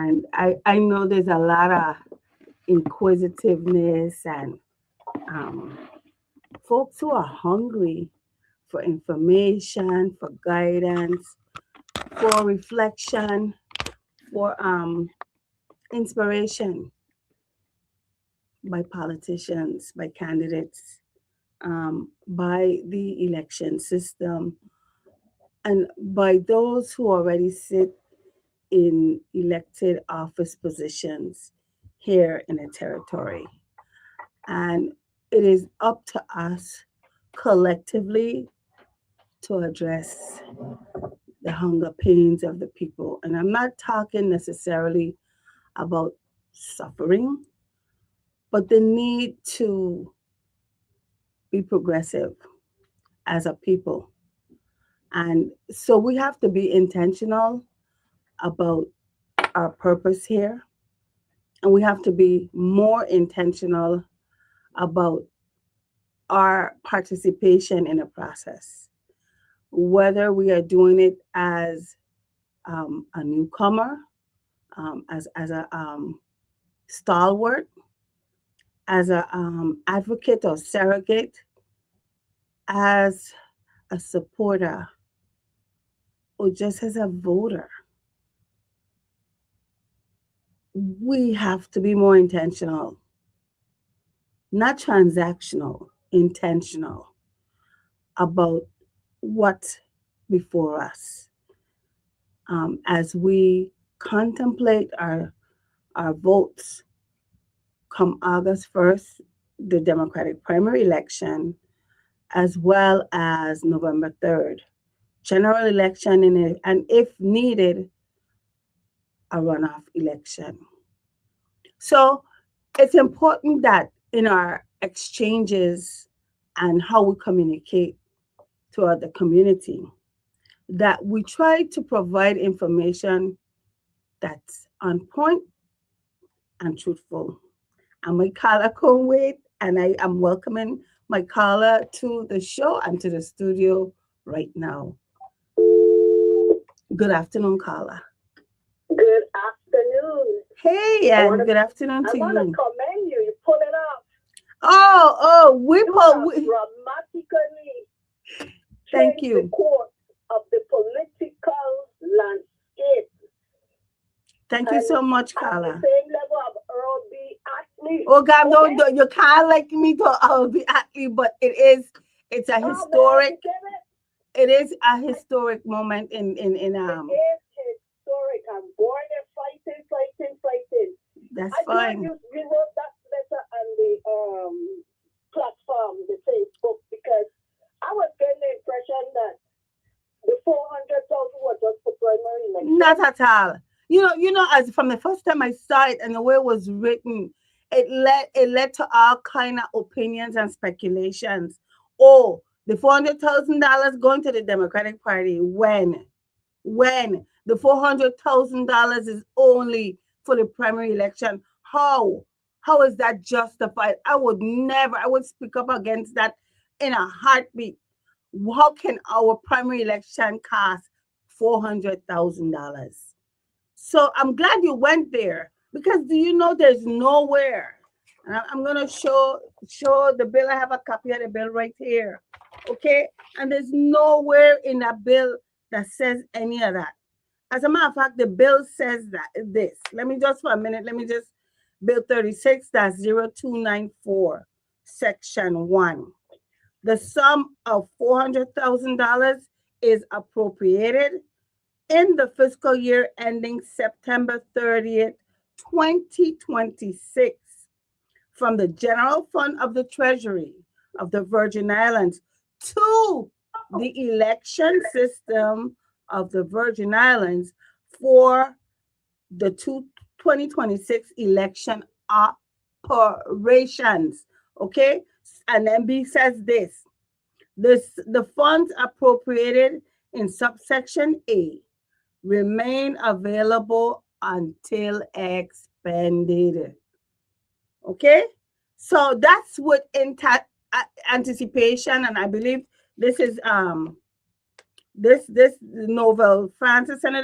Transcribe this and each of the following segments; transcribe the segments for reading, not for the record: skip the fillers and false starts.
And I know there's a lot of inquisitiveness and um, folks who are hungry for information, for guidance, for reflection, for inspiration by politicians, by candidates, by the election system, and by those who already sit in elected office positions here in the territory. And it is up to us collectively to address the hunger pains of the people. And I'm not talking necessarily about suffering, but the need to be progressive as a people. And so we have to be intentional about our purpose here, and we have to be more intentional about our participation in the process, whether we are doing it as a newcomer, as a stalwart, as a advocate or surrogate, as a supporter, or just as a voter. We have to be more intentional, not transactional, intentional about what's before us. As we contemplate our votes come August 1st, the Democratic primary election, as well as November 3rd, general election, and if needed, a runoff election. So it's important that in our exchanges and how we communicate to the community, that we try to provide information that's on point and truthful. I'm my caller Conway, and I am welcoming my caller to the show and to the studio right now. Good afternoon, caller. Good afternoon. Hey, and good afternoon to I want to you. commend you. You pull it off. We You pull. have dramatically Thank changed the you. course of the political landscape. Thank you And so much, at the caller. same level of Earl B. Ashley. Oh God, Okay? don't you can't like me to be athlete, but it's a Oh, man, historic. you get it? It is a historic moment in It is historic. I'm born there fighting. That's I glad fine. you wrote that letter on the platform, the Facebook, because I was getting the impression that the 400,000 were just for primary election. Not at all. As from the first time I saw it and the way it was written, it led to all kind of opinions and speculations. Oh, the $400,000 going to the Democratic Party. When the $400,000 is only for the primary election. How is that justified? I would speak up against that in a heartbeat. How can our primary election cost $400,000? So I'm glad you went there, because do you know there's nowhere, and I'm gonna show the bill. I have a copy of the bill right here. Okay, and there's nowhere in that bill that says any of that. As a matter of fact, the bill says that this. Let me just for a minute. Let me just Bill 36-0294, Section 1. The sum of $400,000 is appropriated in the fiscal year ending September 30th, 2026, from the General Fund of the Treasury of the Virgin Islands to the election system of the Virgin Islands for the 2026 election operations. Okay? And then B says this. The funds appropriated in subsection A remain available until expended. Okay? So that's with anticipation, and I believe this is this Senator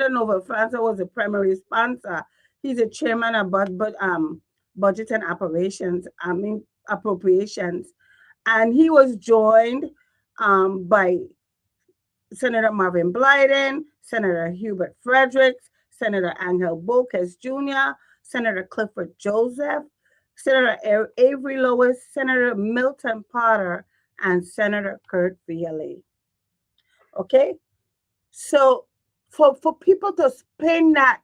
Novel Francis was a primary sponsor. He's a chairman of budget and operations. I mean appropriations, and he was joined by Senator Marvin Blyden, Senator Hubert Fredericks, Senator Angel Bocas Jr., Senator Clifford Joseph, Senator Avery Lewis, Senator Milton Potter, and Senator Kurt Viale. Okay, so for people to spin that,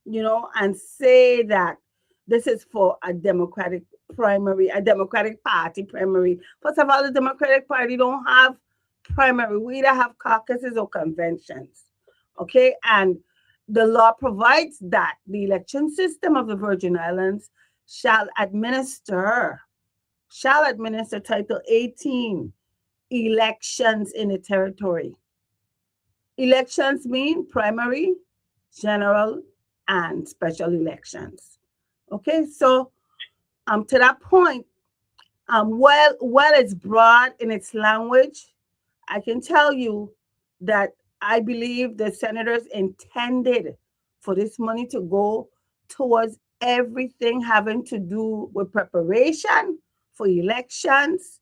and say that this is for a Democratic primary, a Democratic Party primary. First of all, the Democratic Party don't have primary. We either have caucuses or conventions. Okay, and the law provides that the election system of the Virgin Islands shall administer Title 18 elections in the territory. Elections mean primary, general, and special elections. Okay, so to that point, while it's broad in its language, I can tell you that I believe the senators intended for this money to go towards everything having to do with preparation for elections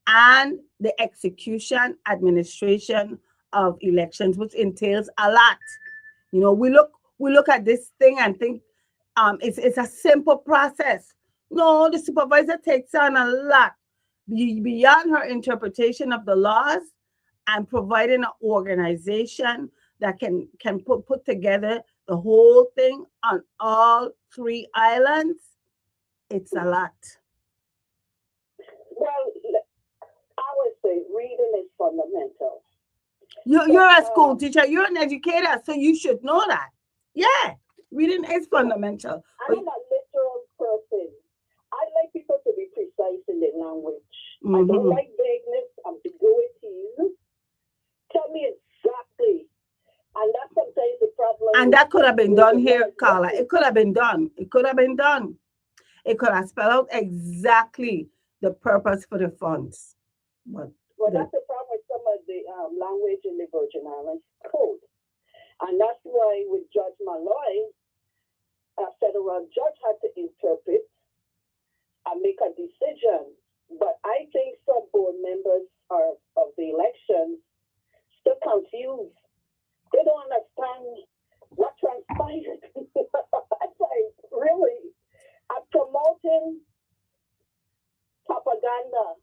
and the execution administration of elections, which entails a lot. We look at this thing and think it's a simple process. No, the supervisor takes on a lot beyond her interpretation of the laws and providing an organization that can put together the whole thing on all three islands. It's a lot. Well, I would say reading is fundamental. You're a school teacher, you're an educator, so you should know that. Yeah, reading is fundamental. I'm a literal person. I like people to be precise in their language. I don't Mhm. like vagueness, ambiguities. Tell me exactly. And that's sometimes the problem. And that could have been done here, Carla. It could have been done. It could have been done. It could have spelled out exactly the purpose for the funds. But Well, that's the problem with some of the language in the Virgin Islands code. And that's why with Judge Malloy, a federal judge had to interpret and make a decision. But I think some board members are of the elections still confused. They don't understand what transpired. It's like, really? I'm promoting propaganda.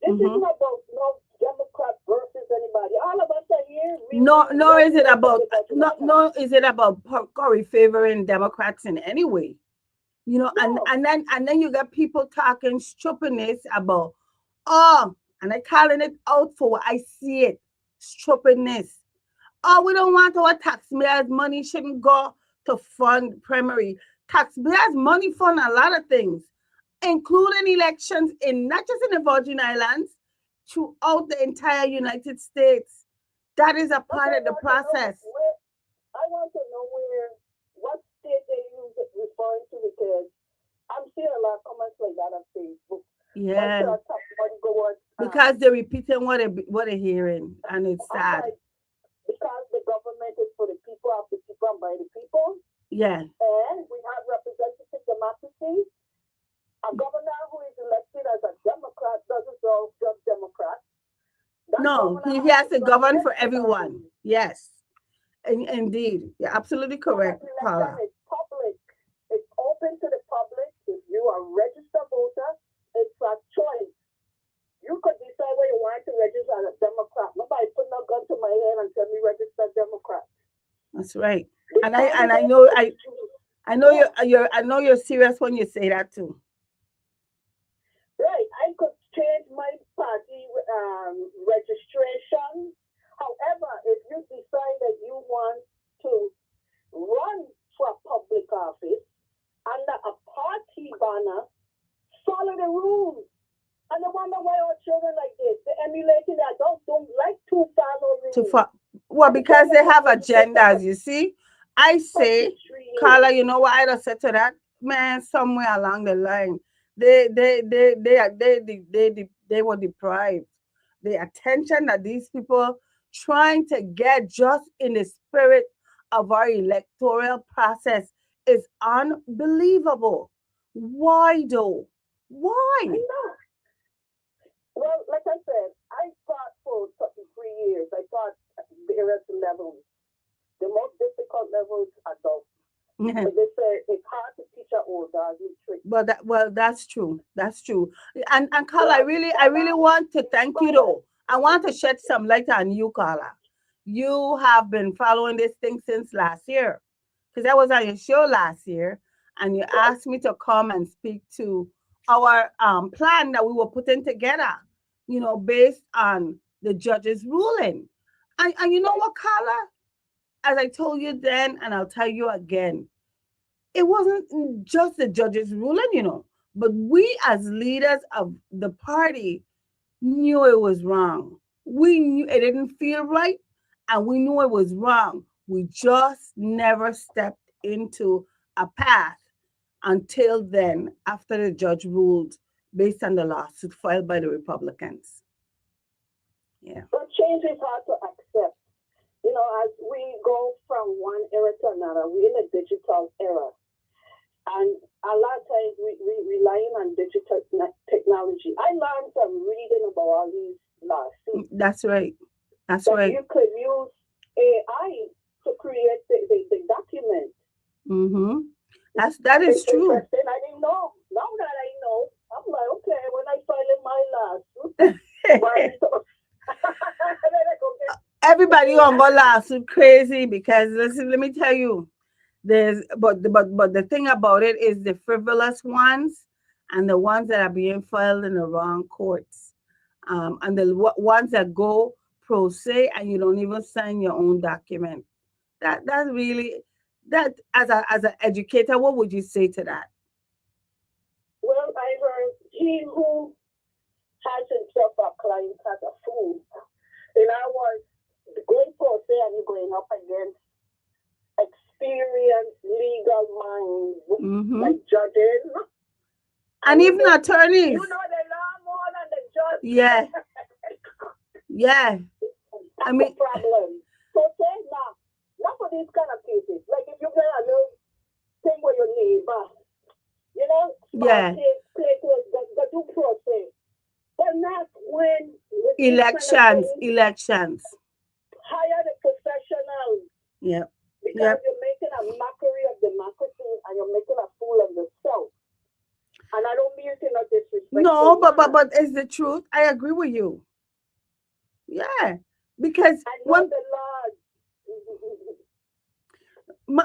This isn't about no Democrat versus anybody. All of us are here. nor is it about is it about Corey favoring Democrats in any way. No. And then you got people talking stupidness about, oh, and I calling it out for what I see it, stupidness. Oh, we don't want our taxpayers' money shouldn't go to fund primary. Taxpayers' money fund a lot of things, including elections in not just in the Virgin Islands, throughout the entire United States. That is a part of the process. I want to know what state they use it referring to, because I'm seeing a lot of comments like that on Facebook. Yeah, Go because they're repeating what they're hearing, and it's sad. Because the government is for the people, of the people, and by the people. Yeah. And we have representative democracy. A governor who is elected as a Democrat doesn't go just Democrat. No, he has to govern for everyone. Yes. Indeed. You're absolutely correct, Paula. It's public. It's open to the public. If you are a registered voter, it's a choice. You could decide whether you want to register as a Democrat. Nobody put no gun to my head and tell me register Democrat. That's right. And I know you're serious when you say that too. Right. I could change my party registration. However, if you decide that you want to run for a public office under a party banner, follow the rules. And I wonder why our children like this, they're emulating that. Don't like to follow rules. Well, because they have agendas, you see. I say, Carla, you know what I'd have said to that? Man, somewhere along the line, they were deprived. The attention that these people trying to get just in the spirit of our electoral process is unbelievable. Why though? I Why? know. Well, like I said, I taught for 3 years. I taught various levels. The most difficult level is adult. But they say it's hard to teach an older new trick. That's true. That's true. And Carla, Well, I well, really now, want to thank go you ahead. though. I want to shed some light on you, Carla. You have been following this thing since last year. Because I was on your show last year and you Yes. asked me to come and speak to our plan that we were putting together, based on the judge's ruling. And you know Right. what, Carla? As I told you then, and I'll tell you again, it wasn't just the judge's ruling, but we as leaders of the party knew it was wrong. We knew it didn't feel right, and we knew it was wrong. We just never stepped into a path until then, after the judge ruled based on the lawsuit filed by the Republicans. Yeah. But change is hard to accept. As we go from one era to another, we're in a digital era. And a lot of times we relying on digital technology. I learned from reading about all these lawsuits That's right. That's that right. you could use AI to create the document. Mm-hmm. That is It's true. interesting. I didn't know. Now that I know, I'm like, okay, when I file in my lawsuit, right? So, then I go get Everybody on go AI. lawsuit crazy because listen, let me tell you, but the thing about it is the frivolous ones and the ones that are being filed in the wrong courts, and the ones that go pro se and you don't even sign your own document. That's really that as an educator, what would you say to that? Well, I heard he who has himself a client as a fool. In other words, going for say and you're going up against experienced legal minds Mm-hmm. like judges, and And even you attorneys. know the law more than the judge. Yeah, yeah. I That's a mean, problem. So say now, not for these kind of cases. Like if you get a little thing with your neighbor, small yeah. kids play close, the do process. But not when with this kind of Elections, thing, elections. hire the professionals Yep. because Yep. you're making a mockery of democracy and you're making a fool of yourself. And I don't mean it in a disrespectful No, manner. but it's the truth. I agree with you. Yeah, because I know when the law.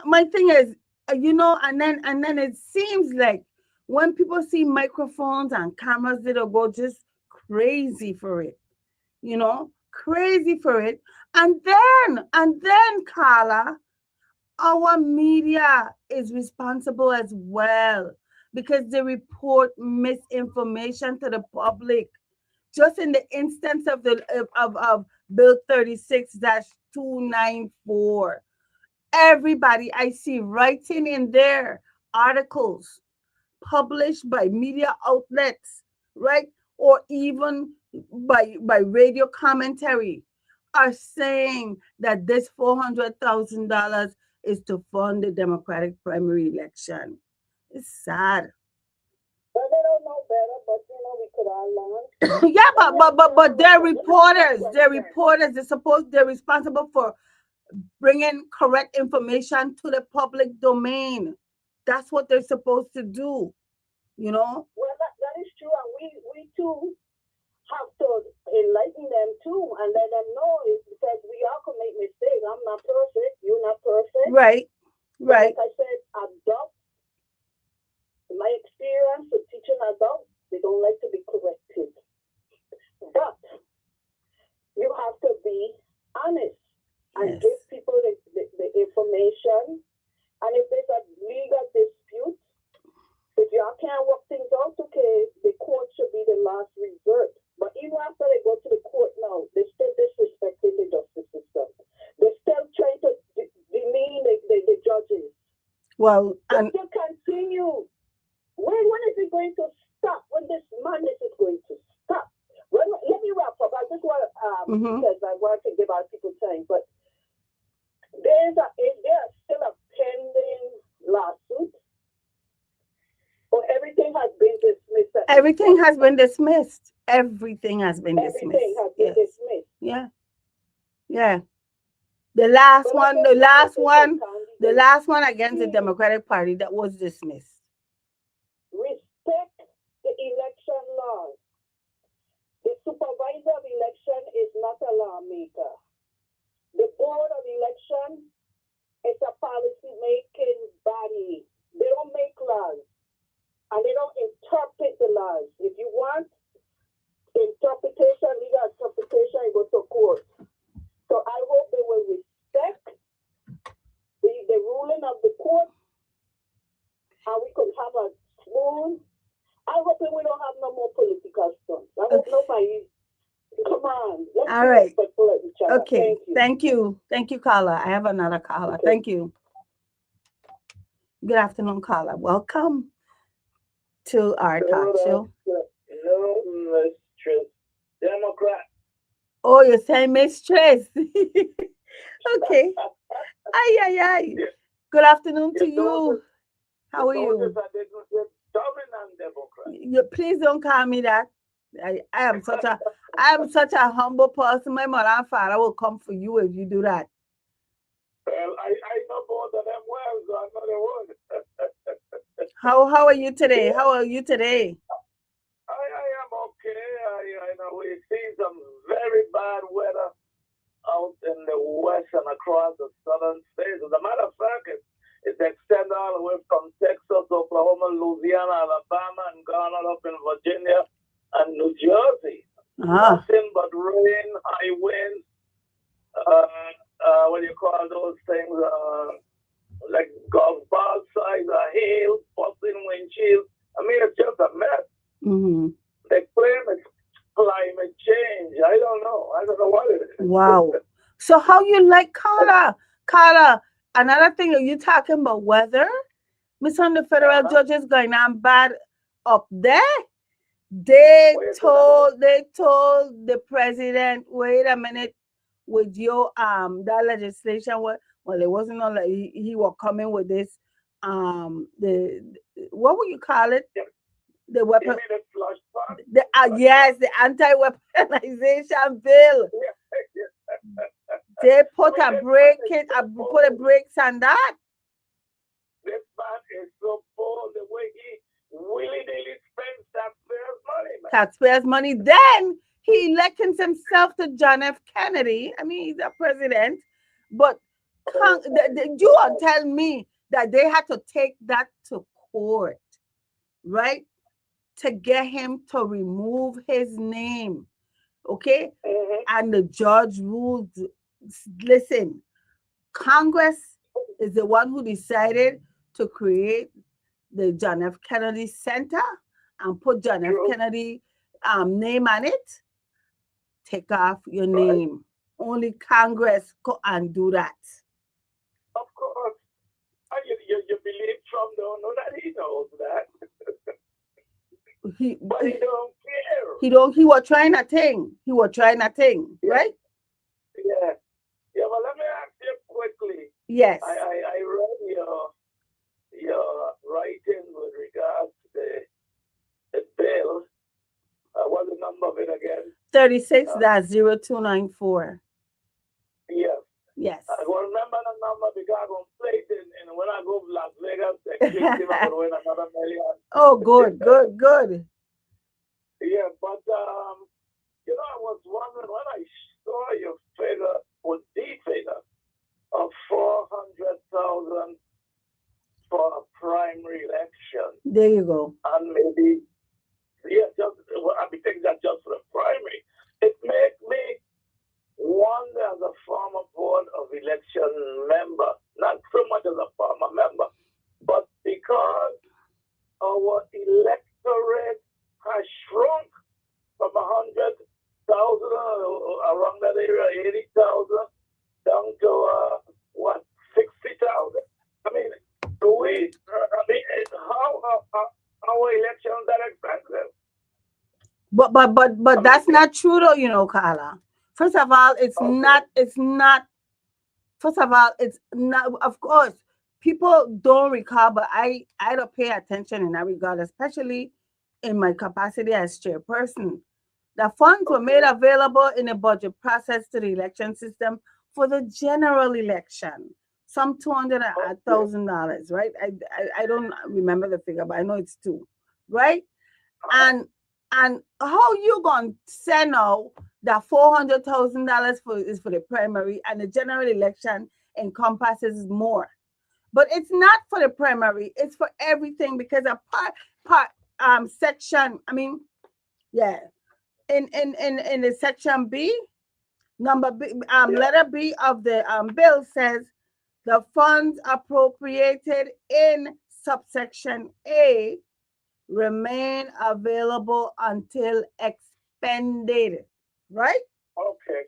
my thing is, and then it seems like when people see microphones and cameras, they'll go just crazy for it. Crazy for it. And then, Carla, our media is responsible as well because they report misinformation to the public. Just in the instance of of Bill 36-294, everybody I see writing in their articles published by media outlets, right? Or even by radio commentary are saying that this $400,000 is to fund the Democratic primary election. It's sad. But they don't know better, but we could all learn. Yeah, Let me ask you a but they're question. Let me ask you a reporters. They're question. reporters. They're responsible for bringing correct information to the public domain. That's what they're supposed to do, you know? Well, that is true, and we too have to enlighten them too and let them know it's because we all can make mistakes. I'm not perfect, you're not perfect. Right, But like right. I said, adults, my experience with teaching adults, they don't like to be corrected. But you have to be honest and Yes. give people the information. And if there's a legal dispute, if y'all can't work things out, okay, the court should be the last resort. But even after they go to the court now, they're still disrespecting the justice system. They're still trying to demean the judges. Well, They and still continue. When is it going to stop? When this madness is going to stop? Let me wrap up. I just want to, mhm. because I want to give our people time, but is there still a pending lawsuit Everything has been dismissed. Everything has been Everything dismissed. has been Yes. dismissed. Yeah. Yeah. The last But let one, me the ask you last something, one, the candidate. last one against the Please Democratic Party that was dismissed. respect the election laws. The supervisor of election is not a lawmaker. The board of election is a policy making body. They don't make laws and they don't interpret the laws. If you want interpretation, legal interpretation, you go to court. So I hope they will respect the ruling of the court and we could have a smooth. I hope that we don't have no more political stunts. I hope Okay. nobody. Come on, let's All be right. respectful of each other. Okay. Thank you. Thank you. Thank you, Carla. I have another caller. Okay. Thank you. Good afternoon, Carla. Welcome to our talk show. No, mistress. Democrat. Oh, you're saying mistress. Okay. Ay, ay, ay. You, Good afternoon to you you. notice, you How are notice you? I didn't say dominant Democrat. Please don't call me that. I am such a humble person. My mother and father will come for you if you do that. Well, I know both of them well, so I know they would. How are you today? Yeah, How are you today? I am okay. I know we see some very bad weather out in the west and across the southern states. As a matter of fact, it extends all the way from Texas, Oklahoma, Louisiana, Alabama, and gone on up in Virginia and New Jersey. Ah, Nothing but rain, high winds, what do you call those things? Like golf ball size, hail, busting windshield. I mean, it's just a mess. mm-hmm. They claim it's climate change. I don't know. I don't know what it is. Wow. So how you like Carla? Carla, another thing, are you talking about weather? Miss on the federal Uh-huh. judges going on bad up there? They What you said about? told the president, wait a minute, with your that legislation, well, it wasn't all like he was coming with this the what would you call it? You, The you weapon, mean the flush pot? the Flush pot? yes, the anti-weaponization bill. Yeah. They I put mean, a this man break is it, so put a bold. brakes on that. This man is so bold the way he willy-nilly spends taxpayers' money, man. Taxpayers' money. Then he elects himself to John F. Kennedy. I mean, he's a president, but Oh my you are God. telling me that they had to take that to court, right? To get him to remove his name. Okay. Mm-hmm. And the judge ruled, listen, Congress is the one who decided to create the John F. Kennedy Center and put John F. True. Kennedy name on it. Take off your Right. name. Only Congress could undo that. Of course. And you believe Trump don't know that he knows that. He But he don't care. he was trying a thing. He was trying a thing, Yeah. right? Yeah. Yeah, but let me ask you quickly. Yes. I read your writing with regards to the bill. What's the number of it again? 36-0294. Yes. Yes. I will remember the number because I'm going to play it and when I go to Las Vegas, they click him, I'm going to win another million. Oh, good, good, good. Yeah, but I was wondering when I saw your figure or the figure of 400,000 for a primary election, There you go. and maybe I think that just for the primary, it makes me wonder as a former board of election member, not so much as a former member, but because our electorate has shrunk from 100,000 around that area, 80,000 down to what 60,000. I mean, how our elections that expensive? But I that's mean, not true though, Carla. First of all, okay, it's not first of all, it's not of course people don't recall, but I don't pay attention in that regard, especially in my capacity as chairperson. The funds were made available in a budget process to the election system for the general election. Some $200,000, right? I don't remember the figure, but I know it's two, right? And how you gonna send out that $400,000 for is for the primary and the general election encompasses more? But it's not for the primary; it's for everything because a part section. I mean, yeah, in the section B, number B, letter B of the bill says the funds appropriated in subsection A remain available until expended, right? Okay.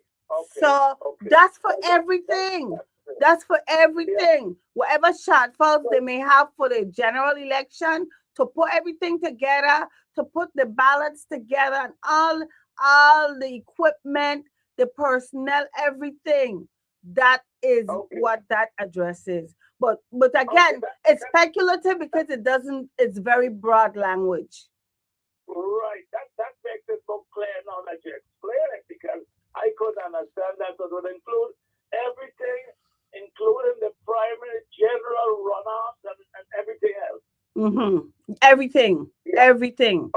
So that's for everything. That's for everything. Whatever shortfalls they may have for the general election, to put everything together, to put the ballots together, and all the equipment, the personnel, everything. That is what that addresses. But again, it's speculative because it doesn't. It's very broad language. Right. That makes it so clear now that you explain it because I could understand that it would include everything, including the primary general runoffs and everything else. Everything, everything.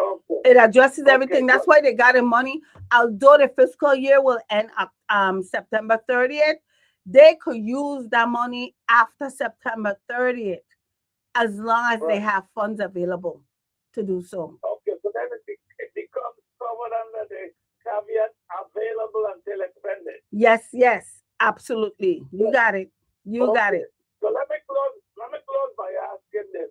It addresses everything. That's why they got the money. Although the fiscal year will end up September 30th, they could use that money after September 30th as long as they have funds available to do so. Okay, so then it becomes covered under the caveat available until expended. Yes, absolutely. You got it. You got it. So let me close by asking this.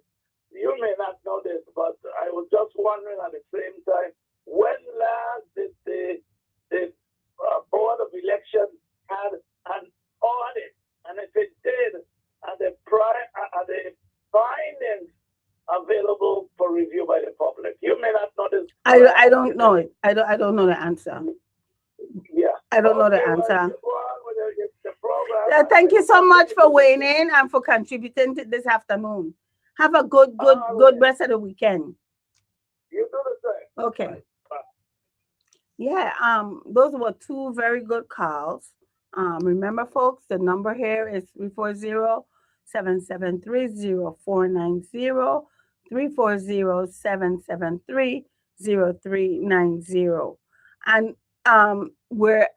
You may not know this, but I was just wondering at the same time, when last did the Board of Elections had an audit? And if it did, are the findings available for review by the public? You may not know this. I don't know it. I don't know the answer. Yeah. I don't know the answer. Well, thank you so much for weighing in and for contributing to this afternoon. Have a good rest of the weekend. You do the same. Okay. Bye. Yeah, those were two very good calls. Remember, folks, the number here is 340-773-0490, 340-773-0390. And we're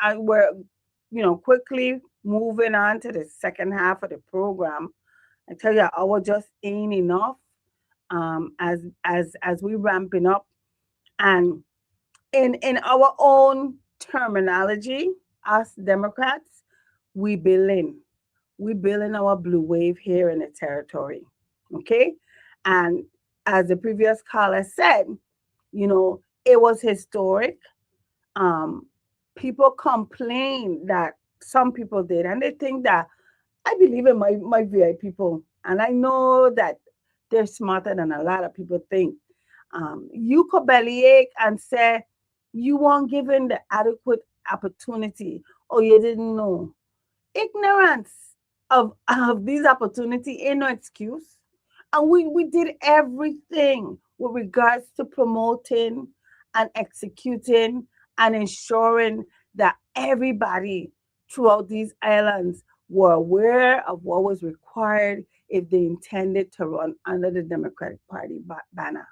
quickly moving on to the second half of the program. I tell you, our just ain't enough. As we ramping up, and in our own terminology, us Democrats, we building our blue wave here in the territory, okay? And as the previous caller said, it was historic. People complain that some people did, and they think that I believe in my VI people, and I know that they're smarter than a lot of people think. You could bellyache and say you weren't given the adequate opportunity or you didn't know. Ignorance of these opportunity ain't no excuse. And we did everything with regards to promoting and executing and ensuring that everybody throughout these islands were aware of what was required if they intended to run under the Democratic Party banner.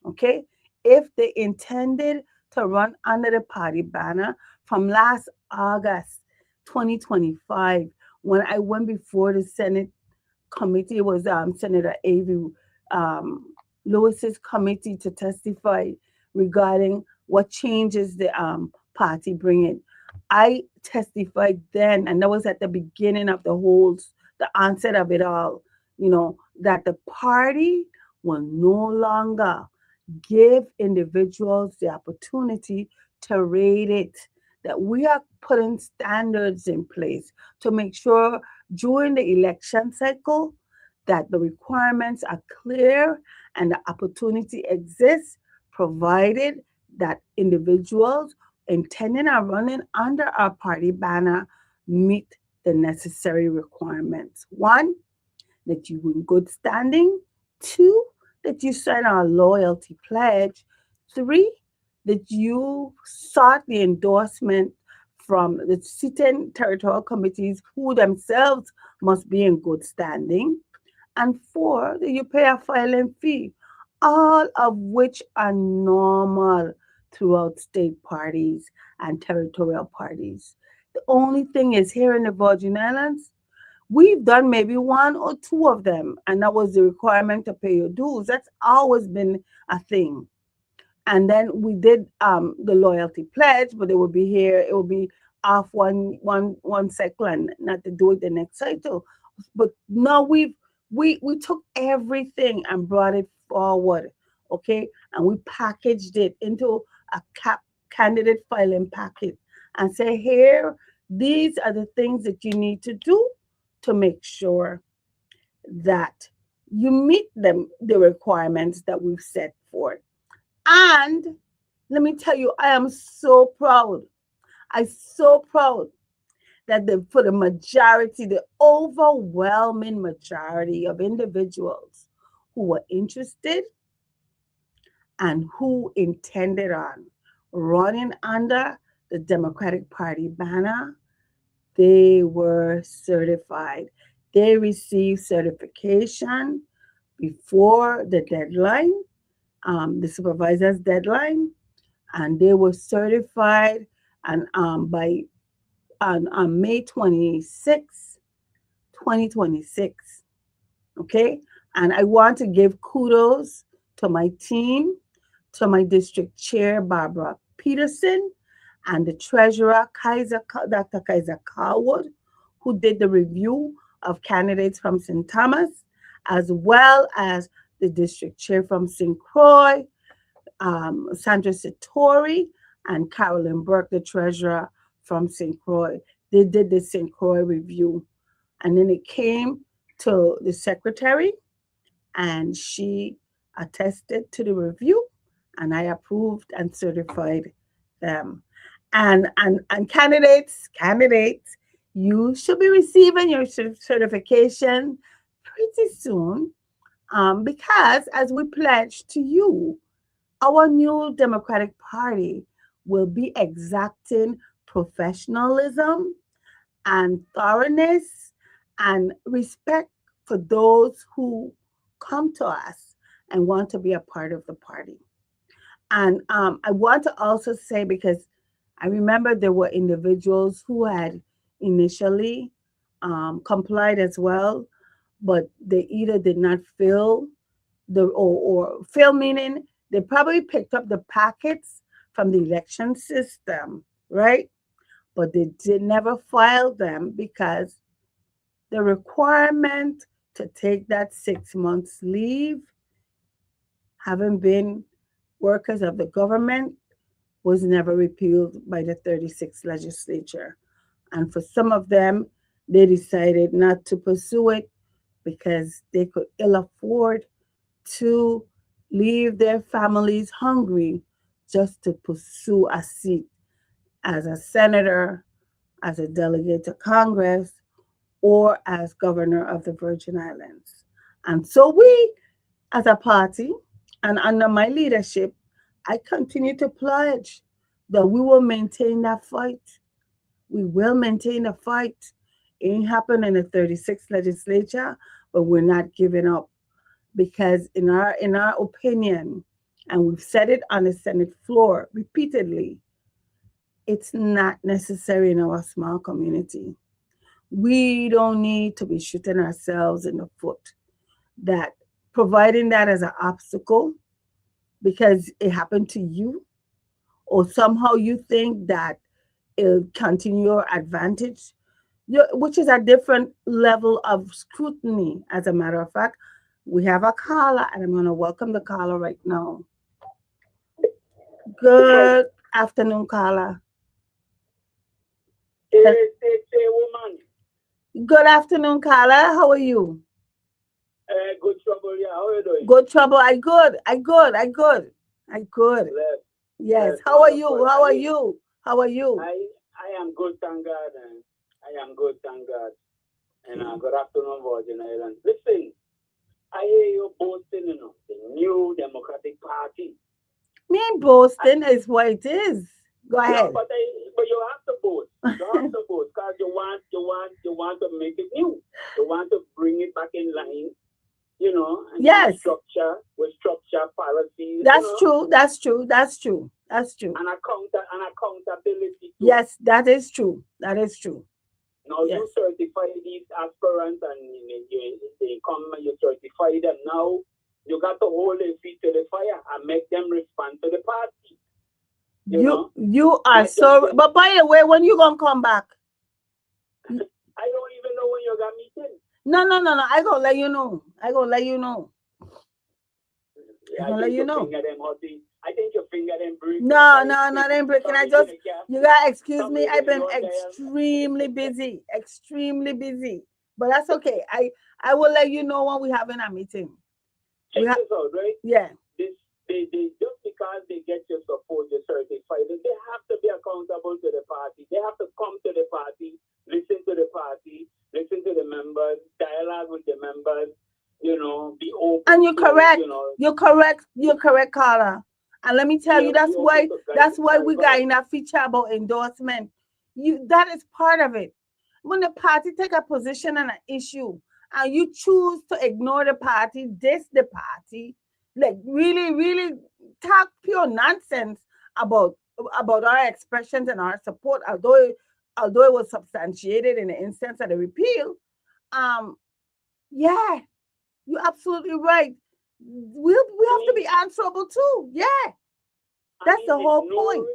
Okay? If they intended to run under the party banner from last August 2025, when I went before the Senate committee, it was Senator Avi Lewis's committee to testify regarding what changes the party bringing. I testified then, and that was at the beginning of the onset of it all, that the party will no longer give individuals the opportunity to rate it, that we are putting standards in place to make sure during the election cycle that the requirements are clear and the opportunity exists, provided that individuals intending on running under our party banner meet the necessary requirements. One, that you in good standing. Two, that you sign our loyalty pledge. Three, that you sought the endorsement from the sitting territorial committees who themselves must be in good standing. And four, that you pay a filing fee, all of which are normal throughout state parties and territorial parties. The only thing is here in the Virgin Islands, we've done maybe one or two of them, and that was the requirement to pay your dues. That's always been a thing. And then we did the loyalty pledge, but they would be here. It would be off one cycle and not to do it the next cycle. But no, we took everything and brought it forward, okay, and we packaged it into a candidate filing packet and say here, these are the things that you need to do to make sure that you meet the requirements that we've set forth. And let me tell you, I am so proud. I'm so proud that for the majority, the overwhelming majority of individuals who were interested and who intended on running under the Democratic Party banner, they were certified. They received certification before the deadline, the supervisor's deadline, and they were certified and by on May 26, 2026. Okay? And I want to give kudos to my team, to my district chair, Barbara Peterson, and the treasurer, Dr. Kaiser Carwood, who did the review of candidates from St. Thomas, as well as the district chair from St. Croix, Sandra Satori, and Carolyn Burke, the treasurer from St. Croix. They did the St. Croix review. And then it came to the secretary, and she attested to the review, and I approved and certified them. And candidates, you should be receiving your certification pretty soon, because as we pledge to you, our new Democratic Party will be exacting professionalism and thoroughness and respect for those who come to us and want to be a part of the party. And I want to also say, because I remember there were individuals who had initially complied as well, but they either did not fill or fill, meaning they probably picked up the packets from the election system, right? But they did never file them because the requirement to take that 6 months leave, having been workers of the government, was never repealed by the 36th legislature. And for some of them, they decided not to pursue it because they could ill afford to leave their families hungry just to pursue a seat as a senator, as a delegate to Congress, or as governor of the Virgin Islands. And so we, as a party, and under my leadership, I continue to pledge that we will maintain that fight. We will maintain the fight. It ain't happened in the 36th legislature, but we're not giving up, because in our opinion, and we've said it on the Senate floor repeatedly, it's not necessary in our small community. We don't need to be shooting ourselves in the foot. That providing that as an obstacle because it happened to you, or somehow you think that it'll continue your advantage, which is a different level of scrutiny. As a matter of fact, we have a caller, and I'm going to welcome the caller right now. Good afternoon, caller. Woman. Good afternoon, caller. How are you? Good trouble, yeah. How are you doing? Good trouble. I good. I good. I good. I good. Yes. Yes. How are you? How are you? How are you? I am good, thank God. And I am good, thank God. And good afternoon, Virgin Islands. Listen, I hear you boasting, the new Democratic Party. Me ain't ain't boasting, is what it is. Go No, ahead. but you have to boast. You have to boast because you want to make it new. You want to bring it back in line, and Yes, with structure, policies, that's true. That's true. That's true. That's true. and accountability too. Yes, that is true. That is true. Now you Yes. certify these aspirants and they come and you certify them. Now you got to hold their feet to the fire and make them respond to the party. You are Let them so. get. But by the way, when you gonna come back? I don't even know when you got meeting. No, no, no, no. I gonna let you know. I gonna let you know. I I gonna let think you your know. finger them hotty. I think your finger them break. No, no, not in breaking. I just, you gotta excuse me. Somebody I've gonna been go there. extremely busy. But that's okay. I will let you know when we having a meeting. Check We have, this out, right? yeah. This they just because they get your support, you certified, they have to be accountable to the party. They have to come to the party, listen to the party, listen to the members, dialogue with the members, be open And you're to, correct. You're correct, Carla. And let me tell you, be open to that's why we got advice. in that feature about endorsement. That is part of it. When the party take a position on an issue and you choose to ignore the party, diss the party, like really, really talk pure nonsense about our expressions and our support, although it was substantiated in the instance of the repeal. Um, yeah, you're absolutely right. We I have to mean, be answerable too. Yeah, I that's mean, the whole point.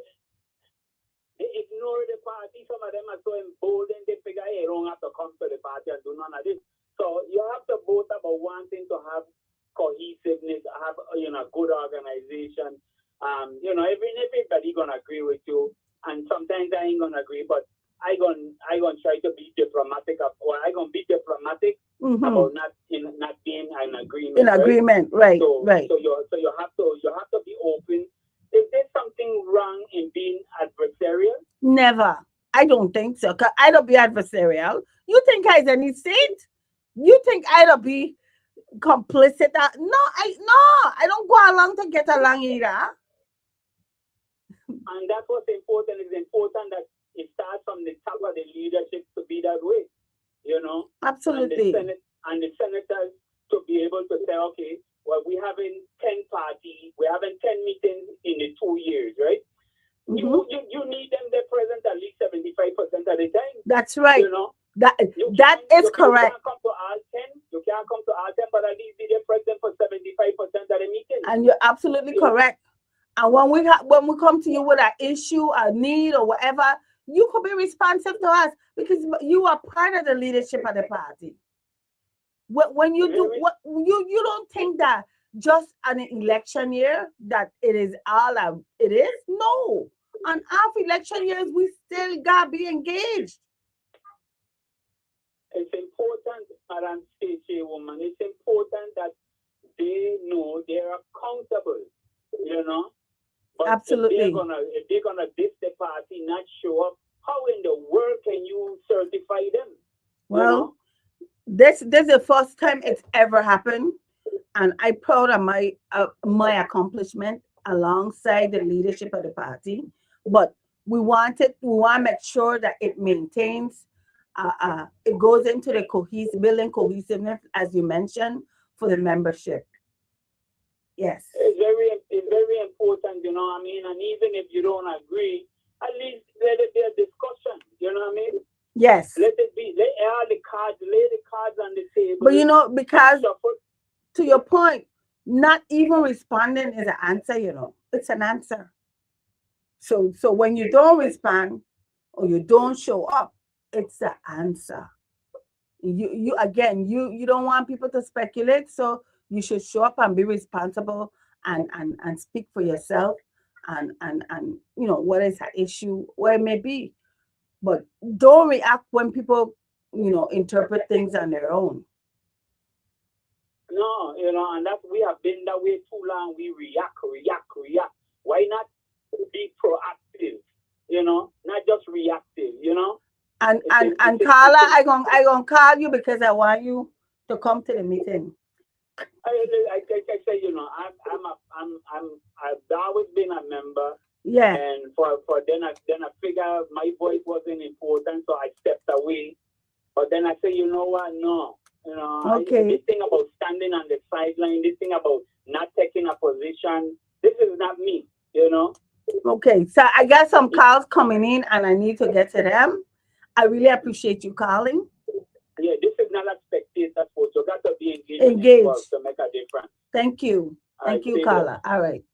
they ignore the party. Some of them are so emboldened, they figure, hey, don't have to come to the party and do none of this. So you have to both about wanting to have cohesiveness, have good organization. Everybody gonna agree with you, and sometimes I ain't gonna agree, but I gonna try to be diplomatic, or I gonna be diplomatic Hmm. about not being in In agreement, right? agreement, right, So right. you have to be open. Is there something wrong in being adversarial? Never. I don't think so. 'Cause I don't be adversarial. You think I's any saint? You think I don't be complicit? No, I don't go along to get along either. And that's what's important. It's important that it starts from the top of the leadership to be that way, you know, and the Absolutely. Senate and the senators to be able to say, okay, well, we're having 10 parties, we're having 10 meetings in the 2 years, right? Hmm. You need them there present at least 75% of the time, That's right. you know. That You that can't is you, you correct. can't come to all 10, you can't come to all 10, but at least be there present for 75% of the meeting. And you're absolutely You know, correct. And when we come to you with an issue, a need, or whatever, you could be responsive to us because you are part of the leadership of the party. When you do very what you don't think that just an election year that it is it is no. On half election years, we still gotta be engaged. it's important, Madam State Chairwoman, it's important that they know they're accountable, you know. But Absolutely. if they're gonna diss the party, not show up, how in the world can you certify them? You Well, know? this is the first time it's ever happened, and I'm proud of my accomplishment alongside the leadership of the party. But we want to make sure that it maintains, it goes into the building cohesiveness as you mentioned for the membership. Yes, It's very important, I mean, and even if you don't agree, at least let it be a discussion, you know what I mean? yes. Let it be lay the cards on the But table and because shuffle. to your point, not even responding is an answer. It's an answer. So when you don't respond or you don't show up, it's the answer. You again, you don't want people to speculate, so you should show up and be responsible and speak for yourself and what is an issue, where it may be. But don't react when people interpret things on their own. No, and that we have been that way too long. We react. Why not be proactive? Not just reactive. And It's and a, and it's a, Carla, it's a, I gonna call you because I want you to come to the meeting. like I say, I've always been a member, Yeah. and for then I figure my voice wasn't important, so I stepped away. But then I say, you know what? No, Okay. this thing about standing on the sideline, this thing about not taking a position, this is not me. Okay. So I got some calls coming in, and I need to get to them. I really appreciate you calling. Yeah, this is not a spectator sport. You got to be engaged and involved Engaged. to make a difference. Thank you. All right, Thank you, stay there. Carla. All right.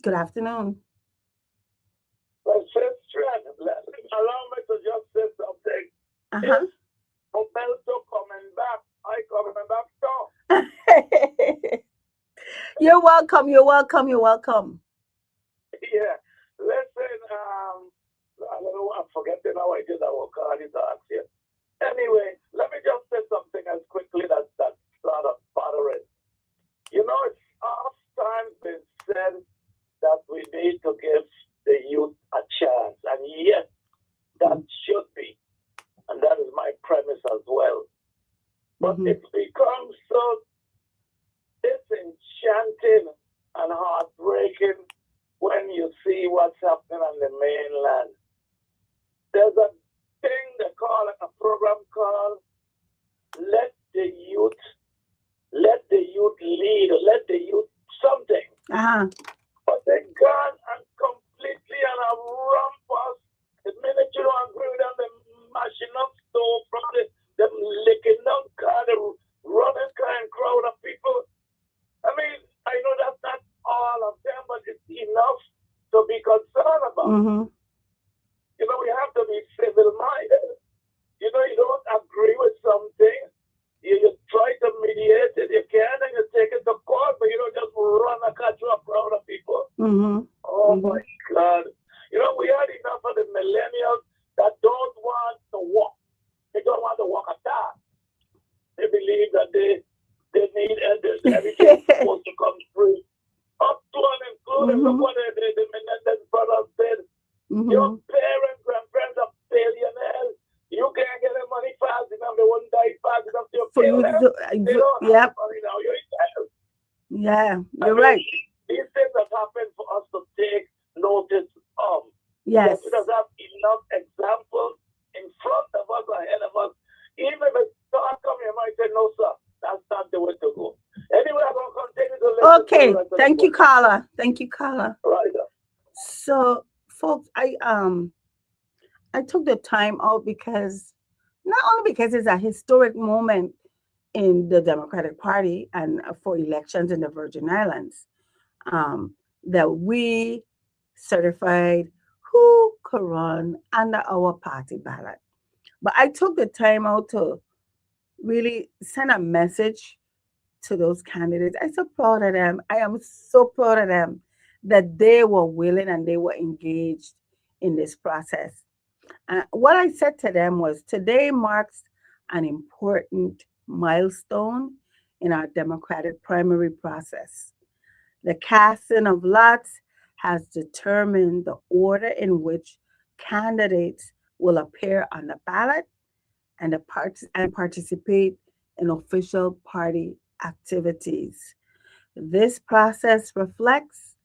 Good afternoon. But sister, allow me to just say something. Uh-huh. Roberto coming back, I coming back too. You're welcome. You're welcome. You're welcome. Yeah. Listen, I don't know, I'm forgetting how I did our card is here. Anyway, let me just say something as quickly that's sort of bothering. It's oftentimes been said that we need to give the youth a chance, and yes, that should be, and that is my premise as well. But it's become so disenchanting and heartbreaking when you see what's happening on the mainland. There's a thing they call a program called let the youth lead, let the youth something. Uh-huh. But they gone and completely and a rumpus. The minute you don't agree with them, they mashing up stove from them licking down car, the running car and crowd of people. I mean, I know that's not all of them, but it's enough to be concerned about. We have to be civil-minded. You don't agree with something. You try to mediate it. You can, and you take it to court, but you don't just run a country of crowd of people. Oh, my God. We had enough of the millennials that don't want to walk. They don't want to walk at all. They believe that they need everything supposed to come free. Up to and including, look what the Menendez brothers did. Your parents, grandparents are billionaires. You can't get their money fast enough. They won't die fast enough to kill them. They don't have money now. You're right. These things have happened for us to take notice of. Yes. We just have enough examples in front of us, ahead of us. Even if it's not coming, you might say, no, sir, that's not the way to go. Anyway, I'm going to continue to listen. Okay. Thank you, Carla. Thank you, Carla. Right. So, folks, I took the time out because not only because it's a historic moment in the Democratic Party and for elections in the Virgin Islands, that we certified who could run under our party ballot. But I took the time out to really send a message to those candidates. I'm so proud of them. I am so proud of them that they were willing and they were engaged in this process. What I said to them was today marks an important milestone in our democratic primary process. The casting of lots has determined the order in which candidates will appear on the ballot and participate in official party activities. This process reflects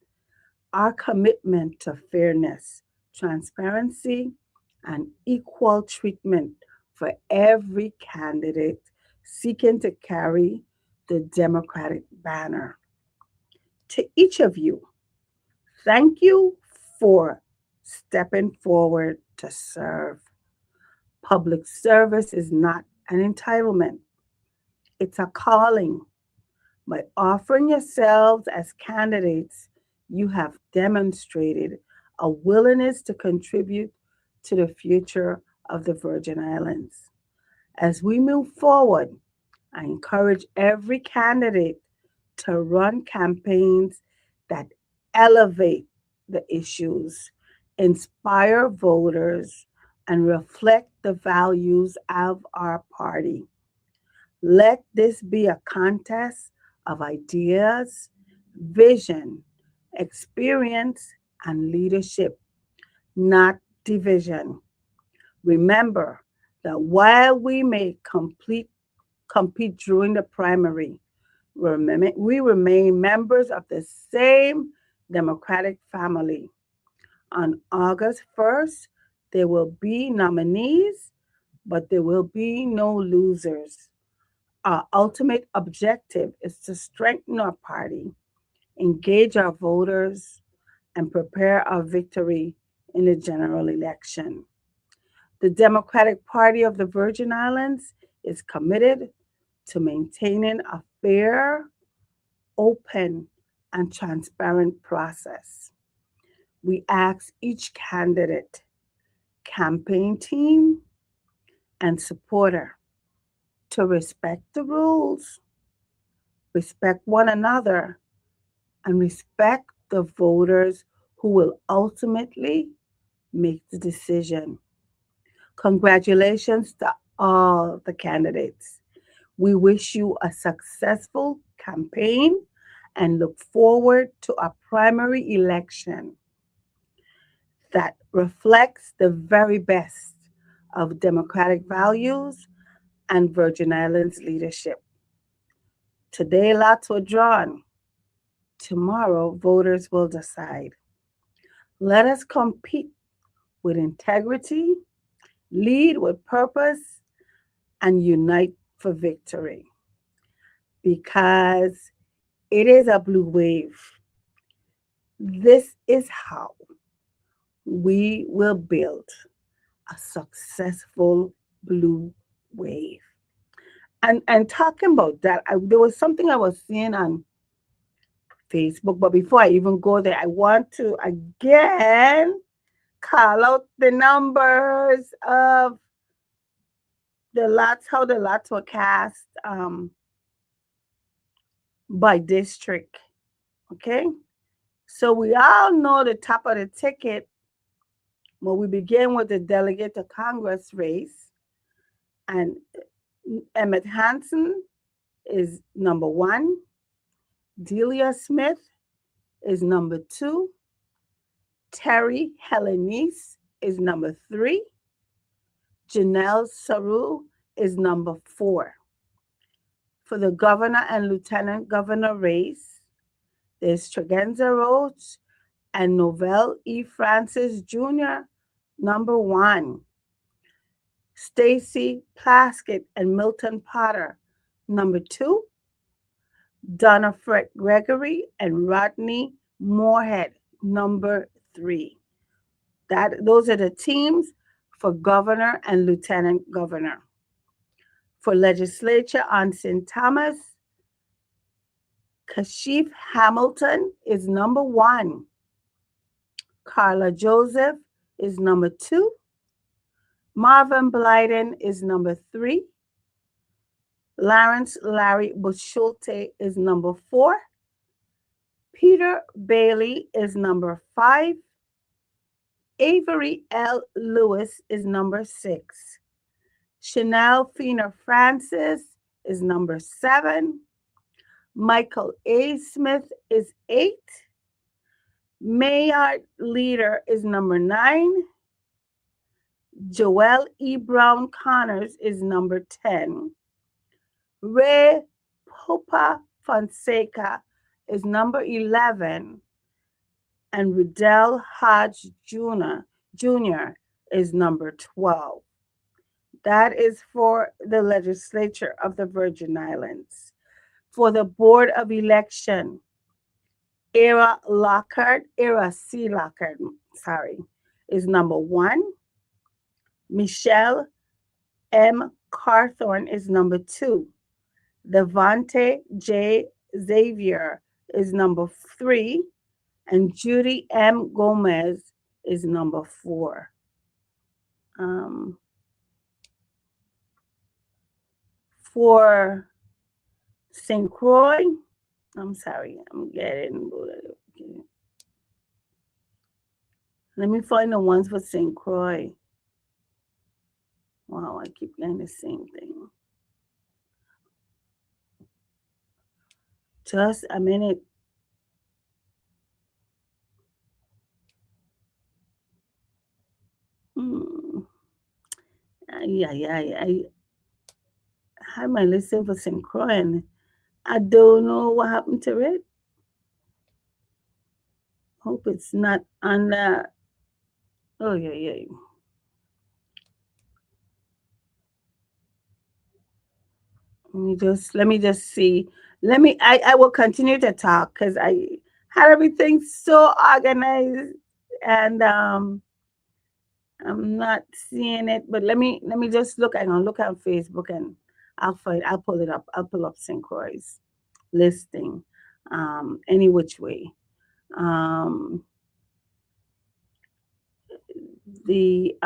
our commitment to fairness, transparency, and equal treatment for every candidate seeking to carry the Democratic banner. To each of you, thank you for stepping forward to serve. Public service is not an entitlement, it's a calling. By offering yourselves as candidates, you have demonstrated a willingness to contribute to the future of the Virgin Islands. As we move forward, I encourage every candidate to run campaigns that elevate the issues, inspire voters, and reflect the values of our party. Let this be a contest of ideas, vision, experience, and leadership, not division. Remember that while we may compete during the primary, We remain members of the same Democratic family. On August 1st, there will be nominees, but there will be no losers. Our ultimate objective is to strengthen our party, engage our voters, and prepare our victory in the general election. The Democratic Party of the Virgin Islands is committed to maintaining a fair, open, and transparent process. We ask each candidate, campaign team, and supporter to respect the rules, respect one another, and respect the voters who will ultimately make the decision. Congratulations to all the candidates. We wish you a successful campaign and look forward to a primary election that reflects the very best of democratic values and Virgin Islands leadership. Today, lots were drawn. Tomorrow, voters will decide. Let us compete with integrity, lead with purpose, and unite for victory. Because it is a blue wave. This is how we will build a successful blue wave. And talking about that, there was something I was seeing on Facebook, but before I even go there, I want to again call out the numbers of the lots, how the lots were cast by district. Okay, so we all know the top of the ticket. Well, we begin with the delegate to Congress race, and Emmett Hansen is number one. Delia Smith is number two. Terry Helenice is number three. Janelle Saru is number four. For the governor and lieutenant governor race, there's Tregenza Roach and Novell E. Francis Jr., number one. Stacy Plaskett and Milton Potter, number two. Donna Fred Gregory and Rodney Moorhead, number three. Those are the teams for governor and lieutenant governor. For legislature on St. Thomas, Kashif Hamilton is number one. Carla Joseph is number two. Marvin Blyden is number three. Lawrence Larry Bushulte is number four. Peter Bailey is number five. Avery L. Lewis is number six. Chanel Fina Francis is number seven. Michael A. Smith is eight. Maynard Leader is number nine. Joelle E. Brown Connors is number 10. Ray Popa Fonseca is number 11. And Riddell Hodge Jr. is number 12. That is for the legislature of the Virgin Islands. For the Board of Election, Era C. Lockhart, is number one. Michelle M. Carthorne is number two. Devante J. Xavier is number three. And Judy M. Gomez is number four. For St. Croix, I'm sorry, I'm getting. Let me find the ones for St. Croix. Wow, I keep getting the same thing. Just a minute. Yeah. I had my listing for St. Croix and I don't know what happened to it. Hope it's not on the. Oh yeah, yeah. Let me just see. I will continue to talk because I had everything so organized and I'm not seeing it. But let me just look. I'm gonna look on Facebook and I'll pull it up. I'll pull up St. Croix's listing. Any which way. Um the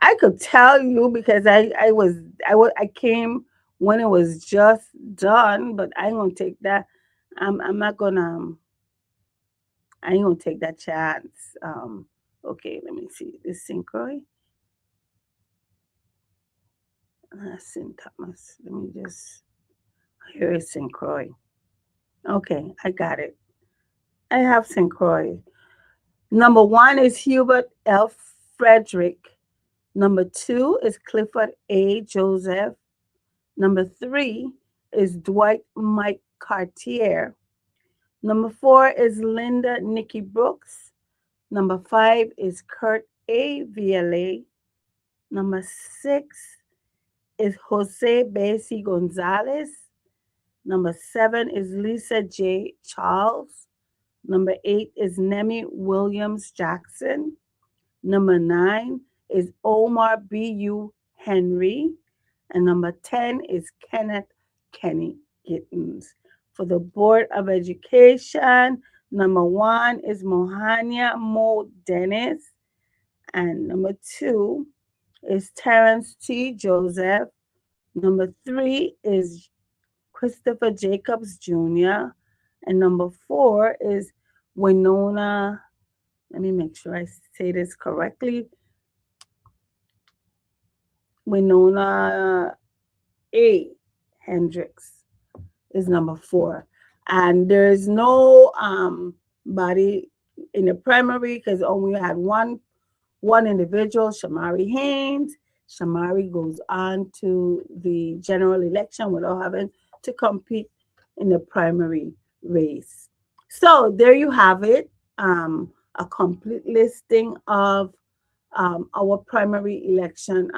I could tell you because I came when it was just done, but I ain't gonna take that. I'm not gonna I ain't gonna take that chance. Okay, let me see. This St. Croix. St. Thomas. Let me just here is St. Croix. Okay, I got it. I have St. Croix. Number one is Hubert L. Frederick. Number two is Clifford A. Joseph. Number three is Dwight Mike Cartier. Number four is Linda Nikki Brooks. Number five is Kurt A. VLA. Number six is Jose Bessie Gonzalez. Number seven is Lisa J. Charles. Number eight is Nemi Williams Jackson. Number nine is Omar B.U. Henry. And number 10 is Kenneth Kenny Gittens. For the Board of Education, number one is Mohania Mo Dennis. And number two is Terrence T. Joseph. Number three is Christopher Jacobs Jr. And number four is Winona. Let me make sure I say this correctly. Winona A. Hendricks is number four. And there's no body in the primary because only had one individual, Shamari Haynes. Shamari goes on to the general election without having to compete in the primary race. So there you have it, a complete listing of our primary election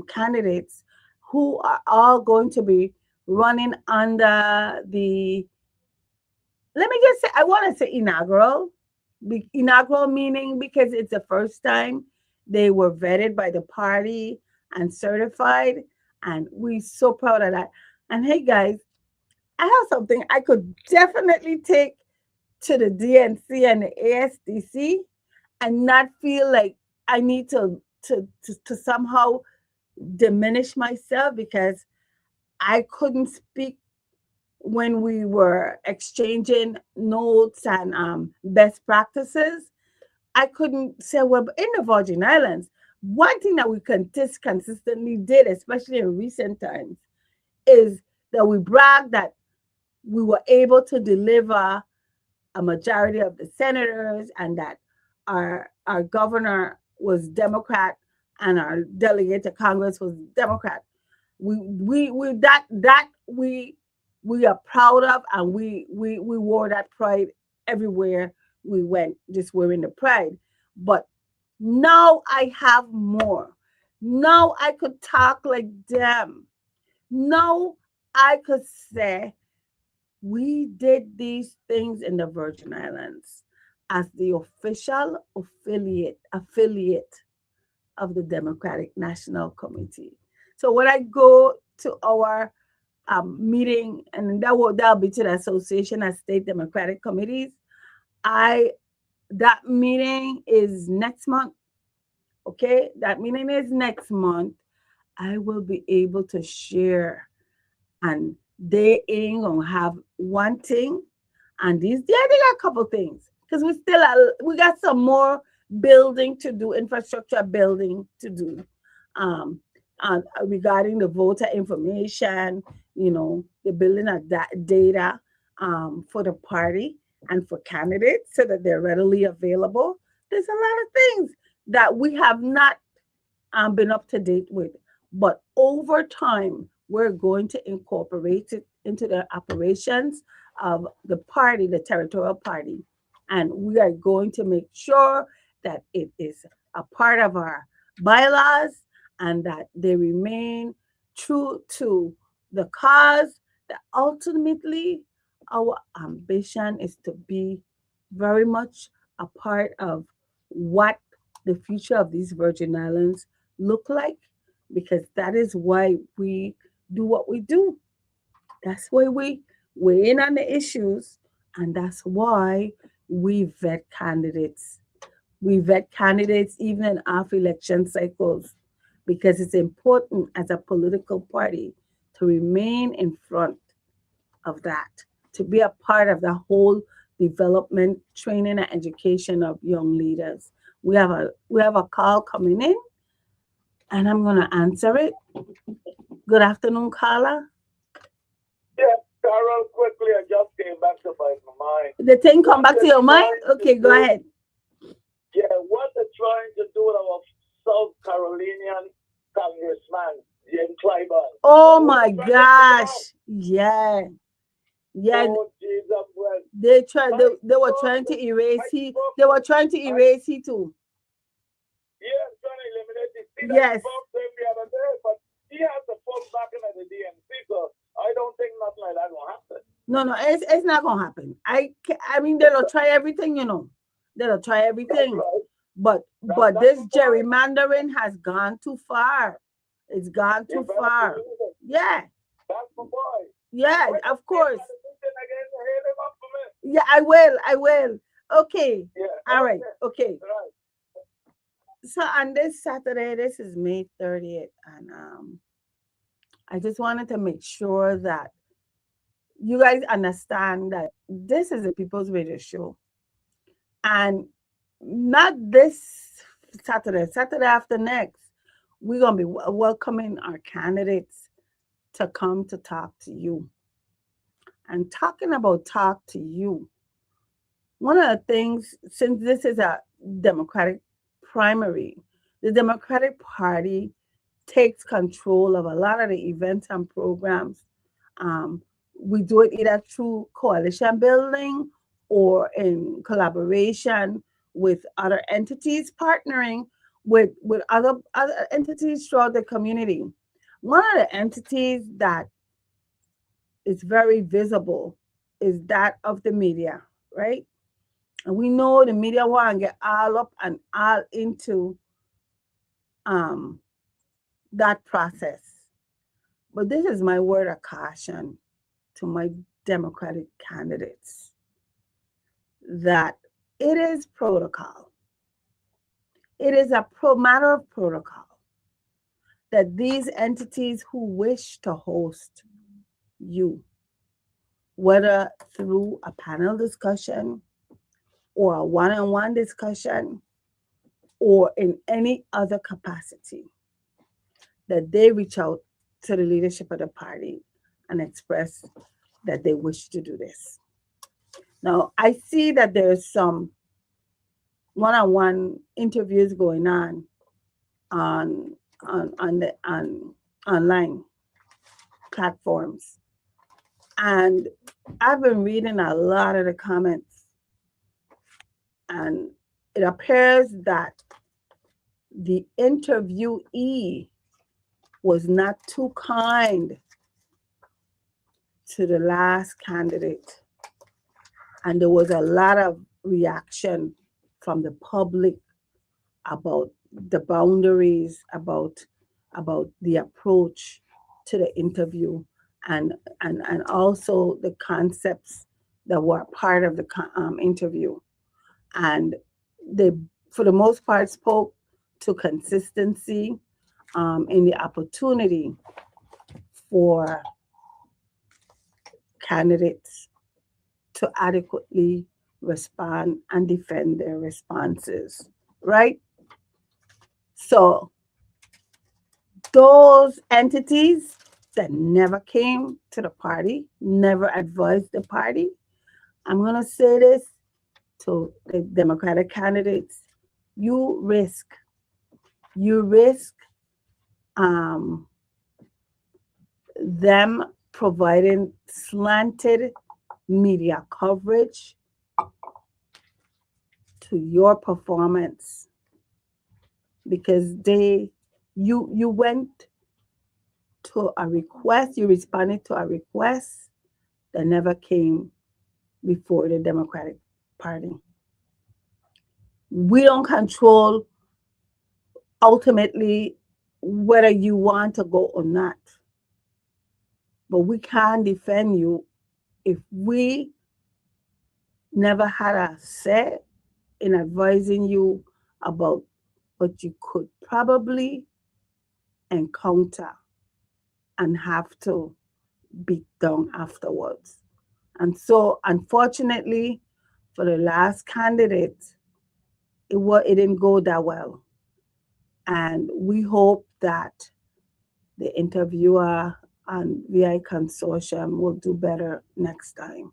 candidates who are all going to be running under the, let me just say, I want to say inaugural. Inaugural meaning because it's the first time they were vetted by the party and certified. And we're so proud of that. And hey, guys, I have something I could definitely take to the DNC and the ASDC and not feel like I need to somehow diminish myself because I couldn't speak when we were exchanging notes and best practices. I couldn't say, well, but in the Virgin Islands, one thing that we consistently did, especially in recent times, is that we bragged that we were able to deliver a majority of the senators and that our governor was Democrat and our delegate to Congress was Democrat. We that we are proud of and we wore that pride everywhere we went, just wearing the pride. But now I have more. Now I could talk like them. Now I could say we did these things in the Virgin Islands as the official affiliate of the Democratic National Committee. So when I go to our meeting, and that'll be to the Association of State Democratic Committees, I that meeting is next month. Okay, that meeting is next month. I will be able to share, and they ain't gonna have one thing, and they got a couple things because we got some more building to do, infrastructure building to do, um, regarding the voter information, the building of that data for the party and for candidates so that they're readily available. There's a lot of things that we have not been up to date with, but over time we're going to incorporate it into the operations of the party, the territorial party. And we are going to make sure that it is a part of our bylaws and that they remain true to the cause, that ultimately our ambition is to be very much a part of what the future of these Virgin Islands look like, because that is why we do what we do. That's why we weigh in on the issues, and that's why we vet candidates. We vet candidates even in off election cycles, because it's important as a political party to remain in front of that, to be a part of the whole development, training, and education of young leaders. We have a call coming in, and I'm gonna answer it. Good afternoon, Carla. Yeah, Carol, quickly, I just came back to my mind. The thing come What back to they're your mind? trying to Okay, go do, ahead. yeah, what they're trying to do with our South Carolinian congressman, Jim Clyburn. Oh What my they're trying to do now? gosh. Yeah. Yeah. Oh, Jesus, well, They were spoke trying to to, erase I he spoke they to, were trying to I, erase he too. yeah, I'm trying to eliminate the seat. I Yes. spoke to him the other day, but he has the phone back in at the DNC, so I don't think nothing like that will happen. No, it's not gonna happen. I mean they'll try everything, They'll try That's everything. right. But That's this my point. gerrymandering has gone too far. It's gone You too better far. believe it. Yeah. That's my boy. Yeah, When you of see him course. at the meeting again, hit him up for me. Yeah, I will. I will. Okay. Yeah, All right. okay. Okay. Right. So on this Saturday, this is May 30th, and I just wanted to make sure that you guys understand that this is a People's Radio show, and not this Saturday after next, we're gonna be welcoming our candidates to come to talk to you. And talking about talk to you, one of the things, since this is a Democratic primary, the Democratic Party takes control of a lot of the events and programs. Um, we do it either through coalition building or in collaboration with other entities, partnering with other entities throughout the community. One of the entities that is very visible is that of the media, right? And we know the media want to get all up and all into um, that process. But this is my word of caution to my Democratic candidates that it is protocol. It is a matter of protocol that these entities who wish to host you, whether through a panel discussion or a one on one discussion or in any other capacity, that they reach out to the leadership of the party and express that they wish to do this. Now, I see that there's some one-on-one interviews going on on online platforms, and I've been reading a lot of the comments, and it appears that the interviewee was not too kind to the last candidate, and there was a lot of reaction from the public about the boundaries, about the approach to the interview, and also the concepts that were part of the interview. And they, for the most part, spoke to consistency in the opportunity for candidates to adequately respond and defend their responses, right? So those entities that never came to the party, never advised the party, I'm going to say this to the Democratic candidates, you risk um, them providing slanted media coverage to your performance, because you went to a request, you responded to a request that never came before the Democratic Party. We don't control ultimately whether you want to go or not, but we can't defend you if we never had a say in advising you about what you could probably encounter and have to beat down afterwards. And so, unfortunately, for the last candidate, it didn't go that well. And we hope that the interviewer and VI consortium will do better next time,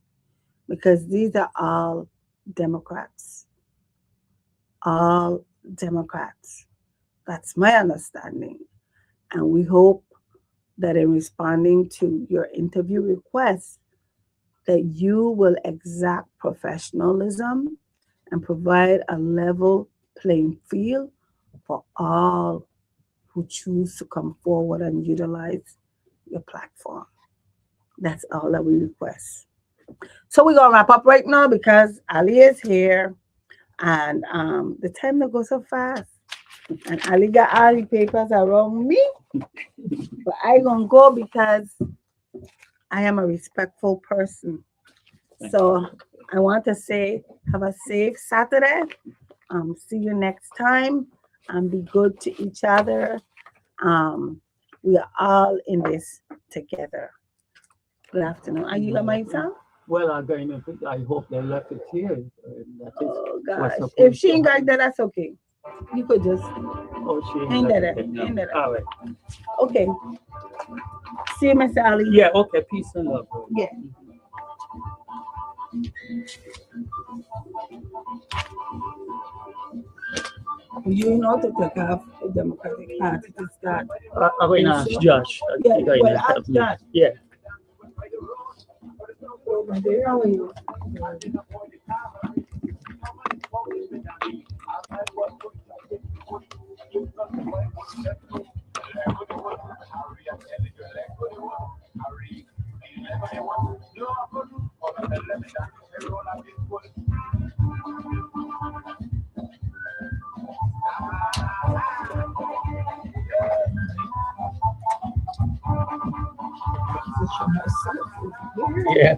because these are Democrats, all Democrats. That's my understanding. And we hope that in responding to your interview request, that you will exact professionalism and provide a level playing field for all who choose to come forward and utilize your platform. That's all that we request. So we're gonna wrap up right now because Ali is here, and the time that goes so fast. And Ali got all the papers around me, but I gonna go because I am a respectful person. So I want to say, have a safe Saturday. See you next time, and be good to each other. We are all in this together. Good afternoon. Are you my son? Well, I'm going to. I hope they left it here. That is Oh what's gosh. supposed If she to ain't got happen. that, that's okay. You could just Oh, she end left that. it now. End that. All right. Okay. See you, Miss Ali. Yeah. Okay. Peace and love. Yeah. You know to take off the Democratic Party to start. I'm going to ask Josh. Yeah, He's going well, to help ask me. Josh. Yeah. Over there, how are you? Yeah.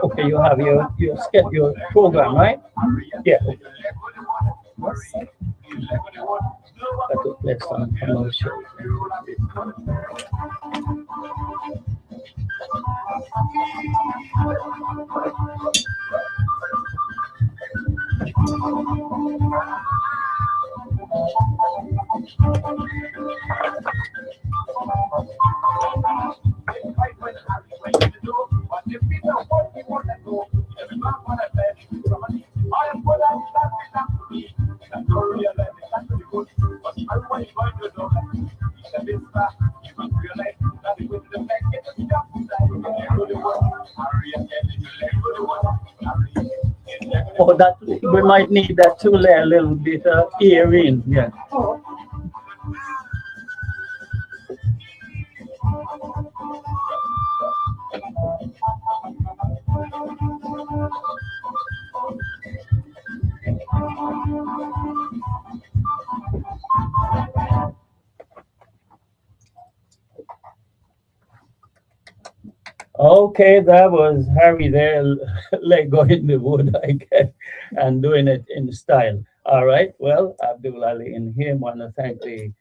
Okay, you have your program, right? Yeah. That took place on commercial. Oh, that we might need that to lay a little bit of air in. Yeah. Okay, that was Harry there, let go in the wood, I guess, and doing it in style. All right, well, Abdul Ali in here want to thank the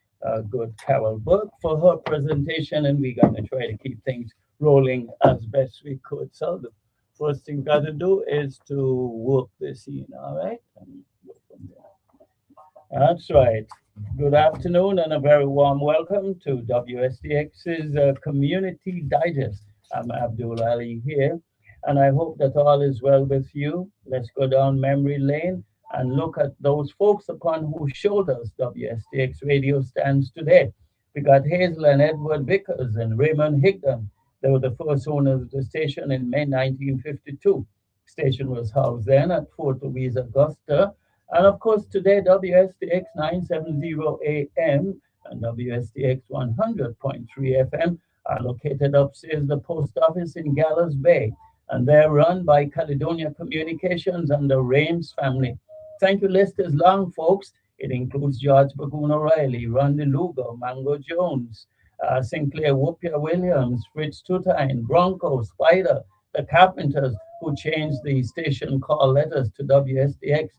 good Carol Burke for her presentation, and we're going to try to keep things rolling as best we could. So the first thing we got to do is to work this in, all right? And go from there. That's right. Good afternoon and a very warm welcome to WSTX's Community Digest. I'm Abdul Ali here, and I hope that all is well with you. Let's go down memory lane and look at those folks upon whose shoulders WSTX radio stands today. We got Hazel and Edward Vickers and Raymond Higdon. They were the first owners of the station in May 1952. Station was housed then at Fort Louise, Augusta, and of course, today WSTX 970 AM and WSTX 100.3 FM are located upstairs the post office in Gallows Bay, and they're run by Caledonia Communications and the Rames family. Thank you, list is long, folks. It includes George Bagoon O'Reilly, Randy Lugo, Mango Jones, Sinclair Whoopia Williams, Fritz Tutine, Bronco, Spider, the Carpenters, who changed the station call letters to WSTX,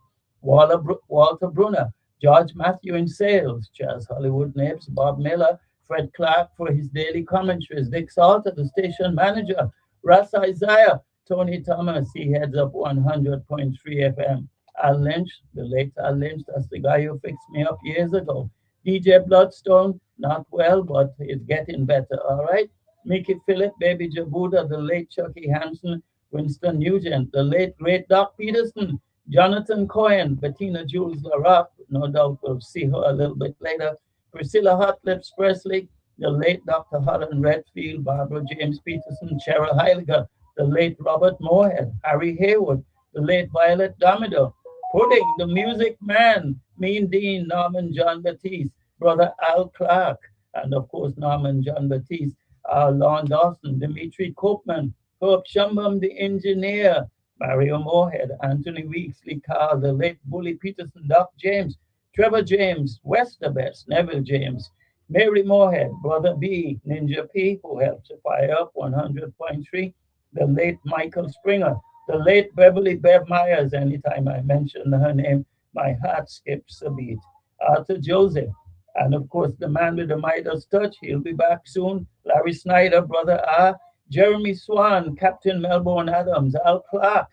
Walter Brunner, George Matthew in sales, Charles Hollywood Nibs, Bob Miller, Fred Clark for his daily commentaries, Dick Salter, the station manager, Russ Isaiah, Tony Thomas, he heads up 100.3 FM. Al Lynch, the late Al Lynch, that's the guy who fixed me up years ago. DJ Bloodstone, not well, but it's getting better, all right? Mickey Phillip, Baby Jabuda, the late Chucky Hansen, Winston Nugent, the late great Doc Peterson, Jonathan Cohen, Bettina Jules LaRock, no doubt we'll see her a little bit later, Priscilla Hotlips Presley, the late Dr. Holland Redfield, Barbara James Peterson, Cheryl Heiliger, the late Robert Moorhead, Harry Haywood, the late Violet Damido, Pudding, the Music Man, Mean Dean, Norman John Batiste, Brother Al Clark, and of course Norman John Batiste, Lon Dawson, Dimitri Copeman, Herb Shumbum, the engineer, Mario Moorhead, Anthony Weeksley, Carl, the late Bully Peterson, Doc James, Trevor James, Westerbest, Neville James, Mary Moorhead, Brother B, Ninja P, who helped to fire up 100.3, the late Michael Springer, the late Beverly Bev Myers. Anytime I mention her name, my heart skips a beat. Arthur Joseph, and of course the man with the Midas touch, he'll be back soon. Larry Snyder, Brother R, Jeremy Swan, Captain Melbourne Adams, Al Clark,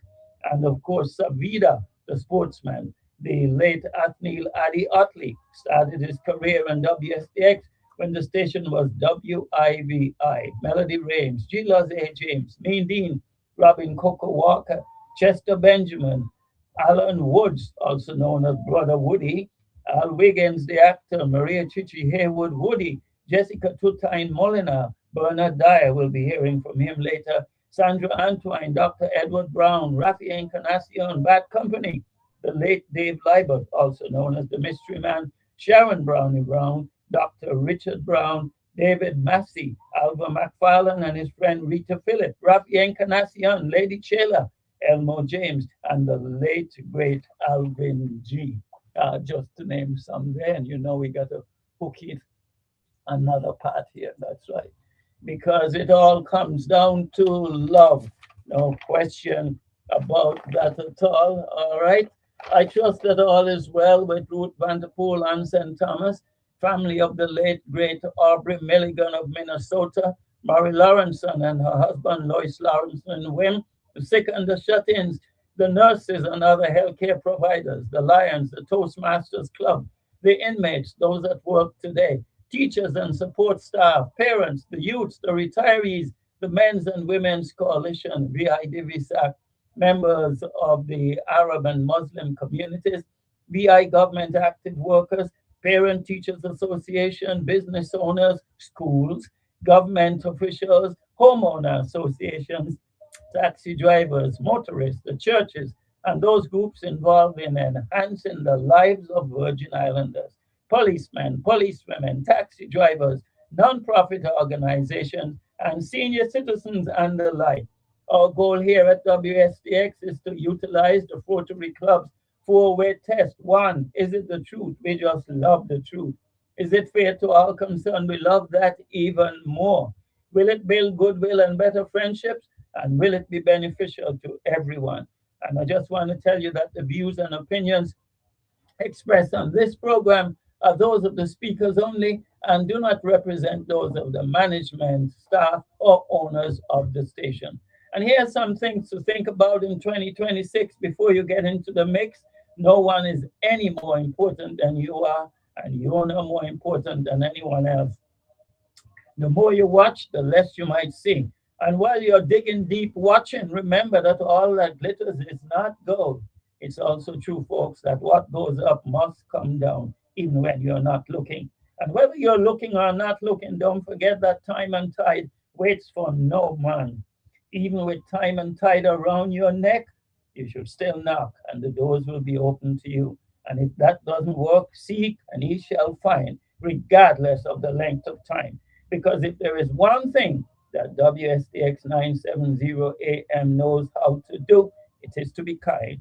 and of course Savida, the sportsman. The late Athneil Addy Otley started his career in WSTX when the station was WIVI. Melody Rames, G. Los A. James, Mean Dean, Robin Coco Walker, Chester Benjamin, Alan Woods, also known as Brother Woody, Al Wiggins, the actor, Maria Chichi Haywood Woody, Jessica Tutine Molina, Bernard Dyer, we'll be hearing from him later, Sandra Antwine, Dr. Edward Brown, Rafi Encarnacion, Bad Company, the late Dave Liebert, also known as the Mystery Man, Sharon Brownie Brown, Dr. Richard Brown, David Massey, Alva McFarlane and his friend Rita Phillip, Rafi Encarnacion, Lady Chela, Elmo James, and the late, great Alvin G. Just to name some there, and you know we got to hook it another part here. That's right. Because it all comes down to love. No question about that at all. All right. I trust that all is well with Ruth Vanderpool and St. Thomas, family of the late great Aubrey Milligan of Minnesota, Mary Lawrenson and her husband Lois Lawrenson Wim, the sick and the shut-ins, the nurses and other healthcare providers, the Lions, the Toastmasters Club, the inmates, those at work today, teachers and support staff, parents, the youths, the retirees, the Men's and Women's Coalition, VIDVSAC, members of the Arab and Muslim communities, VI government active workers, Parent Teachers Association, business owners, schools, government officials, homeowner associations, taxi drivers, motorists, the churches, and those groups involved in enhancing the lives of Virgin Islanders, policemen, policewomen, taxi drivers, non-profit organizations, and senior citizens and the like. Our goal here at WSTX is to utilize the Rotary Club's four-way test. One, is it the truth? We just love the truth. Is it fair to all concerned? We love that even more. Will it build goodwill and better friendships? And will it be beneficial to everyone? And I just want to tell you that the views and opinions expressed on this program are those of the speakers only and do not represent those of the management, staff, or owners of the station. And here are some things to think about in 2026 before you get into the mix. No one is any more important than you are, And you are no more important than anyone else. The more you watch, the less you might see. And while you're digging deep watching, remember that all that glitters is not gold. It's also true, folks, that what goes up must come down, even when you're not looking. And whether you're looking or not looking, don't forget that time and tide waits for no man. Even with time and tide around your neck, you should still knock, and the doors will be open to you. And if that doesn't work, seek, and ye shall find, regardless of the length of time. Because if there is one thing that WSTX 970 AM knows how to do, it is to be kind.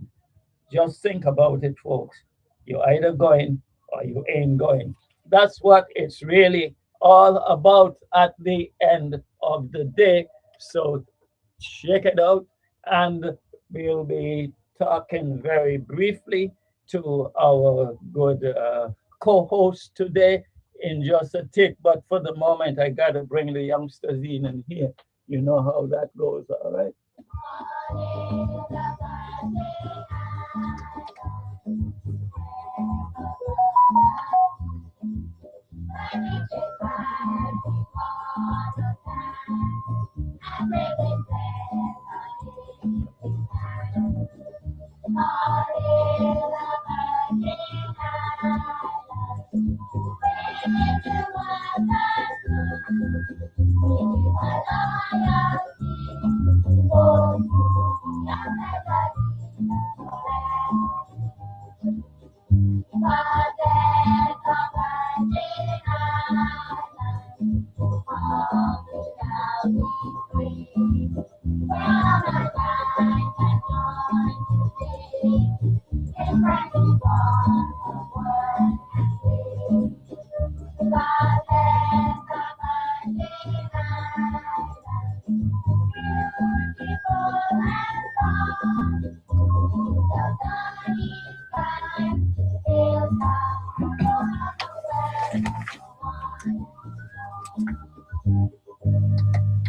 Just think about it, folks. You're either going or you ain't going. That's what it's really all about at the end of the day. So check it out. And we'll be talking very briefly to our good co host today in just a tick. But for the moment, I got to bring the youngsters in and here. You know how that goes, all right?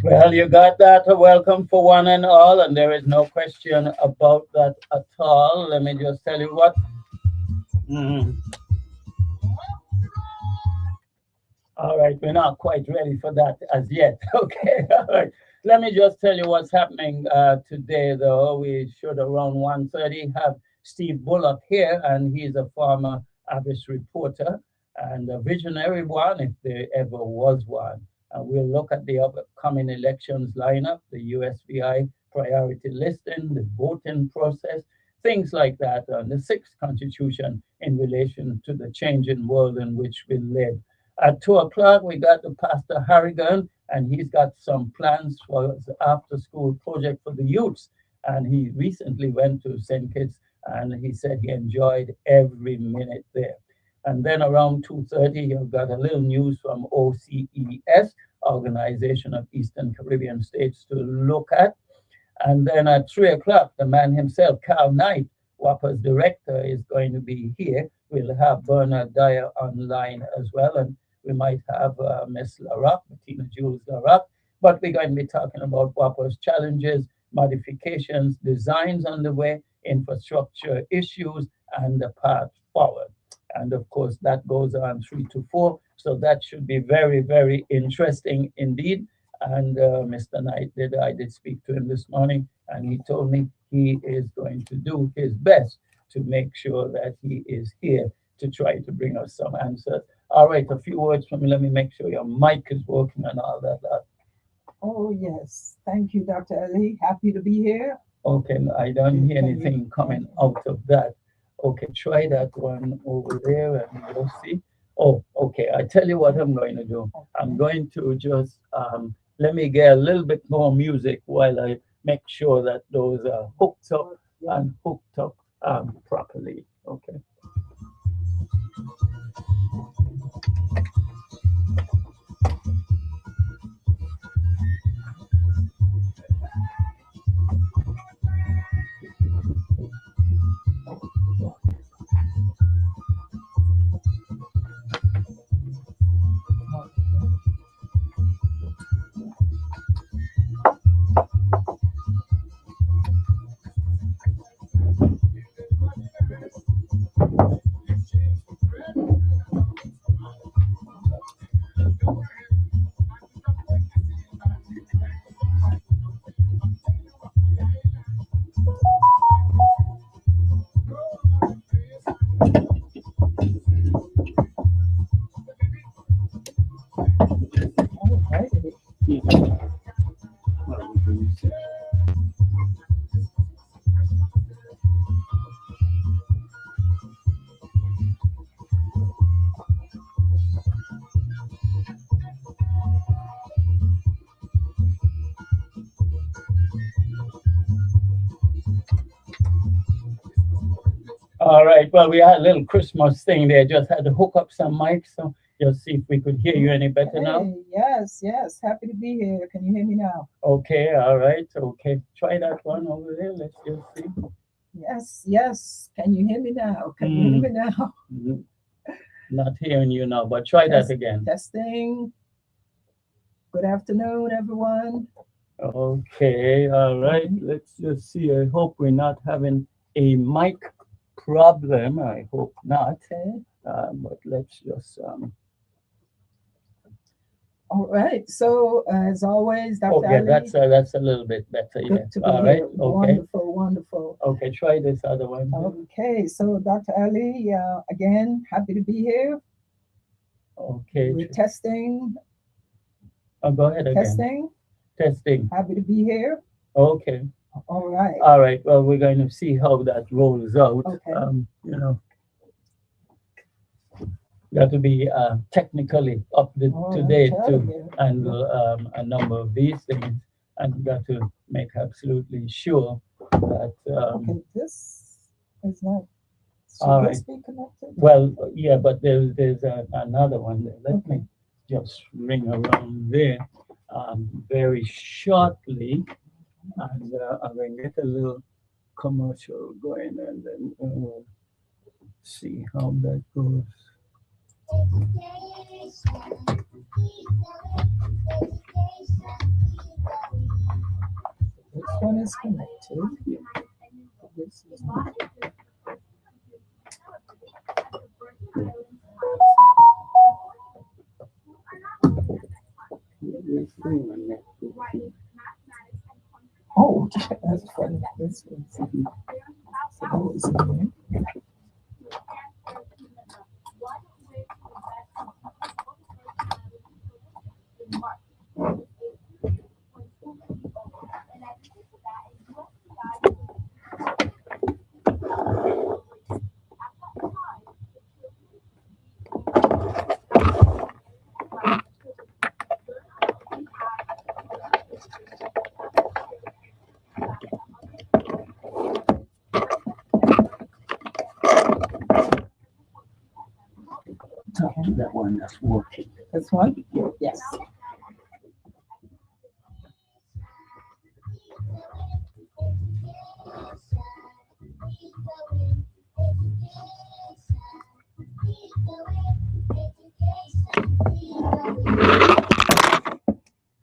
Well, you got that. A welcome for one and all, and there is no question about that at all. Let me just tell you what. Mm, all right, we're not quite ready for that as yet. Okay, all right. Let me just tell you what's happening today, though. We should around 1:30 have Steve Bullock here, and he's a former Abyss reporter and a visionary one, if there ever was one. And we'll look at the upcoming elections lineup, the USVI priority listing, the voting process, things like that, and the sixth constitution in relation to the changing world in which we live. At 2 o'clock, we got the Pastor Harrigan, and he's got some plans for his after school project for the youths. And he recently went to St. Kitts and he said he enjoyed every minute there. And then around 2:30, you've got a little news from OCES, Organization of Eastern Caribbean States, to look at. And then at 3 o'clock, the man himself, Carl Knight, WAPA's director, is going to be here. We'll have Bernard Dyer online as well, and we might have Miss LaRock, Bettina Jules LaRock. But we're going to be talking about WAPA's challenges, modifications, designs on the way, infrastructure issues, and the path forward. And of course, that goes on 3 to 4. So that should be very, very interesting indeed. And Mr. Knight I did speak to him this morning, and he told me he is going to do his best to make sure that he is here to try to bring us some answers. All right, a few words from me. Let me make sure your mic is working and all that. Oh, yes. Thank you, Dr. Ali. Happy to be here. Okay, I don't hear anything coming out of that. Okay, try that one over there and we'll see. Oh, okay. I tell you what I'm going to do. I'm going to just let me get a little bit more music while I make sure that those are hooked up and hooked up properly. Okay. All righty. Yeah. Well, we can see. All right. Well, we had a little Christmas thing there. Just had to hook up some mics, so just see if we could hear you any better now. Hey, yes, yes. Happy to be here. Can you hear me now? Okay. All right. Okay. Try that one over there. Let's just see. Yes, yes. Can you hear me now? Can you hear me now? Mm, Not hearing you now, but try that again. Testing. Good afternoon, everyone. Okay. All right. Let's just see. I hope we're not having a mic problem. I hope not. Okay. But let's just. All right. So as always, Dr. Oh yeah, Ali, that's a little bit better. Yeah. good to be All right. here. Okay. Wonderful, wonderful. Okay. Try this other one. Okay, so Dr. Ali, again, happy to be here. Okay. We're testing, Oh, go ahead again. testing. Testing. Happy to be here. Okay. All right. All right. Well, we're going to see how that rolls out. Okay. You know, got to be technically up to date to handle a number of these things, and we got to make absolutely sure that. Okay, this is not. All Should right. this be connected? Well, yeah, but there's another one there. Let me just ring around there very shortly, and I'm going to get a little commercial going, and then we'll see how that goes. This one is connected. This is not. Oh, that's funny. This is so that was there. That one that's working. This one? Yes.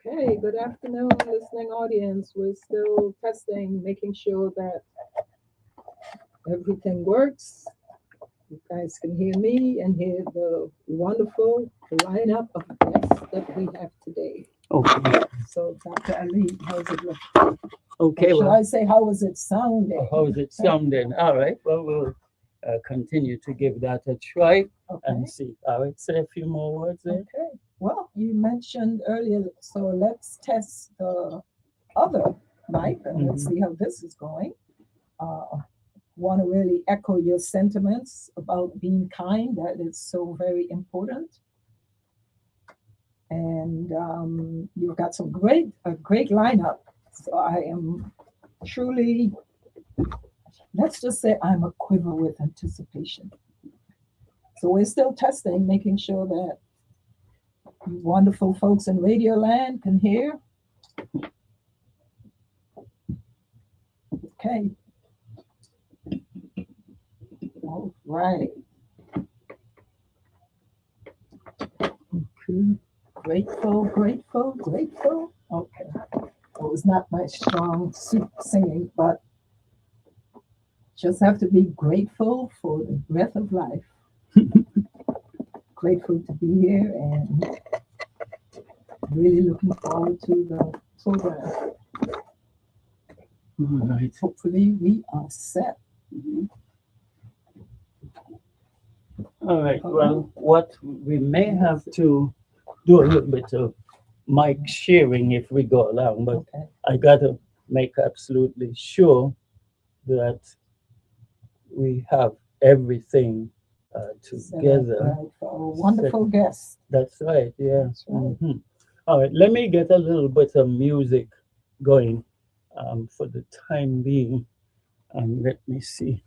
Okay, good afternoon, listening audience. We're still testing, making sure that everything works. You guys can hear me and hear the wonderful lineup of guests that we have today. Okay. So, Dr. Ali, how's it look? Okay. Should Well, I say, how is it sounding? how is it sounding? All right. Well, we'll continue to give that a try and see. All right. Say a few more words there. Okay. Well, you mentioned earlier, so let's test the other mic and let's see how this is going. Want to really echo your sentiments about being kind. That is so very important. And you've got a great lineup. So I am truly, let's just say I'm a quiver with anticipation. So we're still testing, making sure that you wonderful folks in Radio Land can hear. Okay. All right. Okay. Grateful, grateful, grateful. Okay. It was not my strong suit singing, but just have to be grateful for the breath of life. Grateful to be here and really looking forward to the program. Right. Hopefully we are set. All right. Well, what we may have to do a little bit of mic sharing if we go along, but Okay. I got to make absolutely sure that we have everything Set up together. right for a wonderful guest. That's right, yeah. That's right. All right, let me get a little bit of music going for the time being. Let me see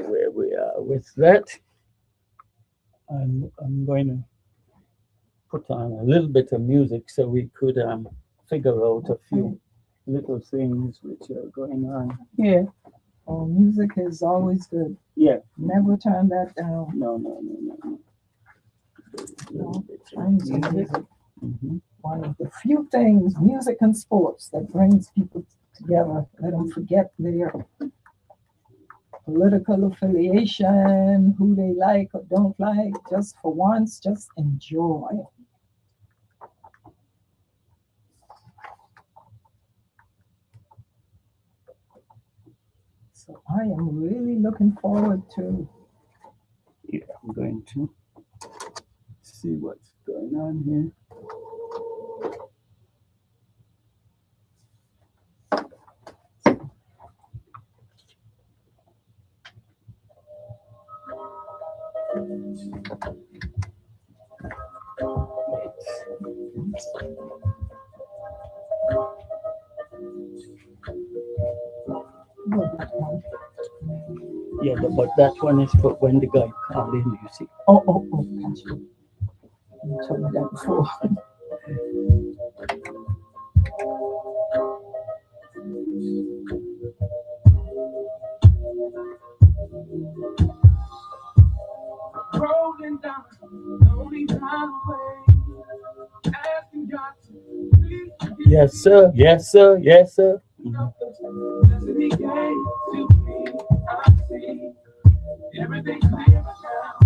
where we are with that. I'm going to put on a little bit of music so we could figure out a few little things which are going on here. Oh, music is always good. Yeah. Never turn that down. No. No, kinds of music. Mhm. One of the few things, music and sports, that brings people together. Let them forget their political affiliation, who they like or don't like. Just for once, just enjoy. So I am really looking forward to. Yeah, I'm going to see what's going on here. Yeah, but that one is for when the guy called in, you see. Oh, gotcha. You told me that before. Rolling down lonely highway, asking God to please forgive. Yes, sir. Yes, sir. Yes, sir. Blessing He gave to me, I see everything clear now.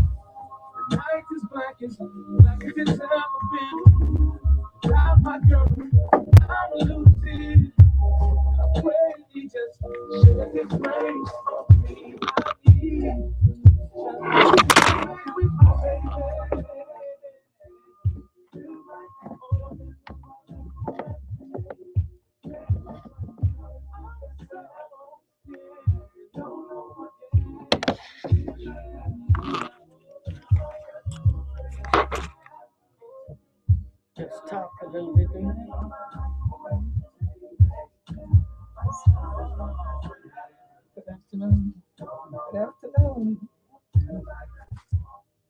The night is black as it's ever been. Without my girl, I'm losing. I pray He just shed His grace on me. I need with my baby. Just talk a little bit. Good afternoon. Good afternoon.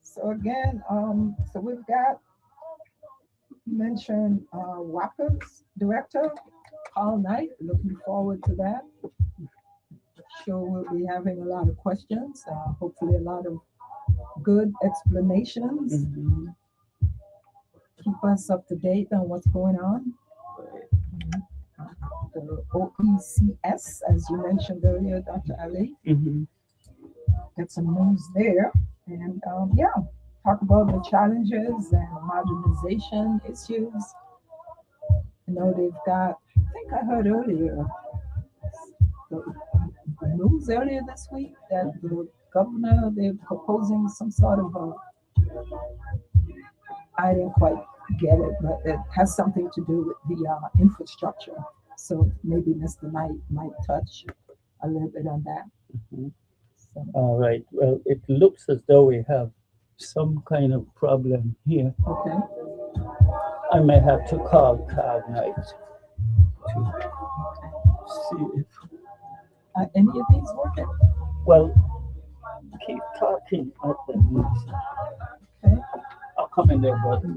So again, so we've got mentioned WAPA's director, Paul Knight. Looking forward to that. Sure, we'll be having a lot of questions. Hopefully, a lot of good explanations. Mhm. Keep us up to date on what's going on. The OECS, as you mentioned earlier, Dr. Ali, Mhm. got some news there. And yeah, talk about the challenges and modernization issues. You know, they've got, I think I heard earlier, the news earlier this week that the governor, they're proposing some sort of a, I didn't quite get it, but it has something to do with the infrastructure. So maybe Mr. Knight might touch a little bit on that. Mhm. So, All right. Well, it looks as though we have some kind of problem here. okay. I may have to call Carl Knight to see if. Are any of these working? Well, keep talking at them. Okay. I'll come in there, brother.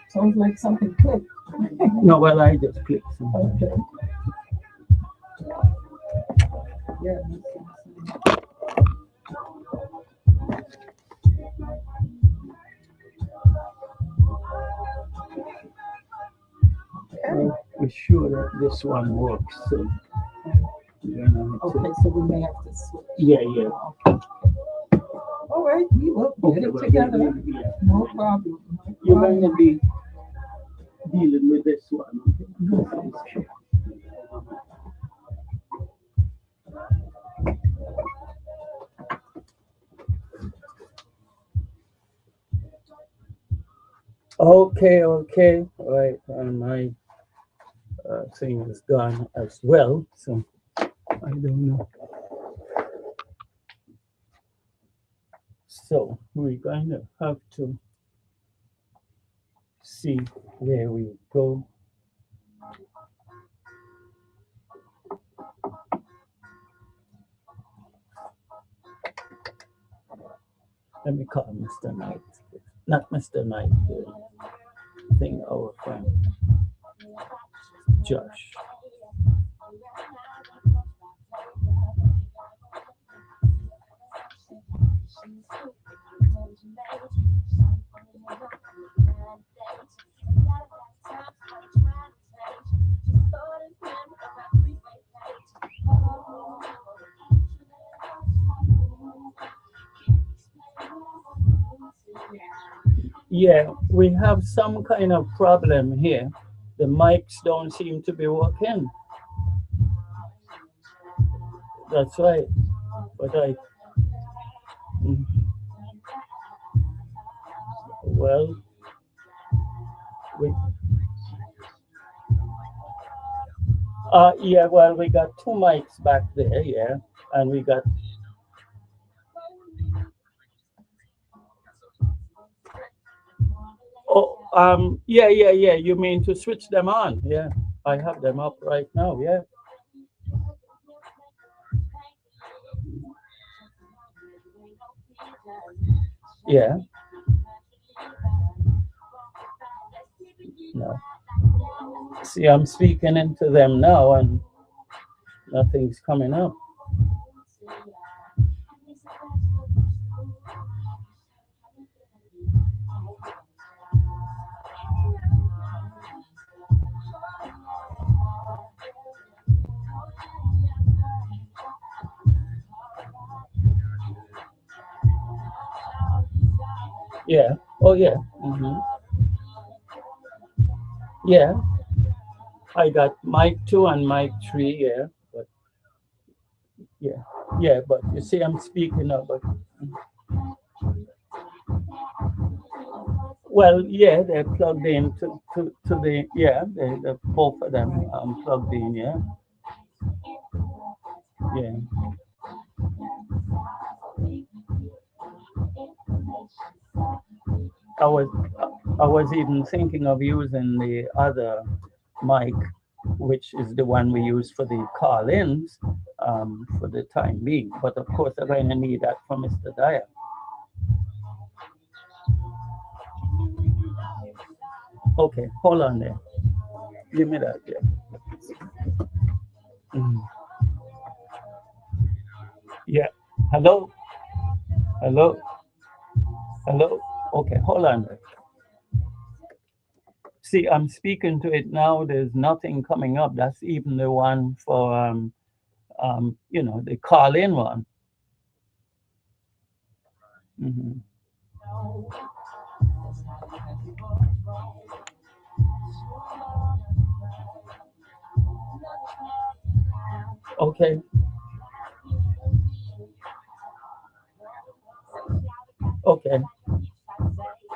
Sounds like something clicked. No, well, I just clicked something. Okay. Yeah. be sure that this one works. So we're gonna have to- Okay, so we may have to switch. yeah, yeah. All right, we will get Okay, it well, together. yeah. No problem. No You're going to problem. be dealing with this one. No problem. Okay, okay. All right, my thing is gone as well, so I don't know. So we're going to have to see where we go. Let me call Mr. Knight. Not Mr. Knight, the thing, our friend Josh. Yeah, we have some kind of problem here. The mics don't seem to be working. That's right. But mm, well, we, yeah, well, we got two mics back there, yeah, and we got, oh, yeah, yeah, yeah. You mean to switch them on? Yeah, I have them up right now. Yeah, yeah. No. See, I'm speaking into them now, and nothing's coming up. Yeah. Oh, yeah. Yeah. I got mic two and mic three. Yeah. But yeah, yeah. But you see, I'm speaking up. But well, yeah, they're plugged in to the yeah. They both of them plugged in. Yeah. Yeah. I was I was even thinking of using the other mic, which is the one we use for the call-ins, for the time being. But of course, I'm going to need that from Mr. Dyer. Okay, hold on there. Give me that. Yeah. Mhm. Yeah. Hello. Hello. Hello. Okay, hold on there. See, I'm speaking to it now. There's nothing coming up. That's even the one for the call-in one. Hmm. Okay. Okay.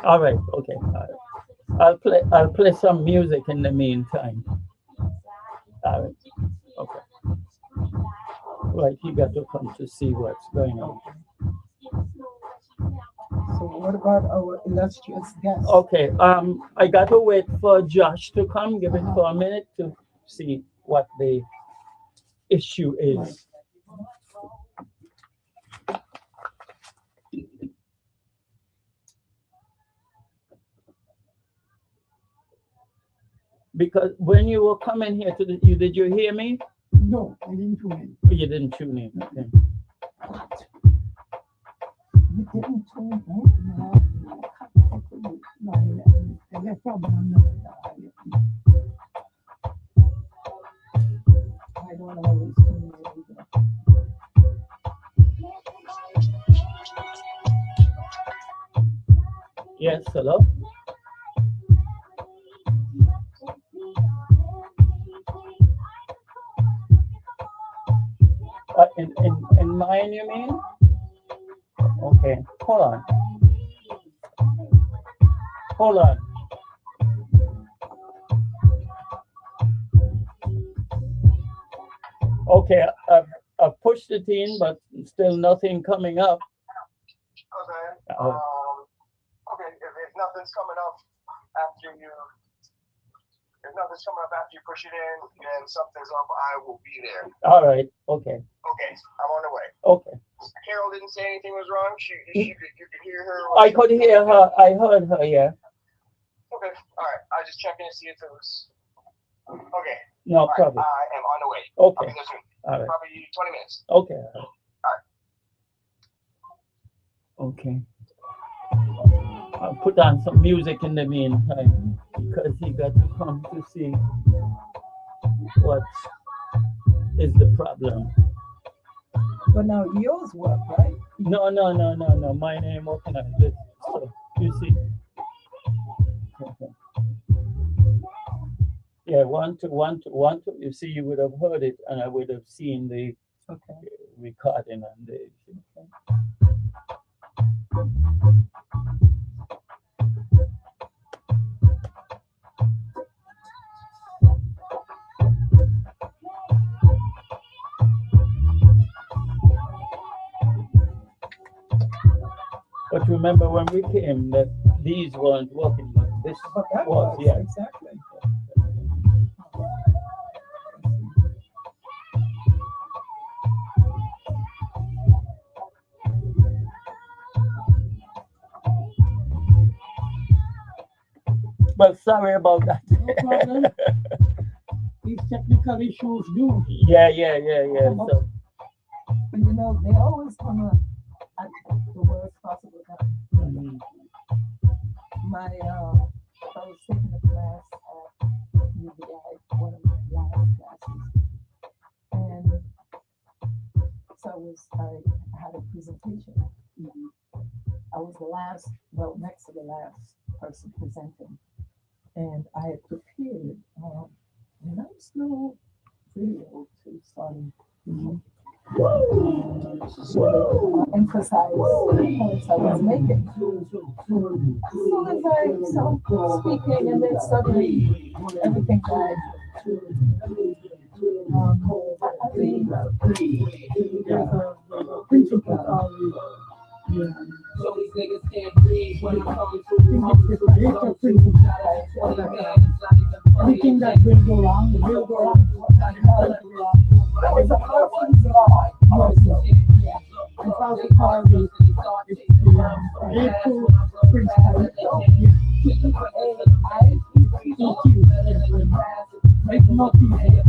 All right. Okay. All right. I'll play some music in the meantime. All right. Okay. Right. You got to come to see what's going on. So what about our illustrious guest? Okay. I got to wait for Josh to come. Give it for a minute to see what the issue is. Because when you were coming here did you hear me? No, I didn't tune in. You didn't tune in. Okay. You didn't tune in? No. No, I left. I left from another. don't always do it either. Yes, hello. In mine, you mean? Okay, hold on. Hold on. Okay, I've pushed it in, but still nothing coming up. Okay. Uh, Okay. If nothing's coming up after you, if nothing's coming up after you push it in, and something's up, I will be there. all right. Okay. Okay. I'm on the way. Okay. Carol didn't say anything was wrong. You could hear her. I could hear her. I heard her. Yeah. Okay. All right. I was just checking to see if it was. Okay. No All right. problem. I am on the way. Okay. I'll be there soon. All right. Probably 20 minutes. Okay. All right. Okay. I'll put on some music in the meantime because he got to come to see what is the problem. But now yours work, right? No. Mine ain't working on this. So you see. Okay. Yeah, one, two. You see, you would have heard it, and I would have seen the Okay. recording on the. Okay. But remember when we came that these weren't working, but this But that was, was yeah. exactly. Well, sorry about that. No problem. These technical issues do. Yeah. So, And you know, they always come up at the worst possible time. mhm. I was taking a class at UVI, one of my last classes, and so I had a presentation. I was the last, well, next to the last person presenting, and I had prepared, and I was still video to starting. Emphasize the points I was making. As soon as I started speaking and then suddenly everything died. The principle so these niggas can't breathe when I'm coming through. It's the data principle. Anything that will go wrong, will go wrong. That was a Murphy's law. And Father Harvey, it's the grateful principle. It's not easy.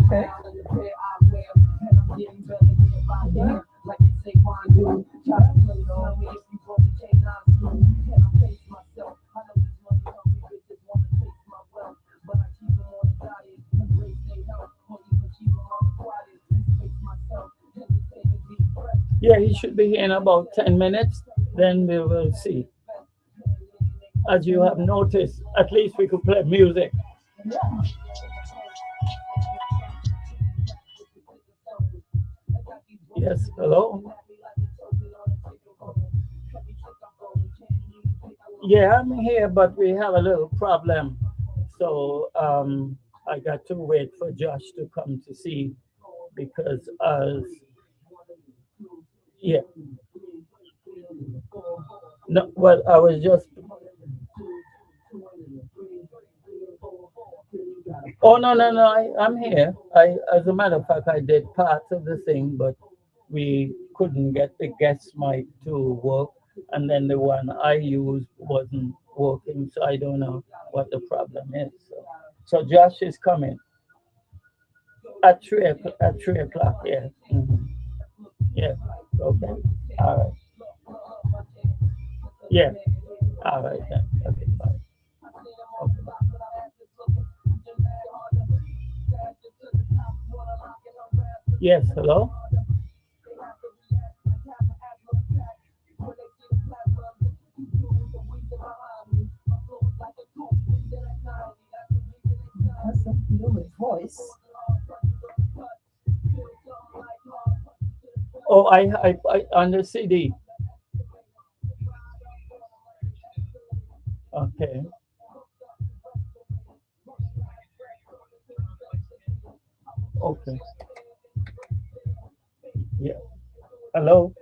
Okay. Yeah, he should be here in about 10 minutes. Then we will see. As you have noticed, at least we could play music. Yes, hello? Yeah, I'm here, but we have a little problem. So I got to wait for Josh to come to see because yeah. No, well, I was just. Oh no! I'm here. As a matter of fact, I did part of the thing, but we couldn't get the guest mic to work, and then the one I used wasn't working, so I don't know what the problem is. So Josh is coming at 3 o'clock. Yeah. Yeah. Okay. All right. Yeah. All right then. Okay. Bye. Okay. Yes, hello? Has something to do with voice. Oh, I on the CD. Okay. Okay. Yeah. Hello?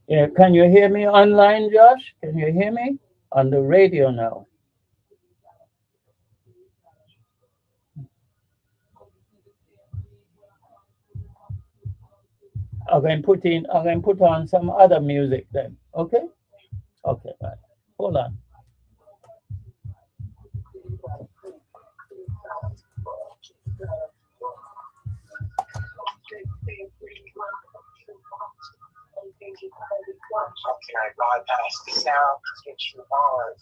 Yeah, can you hear me online, Josh? Can you hear me? On the radio now. I'm going to put on some other music then. Okay? Okay, right. Hold on. How can I bypass the sound to get you on?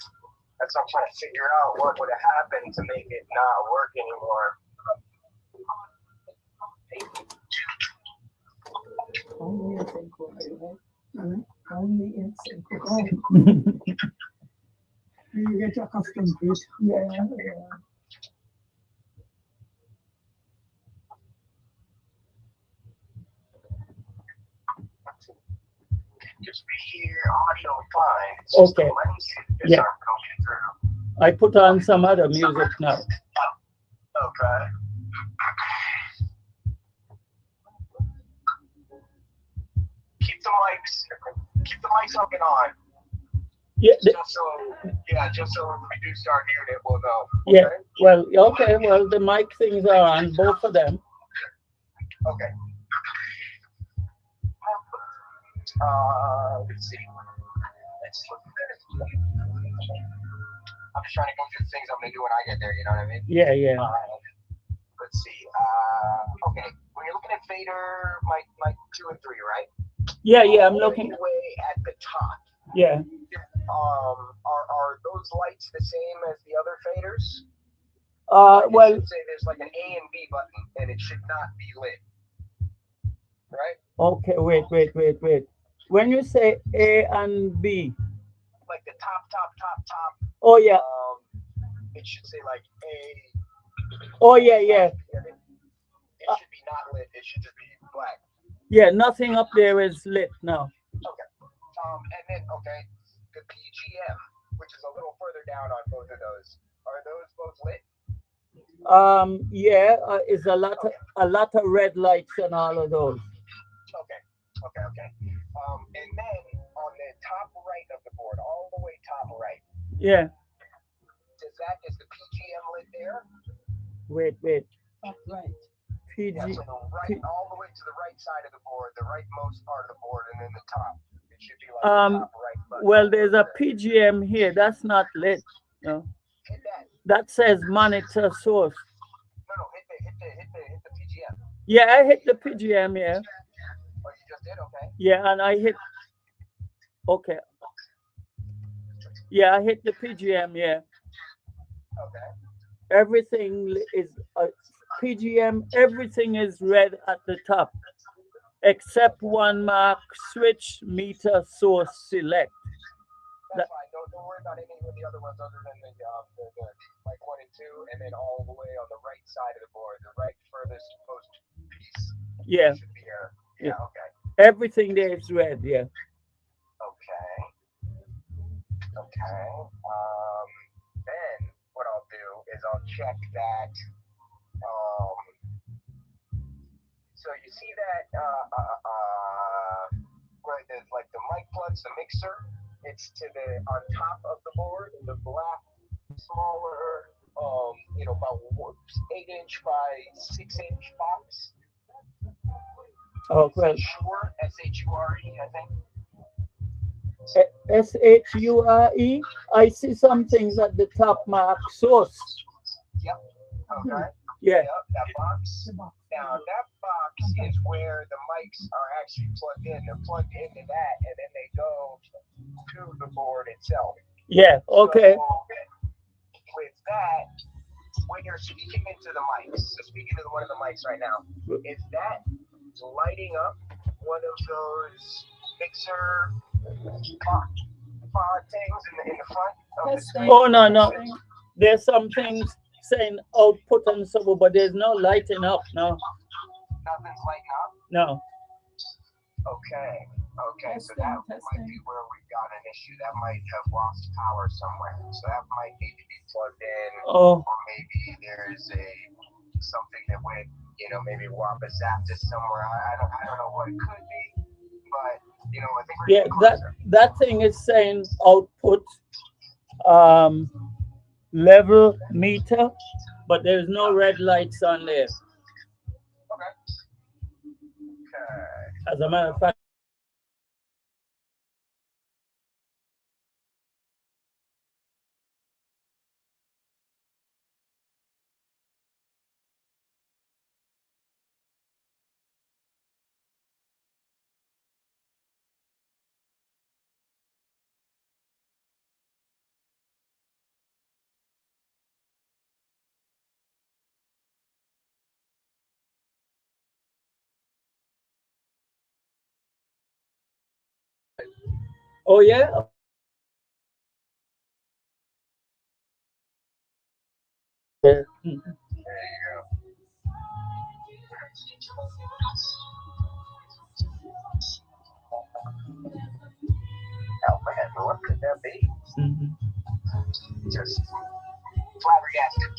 That's what I'm trying to figure out. What would have happened to make it not work anymore? Only in synchro, right? Only in synchro. You get accustomed to it. Yeah, yeah. Just hear audio fine. It's just Okay. the lenses Yeah. aren't coming through. I put on some other music now. Okay. Keep the mics up and on. Yeah, Just so when we do start hearing it, we'll know. yeah. Okay? Well, okay. Well, the mic things are on, both of them. Okay. Let's see. Let's look at it. I'm just trying to go through the things I'm gonna do when I get there. You know what I mean? Yeah, yeah. Let's see. Okay. When you're looking at fader, mic 2 and 3, right? Yeah, yeah. I'm looking. Way at the top. Yeah. Are those lights the same as the other faders? Well. It should say there's like an A and B button, and it should not be lit. Right? Okay. Wait. When you say A and B. Like the top. Oh yeah. It should say like A. Oh yeah. It should be not lit. It should just be black. Yeah. Nothing up there is lit now. Okay. And then the PGM, which is a little further down on both of those. Are those both lit? Yeah. It's a lot of red lights and all of those. Okay. And then on the top right of the board, all the way top right. Yeah. Is the PGM lit there? Wait. Top right. PG. Yeah, so all the way to the right side of the board, the rightmost part of the board, and then the top. It should be like the top right button. Well, there's a PGM here. That's not lit. No. Hit that. That says monitor source. No, hit the PGM. Yeah, I hit the PGM. Yeah. Oh, you just did? Okay. Yeah, and I hit. Okay. Yeah, I hit the PGM. Yeah. Okay. Everything is PGM. Everything is red at the top, except one mark. Switch meter source select. That's fine. Don't worry about any of the other ones other than the like 1 and 2, and then all the way on the right side of the board, the right furthest post piece. Yeah. Should be here. Yeah. Okay. Everything there is red. Yeah. Okay. Then what I'll do is I'll check that. So you see that where there's like the mic plugs, the mixer. It's to the on top of the board, the black, smaller, about 8-inch by 6-inch box. Oh, well. Shure, SHURE, I think. SHURE. I see some things at the top mark source. Yep. Okay. Yeah. Yep, that box. The box. Now that box is where the mics are actually plugged in. They're plugged into that, and then they go to the board itself. Yeah. Okay. So with that, when you're speaking into the mics, so speaking to one of the mics right now, is that lighting up one of those mixer pod things in the front of the screen? Oh no, no. There's some things saying output and so, but there's no lighting up. No, Nothing's lighting up? no. Okay. Okay, so Testing, that might testing. be where we got an issue. That might have lost power somewhere. So that might need to be plugged in. Oh, Or maybe there's something that went, maybe whop a zapped it somewhere. I don't know what it could be, but I think we're yeah. getting That closer. that thing is saying output level meter, but there's no red lights on there. Okay. Okay. As a matter of fact. Oh yeah. Yeah. There you go. Alpha head, what could that be? Mhm. Just flabbergasted.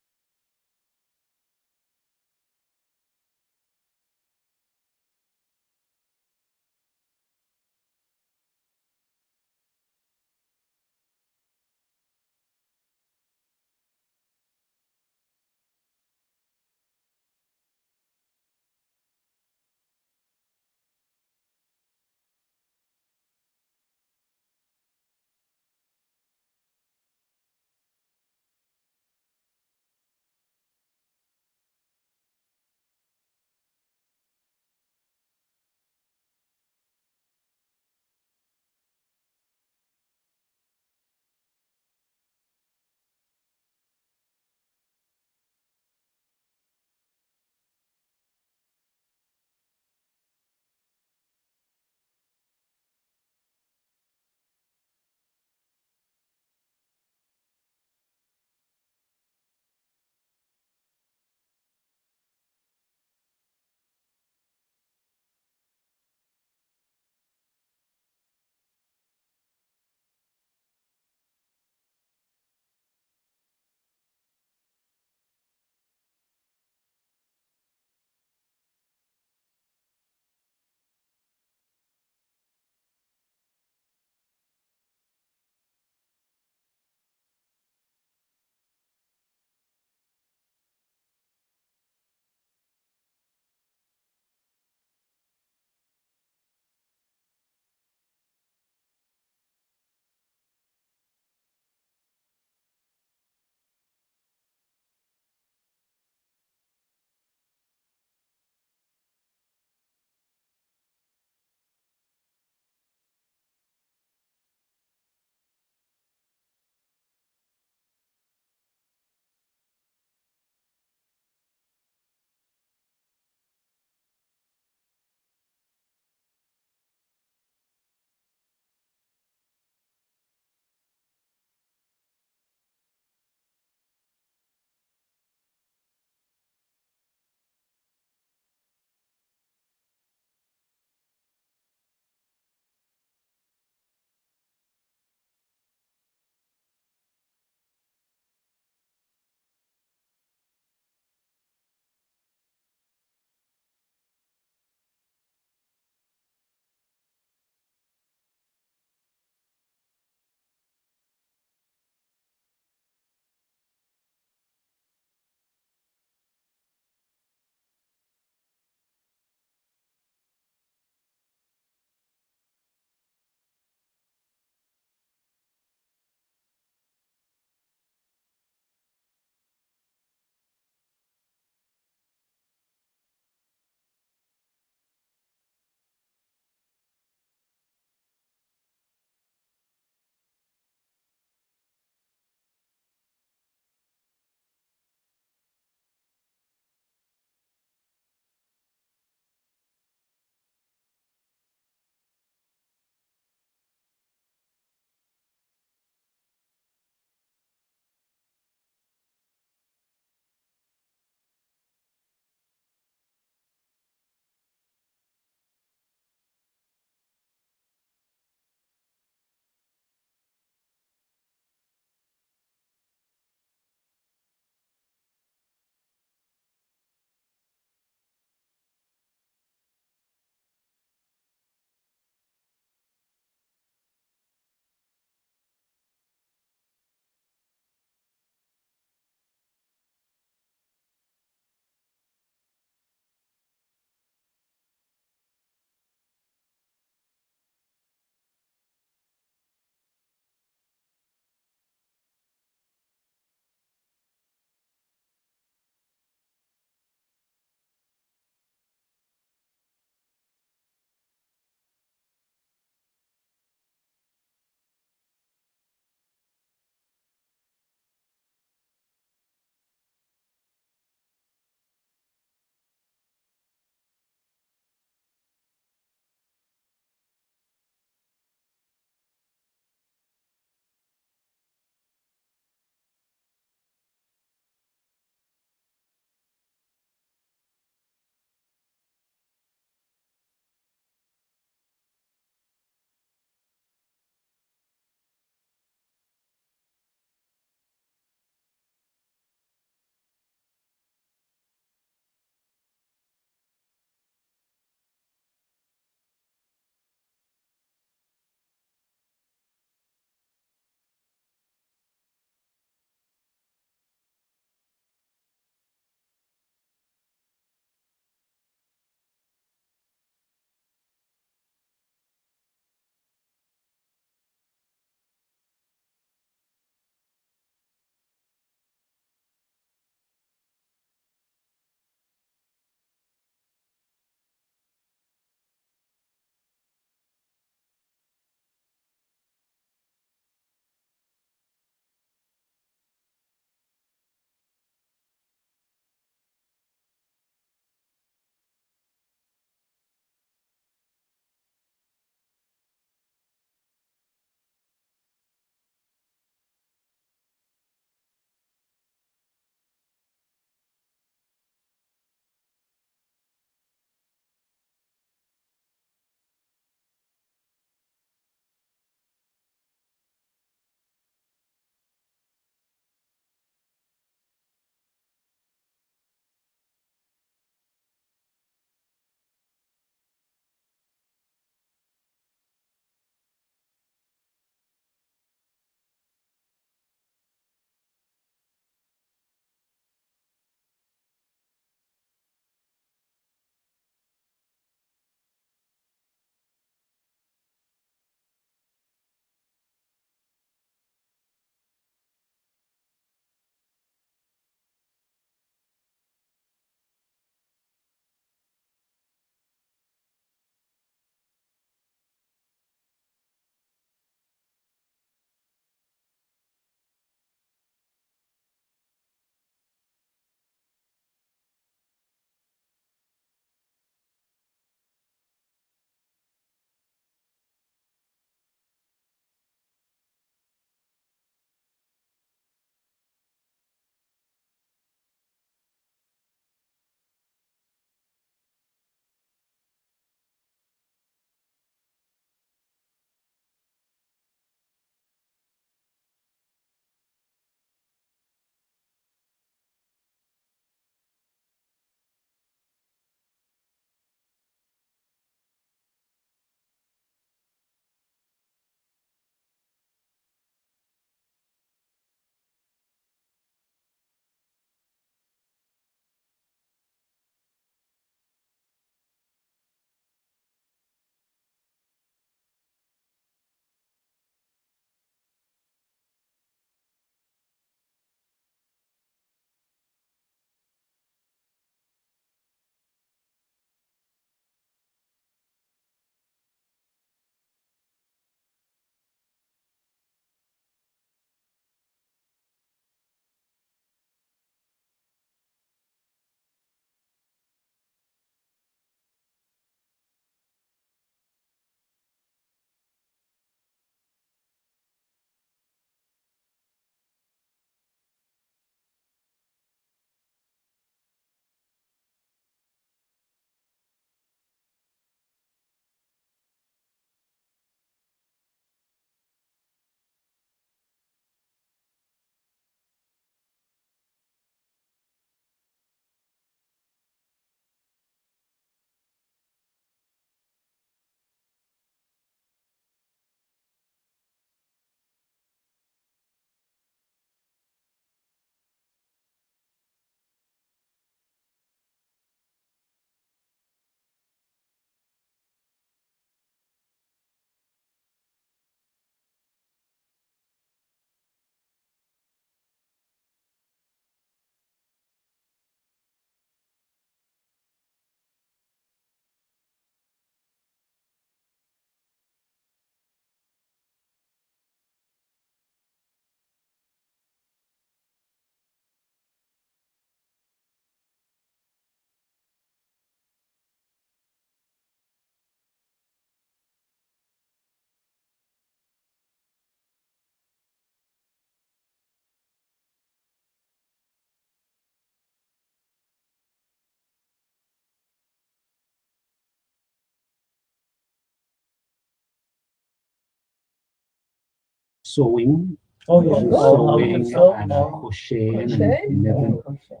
sewing. Oh, yeah. Sewing So, and crocheting and Crochet? knitting. Crochet.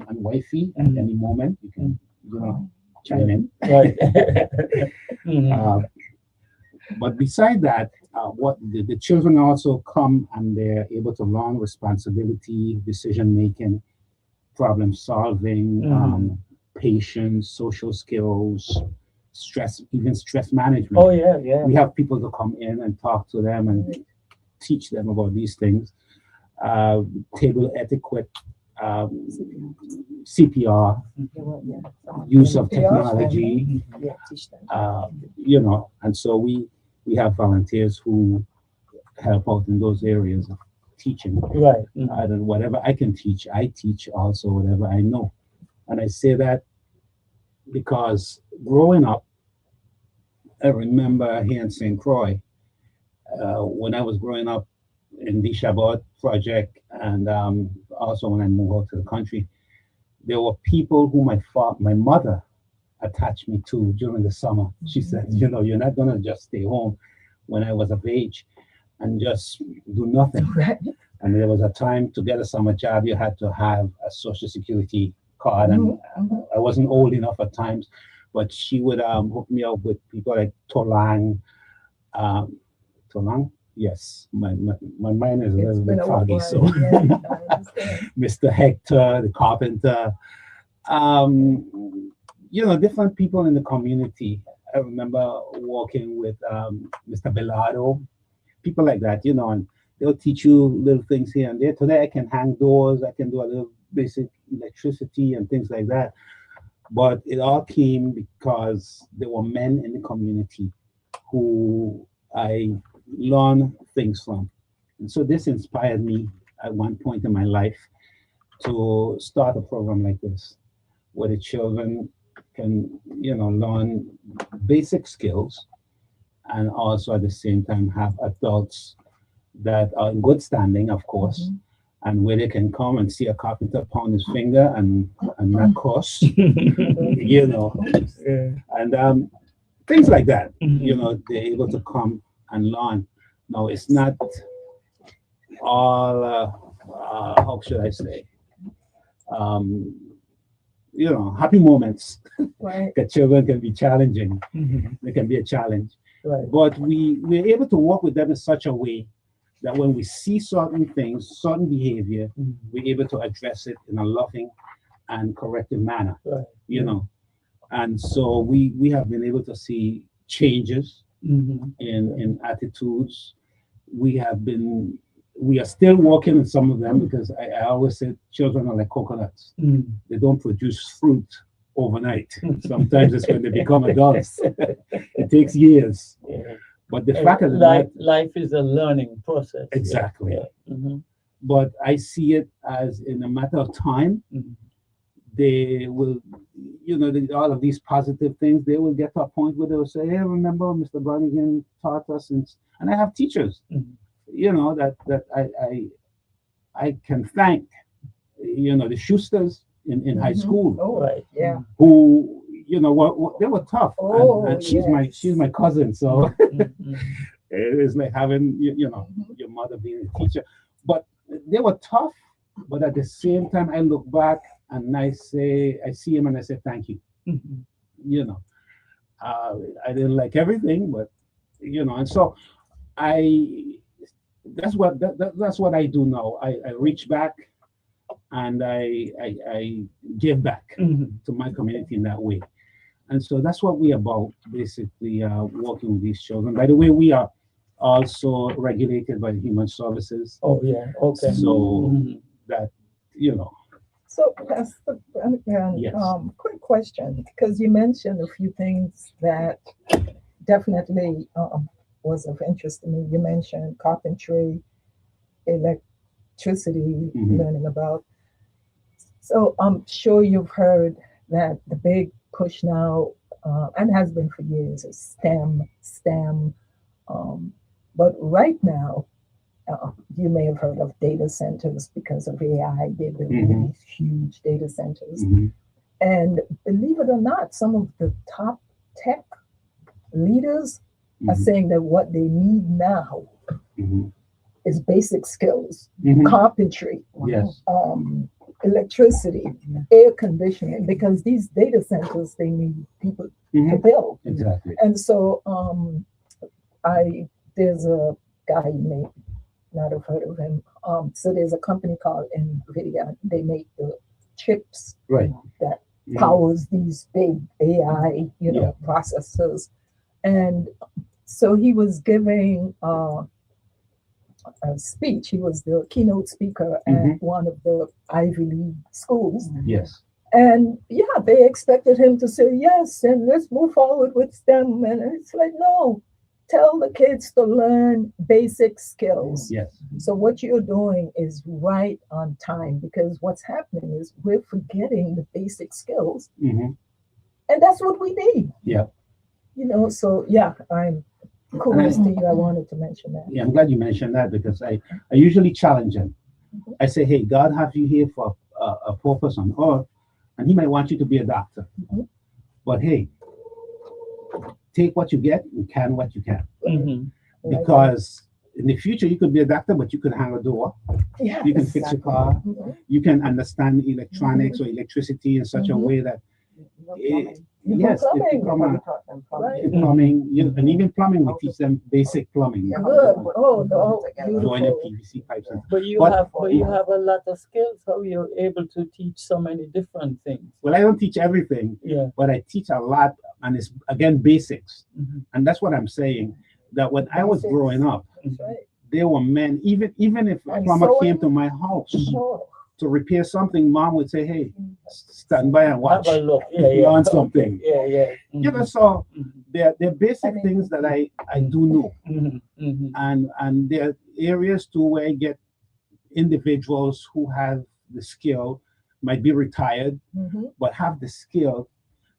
And wifey, at any moment you can, chime in. right. Mhm. But beside that, what the children also come and they're able to learn responsibility, decision making, problem solving, patience, social skills, stress, even stress management. Oh, yeah, yeah. We have people to come in and talk to them and teach them about these things. Table etiquette, CPR, use of technology, and so we have volunteers who help out in those areas of teaching. Right. And whatever I can teach, I teach also whatever I know. And I say that because growing up, I remember here in St. Croix, when I was growing up in the Shabbat project, and also when I moved out to the country, there were people who my mother attached me to during the summer. She said, you're not going to just stay home when I was of age and just do nothing. Right. And there was a time to get a summer job, you had to have a Social Security card. And I wasn't old enough at times, but she would hook me up with people like Tolang. Tolang? Yes, my mind is a little bit foggy. So, Mr. Hector, the carpenter, different people in the community. I remember working with Mr. Bellardo, people like that, and they'll teach you little things here and there. Today I can hang doors, I can do a little basic electricity and things like that. But it all came because there were men in the community who I learned things from. And so this inspired me at one point in my life to start a program like this, where the children can, learn basic skills and also at the same time have adults that are in good standing, of course, and where they can come and see a carpenter pound his finger and not cuss, and things like that. They're able to come and learn. Now, it's not all, how should I say, happy moments. Right. That children can be challenging. They can be a challenge. Right. But we're able to work with them in such a way that when we see certain things, certain behavior, we're able to address it in a loving and corrective manner. Right. And so we have been able to see changes in attitudes. We are still working on some of them because I always say children are like coconuts. They don't produce fruit overnight. Sometimes it's when they become adults. It takes years. But the fact of the matter, life is a learning process. Exactly. Yeah. But I see it as in a matter of time, they will, all of these positive things, they will get to a point where they will say, hey, remember Mr. Brannigan taught us, and I have teachers, that I can thank, the Schusters in high school. Oh, right. Yeah. Who, they were tough. Oh, and she's my cousin, so it's like having your mother being a teacher. But they were tough. But at the same time, I look back and I see him and I say thank you. I didn't like everything, but and so that's what I do now. I reach back and I give back to my community in that way. And so that's what we're about, basically, working with these children. By the way, we are also regulated by Human Services. Oh, yeah. Okay. So that, So, Pastor Brannigan, Yes. Quick question, because you mentioned a few things that definitely was of interest to me. You mentioned carpentry, electricity, learning about. So I'm sure you've heard that the big push now, and has been for years, is STEM. But right now, you may have heard of data centers because of AI. They're building these huge data centers. And believe it or not, some of the top tech leaders are saying that what they need now is basic skills, Mhm. carpentry, Yes. electricity, air conditioning, because these data centers, they need people to Mhm. build. Exactly. And so there's a guy you may not have heard of him. So there's a company called NVIDIA. They make the chips Right. that Mhm. powers these big AI, processors. And so he was giving a speech. He was the keynote speaker at one of the Ivy League schools. Yes. And yeah, they expected him to say yes, and let's move forward with STEM. And it's like, no, tell the kids to learn basic skills. Yes. So what you're doing is right on time, because what's happening is we're forgetting the basic skills, Mhm. and that's what we need. Yeah. So yeah, I'm kudos to you. I wanted to mention that. Yeah, I'm glad you mentioned that because I usually challenge him. I say, hey, God have you here for a purpose on earth, and He might want you to be a doctor. But hey, take what you get and can what you can. Because in the future, you could be a doctor, but you could hang a door. Yeah, You can fix your car. You can understand electronics or electricity in such a way that yes, it's Plumbing. plumbing, and even plumbing, we teach them basic plumbing. Good. Oh, no, Joining beautiful. PVC pipes. And, But you But- have a lot of skills. How you're able to teach so many different things. well, I don't teach everything, Yeah. but I teach a lot, and it's again basics. Mhm. And that's what I'm saying. That when I was Basics. growing up, That's right. there were men. Even if a And plumber sewing? came to my house Sure. to repair something, Mom would say, "Hey, stand by and watch. Have a look. Yeah. Learn something." Yeah, yeah. You know, so Mhm. they're basic things that I do know, Mhm. Mhm. and there are areas too where I get individuals who have the skill, might be retired, but have the skill.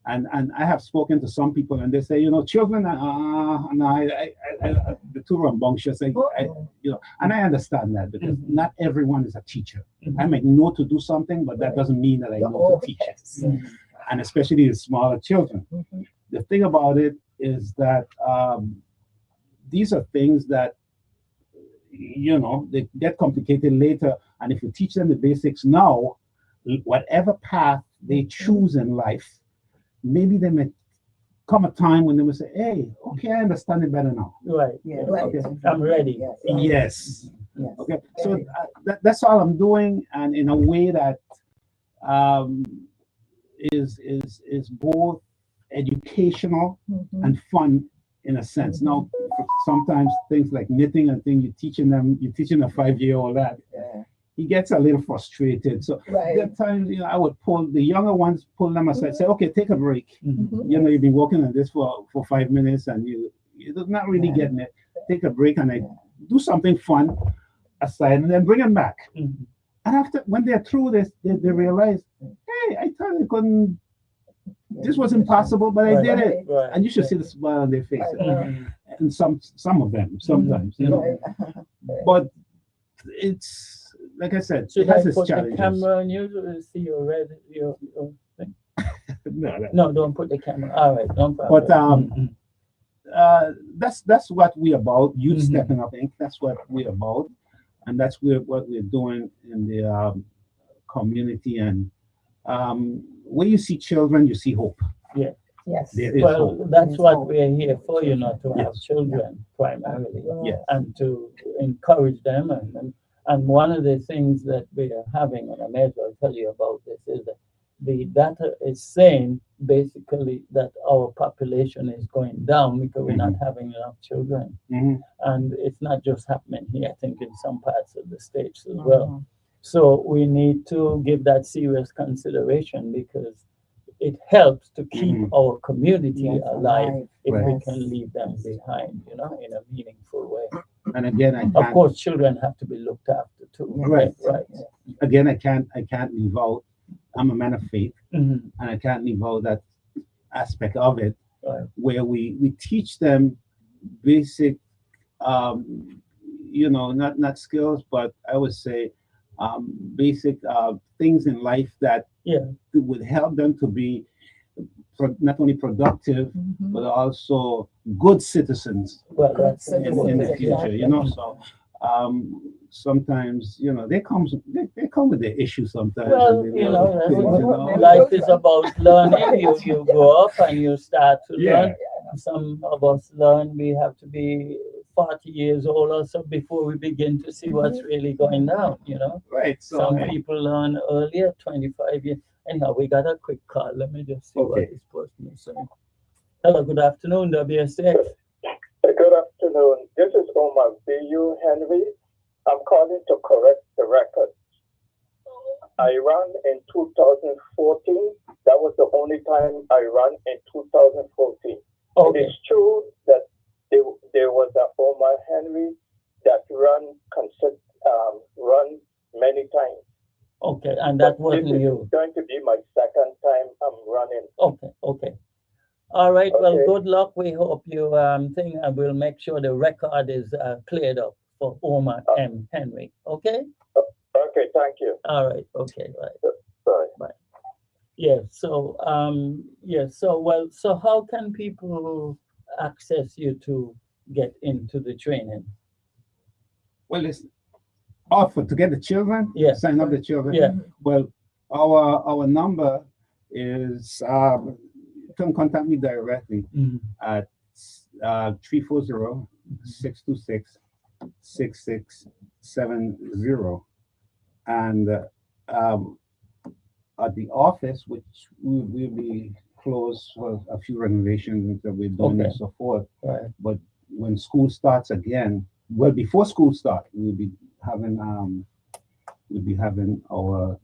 And I have spoken to some people, and they say, children, the too rambunctious. And I understand that because not everyone is a teacher. I might know to do something, but that doesn't mean that I know to teach it. Yes. And especially the smaller children. The thing about it is that these are things that they get complicated later. And if you teach them the basics now, whatever path they choose in life, maybe there may come a time when they will say, hey, okay, I understand it better now. Right. Yeah, right. Okay. I'm ready. Yes. Yes. Okay. So that's all I'm doing, and in a way that is both educational and fun in a sense. Now, sometimes things like knitting and things, you're teaching a 5-year-old that. He gets a little frustrated. So there are times, I would pull the younger ones, pull them aside, say, okay, take a break. You've been working on this for 5 minutes and you're not really getting it. Take a break and I do something fun aside and then bring them back. And after, when they're through this, they realize, hey, I thought I couldn't, this was impossible, but I did it. Right. And you should see the smile on their face. And some of them, sometimes, But it's, like I said, Should it has I its put the challenges. camera on you to see your thing? No. No, don't put the camera. All right, no problem. But that's what we're about. Youth Stepping Up Inc. That's what we're about, and that's what we're doing in the community. And when you see children, you see hope. Yeah. Yes. There is Well, hope. that's what we're here for, to have Yes. children primarily, Yes. and to encourage them. And one of the things that we are having, and I may as well tell you about this, is that the data is saying basically that our population is going down because we're not having enough children. And it's not just happening here, I think in some parts of the states as well. So we need to give that serious consideration because it helps to keep our community alive if we can leave them behind, in a meaningful way. And again, Of course, children have to be looked after too. Right. Right. Again, I can't leave out. I'm a man of faith, Mhm. and I can't leave out that aspect of it, Right. where we teach them basic, not skills, but I would say basic things in life that would help them to be not only productive but also good citizens Well, that's in the future. So sometimes they come with the issue sometimes. Well, and they you know know, things, life is about learning. You grow up and you start to Yeah. learn. Some of us learn we have to be 40 years old or so before we begin to see what's really going down, Right. So Some people learn earlier, 25 years. Anyhow, we got a quick call. Let me just see what Okay. this person is saying. Hello, good afternoon, WSTX. Good afternoon. This is Omar B.U. Henry. I'm calling to correct the record. I ran in 2014. That was the only time I ran in 2014. It Okay, is true that there was a Omar Henry that run many times. okay, and that But this wasn't is you. going to be my second time I'm running. Okay, okay. All right, well, Okay. good luck. We hope you think and we'll make sure the record is cleared up for Omar M. Henry. Okay? Okay, thank you. All right, okay, right. Sorry. Yeah, so how can people access you to get into the training? well, it's to get the children. Yeah. Sign up the children. Yeah. Well, our number is you can contact me directly Mhm. at 340-626-6670, and um, at the office, which will be closed for a few renovations that we're doing Okay. and so forth. Right. But when school starts again, well, before school starts, having our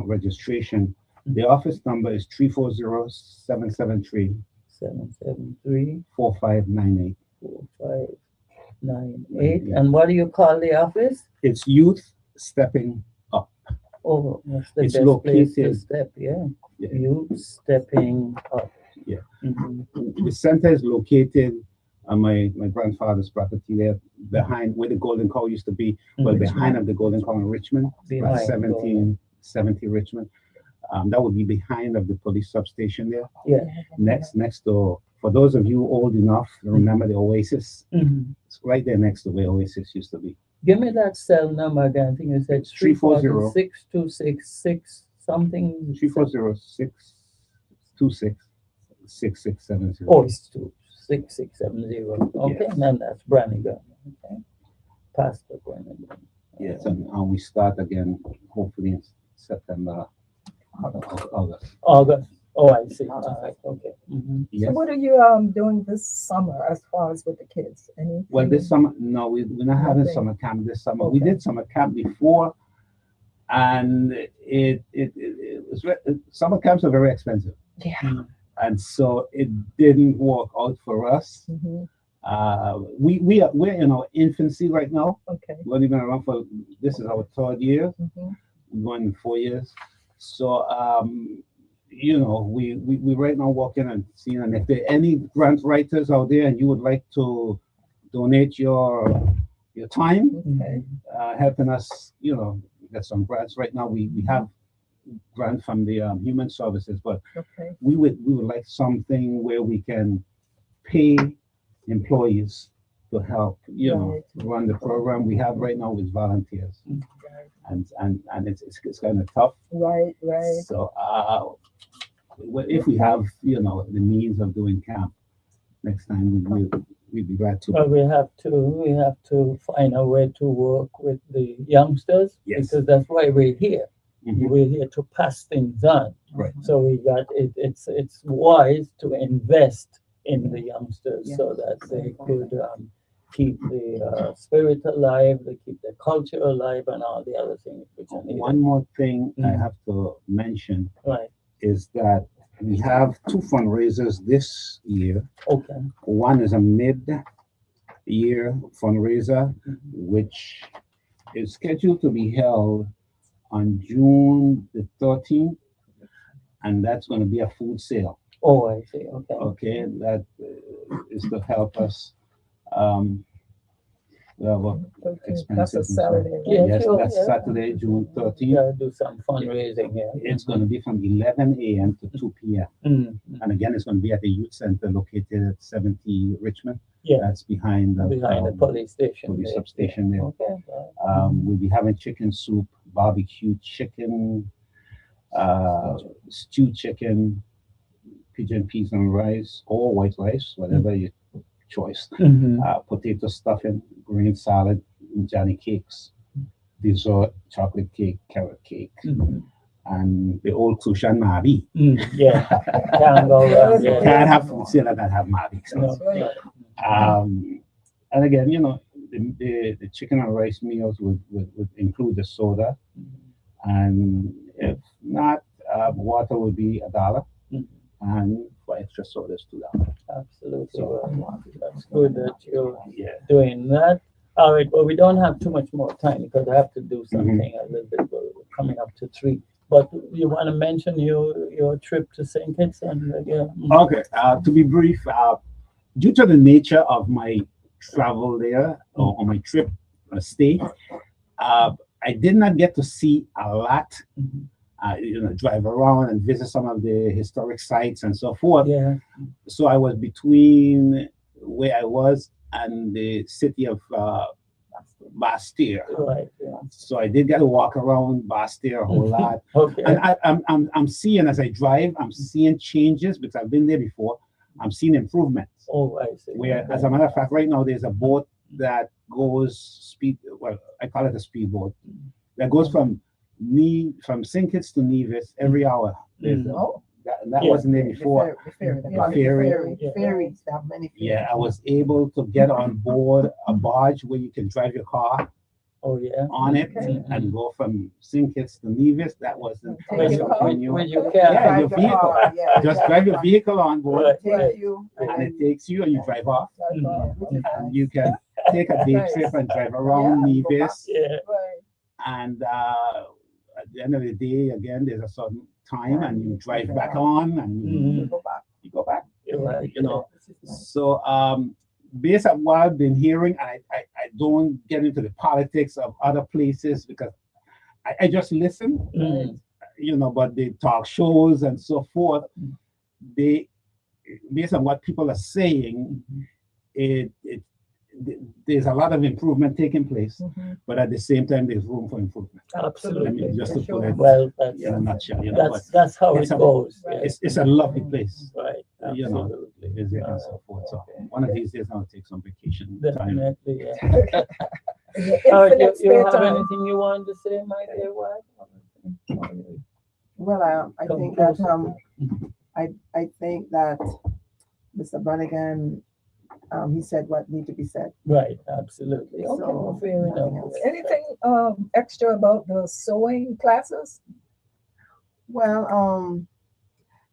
registration. The office number is 340-773-4598. 773 4598. And what do you call the office? It's Youth Stepping Up. Oh, that's the It's best place to located- step, yeah. Yeah. You stepping up. Yeah. Mhm. The center is located on my grandfather's property there, behind where the Golden Cow used to be. Well, behind of the Golden Cow in Richmond, Behind, 1770 Richmond. That would be behind of the police substation there. Yeah. Next door. For those of you old enough to remember the Oasis, Mhm. it's right there next to where Oasis used to be. Give me that cell number again. I think you said 340 626 something. 340-626-6670. Oh, it's 26670. Okay, Yes. and then that's Brannigan. Okay. Pastor Brannigan. Yes, and we start again hopefully in September, August. August. Oh, I see. All right. Okay. Mhm. Yes. So what are you doing this summer as far as with the kids? Anything? Well, this summer, no, we're not having Nothing. summer camp this summer. We Okay. did summer camp before, and summer camps are very expensive, Yeah. and so it didn't work out for us. Mhm. We're in our infancy right now. Okay. We've only been around for this is our third year. Mhm. We're going in 4 years. So we right now working and seeing, and if there are any grant writers out there and you would like to donate your time, Okay. helping us, get some grants. Right now we have grant from the human services, but Okay. we would like something where we can pay employees to help, Right. run the program we have right now with volunteers, Right. and it's kind of tough. Right. Right. So if we have the means of doing camp next time, we'd be glad to. Well, we have to find a way to work with the youngsters. Yes. Because that's why we're here. Mhm. We're here to pass things on. Right. So we got it. It's wise to invest in the youngsters Yes. so that they could keep the spirit alive, they keep the culture alive, and all the other things which are needed. One more thing I Mhm. have to mention Right. is that we have two fundraisers this year. Okay. One is a mid-year fundraiser, Mhm. which is scheduled to be held on June the 13th, and that's going to be a food sale. Oh, I see. Okay. Okay, that is to help us. Um, We have a Okay, that's a expensive. Saturday, right? Yeah, Yes, sure, that's yeah. Saturday, June 13th. Yeah, do some fundraising. Yeah, It's going to be from 11 a.m. to 2 p.m. Mm, And again, it's going to be at the youth center located at 70 Richmond. yeah, That's behind the behind the police station. police there. substation there. Okay. We'll be having chicken soup, barbecue chicken, stewed chicken, pigeon peas and rice, or white rice, whatever your choice. Mhm. Potato stuffing, green salad, Johnny cakes, dessert, chocolate cake, carrot cake, Mhm. and the old Kushan Mabi. Yeah, can't go wrong. Yeah. Can't have say that I have Mabi. So. No, no. And again, the chicken and rice meals would include the soda, and if not, water would be $1, Mhm. and for extra sodas $2. Absolutely. So, Well, that's good that you're yeah. doing that. All right. Well, we don't have too much more time because I have to do something a little bit. We're coming up to 3. But you want to mention your trip to St. Kitts and yeah. Okay. To be brief, due to the nature of my travel there or my trip stay, I did not get to see a lot. Mhm. Drive around and visit some of the historic sites and so forth. Yeah. So I was between where I was and the city of Bastille. Right. Yeah. So I did get to walk around Bastille a whole lot. Okay. And I'm seeing as I drive, I'm seeing changes because I've been there before. I'm seeing improvements. Oh, I see. Where, Okay. as a matter of fact, right now there's a boat that goes speed. Well, I call it a speedboat that goes from St. Kitts to Nevis every hour. There's that Yeah. wasn't there before. The ferry, Yeah. ferries, there are many ferries. Yeah, I was able to get on board a barge where you can drive your car Oh, yeah. on it Okay. and go from St. Kitts to Nevis. That wasn't Take When your you, car. when, you when you yeah, can. your vehicle. Just drive your vehicle on board, Right. Take you, and it takes you, and you drive off. which is And you can take a day Nice. trip and drive around Yeah, go Nevis. Yeah. right. And at the end of the day, again, there's a certain time, and you drive back on, and Mhm. Go back. you go back. You're right. You know. Which is nice. So, based on what I've been hearing, I don't get into the politics of other places because I just listen, Mhm. But the talk shows and so forth, they, based on what people are saying, it there's a lot of improvement taking place, Mhm. but at the same time, there's room for improvement. Absolutely. I mean, just to For put it Well, that's, in a nutshell, that's how it's it a- goes. Right. Yeah. it's a lovely place, Right. you know, Absolutely. visit and so forth. So one of these days, I'll take some vacation time. Definitely. Yeah. Infinite All right, you spare have time. anything you want to say, my dear wife? Well, I Come think that closer. I think that Mr. Brannigan, he said what need to be said. Right, absolutely. Okay, So, well, fair nothing enough. else. Anything extra about the sewing classes? Well,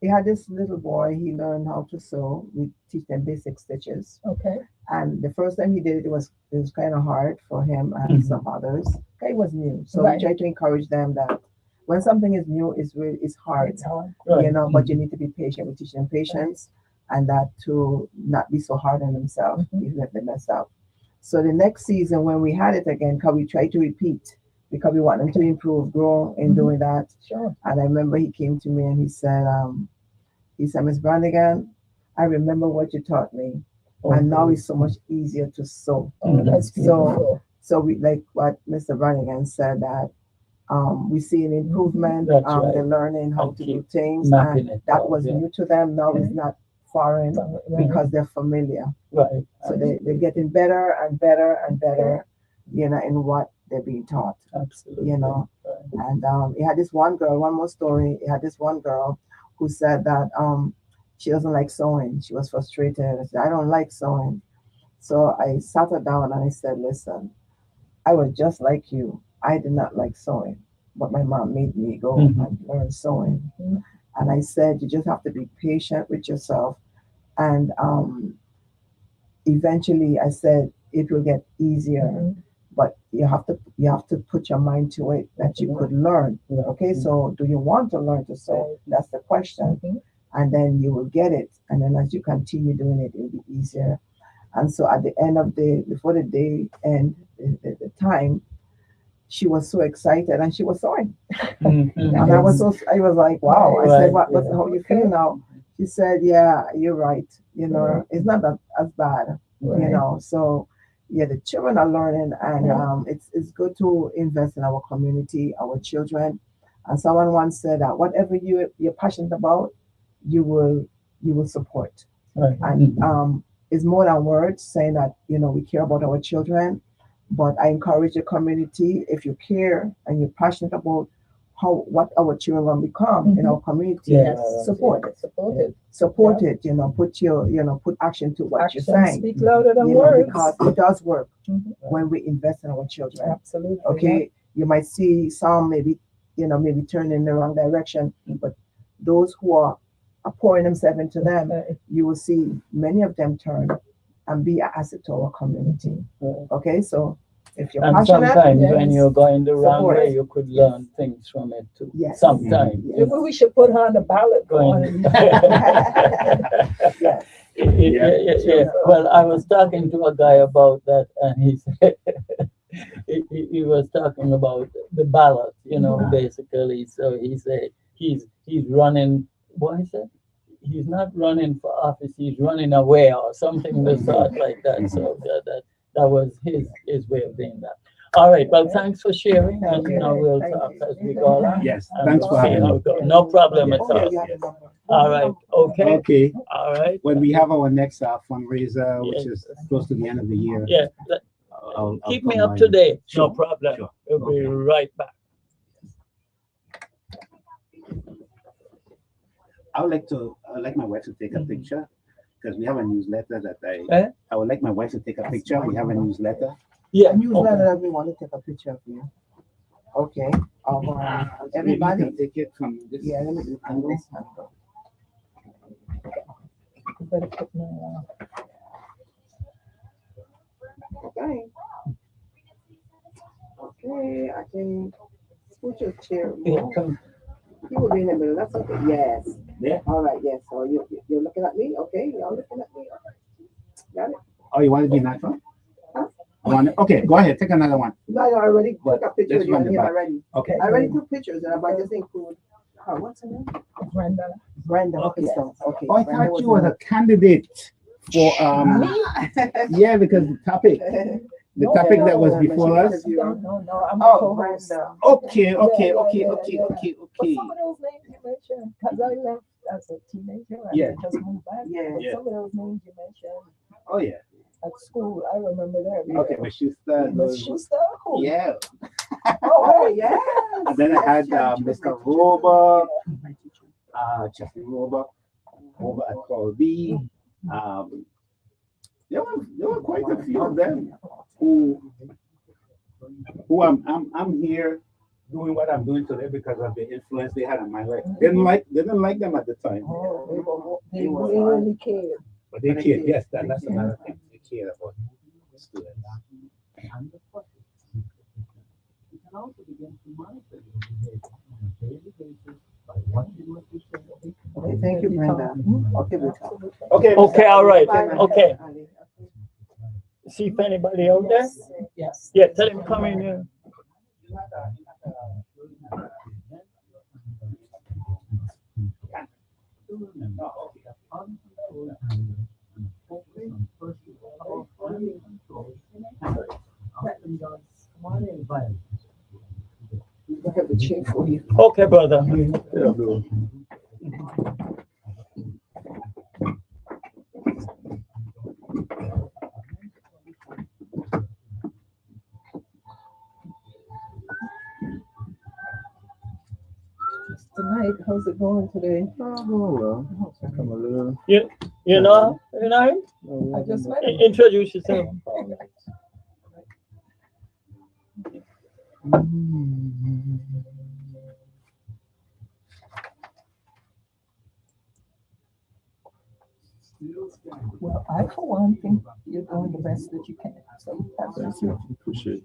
he had this little boy. He learned how to sew. We teach them basic stitches. Okay. And the first time he did it, it was kind of hard for him and Mhm. some others. It was new, so Right. we try to encourage them that when something is new, it's hard, It's hard. Right. But you need to be patient. We teach them patience, and that to not be so hard on themselves, Mhm. even if they mess up. So the next season when we had it again, because we tried to repeat because we want them to improve, grow in Mhm. doing that. Sure. And I remember he came to me and he said, Miss Brannigan, I remember what you taught me. And now it's so much easier to sew. Oh, that's So, beautiful. so we like what Mr. Brannigan said that we see an improvement. That's They're right. learning how And to do keep things, mapping and it that out, was yeah. new to them. Now it's not foreign Right. because they're familiar. Right. So they're getting better and better and better, in what they're being taught. Absolutely. Right. Right. And he had this one girl. One more story. He had this one girl who said that she doesn't like sewing. She was frustrated. I said, I don't like sewing. So I sat her down and I said, listen, I was just like you. I did not like sewing, but my mom made me go Mhm. and learn sewing. Mhm. And I said, you just have to be patient with yourself. And eventually I said, it will get easier. Mhm. But you have to put your mind to it that you could learn. Okay, so do you want to learn to sew? Right. That's the question. Mhm. And then you will get it. And then as you continue doing it, it'll be easier. And so at the end of before the day and the time, she was so excited and she was sewing. And I was like, wow. I said, what how you feel now? She said, yeah, you're right. It's not that as bad, So yeah, the children are learning, and it's good to invest in our community, our children. And someone once said that whatever you're passionate about, you will support. Right. And it's more than words saying that we care about our children. But I encourage the community, if you care and you're passionate about what our children become in our community, support it. Support it. Put action to what you're saying. Speak louder than words. Because it does work when we invest in our children. Absolutely. Okay. You might see some maybe turn in the wrong direction, but those who are pouring themselves into them, you will see many of them turn and be an asset to our community. Okay, so if you're passionate, sometimes when you're going the wrong way, you could learn things from it too. Yes. Sometimes. Maybe we should put her on the ballot. Yeah. Well, I was talking to a guy about that, and he said he was talking about the ballot, basically. So he said he's running. What is it? He's not running for office. He's running away or something the sort like that. So that was his way of doing that. All right. Well, thanks for sharing, and we'll talk as we go along. Yes. Thanks for having me. No problem at all. All right. Okay. Okay. All right. When we have our next fundraiser, which is close to the end of the year. Yeah. I'll Keep me come up by. to date. Sure. No problem. Sure. We'll be right back. I would like my wife to take a picture because we have a newsletter that I would like my wife to take a picture. We have a newsletter. Yeah. A newsletter that we want to take a picture of you. Okay. Of everybody. You can take it from this. Yeah, let me do from this angle. Okay. Okay, I can put your chair. You will be in the middle. That's okay. Yes. Yeah. All right. Yes. So you're looking at me. Okay. Y'all looking at me. All right. Got it. Oh, you want to be natural? Huh? Okay, go ahead. Take another one. No, I already took a picture Let's of you run the here back. already. Okay. I already took pictures, and I just include. What's her name? Brenda. Okay. So okay. Oh, I Brenda thought you were a candidate for yeah, because the topic that was before us. No, I'm Brenda. Okay. But some of those names you mentioned, because I left as a teenager and Yeah. I just moved back. Yeah. But some of those names you mentioned Oh yeah. at school, I remember that. Okay, but Schuster. Miss Schuster? Who? Yeah. Oh yeah. And then I had Mr. Rober, Jeffrey Rober, over at Call B. There were quite a few of them who I'm here doing what I'm doing today because of the influence they had on my life. Didn't like them at the time, Oh, they really cared. but they cared. Yes, that's another thing. They cared about students. Okay, thank you, Brenda. Okay, Brenda. Okay. All right. Bye, Okay. Ali. See if anybody out there. Yes. Yeah. Tell him come in here. I have a chair for you. Okay, brother. Tonight, how's it going today? You know him? I just met him. Introduce yourself. Well, I, for one, think you're doing the best that you can. So God bless you. Appreciate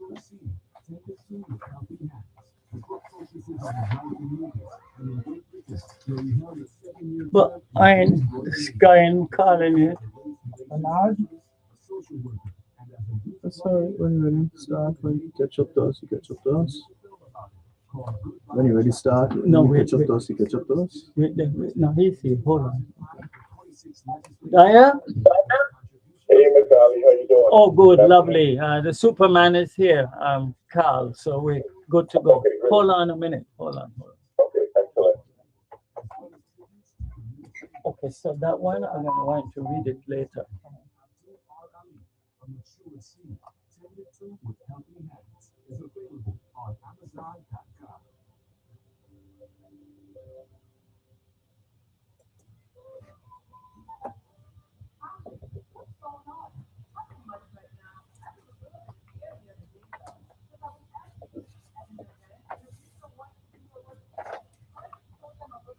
But I ain't this guy in calling it. Bernard, That's all right. When you're ready, start. When you catch up to us, you catch up to us. When you're ready, start. No, when you catch up to us, you catch up to us. Wait, no, he's here. Hold on. Daya? Hey, Mr. Ali, how you doing? Oh, good, lovely. The Superman is here, Carl. So we're good to go. Okay, great. Hold on a minute. Hold on. Okay, excellent. Okay, so that one I'm going to want to read it later.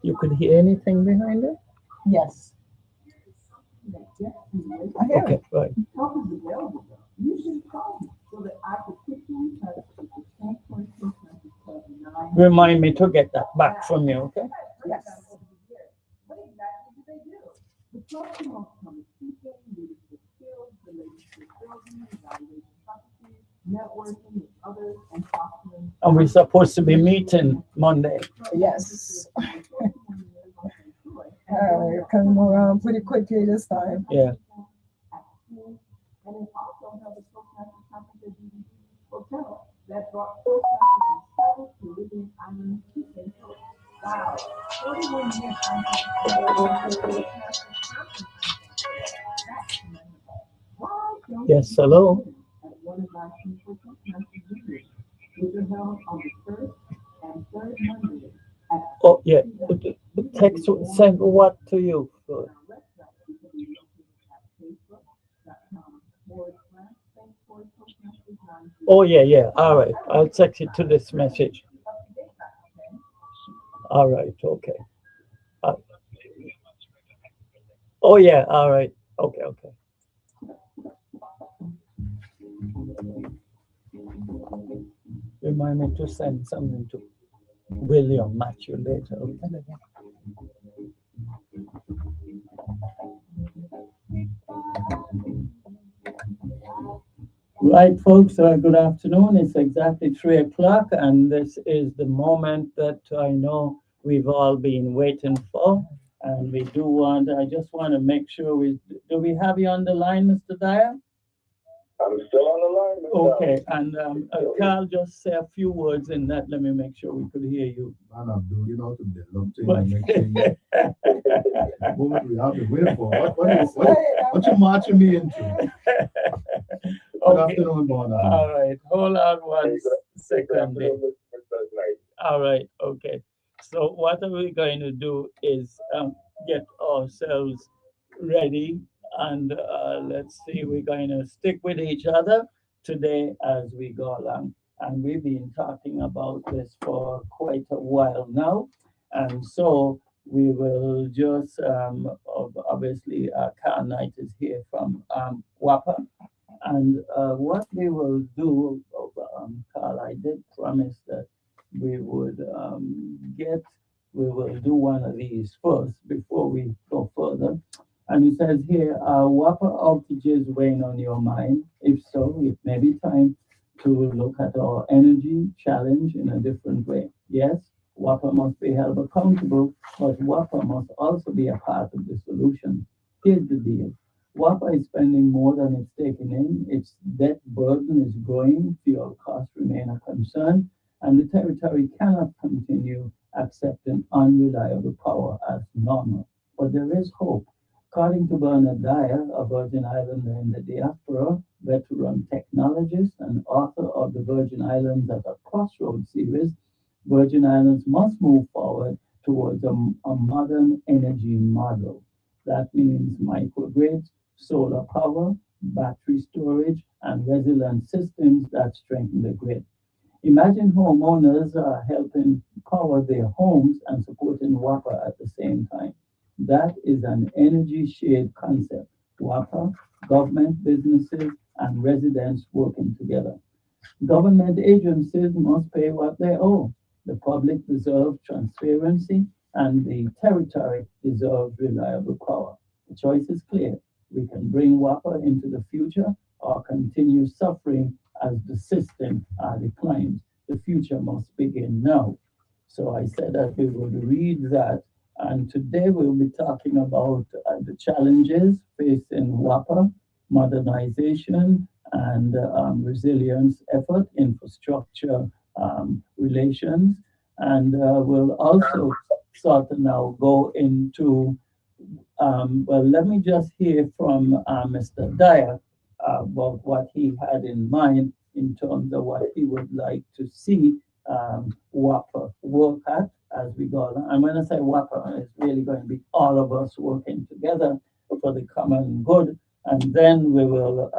You could hear anything behind it? Yes. I hear Okay, it. right. Help is available. You should call me so that I could put you in touch with the 1026 Remind me to get that back from you, okay? Yes. What exactly do they do? The program will cover teaching, leadership skills, relationship building, evaluating processes, networking with others, and fostering. And we're supposed to be meeting Monday. Yes. Coming around pretty quickly this time. Yeah. And it also held a Toastmasters conference at DVD Hotel that brought Toastmasters and to Caribbean islands to St. Louis. Wow, 41 years Toastmasters conference. That's commendable. Why don't Yes, hello. at one of our people Toastmasters meetings, which are held on the first and third Monday at Oh, yeah. Text send what to you? our website, which is located at facebook.com/Toastmasters9. Oh, yeah. All right. I'll text it to this message. All right. Okay. Uh, oh, yeah. All right. Okay. Remind me to send something to William Matthew later. Okay? Right, folks, good afternoon. It's exactly 3 o'clock, and this is the moment that I know we've all been waiting for. And I just want to make sure do we have you on the line, Mr. Dyer? I'm still on the line, Mr. Ali. Okay, and Carl, just say a few words in that. Let me make sure we could hear you. Man, Abdul, you know, to develop things But- and make things. What we have to wait for? What you marching me into? Good Okay, afternoon, Mona. all right. Hold on one Good second. afternoon, Mr. Knight. All right, okay. So what are we going to do is get ourselves ready, and let's see, we're going to stick with each other today as we go along. And we've been talking about this for quite a while now. And so we will just, obviously, Carl Knight is here from WAPA. And what we will do, Carl, I did promise that we would we will do one of these first before we go further. And it says here, what outages weighing on your mind? If so, it may be time to look at our energy challenge in a different way. Yes, WAPA must be held accountable, but WAPA must also be a part of the solution. Here's the deal. WAPA is spending more than it's taking in. Its debt burden is growing. Fuel costs remain a concern, and the territory cannot continue accepting unreliable power as normal. But there is hope. According to Bernard Dyer, a Virgin Islander in the diaspora, veteran technologist and author of the Virgin Islands at a Crossroads series, Virgin Islands must move forward towards a modern energy model. That means microgrids, solar power, battery storage, and resilient systems that strengthen the grid. Imagine homeowners helping power their homes and supporting WAPA at the same time. That is an energy shared concept. WAPA, government, businesses, and residents working together. Government agencies must pay what they owe. The public deserves transparency, and the territory deserves reliable power. The choice is clear. We can bring WAPA into the future or continue suffering as the system declines. The future must begin now. So I said that we would read that, and today we'll be talking about the challenges facing WAPA, modernization, and resilience effort, infrastructure relations, and we'll also sort of now go into well, let me just hear from Mr. Dyer about what he had in mind in terms of what he would like to see WAPA work at as we go along. And when I say WAPA, it's really going to be all of us working together for the common good. And then we will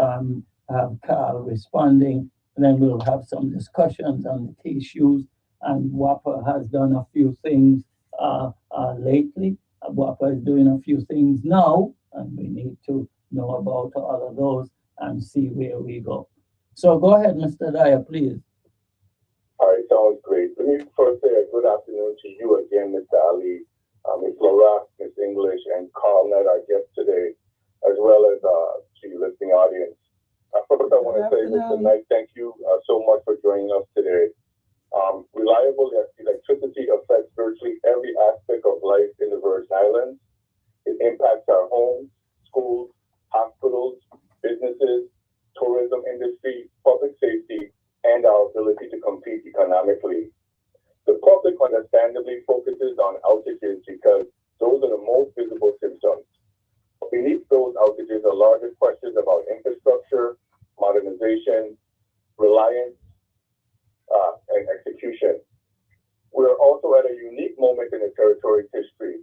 have Carl responding, and then we'll have some discussions on the issues. And WAPA has done a few things lately. WAPA is doing a few things now, and we need to know about all of those and see where we go. So go ahead, Mr. Dyer, please. All right, sounds great. Let me first say a good afternoon to you again, Mr. Ali, Ms. Laura, Ms. English, and Carl Nett, our guest today, as well as to your listening audience. First, I want to say, Mr. Knight, thank you so much for joining us today. Reliable electricity affects virtually every aspect of life in the Virgin Islands. It impacts our homes, schools, hospitals, businesses, tourism industry, public safety, and our ability to compete economically. The public understandably focuses on outages because those are the most visible symptoms. Beneath those outages are larger questions about infrastructure, modernization, reliance, and execution. We're also at a unique moment in the territory's history.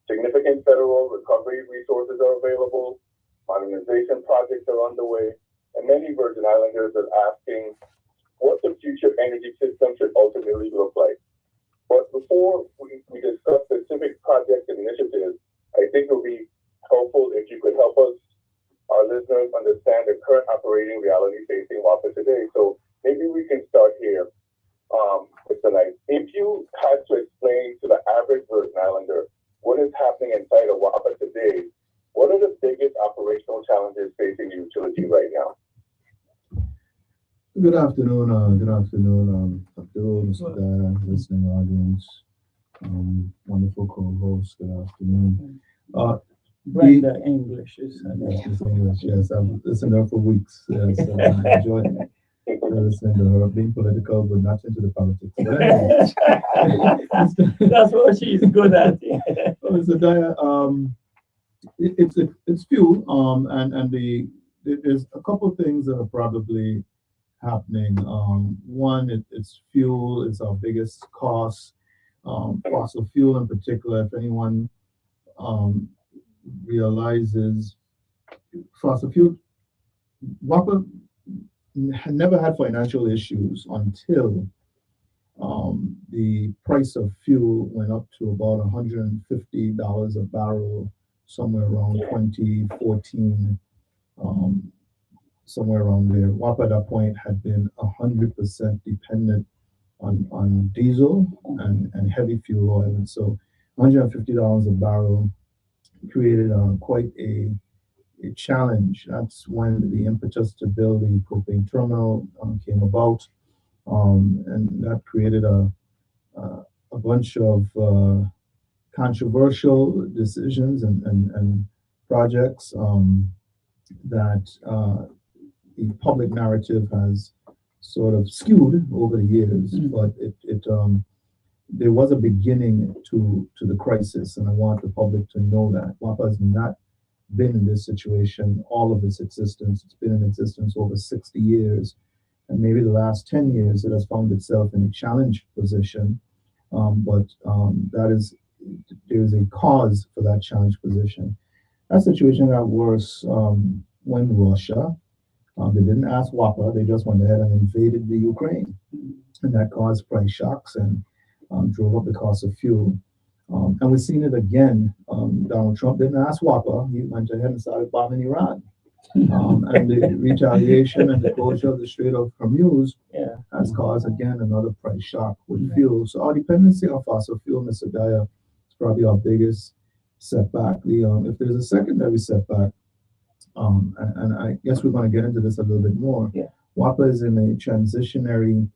Significant federal recovery resources are available, modernization projects are underway, and many Virgin Islanders are asking what the future energy system should ultimately look like. But before we discuss specific projects and initiatives, I think it would be helpful if you could help us, our listeners, understand the current operating reality facing WAPA today. So maybe we can start here, Mr. Knight. If you had to explain to the average Virgin Islander what is happening inside of WAPA today, what are the biggest operational challenges facing the utility right now? Good afternoon, Abdul, Mr. Dyer, listening audience, wonderful co-host. Good afternoon. Brenda English is English, yes. I've listened to her for weeks. Yes, I enjoyed listening to her, being political, but not into the politics. But anyway, that's what she's good at. Mr. Dyer, it's fuel, and there's a couple of things that are probably happening. One, it's fuel. It's our biggest cost. Fossil fuel in particular, if anyone realizes fossil fuel, WAPA never had financial issues until the price of fuel went up to about $150 a barrel, somewhere around 2014, somewhere around there. WAPA at that point had been 100% dependent on diesel and heavy fuel oil. And so $150 a barrel created quite a challenge. That's when the impetus to build the propane terminal came about. And that created a bunch of controversial decisions and projects that the public narrative has sort of skewed over the years, but there was a beginning to the crisis, and I want the public to know that WAPA has not been in this situation all of its existence. It's been in existence over 60 years, and maybe the last 10 years it has found itself in a challenge position, but there's a cause for that challenge position. That situation got worse when Russia, they didn't ask WAPA, they just went ahead and invaded the Ukraine, and that caused price shocks and drove up the cost of fuel. And we've seen it again. Donald Trump didn't ask WAPA. He went ahead and started bombing Iran. And the retaliation and the closure of the Strait of Hormuz has caused, again, another price shock with fuel. So our dependency on fossil fuel, Mr. Dyer, is probably our biggest setback. If there's a secondary setback, And I guess we're going to get into this a little bit more. Yeah. WAPA is in a transitionary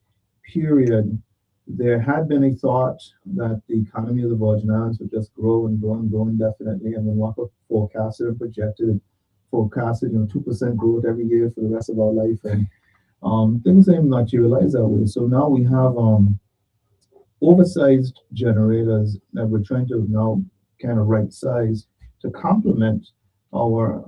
period. There had been a thought that the economy of the Virgin Islands would just grow and grow and grow indefinitely, and when WAPA forecasted and forecasted 2% growth every year for the rest of our life, and things didn't materialize that way. So now we have oversized generators that we're trying to now kind of right size to complement our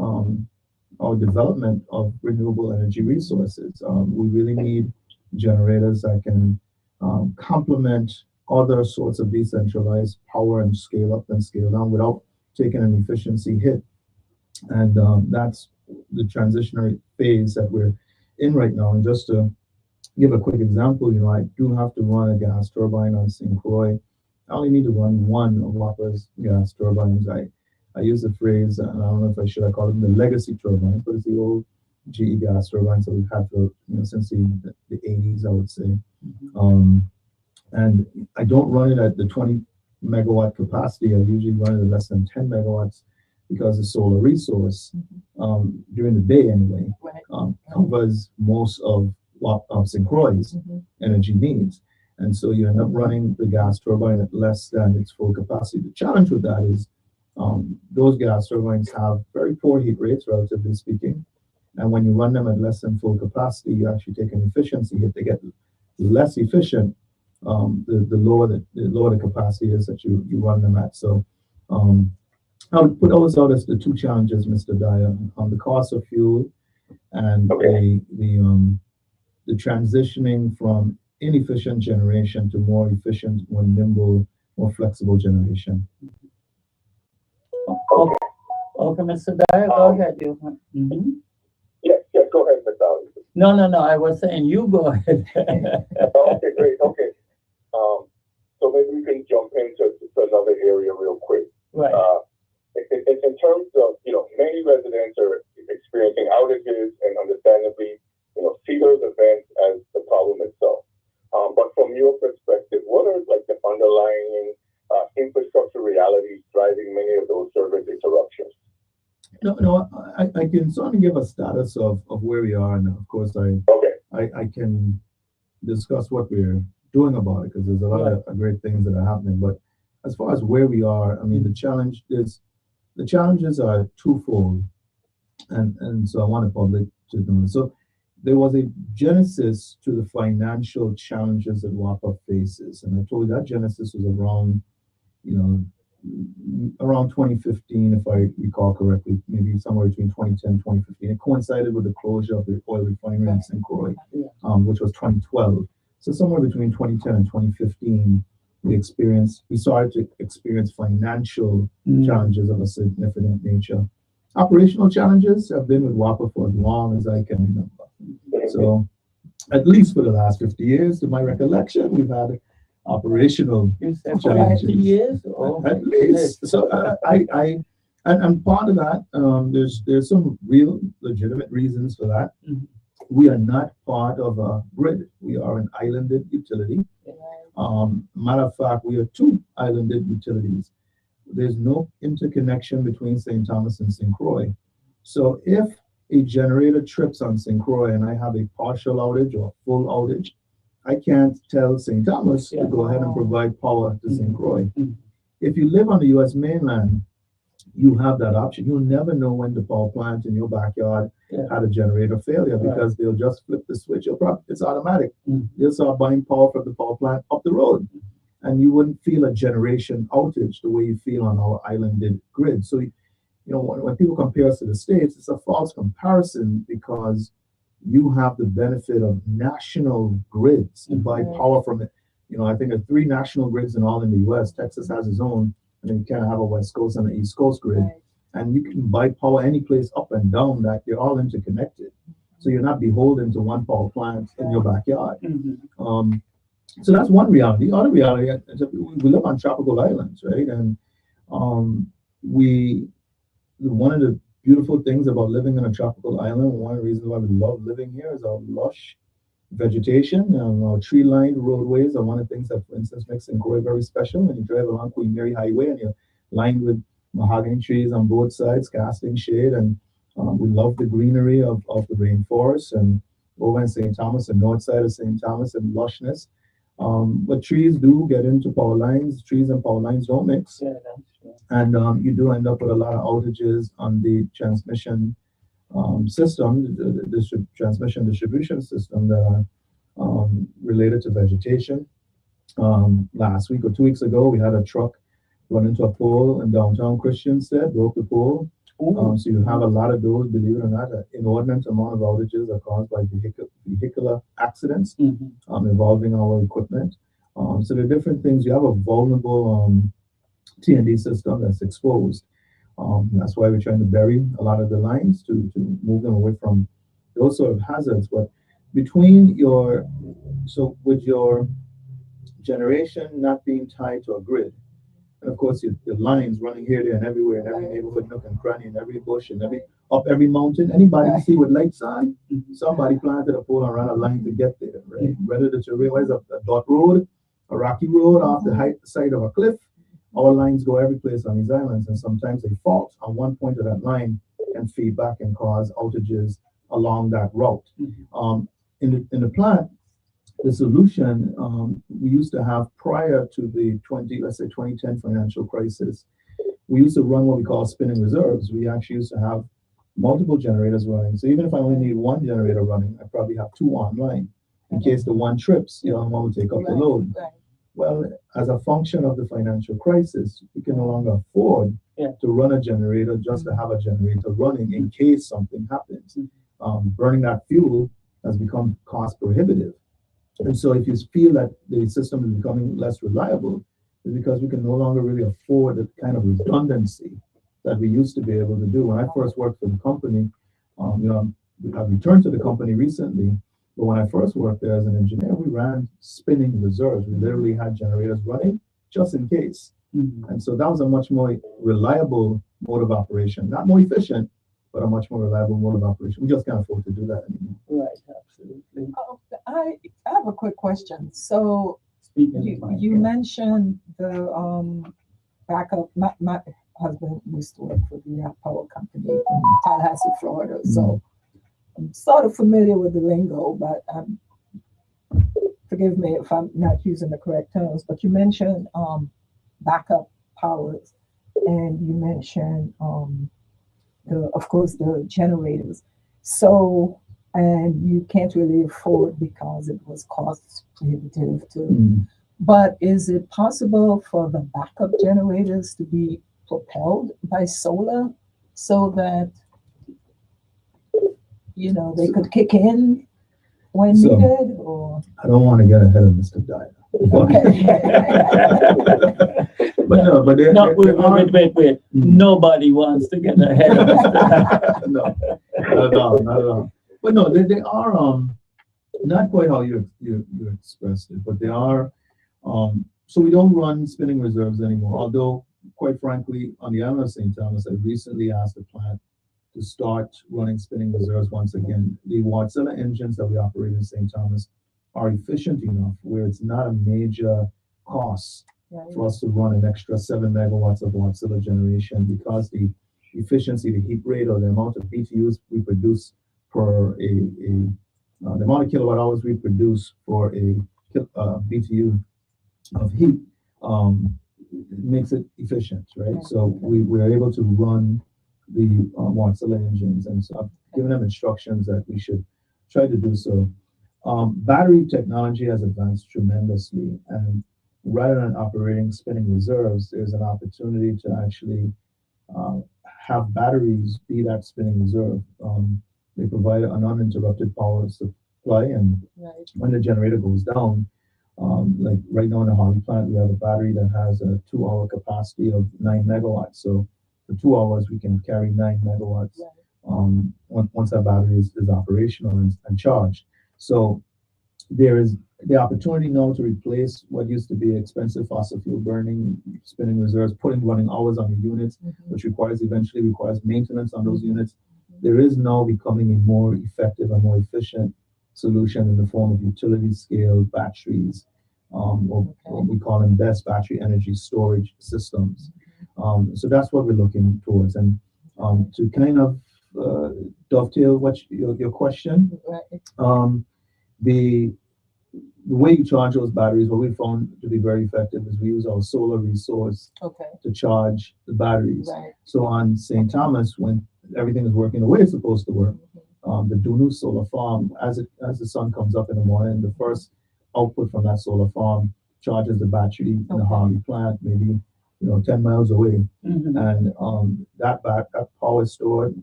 development of renewable energy resources. We really need generators that can complement other sorts of decentralized power and scale up and scale down without taking an efficiency hit. And that's the transitionary phase that we're in right now. And just to give a quick example, I do have to run a gas turbine on St. Croix. I only need to run one of WAPA's gas turbines. I use the phrase, and I don't know if I should, I call them the legacy turbines, but it's the old GE gas turbines that we've had for since the 80s, I would say. And I don't run it at the 20 megawatt capacity. I usually run it at less than 10 megawatts because the solar resource, during the day anyway, covers most of St. Croix's energy needs. And so you end up running the gas turbine at less than its full capacity. The challenge with that is those gas turbines have very poor heat rates, relatively speaking. And when you run them at less than full capacity, you actually take an efficiency hit. They get less efficient the lower the capacity is that you run them at. So I would put those out as the two challenges, Mr. Dyer, on the cost of fuel and the transitioning from inefficient generation to more efficient, more nimble, more flexible generation. Okay, Mr. Dyer, go ahead. Yes, go ahead, Mr. Ali. No, I was saying you go ahead. Okay, great. Okay. So maybe we can jump into another area real quick. Right. In terms of, many residents are experiencing outages and understandably, see those events as the problem itself. But from your perspective, what are like the underlying infrastructure realities driving many of those service interruptions? No, I can certainly give a status of where we are, and of course I can discuss what we're doing about it because there's a lot of great things that are happening. But as far as where we are, I mean, the challenges are twofold, and so I want the public to know. So there was a genesis to the financial challenges that WAPA faces, and I told you that genesis was around 2015, if I recall correctly, maybe somewhere between 2010 and 2015. It coincided with the closure of the oil refinery in St. Croix, which was 2012. So somewhere between 2010 and 2015, we started to experience financial challenges of a significant nature. Operational challenges have been with WAPA for as long as I can remember. So at least for the last 50 years, to my recollection, we've had operational challenges. 50 years? At least. So and part of that, there's some real legitimate reasons for that. We are not part of a grid. We are an islanded utility. Matter of fact, we are two islanded utilities. There's no interconnection between St. Thomas and St. Croix. So if a generator trips on St. Croix and I have a partial outage or full outage, I can't tell St. Thomas to go ahead and provide power to St. Croix. If you live on the U.S. mainland, you have that option. You'll never know when the power plant in your backyard had a generator failure because they'll just flip the switch. It's automatic. They'll start buying power from the power plant up the road. And you wouldn't feel a generation outage the way you feel on our islanded grid. So, when people compare us to the States, it's a false comparison because you have the benefit of national grids to buy power from it. I think there are 3 national grids in the U.S. Texas has its own, and then you kind of have a West Coast and an East Coast grid. And you can buy power any place up and down that they're all interconnected. So you're not beholden to one power plant in your backyard. So that's one reality. The other reality is that we live on tropical islands, right? And one of the beautiful things about living on a tropical island, one of the reasons why we love living here is our lush vegetation. Our tree-lined roadways are one of the things that, for instance, makes St. Croix very special. When you drive along Queen Mary Highway and you're lined with mahogany trees on both sides, casting shade, and We love the greenery of the rainforest and over in St. Thomas, the north side of St. Thomas, and lushness. But trees do get into power lines. Trees and power lines don't mix. Yeah, that's true. And you do end up with a lot of outages on the transmission system, the transmission distribution system that are related to vegetation. Last week or 2 weeks ago, we had a truck run into a pole in downtown Christiansted, broke the pole. So you have a lot of those, believe it or not, an inordinate amount of outages are caused by vehicular accidents involving our equipment. So there are different things. You have a vulnerable T&D system that's exposed. That's why we're trying to bury a lot of the lines to move them away from those sort of hazards. But between with your generation not being tied to a grid, and of course your lines running here, there, and everywhere, in every neighborhood, nook and cranny, in every bush, and up every mountain. Anybody you see with lights on, somebody planted a pole and ran a line to get there, right? Whether it's a dot road, a rocky road off the side of a cliff. Our lines go every place on these islands, and sometimes a fault on one point of that line can feed back and cause outages along that route. In the plant, the solution we used to have prior to the 2010 financial crisis, we used to run what we call spinning reserves. We actually used to have multiple generators running. So even if I only need one generator running, I probably have two online in case the one trips, one will take up the load. Well, as a function of the financial crisis, we can no longer afford to run a generator just to have a generator running in case something happens. Burning that fuel has become cost prohibitive. And so if you feel that the system is becoming less reliable, it's because we can no longer really afford the kind of redundancy that we used to be able to do. When I first worked for the company, I've returned to the company recently, but when I first worked there as an engineer, we ran spinning reserves. We literally had generators running just in case. And so that was a much more reliable mode of operation. Not more efficient, but a much more reliable mode of operation. We just can't afford to do that anymore. Right, absolutely. I have a quick question. So you mentioned the backup. My husband used to work for the power company in Tallahassee, Florida. So I'm sort of familiar with the lingo, but forgive me if I'm not using the correct terms. But you mentioned backup powers, and you mentioned of course the generators. So, and you can't really afford because it was cost prohibitive to. But is it possible for the backup generators to be propelled by solar so that they could kick in when needed? Or I don't want to get ahead of Mr. Dyer. Wait. Nobody wants to get ahead of us. No, not at all. But no, they are not quite how you expressed it, but they are. So we don't run spinning reserves anymore. Although, quite frankly, on the island of St. Thomas, I recently asked the plant to start running spinning reserves once again. The Wärtsilä engines that we operate in St. Thomas are efficient enough where it's not a major cost for us to run an extra 7 megawatts of Wärtsilä generation, because the efficiency, the heat rate, or the amount of BTUs we produce per the amount of kilowatt hours we produce for a BTU of heat makes it efficient, right? So we're able to run the Wärtsilä engines, and so I've given them instructions that we should try to do so. Battery technology has advanced tremendously, and rather than operating spinning reserves, there's an opportunity to actually have batteries be that spinning reserve. They provide an uninterrupted power supply, and when the generator goes down, like right now in the Holly plant, we have a battery that has a 2-hour capacity of 9 megawatts. So for 2 hours, we can carry 9 megawatts once that battery is operational and charged. So there is the opportunity now to replace what used to be expensive fossil fuel burning spinning reserves, putting running hours on the units, which eventually requires maintenance on those units. There is now becoming a more effective and more efficient solution in the form of utility scale batteries, or what we call BESS, battery energy storage systems. So that's what we're looking towards. And to kind of dovetail your question. Right. The way you charge those batteries, what we found to be very effective is we use our solar resource Okay. to charge the batteries. Right. So on St. Thomas, when everything is working the way it's supposed to work, the Dunu solar farm, as the sun comes up in the morning, the first output from that solar farm charges the battery in the Harvey plant, maybe 10 miles away, and that power is stored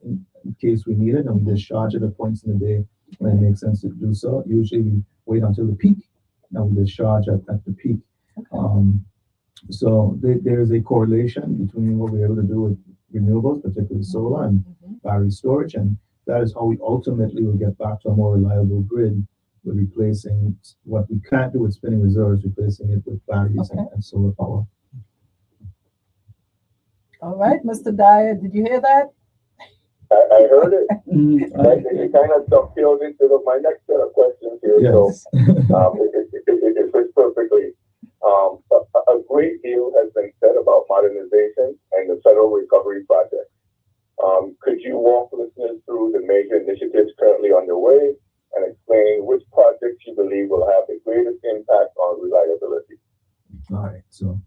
in case we need it, and we discharge it at points in the day when it makes sense to do so. Usually we wait until the peak, and we discharge at the peak. So there is a correlation between what we're able to do with renewables, particularly solar and battery storage, and that is how we ultimately will get back to a more reliable grid. We're replacing what we can't do with spinning reserves, replacing it with batteries and solar power. All right, Mr. Dyer, did you hear that? I heard it. It kind of dovetails into my next set of questions here. Yes. So it fits perfectly. A great deal has been said about modernization and the federal recovery project. Could you walk listeners through the major initiatives currently underway and explain which projects you believe will have the greatest impact on reliability? All right, so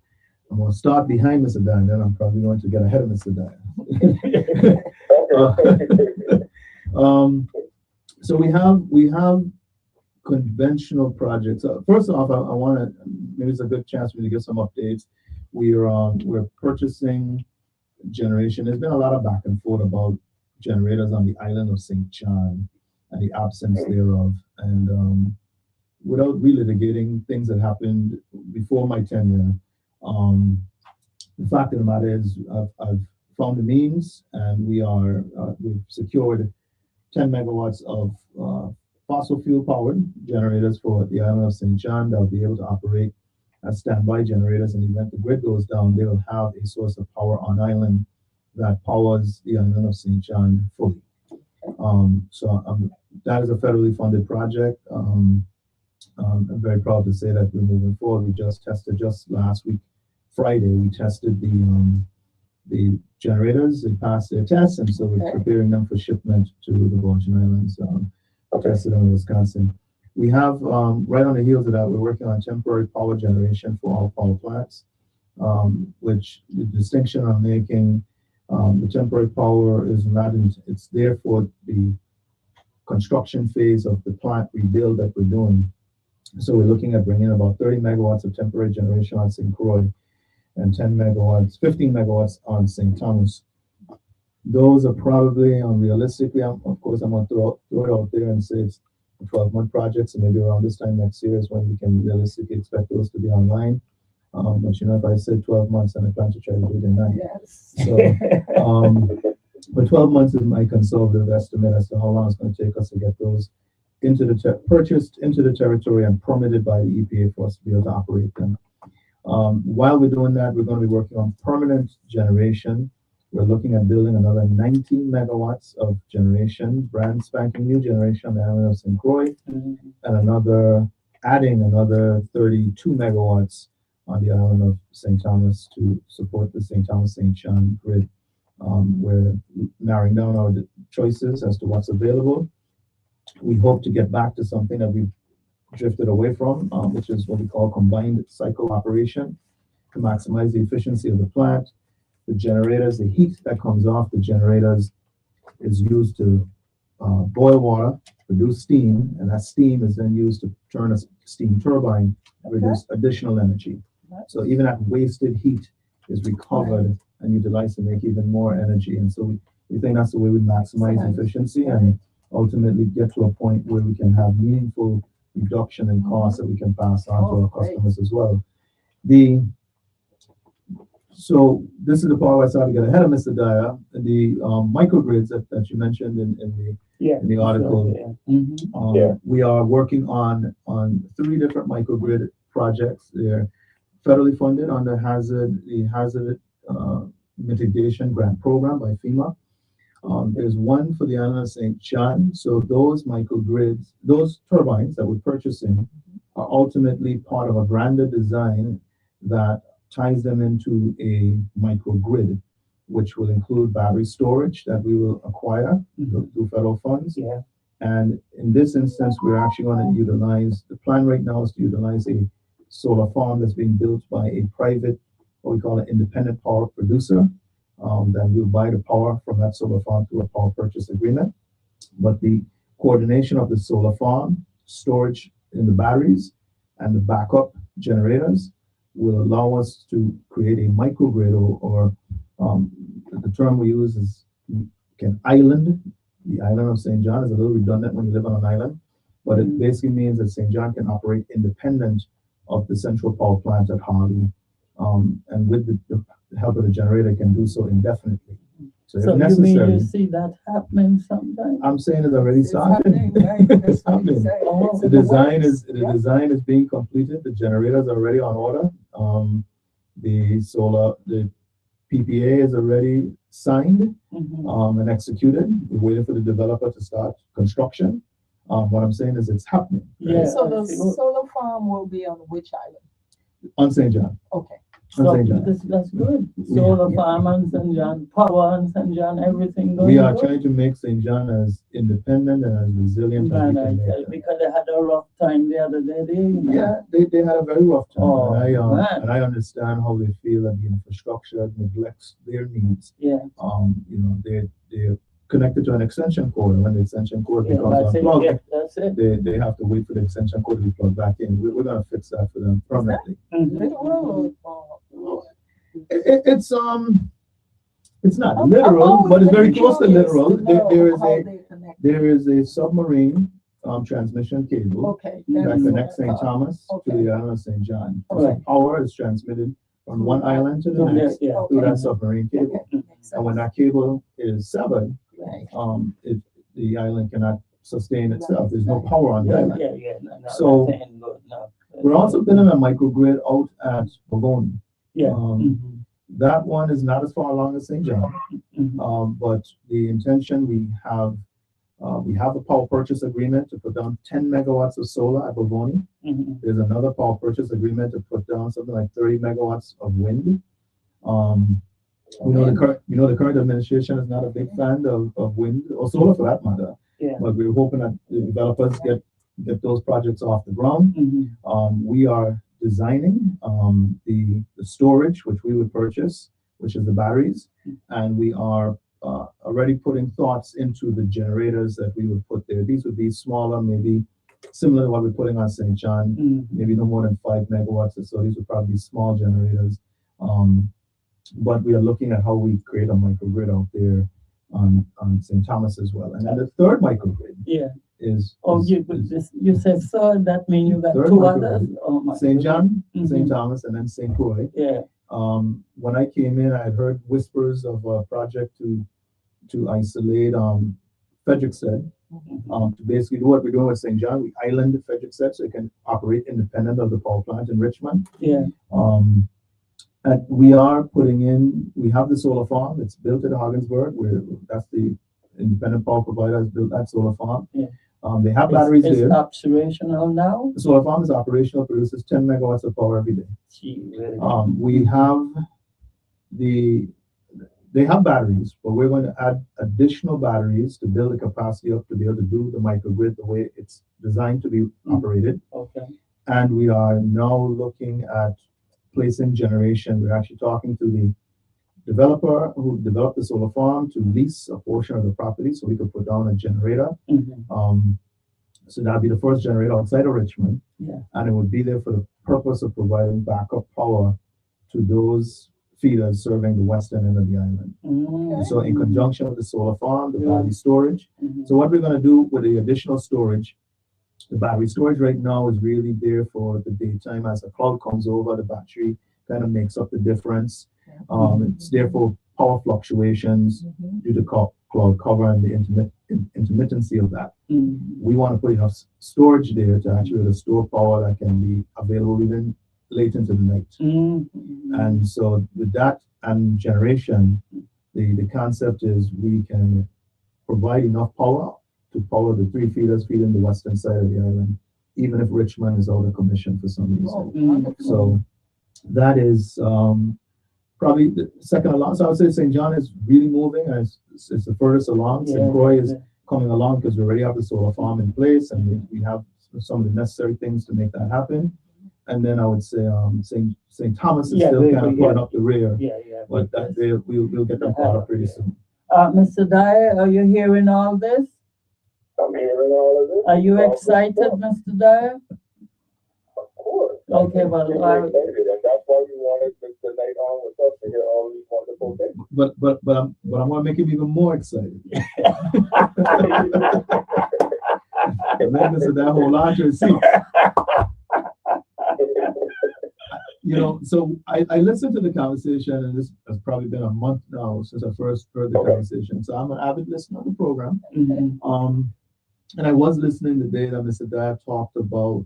I'm going to start behind Mr. Dyer, and then I'm probably going to get ahead of Mr. Dyer. So we have conventional projects. First off, I want to, maybe it's a good chance for me to give some updates. We're purchasing generation. There's been a lot of back and forth about generators on the island of St. John and the absence thereof. And without relitigating things that happened before my tenure, the fact of the matter is I've found the means, and we've secured 10 megawatts of fossil fuel powered generators for the island of St. John that will be able to operate as standby generators. In the event the grid goes down, they will have a source of power on island that powers the island of St. John fully. That is a federally funded project. I'm very proud to say that we're moving forward. We just last week, Friday, we tested the generators. They passed their tests, and so we're preparing them for shipment to the Virgin Islands. Tested them in Wisconsin. We have, right on the heels of that, we're working on temporary power generation for all power plants, which the distinction I'm making, the temporary power is not, it's there for the construction phase of the plant rebuild that we're doing. So we're looking at bringing about 30 megawatts of temporary generation on St. Croix and 15 megawatts on St. Thomas. Those are probably unrealistically, of course, I'm going to throw it out there and say it's a 12-month project, so maybe around this time next year is when we can realistically expect those to be online. But if I said 12 months, then I plan to try to do it in 9. Yes. So, but 12 months is my conservative estimate as to how long it's going to take us to get those purchased into the territory and permitted by the EPA for us to be able to operate them. While we're doing that, we're going to be working on permanent generation. We're looking at building another 19 megawatts of generation, brand spanking new generation on the island of St. Croix, and adding another 32 megawatts on the island of St. Thomas to support the St. Thomas-St. John grid. We're narrowing down our choices as to what's available. We hope to get back to something that we've drifted away from, which is what we call combined cycle operation, to maximize the efficiency of the plant. The generators, the heat that comes off the generators is used to boil water, produce steam, and that steam is then used to turn a steam turbine and produce additional energy. So even that wasted heat is recovered and utilized to make even more energy. And so we think that's the way we maximize efficiency and ultimately get to a point where we can have meaningful reduction in costs that we can pass on to our customers as well. So this is the part where I started to get ahead of Mr. Dyer. The microgrids that you mentioned in the article. We are working on 3 different microgrid projects. They're federally funded under the hazard mitigation grant program by FEMA. There's one for the island of St. John. So those microgrids, those turbines that we're purchasing are ultimately part of a grander design that ties them into a microgrid. which will include battery storage that we will acquire through federal funds. Yeah. And in this instance, we're actually going to utilize, the plan right now is to utilize a solar farm that's being built by a private, what we call an independent power producer. Then we'll buy the power from that solar farm through a power purchase agreement. But the coordination of the solar farm, storage in the batteries, and the backup generators will allow us to create a microgrid, or the term we use is can island. The island of St. John is a little redundant when you live on an island, but it basically means that St. John can operate independent of the central power plant at Harley, and with the help of the generator, can do so indefinitely. So if necessary, you mean you see that happening sometime? I'm saying it's already started. It's happening. Oh, The design is being completed. The generators are already on order. The PPA is already signed and executed. We're waiting for the developer to start construction. What I'm saying is it's happening. Yeah. So the solar farm will be on which island? On St. John. Okay. So On St. John. that's good. Solar farm on St. John, power on St. John, everything going We are good. trying to make St. John as independent and as resilient as we Man, I can tell you, make it. because they had a rough time the other day. Yeah, they had a very rough time. Oh, man. And I understand how they feel that the infrastructure neglects their needs. Yeah. They're connected to an extension cord, and when the extension cord becomes unplugged, that's it. they have to wait for the extension cord to be plugged back in. We're going to fix that for them permanently. It's not literal, but it's very close to literal. There is a submarine transmission cable that connects St. Thomas to the island of St. John. So power is transmitted from one island to the next through that submarine cable. And when that cable is severed, the island cannot sustain itself. There's no power on the island. No, So we're also building a microgrid out at Bavoni. That one is not as far along as St. John, but the intention we have a power purchase agreement to put down 10 megawatts of solar at Bavoni. There's another power purchase agreement to put down something like 30 megawatts of wind. The current administration is not a big fan of wind or solar for that matter. But we're hoping that the developers get those projects off the ground. We are designing the storage, which we would purchase, which is the batteries, and we are already putting thoughts into the generators that we would put there. These would be smaller, maybe similar to what we're putting on St. John, maybe no more than 5 megawatts or so. These would probably be small generators. But we are looking at how we create a microgrid out there on St. Thomas as well. And then the third microgrid you said so, that means you got two others? Oh, my St. John, St. Thomas, and then St. Croix. When I came in, I had heard whispers of a project to isolate Frederickstead. To basically do what we're doing with St. John, we island Frederickstead so it can operate independent of the power plant in Richmond. And we have the solar farm. It's built at Hoggensburg, that's the independent power provider has built that solar farm. They have batteries there. It's operational now? The solar farm is operational, produces 10 megawatts of power every day. They have batteries, but we're going to add additional batteries to build the capacity up to be able to do the microgrid the way it's designed to be operated. And we are now looking at placing generation. We're actually talking to the developer who developed the solar farm to lease a portion of the property so we could put down a generator. So that'd be the first generator outside of Richmond. And it would be there for the purpose of providing backup power to those feeders serving the western end of the island. So in conjunction with the solar farm, the battery storage. So what we're going to do with the additional storage, the battery storage right now is really there for the daytime. As the cloud comes over, the battery kind of makes up the difference. It's there for power fluctuations due to cloud cover and the intermittency of that. We want to put enough storage there to actually store power that can be available even late into the night. And so with that and generation, the concept is we can provide enough power to power the 3 feeders feeding the western side of the island, even if Richmond is out of commission for some reason. So that is probably the second along. So I would say St. John is really moving, and it's the furthest along. St. Croix is coming along because we already have the solar farm in place, and we have some of the necessary things to make that happen. And then I would say St. Thomas is still kind of putting up the rear. But we'll get them caught up pretty soon. Mr. Dyer, are you hearing all this? I'm hearing all of this. Are you excited, Mr. Dyer? Of course. Okay, well, We're excited, and that's why we wanted Mr. Knight on with us to hear all these wonderful things. But I'm going to make him even more excited. And then Mr. That whole lot to see. So I listened to the conversation, and this has probably been a month now since I first heard the conversation. So I'm an avid listener of the program. And I was listening the day that Mr. Dyer talked about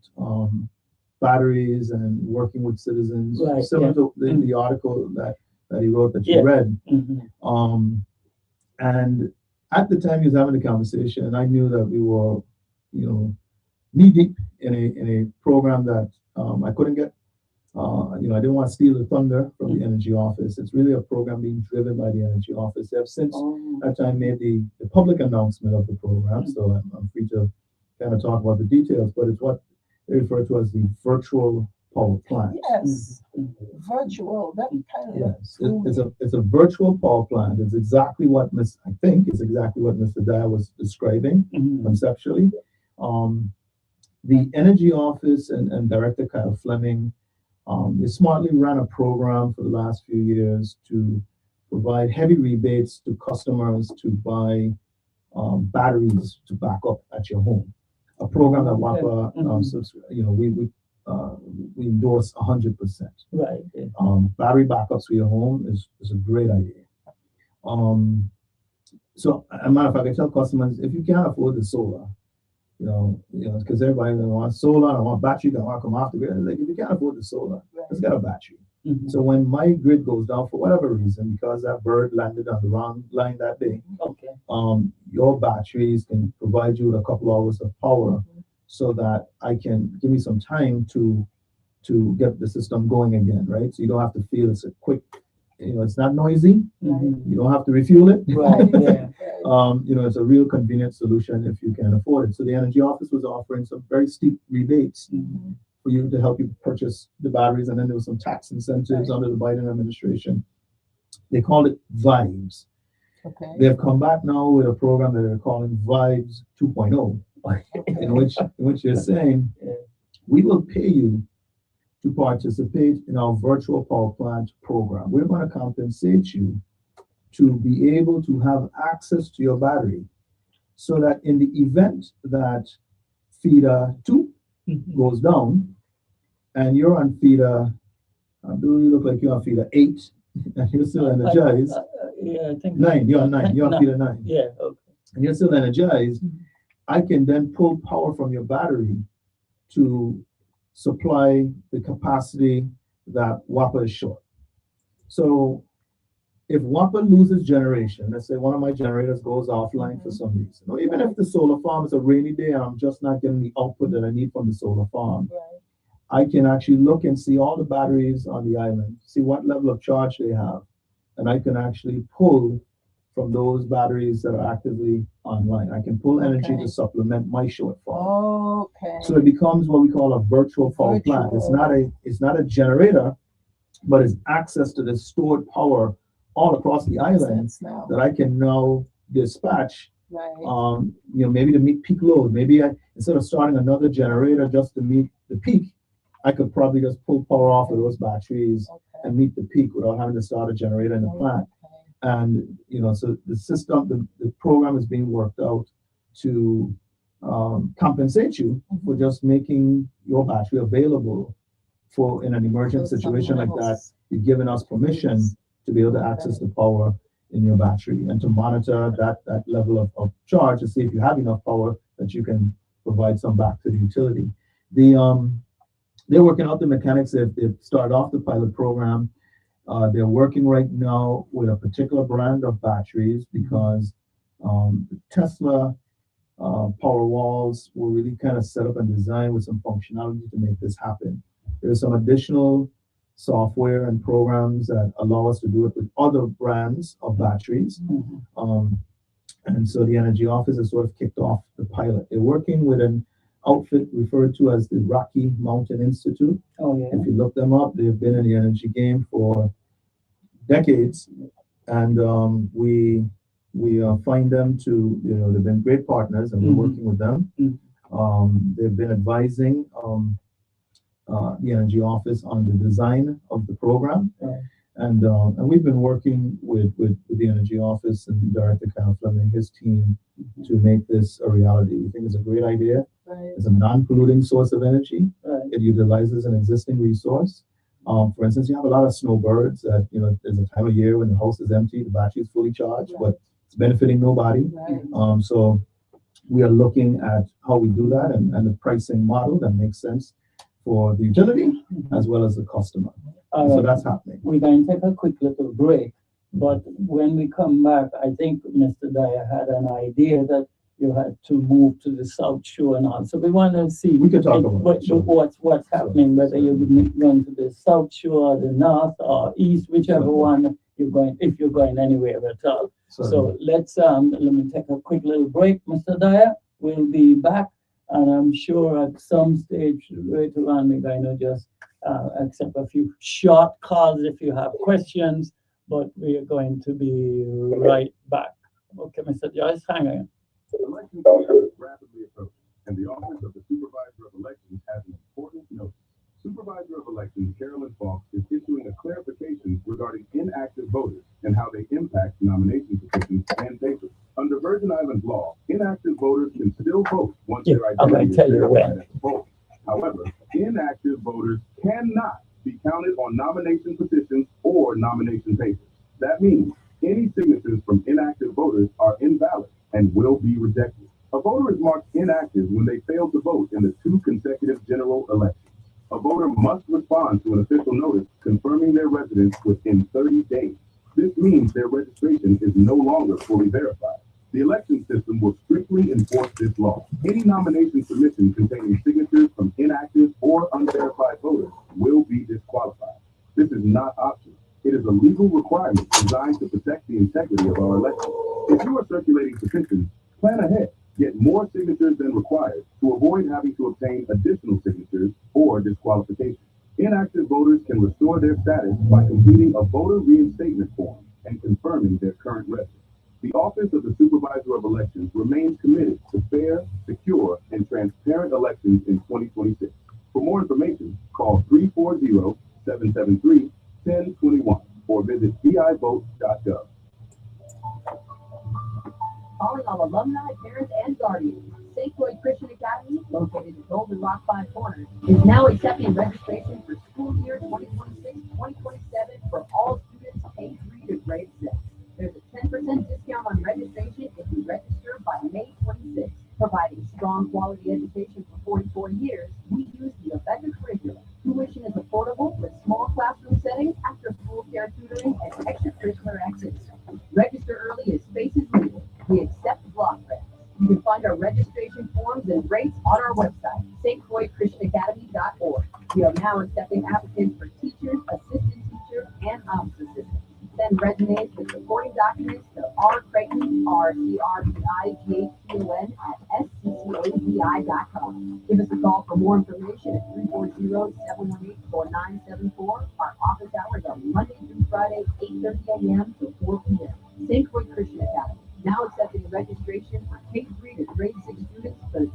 batteries and working with citizens, similar to the article that he wrote that you read. And at the time he was having the conversation, I knew that we were, knee deep in a program that I couldn't get. I didn't want to steal the thunder from the Energy Office. It's really a program being driven by the Energy Office. They have since that time made the public announcement of the program, so I'm free to kind of talk about the details, but it's what they refer to as the virtual power plant. Yes, virtual. That kind of it's a virtual power plant. It's exactly what I think is exactly what Mr. Dyer was describing conceptually. The Energy Office and Director Kyle Fleming, they smartly ran a program for the last few years to provide heavy rebates to customers to buy batteries to back up at your home. A program that WAPA, we endorse 100%. Right. Battery backups for your home is a great idea. So, as a matter of fact, I tell customers, if you can't afford the solar, because everybody wants solar, I want battery, I want to come off the grid. Like, if you can't afford the solar, let's get a battery. So when my grid goes down for whatever reason, because that bird landed on the wrong line that day, your batteries can provide you with a couple hours of power, so that I can give me some time to get the system going again, right? So you don't have to feel it's a quick, it's not noisy. You don't have to refuel it. It's a real convenient solution if you can afford it. So the Energy Office was offering some very steep rebates for you to help you purchase the batteries, and then there was some tax incentives under the Biden administration. They called it Vibes. They have come back now with a program that they're calling Vibes 2.0, in which they're saying, we will pay you to participate in our virtual power plant program. We're going to compensate you to be able to have access to your battery, so that in the event that feeder 2 goes down and you're on feeder, do you look like you're on feeder 8 and you're still energized? I think 9, you're on 9, you're on feeder 9. Yeah, okay. And you're still energized, I can then pull power from your battery to supply the capacity that WAPA is short. So if WAPA loses generation, let's say one of my generators goes offline for some reason, or even if the solar farm is a rainy day and I'm just not getting the output that I need from the solar farm, I can actually look and see all the batteries on the island, see what level of charge they have, and I can actually pull from those batteries that are actively online. I can pull energy to supplement my shortfall. So it becomes what we call a virtual power plant. It's not a generator, but it's access to the stored power all across the island that I can now dispatch. Maybe to meet peak load. Maybe instead of starting another generator just to meet the peak, I could probably just pull power off of those batteries and meet the peak without having to start a generator in the plant. And so the system, the program is being worked out to compensate you for just making your battery available for in an emergent situation like that. You're giving us permission to be able to access the power in your battery and to monitor that level of charge to see if you have enough power that you can provide some back to the utility. They're working out the mechanics. They've started off the pilot program. They're working right now with a particular brand of batteries because Tesla power walls were really kind of set up and designed with some functionality to make this happen. There's some additional software and programs that allow us to do it with other brands of batteries. And so the Energy Office has sort of kicked off the pilot. They're working with an outfit referred to as the Rocky Mountain Institute. Oh, yeah. If you look them up, they've been in the energy game for decades, and we find them to, they've been great partners, and we're working with them. They've been advising the Energy Office on the design of the program. And we've been working with the Energy Office and Director Kyle Fleming and his team to make this a reality. We think it's a great idea. It's a non-polluting source of energy. It utilizes an existing resource. For instance, you have a lot of snowbirds that, there's a time of year when the house is empty, the battery is fully charged, but it's benefiting nobody. So we are looking at how we do that and the pricing model that makes sense for the utility as well as the customer. So that's happening. We're going to take a quick little break, but when we come back, I think Mr. Dyer had an idea that you had to move to the South Shore and all. So we want to see we can talk about what's happening, whether you're going to the South Shore, the North, or East, whichever one you're going, if you're going anywhere at all. So let's let me take a quick little break, Mr. Dyer. We'll be back, and I'm sure at some stage later on we're going to just accept a few short calls if you have questions, but we are going to be right back. Okay, Mr. Joyce, hang on. Election season is rapidly approaching, and the Office of the Supervisor of Elections has an important note. Supervisor of Elections Carolyn Falk is issuing a clarification regarding inactive voters and how they impact nomination petitions and papers. Under Virgin Islands law, inactive voters can still vote once their identity is verified at the poll. However, inactive voters cannot be counted on nomination petitions or nomination papers. That means any signatures from inactive voters are invalid and will be rejected. A voter is marked inactive when they fail to vote in the 2 consecutive general elections. A voter must respond to an official notice confirming their residence within 30 days. This means their registration is no longer fully verified. The election system will strictly enforce this law. Any nomination submission containing signatures from inactive or unverified voters will be disqualified. This is not optional. It is a legal requirement designed to protect the integrity of our elections. If you are circulating petitions, plan ahead. Get more signatures than required to avoid having to obtain additional signatures or disqualification. Inactive voters can restore their status by completing a voter reinstatement form and confirming their current residence. The Office of the Supervisor of Elections remains committed to fair, secure, and transparent elections in 2026. For more information, call 340-773-1021 or visit vivote.gov. Calling all alumni, parents, and guardians. St. Croix Christian Academy, located in Golden Rock 5 Corners, is now accepting registration for school year 2026-2027 for all students K-3 to grade 6. There's a 10% discount on registration if you register by May 26th. Providing strong quality education for 44 years, we use the Avenda curriculum. Tuition is affordable with small classroom settings, after-school care tutoring, and extracurricular activities. Register early as space is limited. We accept block grants. You can find our registration forms and rates on our website, stcroixchristianacademy.org. We are now accepting applicants for teachers, assistant teachers, and office assistants. Send resumes with supporting documents to rcreighton, rcrbighton at sccabi.com. Give us a call for more information at 340-718-4974. Our office hours are Monday through Friday, 8:30 a.m. to 4 p.m. St. Croix Christian Academy, now accepting registration for K-3 to grade 6 students for the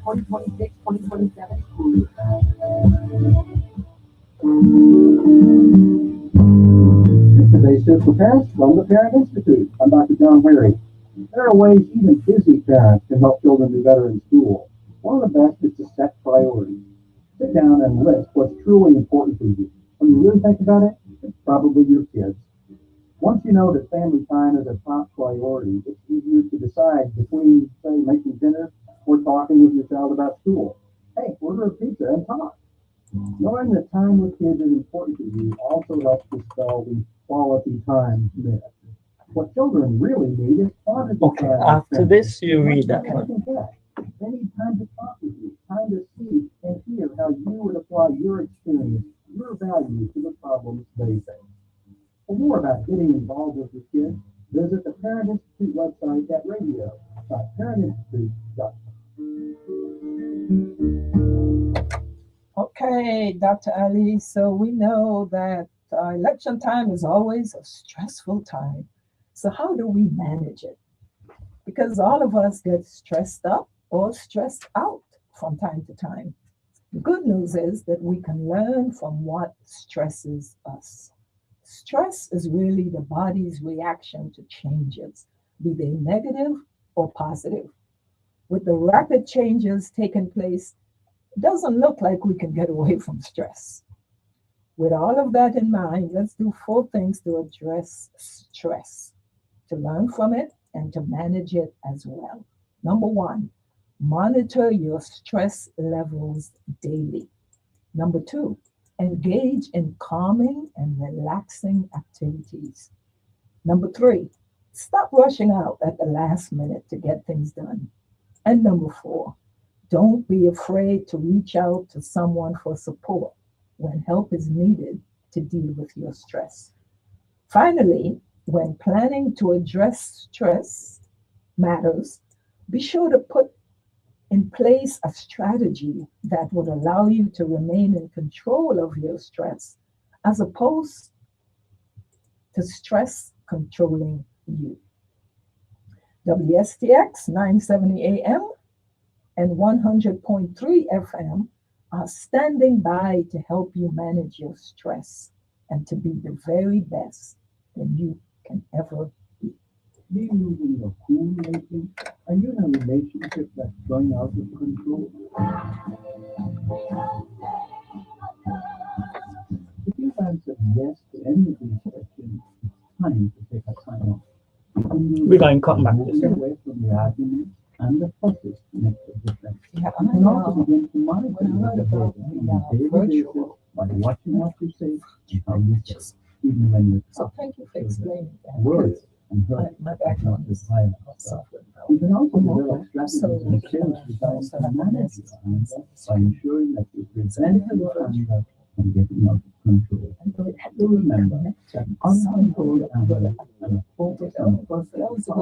2026-2027 school year. Today's tips for parents from the Parent Institute. I'm Dr. John Weary. There are ways even busy parents can help children do better in school. One of the best is to set priorities. Sit down and list what's truly important to you. When you really think about it, it's probably your kids. Once you know that family time is a top priority, it's easier to decide between, say, making dinner or talking with your child about school. Hey, order a pizza and talk. Knowing that time with kids is important to you also helps dispel the quality time myth. What children really need is quantity time. After this, you read that one. They need time to talk with you, time to see and hear how you would apply your experience, your deliver value to the problems they face. For more about getting involved with your kids, visit the Parent Institute website at radio.parentinstitute.com. Okay, Dr. Ali. So we know that election time is always a stressful time. So how do we manage it? Because all of us get stressed up or stressed out from time to time. The good news is that we can learn from what stresses us. Stress is really the body's reaction to changes, be they negative or positive. With the rapid changes taking place, it doesn't look like we can get away from stress. With all of that in mind, let's do 4 things to address stress, to learn from it and to manage it as well. Number 1, monitor your stress levels daily. Number 2, engage in calming and relaxing activities. Number 3, stop rushing out at the last minute to get things done. And number 4, don't be afraid to reach out to someone for support when help is needed to deal with your stress. Finally, when planning to address stress matters, be sure to put in place a strategy that would allow you to remain in control of your stress as opposed to stress controlling you. WSTX 970 AM and 100.3 FM are standing by to help you manage your stress and to be the very best that you can ever be. Being using your cool lately, are you in a relationship that's going out of control? If you've answered yes to any of these questions, it's time to take a time off. We're going to come back to moving away from the arguments and the focus makes a difference. You can also begin to monitor your behavior on a daily basis by watching what you say and how you say, even when you're So thank you for explaining that. words and hurt My background is violence. You can also develop strategies and skills designed to manage your anger by ensuring that you prevent your anger from getting out of control. Do remember that uncontrolled anger and a focus on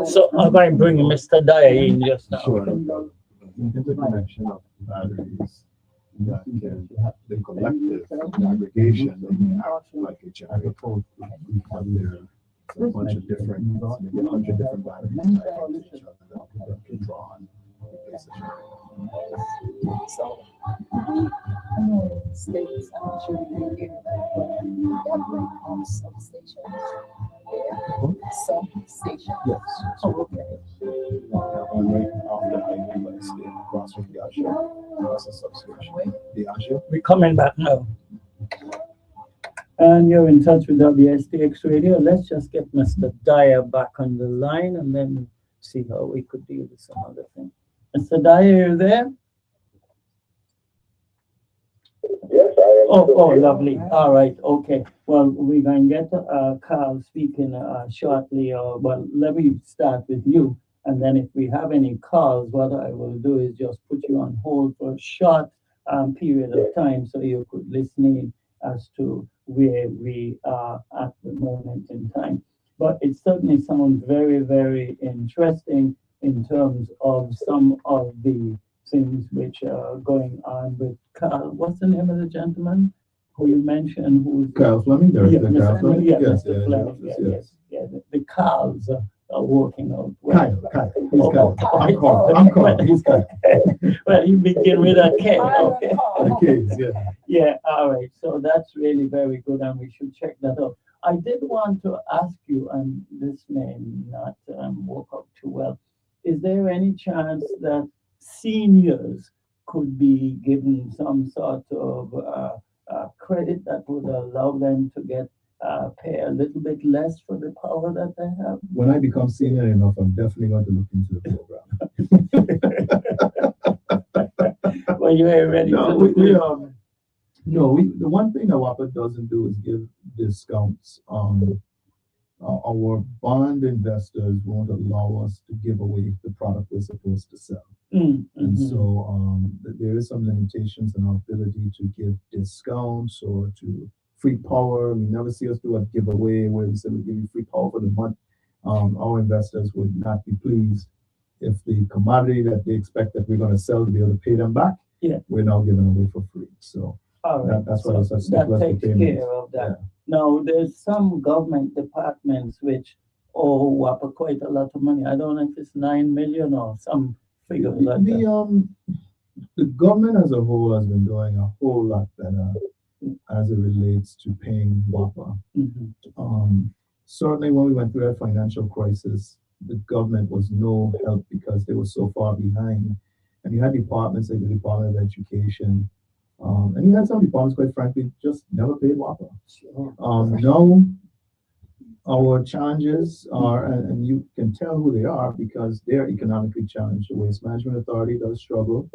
So I'm going to bring Mr. Dyer in just now. Sure. Interconnection of batteries that can, the collective aggregation act like a generator. And there are a bunch of different, maybe 100 different batteries tied to each other that can draw on. So, states, I'm sure you hear that, but we have like substations. Substation. Yes. Oh, okay. One right off the highway, but it's across from the Asha. That's a substation. The Asha. We're coming back now. And you're in touch with WSTX Radio. Let's just get Mr. Dyer back on the line and then see how we could deal with some other thing. Mr. Dyer, you there? Yes, I am. Oh, lovely. All right. Okay. Well, we're going to get Carl speaking shortly. But let me start with you. And then if we have any calls, what I will do is just put you on hold for a short period of time so you could listen in as to where we are at the moment in time. But it certainly sounds very, very interesting in terms of some of the things which are going on with Carl. What's the name of the gentleman who you mentioned? Who's Kyle Fleming, Director Kyle Fleming. Yeah, Yes, Mr. Fleming. yes. The Carls are working out well. Kyle. He's Kyle. I'm Carl. He's Kyle. Well, you begin with a K. Okay. The kids, yeah. Yeah, all right. So that's really very good, and we should check that out. I did want to ask you, and this may not work out too well. Is there any chance that seniors could be given some sort of credit that would allow them to get pay a little bit less for the power that they have? When I become senior enough, I'm definitely going to look into the program. Well, you ain't ready. No, the one thing that WAPA doesn't do is give discounts our bond investors won't allow us to give away the product we're supposed to sell. And so there is some limitations in our ability to give discounts or to free power. We never see us do a giveaway where we say we give you free power for the month. Our investors would not be pleased if the commodity that they expect that we're going to sell to be able to pay them back, we're now giving away for free. So that's why so that takes care of that. Yeah. Now, there's some government departments which owe WAPA quite a lot of money. I don't know if it's 9 million or some figure like that. The government as a whole has been doing a whole lot better as it relates to paying WAPA. Certainly when we went through that financial crisis, the government was no help because they were so far behind. And you had departments like the Department of Education, and you had some departments, quite frankly, just never paid WAPA. Now, our challenges are, and you can tell who they are because they're economically challenged. The Waste Management Authority does struggle.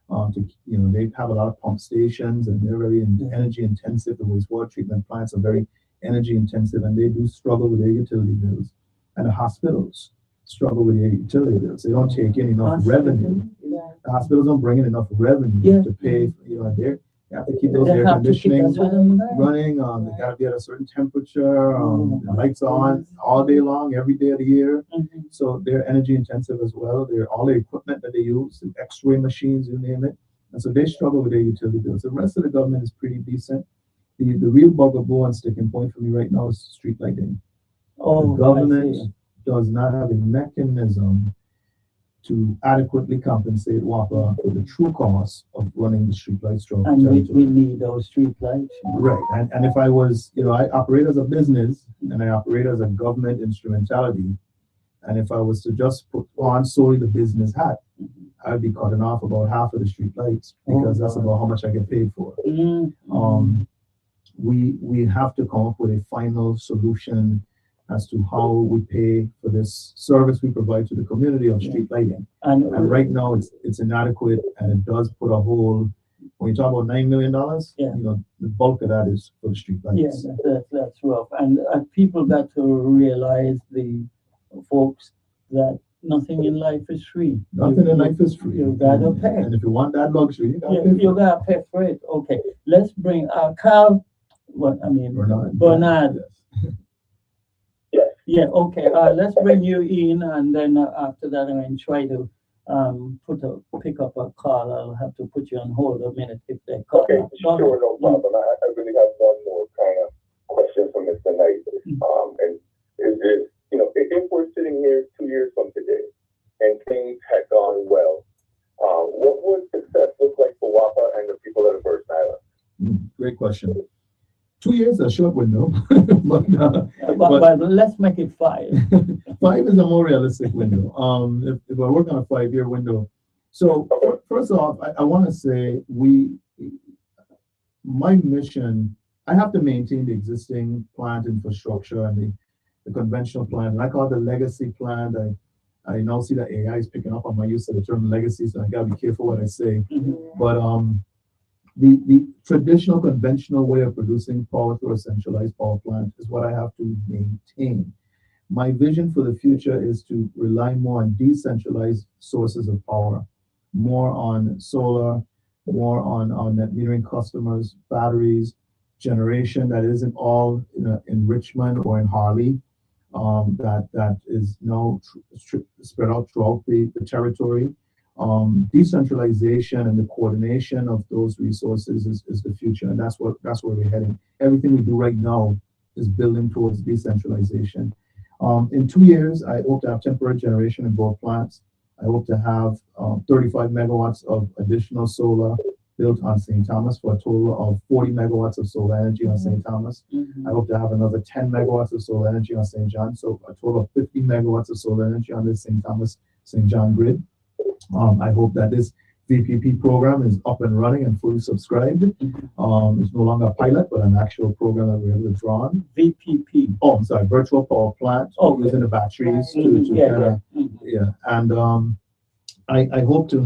They have a lot of pump stations and they're very energy intensive. The wastewater treatment plants are very energy intensive and they do struggle with their utility bills. And the hospitals struggle with their utility bills. They don't take in enough revenue. The hospitals don't bring in enough revenue to pay. They have to keep those air conditioning running. They got to be at a certain temperature. The lights on all day long, every day of the year. So they're energy intensive as well. They're all the equipment that they use, the X-ray machines, you name it. And so they struggle with their utility bills. The rest of the government is pretty decent. The real bugaboo and sticking point for me right now is street lighting. The government does not have a mechanism to adequately compensate WAPA for the true cost of running the street lights. And we need those street lights. Right. And if I was, I operate as a business and I operate as a government instrumentality. And if I was to just put on solely the business hat, I'd be cutting off about half of the street lights because that's about how much I get paid for. We have to come up with a final solution as to how we pay for this service we provide to the community of street lighting. And right now it's inadequate and it does put a hole. When you talk about $9 million, the bulk of that is for the street lights. Yeah, that's rough. And people got to realize, the folks, that nothing in life is free. Nothing in life is free. You gotta pay. And if you want that luxury, you gotta pay for it. Okay, let's bring Carl. Bernard. Yeah, okay. Let's bring you in, and then after that, I'm going to try to pick up a call. I'll have to put you on hold a minute if they call. Okay, sure, no problem. I really have one more kind of question for Mr. Knight. And is this, if we're sitting here 2 years from today and things had gone well, what would success look like for WAPA and the people of the Virgin Islands? Great question. 2 years is a short window, but let's make it 5. 5 is a more realistic window. If I work on a 5-year window, so first off, I want to say my mission. I have to maintain the existing plant infrastructure and the conventional plant, and I call it the legacy plant. I now see that AI is picking up on my use of the term legacy, so I gotta be careful what I say. But the traditional conventional way of producing power through a centralized power plant is what I have to maintain. My vision for the future is to rely more on decentralized sources of power, more on solar, more on net metering customers, batteries, generation that isn't all in Richmond or in Harley, that is now spread out throughout the territory. Decentralization and the coordination of those resources is the future, and that's where we're heading. Everything we do right now is building towards decentralization. In 2 years, I hope to have temporary generation in both plants. I hope to have 35 megawatts of additional solar built on St. Thomas for a total of 40 megawatts of solar energy on St. Thomas. I hope to have another 10 megawatts of solar energy on St. John, so a total of 50 megawatts of solar energy on the St. Thomas, St. John grid. I hope that this VPP program is up and running and fully subscribed. It's no longer a pilot, but an actual program that we're withdrawn. VPP. Oh, I'm sorry, virtual power plant. Using the batteries And I hope to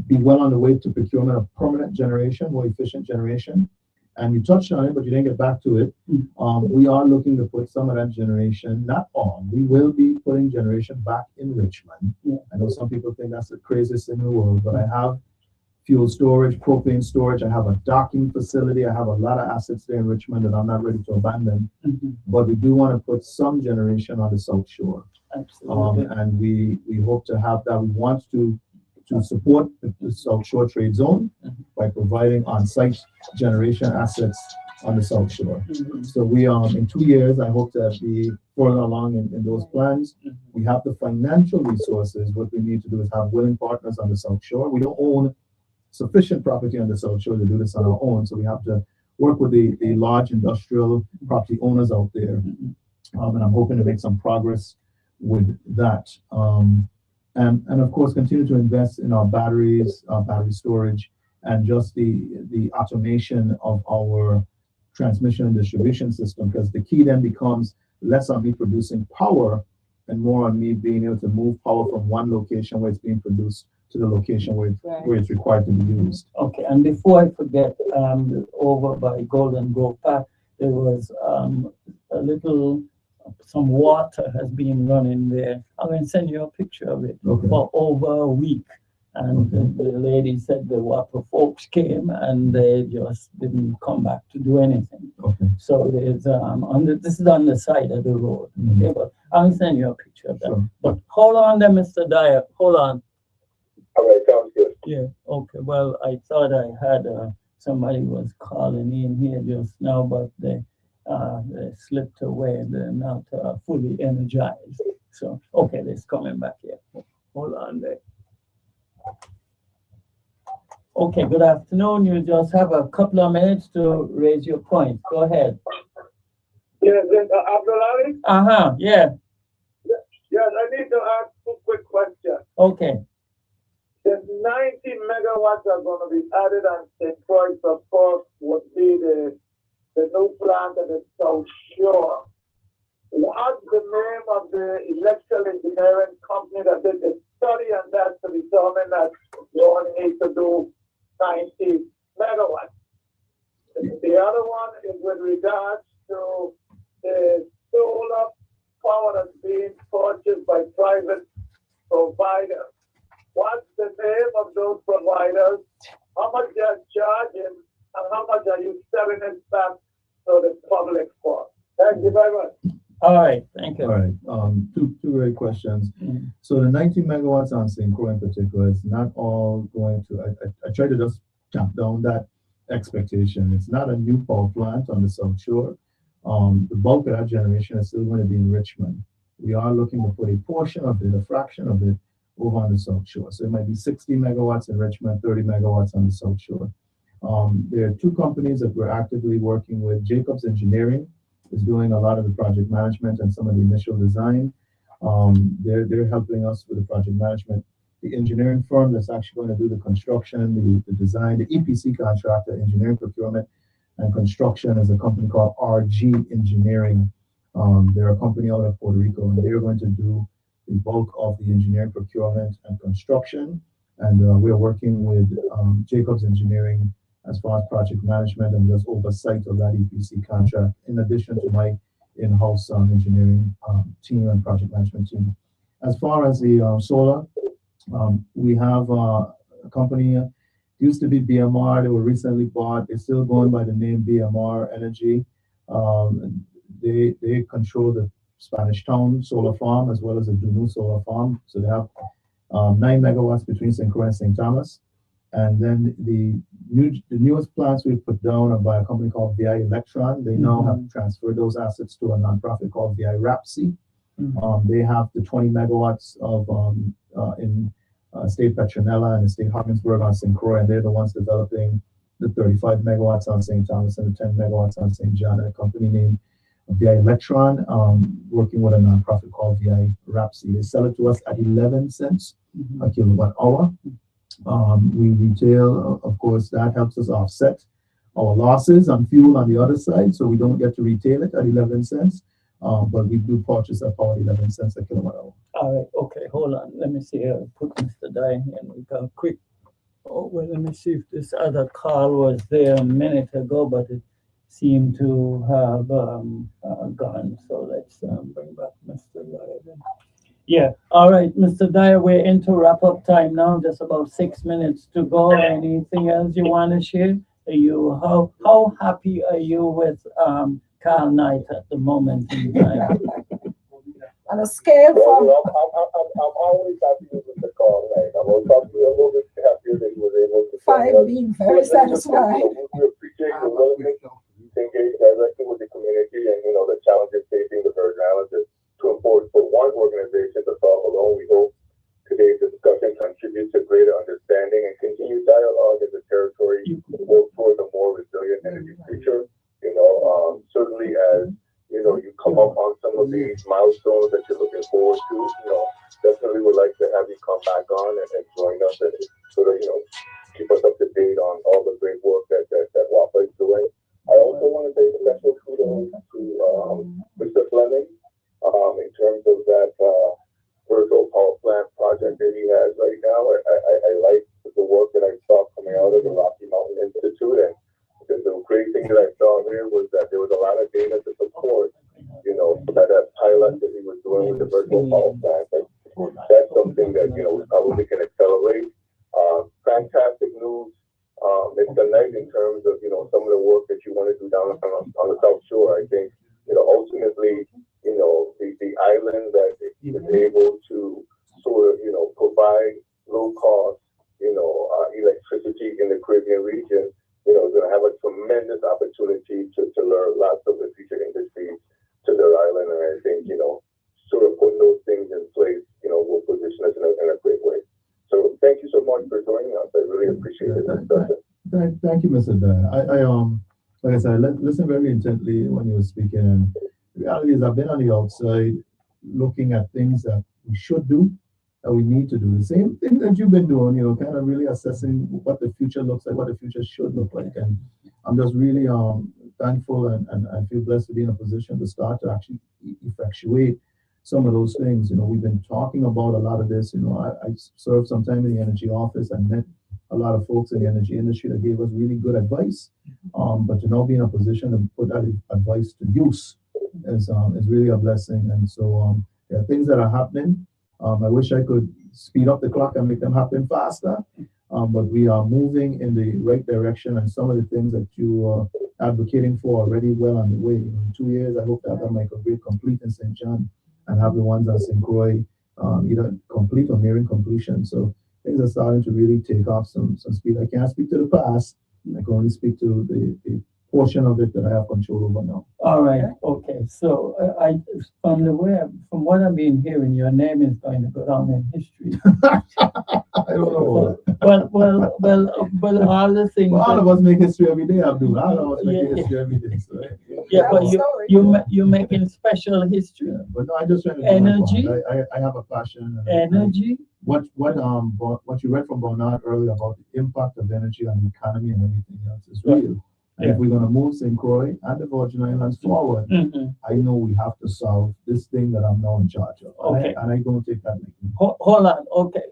be well on the way to procurement of permanent generation, more efficient generation. and you touched on it, but you didn't get back to it. We are looking to put some of that generation, not all, we will be putting generation back in Richmond. I know some people think that's the craziest thing in the world, but I have fuel storage, propane storage. I have a docking facility. I have a lot of assets there in Richmond that I'm not ready to abandon. But we do want to put some generation on the South Shore. Absolutely. And we hope to have that. We want to support the South Shore Trade Zone by providing on-site generation assets on the South Shore. So we in 2 years, I hope to be further along in those plans. We have the financial resources. What we need to do is have willing partners on the South Shore. We don't own sufficient property on the South Shore to do this on our own, so we have to work with the large industrial property owners out there, and I'm hoping to make some progress with that. And of course, continue to invest in our batteries, battery storage, and just the automation of our transmission and distribution system, because the key then becomes less on me producing power and more on me being able to move power from one location where it's being produced to the location where it's required to be used. Okay, and before I forget, over by Golden Grove Park, there was some water has been running there. I'm going to send you a picture of it for over a week. And the lady said the water folks came and they just didn't come back to do anything. So there's this is on the side of the road. Okay, but I'll send you a picture of that. But hold on there, Mr. Dyer. Hold on. All right, sounds good. Yeah, okay. Well, I thought I had somebody was calling in here just now, but they slipped away. They're not fully energized. So, okay, they're coming back here. Hold on there. Okay, good afternoon. You just have a couple of minutes to raise your point. Go ahead. Yes, Abdullah? Yeah. Yes, I need to ask 2 quick questions. Okay. The 90 megawatts are going to be added on St. Croix, of course, would be the new plant at the South Shore. What's the name of the electrical engineering company that did the study on that to determine that you only need to do 90 megawatts? The other one is with regards to the solar power that's being purchased by private providers. What's the name of those providers? How much they are charging, and how much are you selling it back to the public for? Thank you very much. All right, thank you. All right, two great questions. So the 90 megawatts on St. Croix in particular, it's not all going to, I try to just tamp down that expectation. It's not a new power plant on the South Shore. The bulk of that generation is still going to be in Richmond. We are looking to put a portion of it, a fraction of it, over on the South Shore. So it might be 60 megawatts in Richmond, 30 megawatts on the South Shore. There are 2 companies that we're actively working with. Jacobs Engineering is doing a lot of the project management and some of the initial design. They're helping us with the project management. The engineering firm that's actually going to do the construction, the design, the EPC contractor, engineering, procurement, and construction is a company called RG Engineering. They're a company out of Puerto Rico, and they're going to do the bulk of the engineering, procurement, and construction. And we're working with Jacobs Engineering as far as project management and just oversight of that EPC contract, in addition to my in-house engineering team and project management team. As far as the solar, we have a company, used to be BMR, they were recently bought. They're still going by the name BMR Energy. They control the Spanish Town solar farm as well as the Dunu solar farm. So they have 9 megawatts between St. Croix and St. Thomas. And then the newest plants we've put down are by a company called VI Electron. They now have transferred those assets to a nonprofit called VI Rapsi. They have the 20 megawatts of in State Petronella and the State Hogginsburg on St. Croix, and they're the ones developing the 35 megawatts on St. Thomas and the 10 megawatts on St. John, a company named VI Electron, working with a nonprofit called VI Rapsi. They sell it to us at 11 cents a kilowatt hour. We retail, of course, that helps us offset our losses on fuel on the other side, so we don't get to retail it at 11 cents, but we do purchase at about 11 cents a kilowatt hour. All right, okay, hold on. Let me see. I'll put Mr. Dye here and we got quick. Oh, well, let me see if this other call was there a minute ago, but it seemed to have gone. So let's bring back Mr. Dyer. Yeah. All right, Mr. Dyer, we're into wrap up time now. Just about 6 minutes to go. Anything else you want to share? Are you how happy are you with Carl Knight at the moment in time? On a scale Well, from I'm always happy with the call, right? I'm always happy, a little bit happier that he was able to join five us. being very satisfied. We appreciate the willingness to engage directly with the community and, the challenges facing the Virgin Islands. It's too important for one organization to solve alone. We hope today's discussion contributes to greater understanding and continued dialogue as the territory works towards a more resilient energy future. Certainly as you come up on some of these milestones that you're looking forward to, definitely would like to have you come back on and join us and sort of, keep us up to date on all the great work that WAPA is doing. I also want to say special kudos to Mr. Fleming in terms of that virtual power plant project that he has right now. I like the work that I saw coming out of the Rocky Mountain Institute, and the great thing that I saw there was that there was a lot of data to support, that pilot that he was doing with the virtual power plant. That's something that, we probably can accelerate. Fantastic news, Mr. Knight, in terms of, some of the work that you want to do down on the South Shore. I think, ultimately, the island that is able to sort of, provide low cost, electricity in the Caribbean region, is going to have a tremendous opportunity to lure lots of the future industries to their island. And I think, sort of putting those things in place, will position us in a great way. So thank you so much for joining us. I really appreciate it. Thank you, Mr. Dyer. I like I said, listen very intently when you were speaking. And the reality is, I've been on the outside looking at things that we should do, that we need to do. The same thing that you've been doing, kind of really assessing what the future looks like, what the future should look like. And I'm just really thankful and I feel blessed to be in a position to start to actually effectuate some of those things. We've been talking about a lot of this. I served some time in the energy office and met a lot of folks in the energy industry that gave us really good advice. But to now be in a position to put that advice to use is really a blessing. And so there are things that are happening. I wish I could speed up the clock and make them happen faster. But we are moving in the right direction, and some of the things that you are advocating for are already well on the way. In 2 years, I hope to have that microgrid complete in St. John and have the ones at St. Croix either complete or nearing completion. So things are starting to really take off some speed. I can't speak to the past. I can only speak to the portion of it that I have control over now. All right. Okay. So from what I've been hearing, your name is going to go down in history. I don't know. Well, all the things. Well, all of us make history every day, Abdul. All of us make history every day. So, yeah, but you're making special history. Yeah, but no, I just trying to energy. I have a passion. Energy. What you read from Bernard earlier about the impact of energy on the economy and everything else is real. And if we're going to move St. Croix and the Virgin Islands forward, I know we have to solve this thing that I'm now in charge of. Okay. And I don't take that. Hold on. Okay.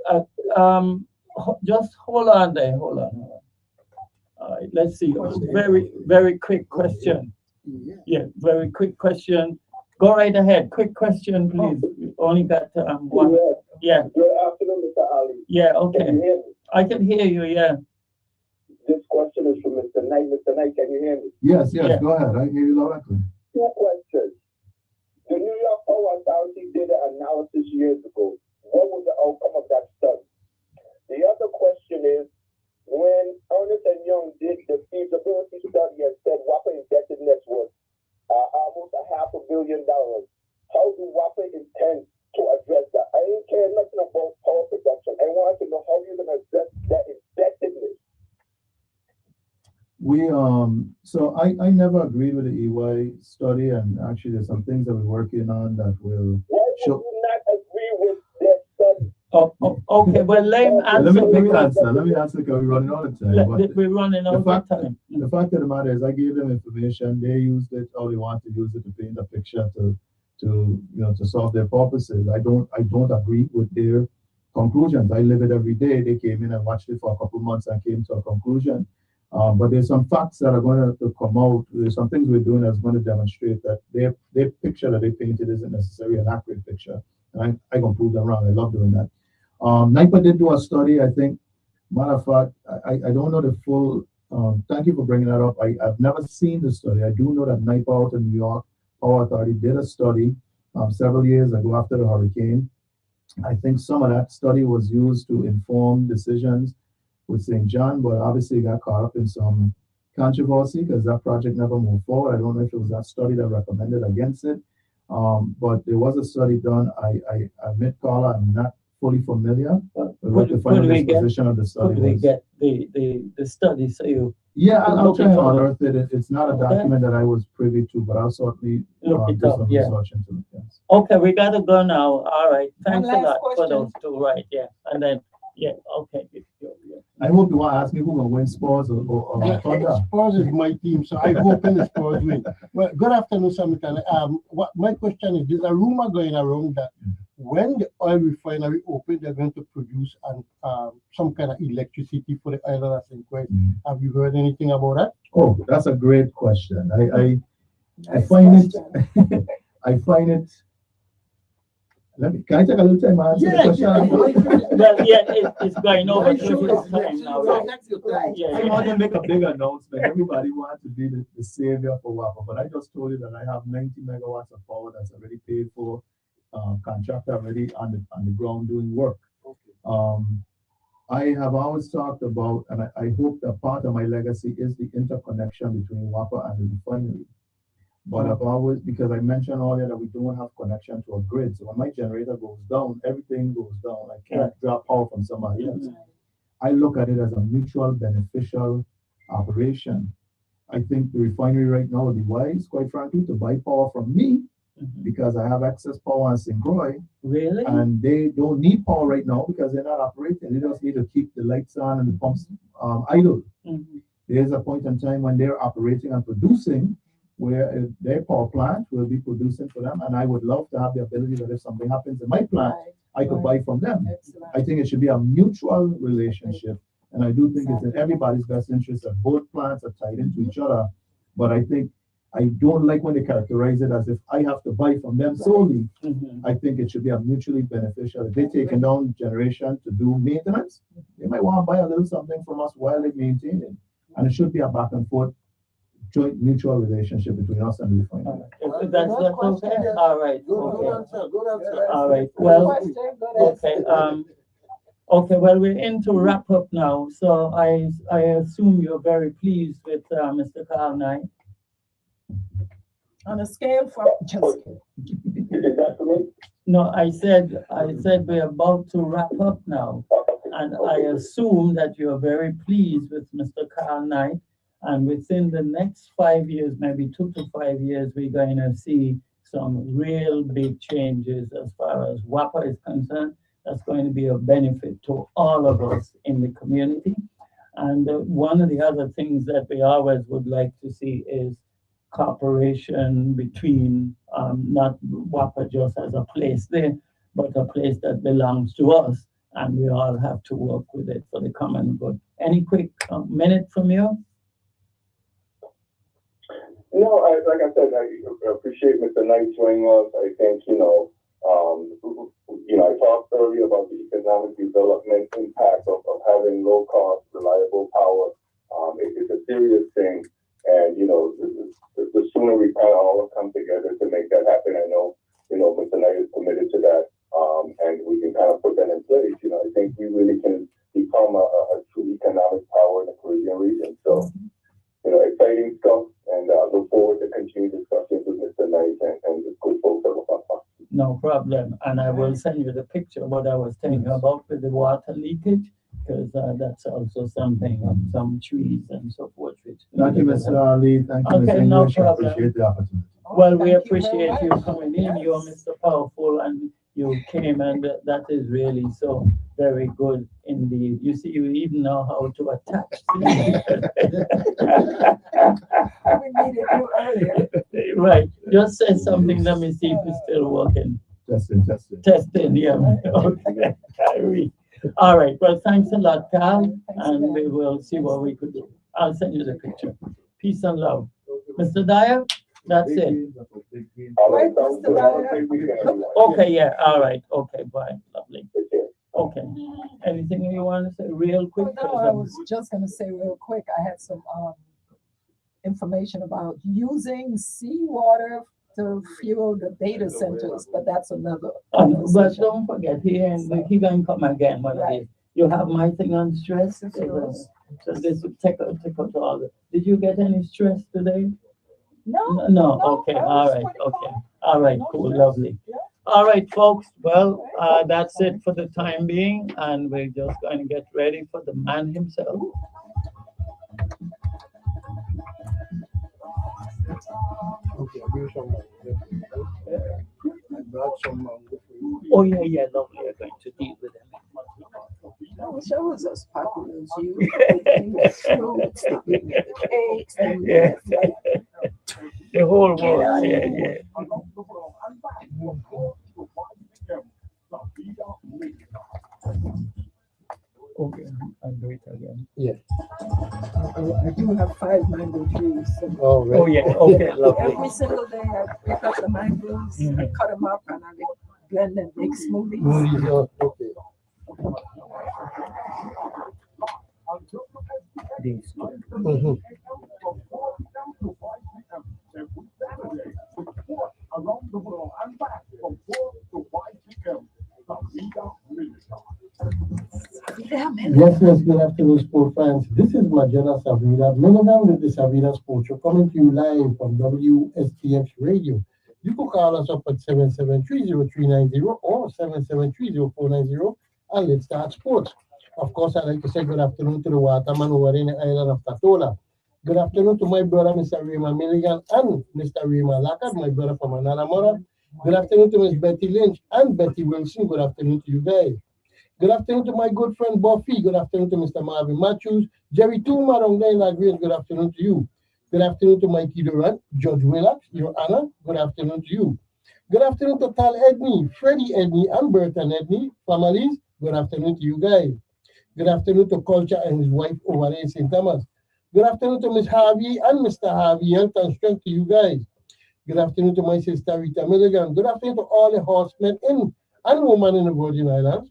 Just hold on there. Hold on. All right. Let's see. Very, very quick question. Yeah. Very quick question. Go right ahead. Quick question, please. We only got one. Yeah. Good afternoon, Mr. Ali. Yeah. Okay. I can hear you. Yeah. This question is from Mr. Knight. Mr. Knight, can you hear me? Yes, go ahead. I hear you loud and clear. 2 questions. The New York Power Authority did an analysis years ago. What was the outcome of that study? The other question is, when Ernst & Young did the feasibility study and said WAPA indebtedness was almost $500 million, how do WAPA intend to address that? I ain't care nothing about power production. I want to know how you're going to address that indebtedness. So I never agreed with the EY study, and actually there's some things that we're working on that will show. Why do you not agree with that study? Okay. Well, let me answer because we're running out of time. We're running out of time. The fact of the matter is, I gave them information. They used it how they want to use it to paint a picture to solve their purposes. I don't agree with their conclusions. I live it every day. They came in and watched it for a couple months and came to a conclusion. But there's some facts that are going to come out. There's some things we're doing that's going to demonstrate that their picture that they painted isn't necessarily an accurate picture. And I can prove them wrong. I love doing that. NIPA did do a study, I think. Matter of fact, I don't know the full. Thank you for bringing that up. I've never seen the study. I do know that NIPA out in New York Power Authority did a study several years ago after the hurricane. I think some of that study was used to inform decisions with St. John, but obviously got caught up in some controversy because that project never moved forward. I don't know if it was that study that recommended against it, but there was a study done. I admit, Carla, I'm not fully familiar with what the final disposition of the study could we was. get the study so you Yeah, I'll try and look it unearth it. It's not a document that I was privy to, but I'll certainly Look it do up, some yeah. research into it. Yes. Okay, we gotta go now. All right. Thanks a last lot for question. those two. Right, yeah. And then okay. I hope you want to ask me who will win Spurs or Thunder. Spurs is my team, so I hope the Spurs win. Well, good afternoon, Samantha. What my question is: there's a rumor going around that when the oil refinery opens, they're going to produce some kind of electricity for the island in question. Have you heard anything about that? Oh, that's a great question. I find it. I find it. Can I take a little time to answer the question? It's going over to time now. Right? I want to make a big announcement. Everybody wants to be the savior for WAPA, but I just told you that I have 90 megawatts of power that's already paid for, contractor already on the ground doing work. I have always talked about, and I hope that part of my legacy is the interconnection between WAPA and the refinery. But I've always, because I mentioned earlier that we don't have connection to a grid. So when my generator goes down, everything goes down. I can't draw power from somebody else. I look at it as a mutual beneficial operation. I think the refinery right now would be wise, quite frankly, to buy power from me because I have excess power in St. Croix. Really? And they don't need power right now because they're not operating. They just need to keep the lights on and the pumps idle. There's a point in time when they're operating and producing where their power plant will be producing for them. And I would love to have the ability that if something happens in my plant, I could buy from them. I think it should be a mutual relationship. And I do think it's in everybody's best interest that both plants are tied into each other. But I think I don't like when they characterize it as if I have to buy from them solely. I think it should be a mutually beneficial. If they're taking down generation to do maintenance, they might want to buy a little something from us while they maintain it. And it should be a back and forth joint mutual relationship between us and the refinery. That's okay. All right. Good answer. All right. Well, okay. Okay. Well, we're in to wrap up now. So I assume you're very pleased with Mr. Carl Knight. On a scale from No, I said we're about to wrap up now, and I assume that you're very pleased with Mr. Carl Knight. And within the next 5 years, maybe 2 to 5 years, we're going to see some real big changes as far as WAPA is concerned. That's going to be a benefit to all of us in the community. And one of the other things that we always would like to see is cooperation between not WAPA just as a place there, but a place that belongs to us. And we all have to work with it for the common good. Any quick minute from you? No, like I said, I appreciate Mr. Knight joining us. I think, I talked earlier about the economic development impact of having low cost, reliable power. It's a serious thing. And, the sooner we kind of all come together to make that happen, I know, Mr. Knight is committed to that. And we can kind of put that in place. I think we really can become a true economic power in the Caribbean region. So, exciting stuff, and look forward to continued discussions with Mr. Knight and the good folks at WAPA. No problem. And I will send you the picture of what I was telling you about with the water leakage, because that's also something of some trees and so forth. Thank you, Mr. Ali. Thank you, Okay, Mr. no English. I problem. appreciate the opportunity. Well, we appreciate you coming in. You're Mr. Powerful, and you came, and that is really so very good indeed. You see, you even know how to attach things. we needed you earlier. Right. Just say something. Let me see if it's still working. Testing, yeah. Okay, Kyrie. All right. Well, thanks a lot, Carl, and we will see what we could do. I'll send you the picture. Peace and love. Mr. Dyer, that's it. Right, Mr. Dyer. Okay, yeah, all right. Okay, bye. Lovely. Okay. Anything you want to say real quick? No, I was just going to say real quick, I had some information about using seawater to fuel the data centers, but that's another But conversation. don't forget, here and he can come again one of Right. these. You have my thing on stress. So this will take out all the. Did you get any stress today? No. No. Okay. All right. Okay. All right. Cool. Lovely. All right, folks. Well, that's it for the time being, and we're just going to get ready for the man himself. Okay, I'll give you some I brought some for you. Oh yeah, yeah, lovely. You're going to deal with them. I wish I was as popular as you. The fruits, the cakes, Yeah. The whole world. Yeah, yeah. Okay, I'll do it again. Yeah. I do have 5 mango trees. So Oh, right. Oh yeah. Okay, lovely. every single day I pick up the mangoes, I cut them up, and I blend and make smoothies. Okay. These. Around the world and back from 4 to YTM. Yes, good afternoon, sport fans. This is Majella Savina, Milligan with the Savina Sports Show, coming to you live from WSTX Radio. You can call us up at 773-0390 or 773-0490, and let's start sports. Of course, I'd like to say good afternoon to the waterman over in the island of Tatola. Good afternoon to my brother, Mr. Raymond Milligan, and Mr. Raymond Lackard, my brother from another mother. Good afternoon to Miss Betty Lynch and Betty Wilson. Good afternoon to you guys. Good afternoon to my good friend Buffy. Good afternoon to Mr. Marvin Matthews. Jerry Tuma down there in La Grace. Good afternoon to you. Good afternoon to Mikey Durant, George Willax, Your Honor. Good afternoon to you. Good afternoon to Tal Edney, Freddie Edney, and Burton Edney. Families, good afternoon to you guys. Good afternoon to Culture and his wife over there in St. Thomas. Good afternoon to Miss Harvey and Mr. Harvey. Health and strength to you guys. Good afternoon to my sister Rita Milligan. Good afternoon to all the horsemen in and women in the Virgin Islands.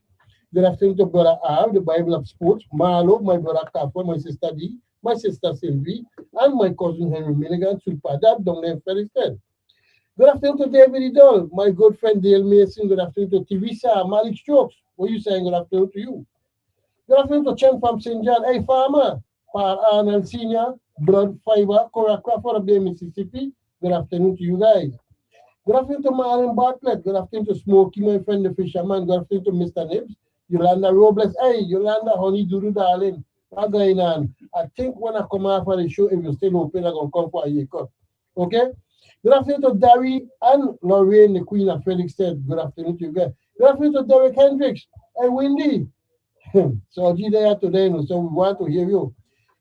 Good afternoon to Brother R, the Bible of Sports, Marlo, my brother Kafa, my sister D, my sister Sylvie, and my cousin Henry Milligan, Super Dad, down there in Ferriston. Good afternoon to David Idol, my good friend Dale Mason. Good afternoon to Teresa, Malik Strokes. What are you saying? Good afternoon to you. Good afternoon to Chen from St. John. Hey, farmer, Paul Arnold Sr., Blood Fiber, Cora Crawford of the Mississippi. Good afternoon to you guys. Good afternoon to Marlon Bartlett. Good afternoon to Smokey, my friend, the fisherman. Good afternoon to Mr. Nibs. Yolanda Robles. Hey, Yolanda, honey, doodoo, darling. What's going on? I think when I come after the show, if you're still open, I'm going to come for a haircut. Okay? Good afternoon to Dari and Lorraine, the Queen of Felix said. Good afternoon to you guys. Good afternoon to Derek Hendricks. Hey, Windy. So, G there today, so we want to hear you.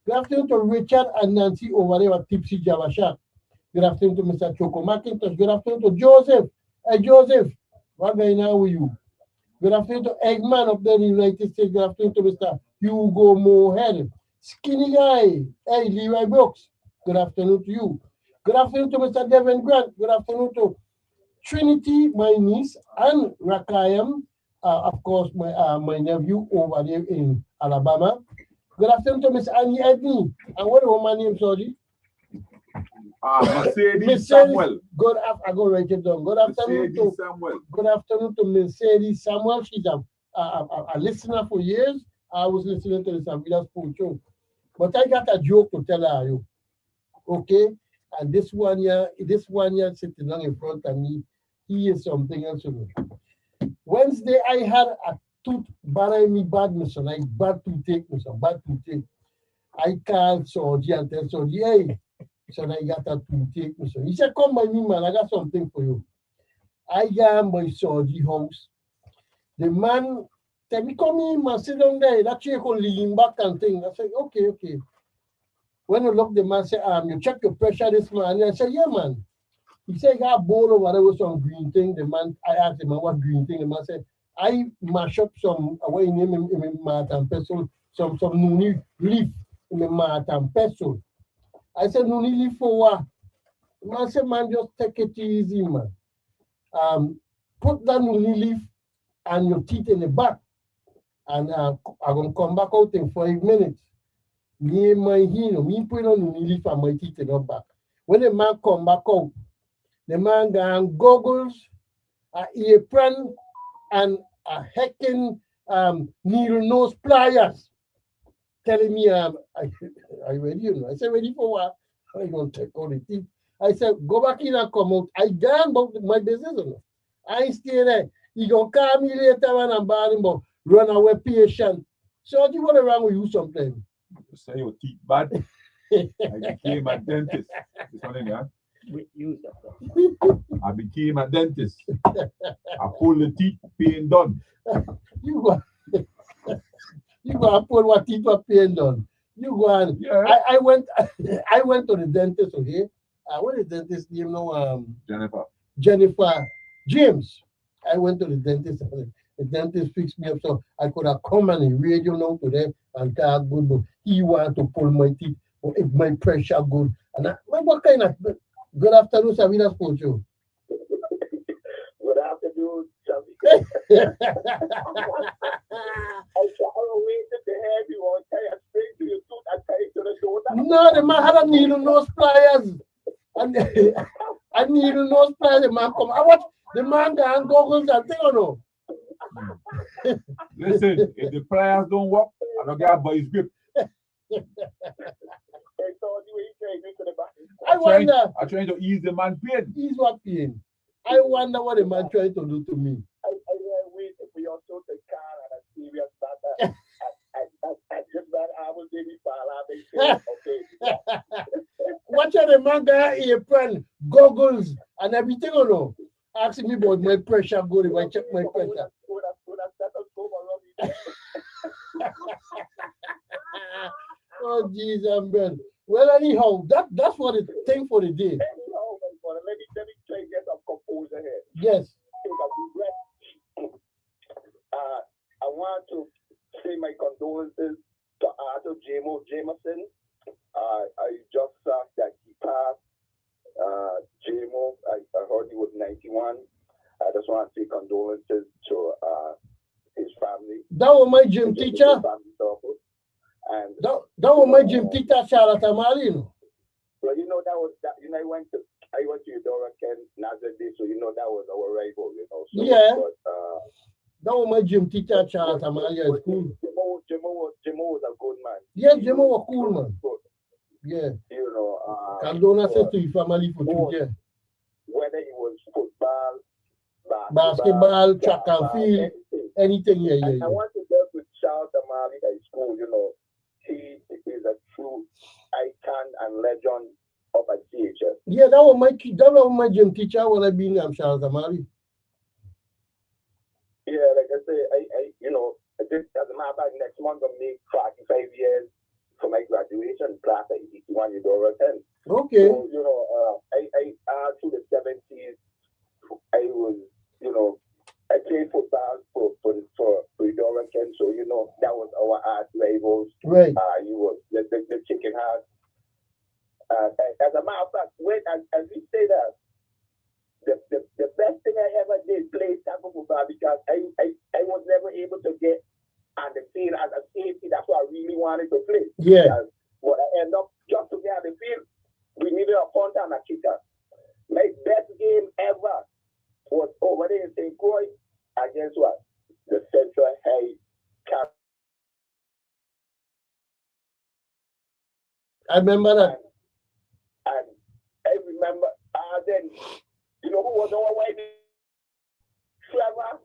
Good afternoon to Richard and Nancy over there at Tipsy Java Shack. Good afternoon to Mr. Choco McIntosh. Good afternoon to Joseph. Hey, Joseph, what's going on with you? Good afternoon to Eggman up there in the United States. Good afternoon to Mr. Hugo Mohead. Skinny guy. Hey, Leroy Brooks. Good afternoon to you. Good afternoon to Mr. Devin Grant. Good afternoon to Trinity, my niece, and Rakayam, of course, my nephew over there in Alabama. Good afternoon to Miss Annie Edney. And what is her name, sorry? Mercedes Samuel. Good afternoon. I go write it down. Good afternoon to Samuel. Good afternoon to Mercedes Samuel. She's a listener for years. I was listening to the Savila School show. But I got a joke to tell her. You. Okay? And this one here sitting down in front of me, he is something else to me. Wednesday, I had a tooth bad me bad, Mr. Like bad toothache, Mr. Bad toothache. I called Soji and tell Soji, hey, so I got a toothache, Mr. He said, come by me, man, I got something for you. I got my Soji house. The man tell me, come in, man, sit down there. That chair could lean back and thing. I said, okay. When I look, the man said, you check your pressure this man. And I said, yeah, man. He said he got a bowl of whatever, some green thing. The man, I asked him, what green thing? The man said, I mash up some, away in him, mat and pestle, some nuni leaf in the mat and pestle. I said, nuni leaf for what? The man said, man, just take it easy, man. Put that nuni leaf and your teeth in the back. And I'm going to come back out in 5 minutes. Me and my hino, me put on nuni leaf and my teeth in the back. When the man come back out, the man got goggles, a apron, and a heckin' needle nose pliers. Telling me, are you ready? You know? I said, ready for what? I going to take all the teeth. I said, go back in and come out. I gone about my business. You know? I ain't stay there. He going to call me later when I'm bad about run away patient. So what do you want to wrong with you sometimes? You say your teeth bad. I became a dentist. This one in there. I became a dentist. I pull the teeth, pain done. You go, you go and pull what teeth were pain done. You go and Yeah. I went I went to the dentist, okay? What is the dentist name now? Jennifer James. I went to the dentist and the dentist fixed me up so I could have come on the radio now to them and tell good, but he wanted to pull my teeth, but if my pressure good. And what kind of good afternoon, Savina spoke you? Good afternoon, Javi. I waited to have you on tie straight to your tooth and tie it to the door. No, the man had a needle nose pliers. And a needle nose pliers, the man come. I watch the man got goggles and thing or no. Listen, if the pliers don't work, I don't get a boy's grip. I'm trying to ease the man pain. Ease what pain? I wonder what the man trying to do to me. I waited for your tooth to car and a serious matter. I just that I was baby father. Okay. Watch out, the man got apron, goggles, and everything or no. Asking me about my pressure good if I check my pressure. Oh, Jesus, man. Well, anyhow, that's what the thing for the day. Anyhow, let me try to get some composure here. Yes. I want to say my condolences to Arthur Jameson. I just saw that he passed. JMO, I heard he was 91. I just want to say condolences to his family. That was my gym teacher. And that was my gym teacher, Charlotte Amalino. Well, that was that. I went to Eudora Ken Nazareth Day, so that was our rival. So, yeah. But, that was my gym teacher, Charlotte Amalia at school. Jimo was a good man. Yes, Jimo was cool, man. Yeah. Condolences to your family for today. Whether it was football, basketball, track and field, anything. Yeah. I want to work with Charles Amali at school. He is a true icon and legend of a teacher. Yeah, that was my gym teacher when I been Charles Amali. Yeah, like I say, I just as a matter of fact, next month I'm make 45 years for my graduation class at 81 Eudora 10. Okay. So, I through the 70s, I was, I played football for Eudora 10, so that was our arch rivals. Right. You were the chicken house. As a matter of fact, as we say that, the best thing I ever did play tackle football because I was never able to get on the field as a safety. That's what I really wanted to play. Yeah. What I end up just to get on the field, we needed a punter and a kicker. My best game ever was over there in St. Croix against what? The Central High Camp. I remember that. And I remember then, who was our white? Trevor,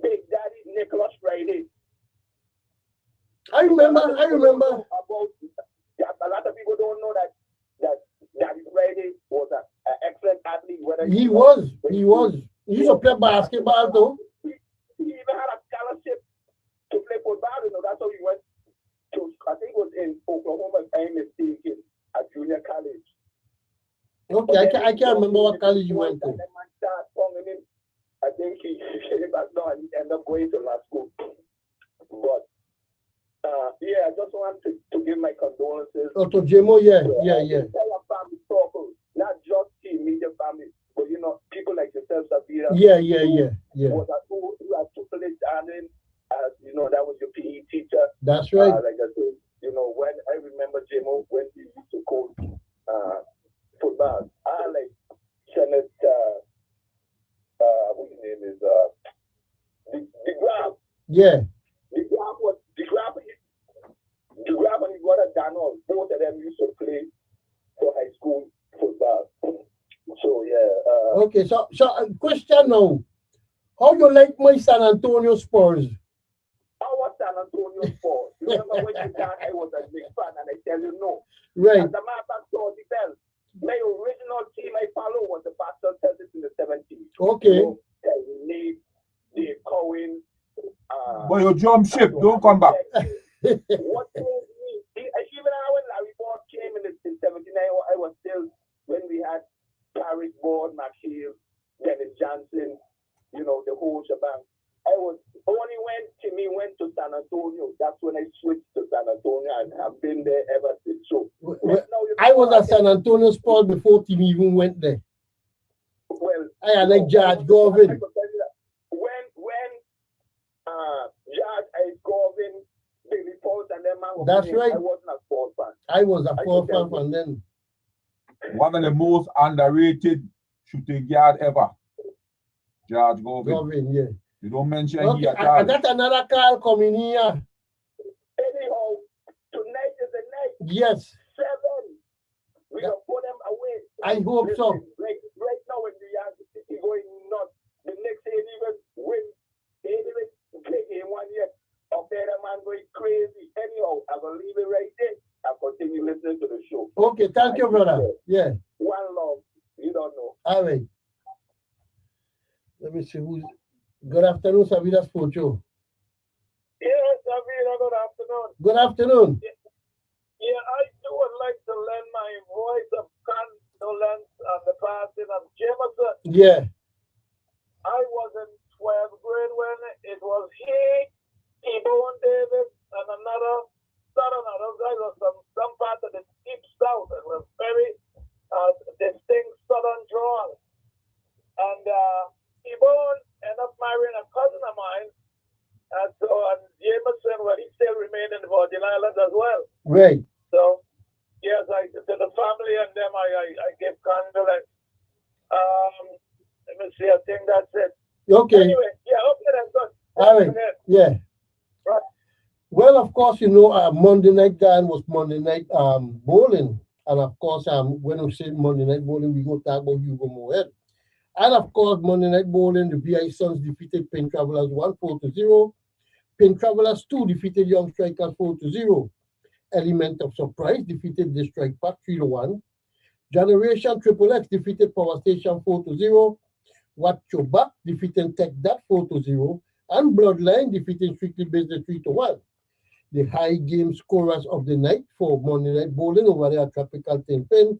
Big Daddy, Nicholas Friday. I remember. About, a lot of people don't know that Daddy Friday was an excellent athlete. He was. He used to play basketball too. He even had a scholarship to play football. That's how he went to. I think it was in Oklahoma, if I'm mistaken, at junior college. Okay, I can't remember what college you went to. I think he came back now and ended up going to law school. But yeah, I just want to give my condolences. Oh, to Jemo, yeah. Entire family circle, not just the immediate family, but people like yourself, Sabira. Yeah. Was who had tutelage and that was your PE teacher. That's right. Like I said, when I remember Jemo when he used to coach football, I like Kenneth. Whose name is the Graf. Yeah. The Graf and his brother Daniel, both of them used to play for high school football. So yeah. Okay, so question now. How you like my San Antonio Spurs? Our San Antonio Spurs. You remember when you thought I was a big fan and I tell you no. Right. As a matter of fact, my original team I follow was the Boston Celtics in the 70s. Okay. Nate, Dave Cohen. But you jump ship, don't come back. What made me, even when Larry Bird came in 79, I was still, when we had Paris Board, McHale, Dennis Johnson, the whole shebang. I was only when Timmy went to San Antonio, that's when I switched to San Antonio and have been there ever since. So I was at San Antonio Spurs before Timmy even went there. Well, I like George Govin. When George I Govin, Billy Paul, and them man, that's right. I wasn't a sports fan. I was a sports fan then. One of the most underrated shooting guard ever. George Govin. Yeah. You don't mention okay, at all. I got another call coming here. Anyhow, tonight is the night. Yes. 7. We will put them away. I hope so. Right now, when the Yankee City going nuts, the next day even win. They ain't even big in 1 year. Up there, the man going crazy. Anyhow, I will leave it right there. I'll continue listening to the show. Okay, thank you, brother. Yeah. One love. You don't know. All right. Let me see who's. Good afternoon, Savida Spocho. Yes, Savida, good afternoon. Good afternoon. Yeah, I too would like to lend my voice of condolence on the passing of Jameson. Yeah. I was in 12th grade when it was he, T-Bone Davis, and another guy was from some part of the deep south. It was very distinct southern drawl. And T-Bone ended up marrying a cousin of mine. And Jameson, well, he still remained in the Virgin Islands as well. Right. So, yes, to the family and them, I give condolence. Let me see, I think that's it. Okay. Anyway, yeah, okay, that's good. All right. Yeah. Right. Well, of course, Monday night game was Monday night bowling. And of course, when we say Monday night bowling, we go talk about Hugo Moed. And of course, Monday night bowling, the VI Suns defeated Penn Travelers 1-4-0. Penn Travelers 2 defeated Young Strikers 4-0. Element of Surprise defeated the Strike Pack 3-1. Generation Triple X defeated Power Station 4-0. Watcho Back defeating Tech Dat 4-0. And Bloodline defeating Strictly Business 3-1. The high game scorers of the night for Monday night bowling over there at Tropical 10 Pen,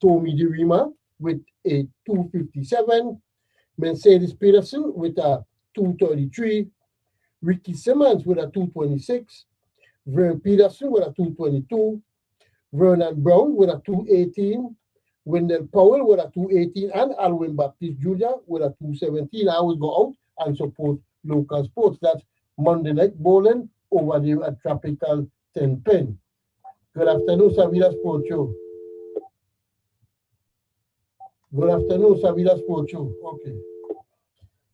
Tommy DeRima with a 257, Mercedes Peterson with a 233, Ricky Simmons with a 226, Vern Peterson with a 222, Vernon Brown with a 218, Wendell Powell with a 218, and Alwyn Baptiste Jr. with a 217. I always go out and support local sports. That's Monday night bowling over there at Tropical 10 Pen. Good afternoon, Savida Sports Show. Good afternoon, Savida Sports Show. Okay.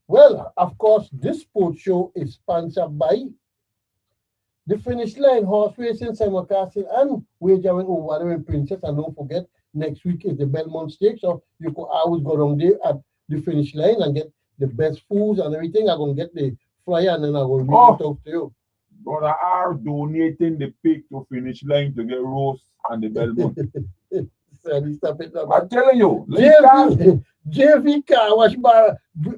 Well, of course, this sports show is sponsored by the Finish Line Horse Racing, Simon Castle, and wagering over there in Princess. And don't forget, next week is the Belmont Stakes, so you could always go down there at the Finish Line and get the best foods and everything. I'm going to get the flyer and then I will talk to you. Brother are donating the pig to Finish Line to get roast and the Belmont. Stop it, I'm telling you, JV car wash bar. You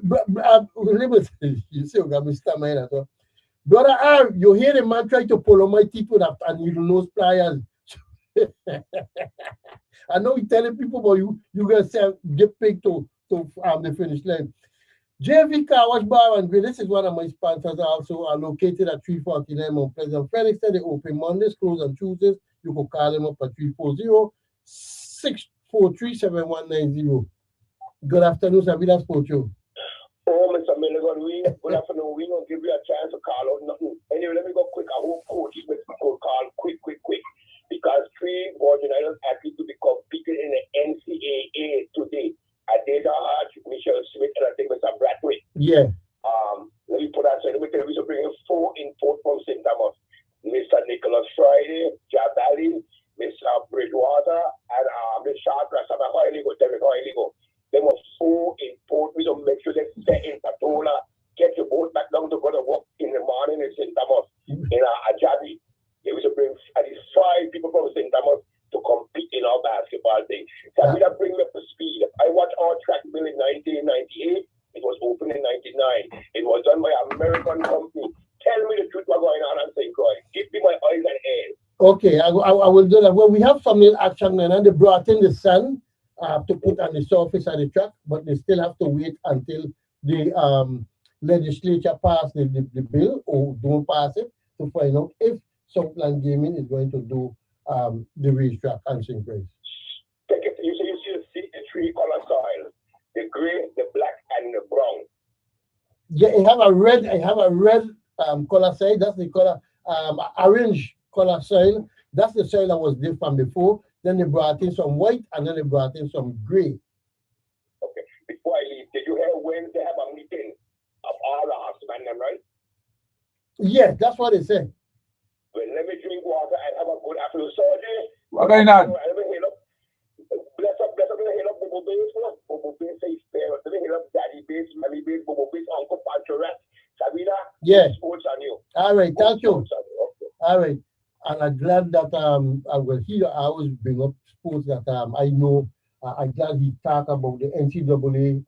see, Mr. Miner. Brother R, you hear the man try to pull on my teeth with that and you nose pliers. I know you're telling people, but you gonna say get picked to the finish line. JV Car Wash Bar and Grill. This is one of my sponsors. Also are located at 349 Mount Pleasant. Felix said they open Mondays, close on Tuesdays. You can call them up at 340-643-7190. Good afternoon, Sabina Sport Show. Oh, Mr. Milligan, good afternoon. We don't give you a chance to call out nothing. Anyway, let me go quick. I hope coach makes my call quick. Because 3 Virgin Islands athletes to be competing in the NCAA today. Adeta Hart, Michelle Smith, and I think Mr. Bradway. Yeah. Let me put that aside. Let me tell you, we should bring in 4 import from St. Thomas. Mr. Nicholas Friday, Jabali, Mr. Bridgewater, and the Sharp Rasama Hoiligo, Derek Hoiligo. There were 4 import. We don't make sure they set in Patola, get your boat back down to go to work in the morning in St. Thomas, in Ajabi. Yeah, we should bring at least 5 people from St. Thomas to compete in our basketball thing. So we that bring me up to speed. I watched our track bill in 1998. It was opened in 99. It was done by an American company. Tell me the truth what's going on St. Croix. Give me my eyes and ears. Okay, I will do that. Well, we have some little action and they brought in the sun to put on the surface of the track, but they still have to wait until the legislature pass the bill or don't pass it to find out if Southland Gaming is going to do the racetrack and St. Grace. You see the 3 color soil, the gray, the black, and the brown. Yeah, I have a red color soil. That's the color orange color soil. That's the soil that was there from before. Then they brought in some white, and then they brought in some gray. Okay. Before I leave, did you hear when they have a meeting of all the husbandmen, right? Yeah, that's what they said. Well, let me drink water and have a good afternoon. Sorry. What going on? Bless up, heal up, Bobo Base, Bobo Base, say spare. Let me heal up Daddy Base, Mammy Base, Bobo Base, Uncle Panchorat, Sabina. Yeah. Sports on you. All right, thank you. Okay. All right. And I'm glad that I will hear. I always bring up sports that I know. I'm glad he talked about the NCAA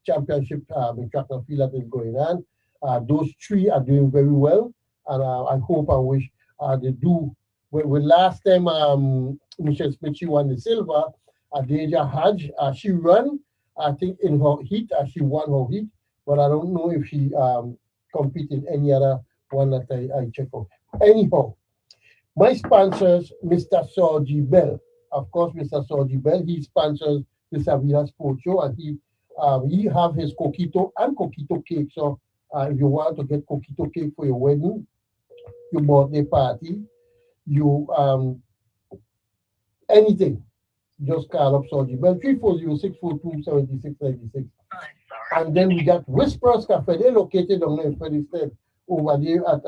championship in track and field that is going on. Those 3 are doing very well, and I hope and wish they do. When last time Michelle Smith she won the silver, Deja Hodge she ran. I think in her heat she won her heat, but I don't know if she competed in any other one that I check out. Anyhow. My sponsors, Mr. Sorji Bell. Of course, Mr. Sorji Bell, he sponsors the Savila Sports Show, and he have his coquito and coquito cake. So if you want to get coquito cake for your wedding, your birthday party, you anything, just call up Sorji Bell, 340-642-7696. And then we got Whispers Cafe. They're located on the Frederick over there at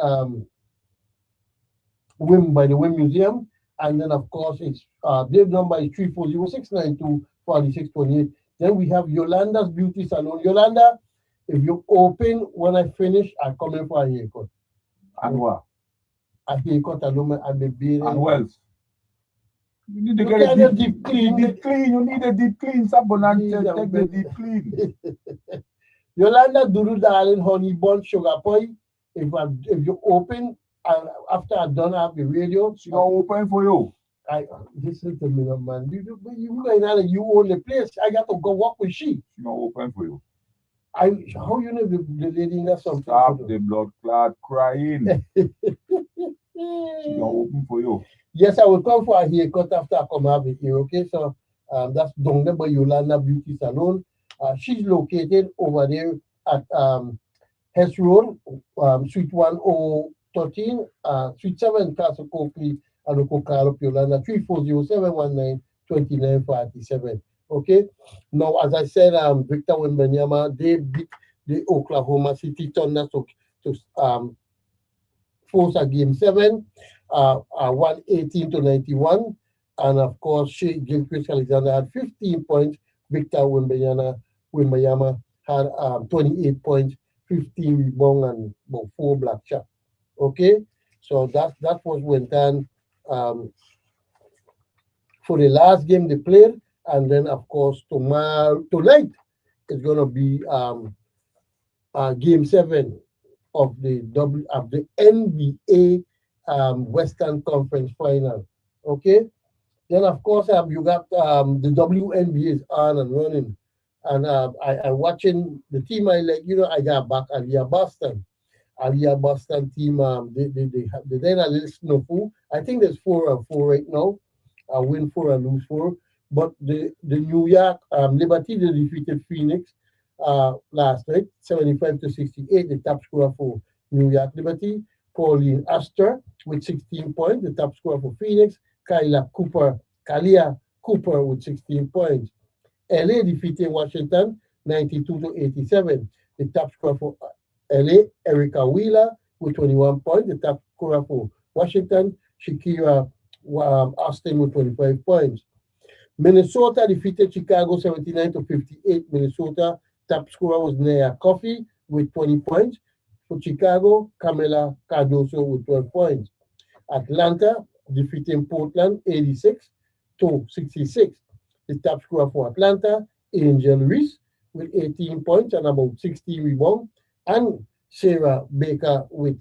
by the Wim Museum, and then of course it's their number is 340-692-4628. Then we have Yolanda's Beauty Salon. Yolanda, if you open when I finish, I come in for a haircut. And what? A haircut alone and the beard. And what else? You need to get a deep clean. You need a deep clean. Someone take the deep clean. Yolanda Duru darling honey bun sugar pie. If you open. And after I done have the radio, she gonna open for you. I listen to me, man. You going out and you own the place. I got to go walk with she. She gonna open for you. How you know the lady got something? Stop the blood clot crying. She gonna open for you. Yes, I will come for a haircut after I come have it here. Okay, so that's down there by Yolanda Beauty Salon. She's located over there at Hess Road, Suite 1013, Suite 7, Castle Coakley, and Local call up Yolanda 340-719-2947. Okay. Now, as I said, Victor Wembanyama, they beat the Oklahoma City Thunder to force a game 7, 118-91. And of course, Shea Gilchrist Alexander had 15 points. Victor Wembanyama had 28 points, 15 rebounds, and about 4 black shots. Okay, so that was went on for the last game they played, and then of course tonight it's gonna be game 7 of the NBA Western Conference Final. Okay, Then of course you got the WNBA is on and running, and I watching the team. I like I got back Aliyah Boston. Aliyah Boston team. They then a little snowful. I think there's 4-4 right now. Win 4 and lose 4. But the New York Liberty they defeated Phoenix last night 75-68. The top scorer for New York Liberty, Pauline Astor with 16 points. The top scorer for Phoenix, Kalia Cooper with 16 points. LA defeated Washington 92-87. The top scorer for LA, Erica Wheeler with 21 points. The top scorer for Washington, Shakira Austin with 25 points. Minnesota defeated Chicago 79-58. Minnesota top scorer was Naya Coffey with 20 points. For Chicago, Camila Cardoso with 12 points. Atlanta defeating Portland 86-66. The top scorer for Atlanta, Angel Reese with 18 points and about 16 rebounds. And Sarah Baker with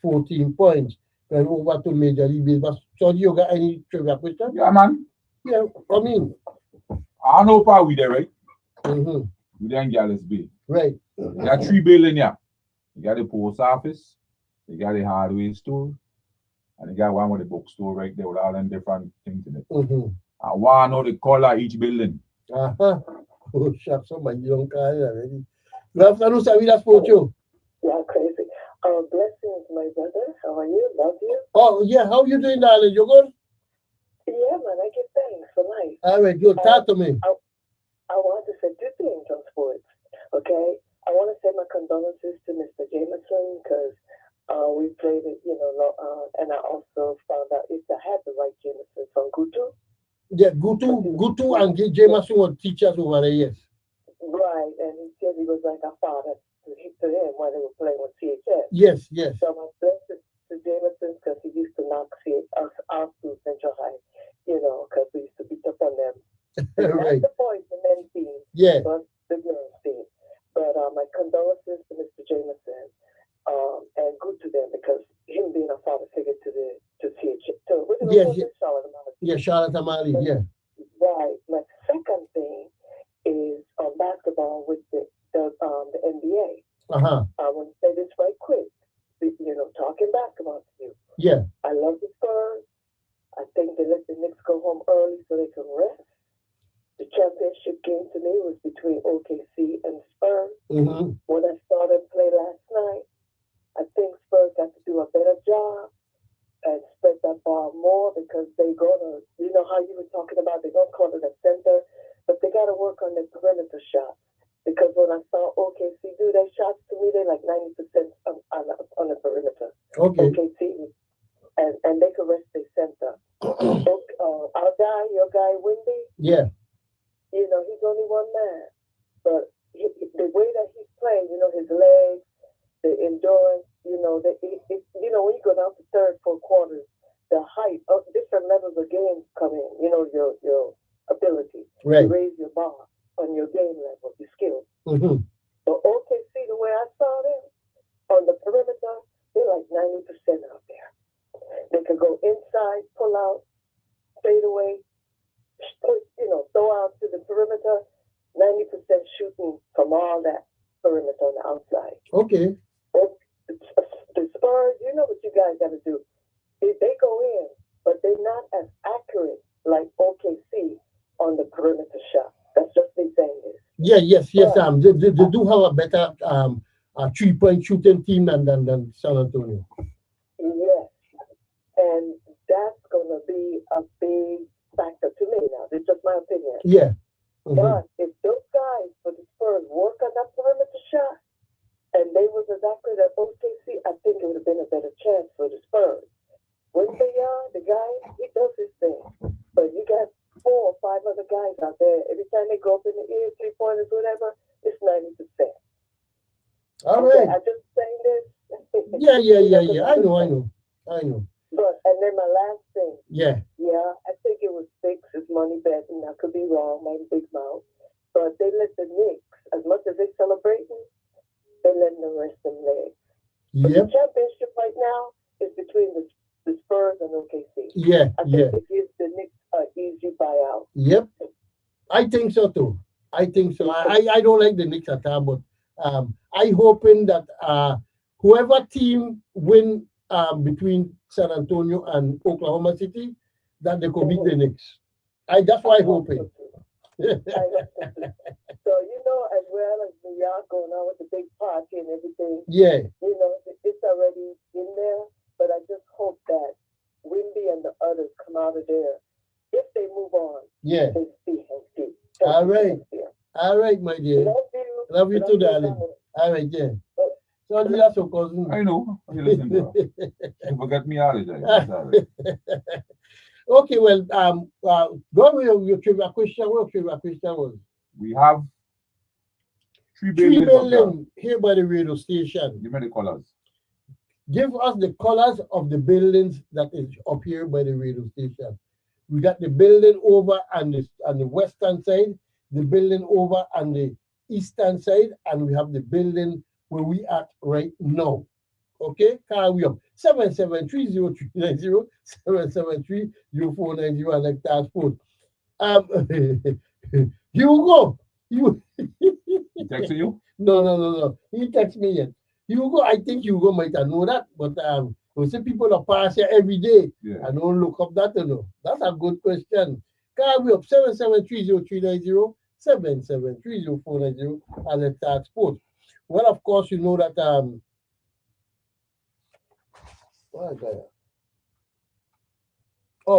14 points. Then over to Major League Baseball. So you got any trivia question? Yeah, man. Yeah, I mean. I know how we there, right? Mm-hmm. We there in Gallus Bay. Right. You got 3 buildings here. You got the post office, you got the hardware store, and you got one with the bookstore right there with all them different things in it. Mm-hmm. I want to know the color of each building. Uh-huh. Oh, shucks, somebody don't call it already. Good afternoon, sir. We just spoke you. Yeah, crazy. Blessings, my brother. How are you? Love you. Oh, yeah. How you doing, darling? You good? Yeah, man. I give thanks for life. All right, good. Talk to me. I want to say 2 things on sports. Okay? I want to say my condolences to Mr. Jameson because we played it, and I also found out if I had the right Jameson from Gutu. Yeah, Gutu and Jameson were teachers over there, yes. Right, and he said he was like a father to him when they were playing with CHS. Yes, yes. So I'm blessed to Jameson because he used to knock us out through Central High, because we used to beat up on them. Right. Not the boys, the men's team, yeah. But the girls' team. But my condolences to Mr. Jameson, and good to them because him being a father figure to CHS. So Charlotte Amalie. Yeah, Charlotte Amalie, yeah. Right. My second thing is on basketball with the NBA. Uh-huh. I want to say this right quick. Talking basketball to you. Yeah. I love the Spurs. I think they let the Knicks go home early so they can rest. The championship game to me was between OKC and Spurs. Mm-hmm. When I saw them play last night, I think Spurs got to do a better job and spread that ball more because they're gonna, how you were talking about, they're gonna call it a center, but they got to work on their perimeter shots. Because when I saw OKC do their shots, to me they're like 90% on the perimeter. Okay. OKC, and they can rest their center. Your guy, Wimby. Yeah. He's only one man, but the way that he's playing, his legs, the endurance, when you go down to third, fourth quarters, the height of different levels of games come in. Your ability to raise your bar on your game level, your skills. Mm-hmm. But OKC, the way I saw them on the perimeter, they're like 90% out there. They could go inside, pull out, fade away, throw out to the perimeter, 90% shooting from all that perimeter on the outside. Okay. The Spurs, you know what you guys got to do. They go in, but they're not as accurate like OKC on the perimeter shot. That's just me saying this. Yeah, yes. They do have a better 3-point shooting team than San Antonio. Yes. And that's going to be a big factor to me now. This is just my opinion. Yeah. Mm-hmm. But if those guys for the Spurs work on that perimeter shot and they was as accurate at OKC, I think it would have been a better chance for the Spurs. When the guy, he does his thing. But you got 4 or 5 other guys out there. Every time they go up in the air, 3-pointers, whatever, it's 90%. All right. I just saying this. Yeah. I know. But and then my last thing. Yeah. Yeah, I think it was 6 is money betting. I could be wrong, my big mouth. But they let the Knicks, as much as they celebrating, they letting them rest them legs. Yep. The championship right now is between the Spurs and OKC. Yeah. I think it gives the Knicks an now. Yep, I think so too. I think so. I don't like the Knicks at all, but I hoping that whoever team win between San Antonio and Oklahoma City, that they could beat the Knicks. That's why I hoping. So, as well as New York going on with the big party and everything, Yeah. It's already in there. But I just hope that Wimby and the others come out of there. If they move on, Yeah. they stay healthy. All right. All right, my dear. Love you too, darling. All right, yeah. So do that, so cousin. I know. You listen, bro. You forget me all the time. That's all right. Okay, well, go with your trivia question. What trivia question was? We have three Three buildings up there. buildings here by the radio station. Give me the colors. Give us the colors of the buildings that is up here by the radio station. We got the building over on the western side, the building over on the eastern side, and we have the building where we at right now. Okay, call we up 7730390, 7730490, and like passport. Hugo, you He texted you? No. He text me yet. Hugo, I think Hugo might have know that, but we say people are pass here every day. Yeah. I don't look up that to know. That's a good question. Call we up 7730390, 7730490, and let's start sport. Well, of course, you know that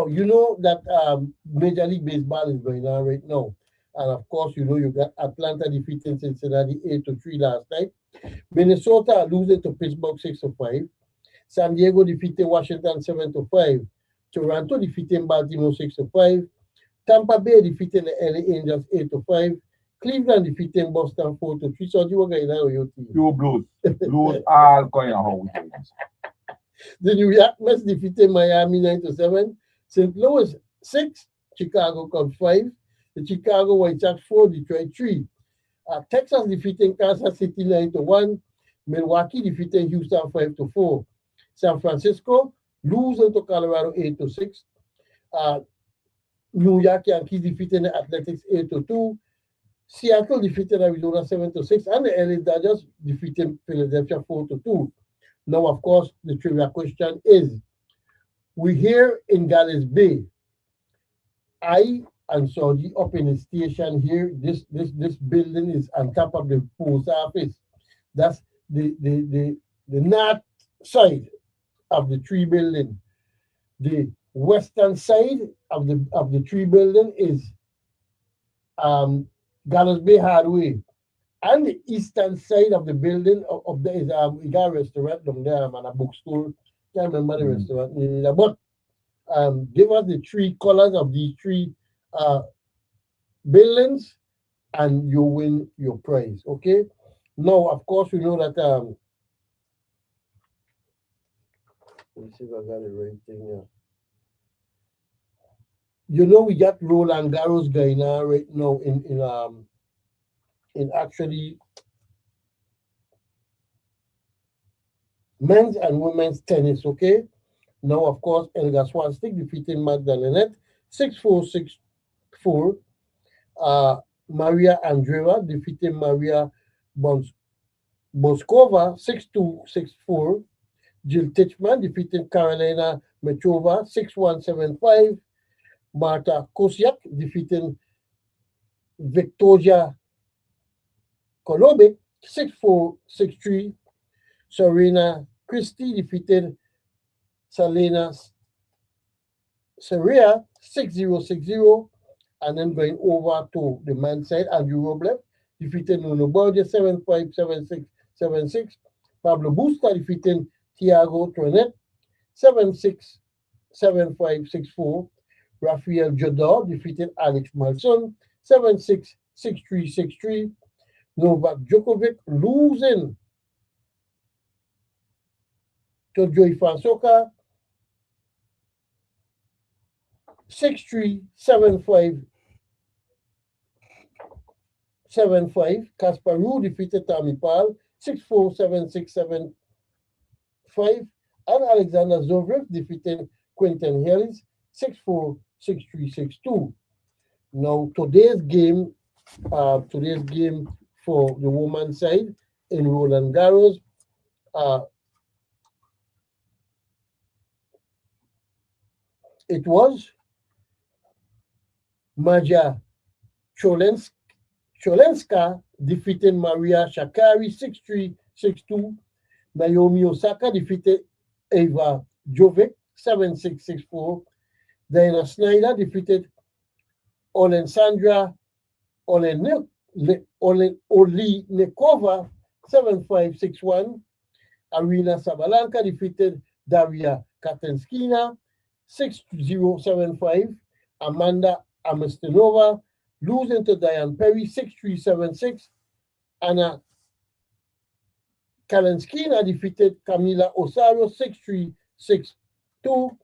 you know that Major League Baseball is going on right now. And of course, you know you got Atlanta defeating Cincinnati 8-3 last night. Minnesota losing to Pittsburgh 6-5. San Diego defeating Washington 7-5. Toronto defeating Baltimore 6-5. Tampa Bay defeating the LA Angels 8-5. Cleveland defeating Boston 4-3. So you were going on with your team. Pure blues. Blues all going on how we do. The New York Mets defeated Miami 9-7. St. Louis 6. Chicago Cubs 5. The Chicago White Sox 4. Detroit 3. Texas defeating Kansas City 9-1. Milwaukee defeating Houston 5-4. San Francisco losing to Colorado 8-6. New York Yankees defeating the Athletics 8-2. Seattle defeated Arizona 7-6, and the LA Dodgers defeating Philadelphia 4-2. Now, of course, the trivia question is: we here in Galles Bay. I and Saudi up in the station here. This building is on top of the post office. That's the north side of the tree building. The western side of the tree building is Gallows Bay Hardway. And the eastern side of the building up there is we got a restaurant down there and a bookstore. Can't remember the restaurant name, but give us the three colors of these three buildings and you win your prize. Okay. Now, of course, we know that let me see if I got the right thing here. You know, we got Roland Garros going on right now in actually men's and women's tennis. Okay. Now, of course, Elga Swanstik defeating Magdalena 6-4, 6-4. Maria Andreeva defeating Maria Boskova 6-2, 6-4. Jill Tichman defeating Carolina Metrova 6-1, 7-5. Marta Kosiak defeating Victoria Kolobic 6-4, 6-3. Serena Christie defeated Selena Seria 6-0, 6-0. And then going over to the men's side, Andrew Rublev defeated Nuno Borges 7-5, 7-6, 7-6. Pablo Busta defeating Thiago Tronet 7-6, 7-5, 6-4. Rafael Jodor defeated Alex Malson 7-6, 6-3, 6-3. Novak Djokovic losing to Joey Fonseca 6-3, 7-5, 7-5. Kasper Ruud defeated Tommy Paul 6-4, 7-6, 7-5. And Alexander Zverev defeating Quentin Harris 6-4, 6-3, 6-2. Now today's game for the woman side in Roland Garros, it was Maja Cholenska defeated Maria Shakari 6-3, 6-2. Naomi Osaka defeated Eva Jovic 7-6, 6-4. Diana Snyder defeated Olensandra Olenikova 7-5, 6-1. Arina Sabalenka defeated Daria Katenskina 6-0, 7-5. Amanda Amastinova losing to Diane Perry 6-3, 7-6. Anna Kalenskina defeated Camila Osario 6-3, 6-2.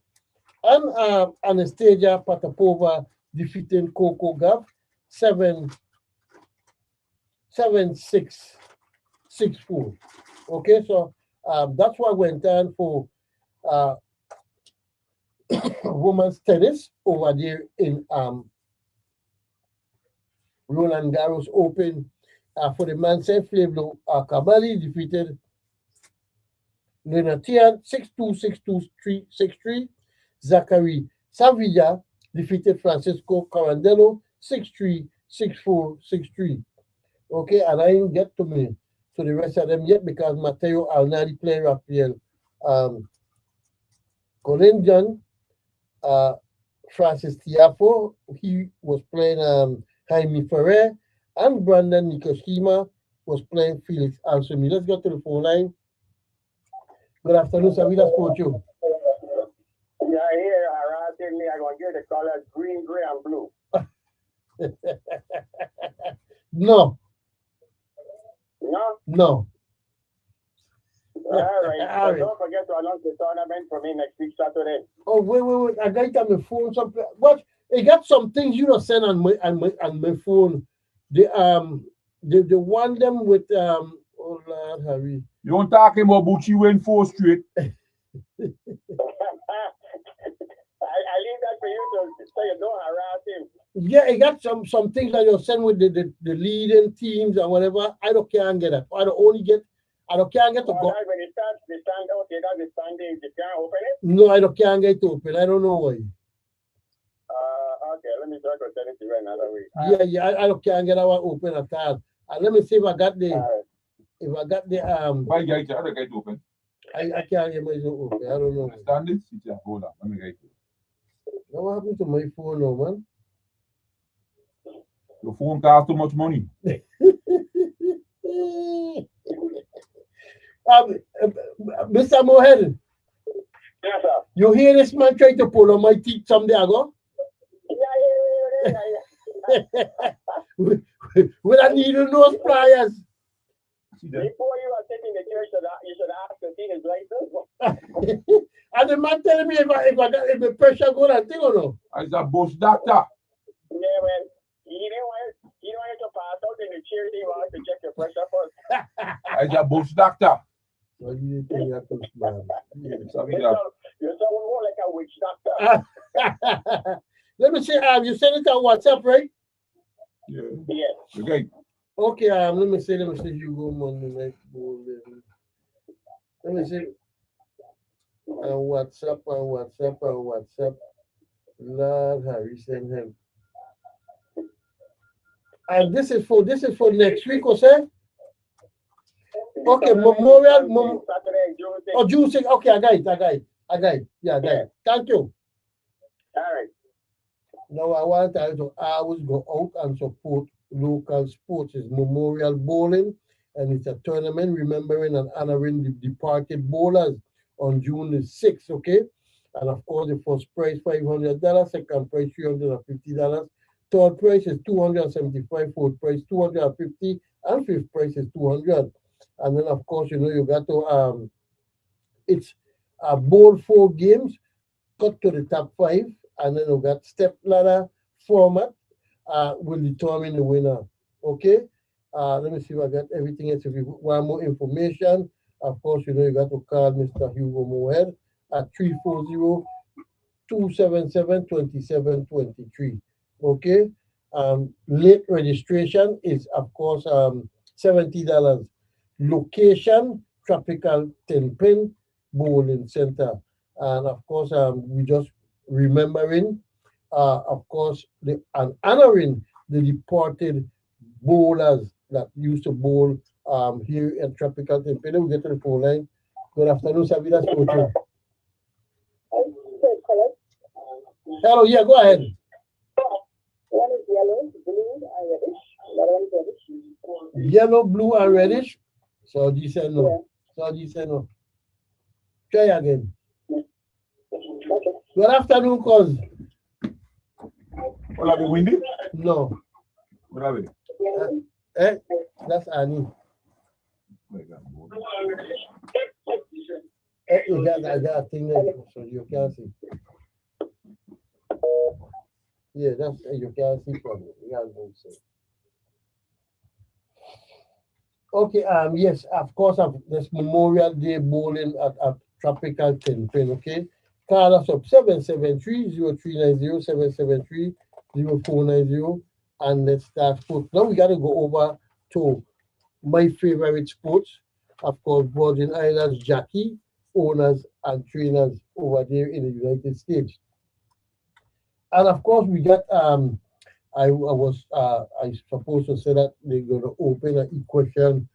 And Anastasia Potapova defeated Coco Gauff 7-6, 6-4. Okay, so that's what went on for uh, women's tennis over there in Roland Garros Open. For the men's side, Flavio Cavalli defeated Lenatian 6-2, 6-2, 6-3. Zachary Savilla defeated Francisco Carandello 6-3, 6-4, 6-3. Okay, and I didn't get to the rest of them yet because Matteo Alnari played Rafael Colinjan, Francis Tiafo, he was playing Jaime Ferrer, and Brandon Nikoshima was playing Felix Anselmi. Let's go to the phone line. Good afternoon, Savila Sport you. Yeah, here, around me, I'm going to get the colors green, gray, and blue. No. No? No. All right. All So right. don't forget to announce the tournament for me next week, Saturday. Oh, wait. I got it on my phone. What? I got some things you don't send on my phone. The one them with oh Lord Harry. You don't talking about Bucci win 4 straight. I leave that for you to so you don't harass him. Yeah, I got some things that you send with the leading teams and whatever. I don't can't get it. I can't get to go. When it starts, the stand okay, that's the standing. You can't open it? No, I can't get to open. I don't know why. Okay, let me try to send it to you another way. Yeah, I can't get our open at all. And let me see if I got the Why you got other guy to open? I can't get my open. I don't know. Understand this? Yeah, hold on. Let me get you. What happened to my phone now, man? Your phone costs too much money. Mr. Mohed, Yes, sir. you hear this man try to pull on my teeth someday ago? With a needle nose pliers. Before you are taking the chair, you should ask to see his license. And the man telling me if the pressure go that thing or no? As a bush doctor. Yeah, well, he didn't want you to pass out in the chair. He wanted to check your pressure first. As a bush doctor. Well, you didn't think that was bad. You sound more like a witch doctor. Let me see. You send it on WhatsApp, right? Yeah. Yes. Okay. Okay. Let me see. You go Monday night bowling. Let me see. On WhatsApp. Lord Harry send him. And this is for next week, or say? Okay, Memorial. June 6. Okay, I got it. Yeah, I got it. Thank you. All right. Now I want to always go out and support local sports. It's Memorial Bowling, and it's a tournament remembering and honoring the departed bowlers on June the 6th, okay? And of course, the first prize $500, second prize $350, third prize is $275, fourth prize $250, and fifth prize is $200. And then of course, you got to it's a bowl 4 games, cut to the top 5, and then we got step ladder format will determine the winner. Okay. Let me see if I got everything else. If you want more information, of course, you got to call Mr. Hugo Mohed at 340-277-2723. Okay. Late registration is, of course, $70. Location, Tropical Tenpin Bowling Center. And of course, we just remembering, of course, and honoring the deported bowlers that used to bowl here at Tropical Tenpin. We get to the phone line. Good afternoon, Savida Sporting. Hello, yeah, go ahead. One is yellow, blue, and reddish. Another one is reddish. Yellow, blue, and reddish. So you said no. So you said no. Try again. Okay. Good afternoon, cuz. Will I be windy? No. Will I be? That's Annie. I got a thing there, so you can't see. Yeah, that's you can't see from it. You can't go see. Okay, yes, of course, this Memorial Day bowling at Tropical Tenpin, okay? Call us up 773-0390, 773-0490, and let's start sports. Now we got to go over to my favorite sports, of course, Virgin Islands jockey, owners, and trainers over there in the United States. And of course, we got, I supposed to say that they're going to open an equestrian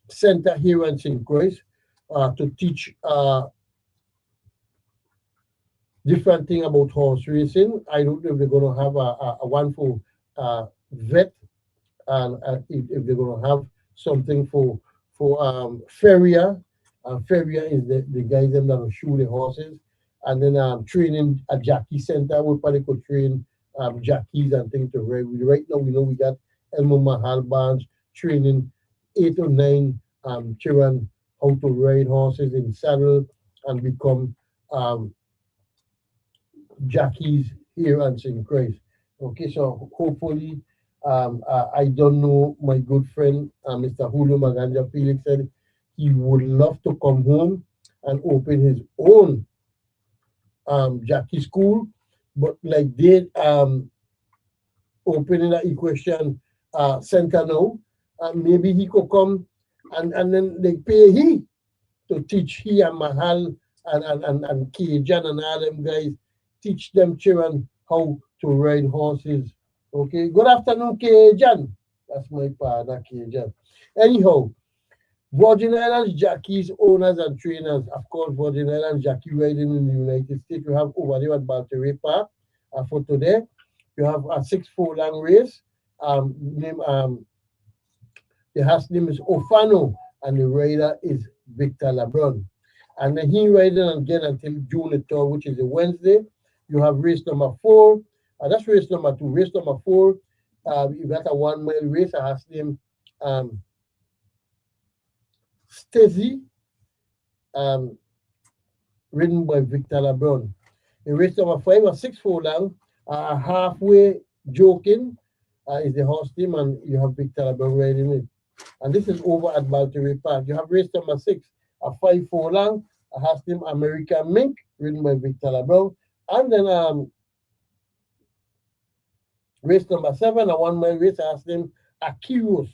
center here in St. Croix to teach different thing about horse racing. I don't know if they're going to have a one for vet, and if they're going to have something for farrier. Farrier is the guys them that will shoe the horses, and then training a jockey center where probably could train jockeys and things to ride. Right now we know we got Elmo Mahal Barnes training 8 or 9 children how to ride horses in saddle and become jockeys here at St. Croix. Okay, so hopefully, I don't know, my good friend, Mr. Julio Maganja Felix said he would love to come home and open his own jockey school, but like they opening an equestrian center now, maybe he could come and then they pay he to teach he and Mahal and Kajan and all them guys, teach them children how to ride horses. Okay, good afternoon, Kajan. That's my partner, Kajan. Anyhow, Virgin Islands jockeys, owners, and trainers. Of course, Virgin Islands jockey riding in the United States. You have over there at Balteray Park for today. You have a 6 furlong race. The horse name is Ofano, and the rider is Victor LeBron. And then he riding again until June the 3rd, which is a Wednesday. You have race number 4. That's race number 2. Race number 4, you got a 1 mile race. A horse name Stacey, ridden by Victor LeBron. In race number 5, a 6 furlong, halfway joking is the horse team, and you have Victor LeBron riding it. And this is over at Balteray Park. You have race number 6, a 5 furlong, a horse team American Mink, ridden by Victor LeBron. And then race number 7, a 1 mile race, a horse named Akiros,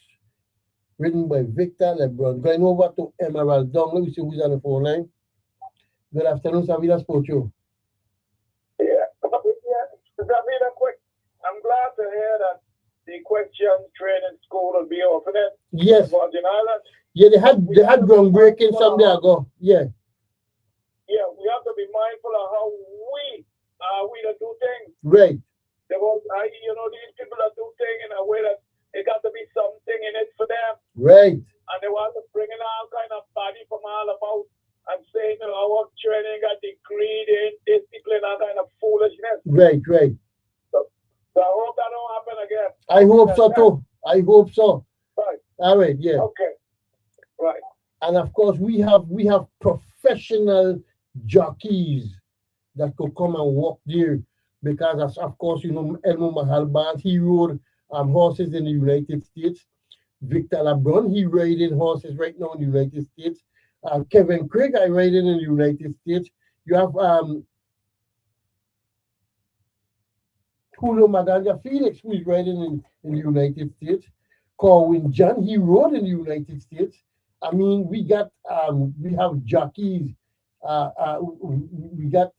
ridden by Victor LeBron. Going over to Emerald Dong. Let me see who's on the phone line. Good afternoon, Savida Sporcho. Yeah, Davina, quick. I'm glad to hear that the equestrian training school will be opening. Yes. In Virgin Islands. Yeah, they had groundbreaking some day ago. Yeah. Yeah, we have to be mindful of how we that do things. Right. These people that do things in a way that it got to be something in it for them. Right. And they want to bring in all kind of body from all about and saying our training got degraded, discipline, all kind of foolishness. Right. So I hope that don't happen again. I hope so too. I hope so. Right. All right, yeah. Okay. Right. And of course we have professional jockeys that could come and walk there, because of course Elmo Mahal Barnes, he rode horses in the United States. Victor LeBron, he riding horses right now in the United States. Kevin Craig, I riding in the United States. You have Julio Maganja Felix, who is riding in the United States. Corwin John, he rode in the United States. I mean, we have jockeys. We got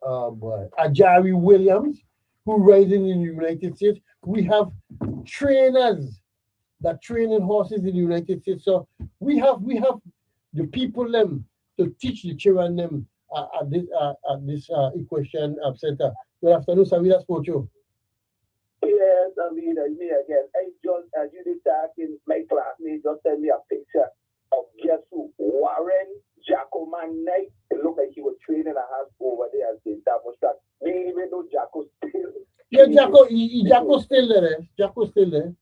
Ajari Williams, who rides in the United States. We have trainers that train in horses in the United States. So we have the people them to teach the children them at this equestrian center. Good afternoon, Savida Spocho. Yes, I mean, me again. Hey, John, as you did talk in my classmate, just send me a picture of guess who? Warren Jacoman Knight. It looked like he was training a house over there at St. Thomas track. Me even know Jacko still. Yeah, Jacko's still there. Jacko's still there.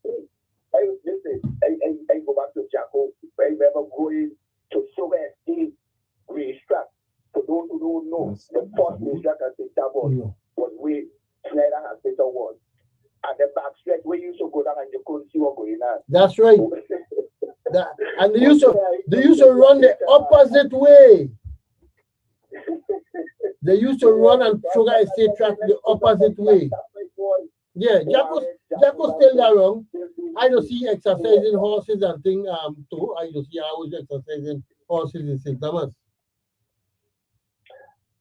Listen, I go back to Jacko. I remember going to Sugar Estate racetrack. For those who don't know, the first racetrack at St. Thomas was where Snyder Hospital was. At the back stretch where you used to go down and you couldn't see what going on. That's right. And they used to run the opposite way. They used to run and Sugar Estate track the opposite way. Yeah, Jacko's still there wrong. I don't see exercising horses and things too. I don't see I was exercising horses in St. Thomas.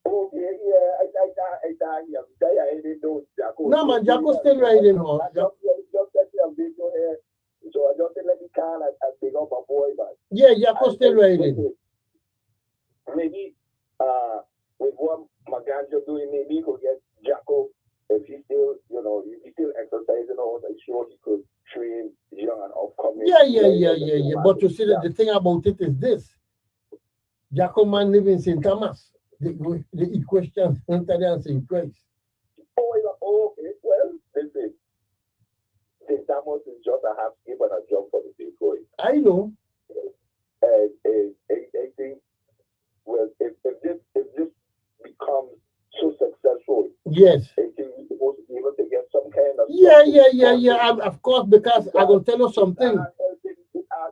Okay, yeah, I didn't know Jacko. No man, Jacko's still riding horse. So I just let me call and pick up a boy, but yeah, Jacko's still riding. Maybe with what Maganja doing, maybe he could get Jacko if he's still, if he's still exercising all, I'm sure he could train young and upcoming. Yeah. But you see, the thing about it is this: Jacko man live in St. Thomas. The equestrian center there in St. Christ. Oh, okay. Well, listen, St. Thomas is just a half skip and a jump for the St. Croix. I know. And I think, well, if this becomes so successful, yes, I think we're supposed to be able to get some kind of yeah. Of course, because I will tell you something.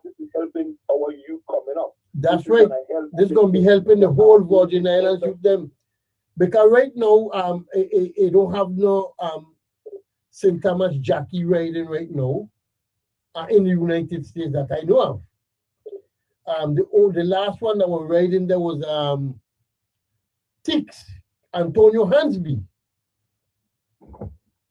This is helping our youth coming up. That's right. This is going to be helping the whole Virgin Islands with them. Because right now, I don't have no St. Thomas jockey riding right now in the United States that I know of. The last one that was riding there was Tix, Antonio Hansby.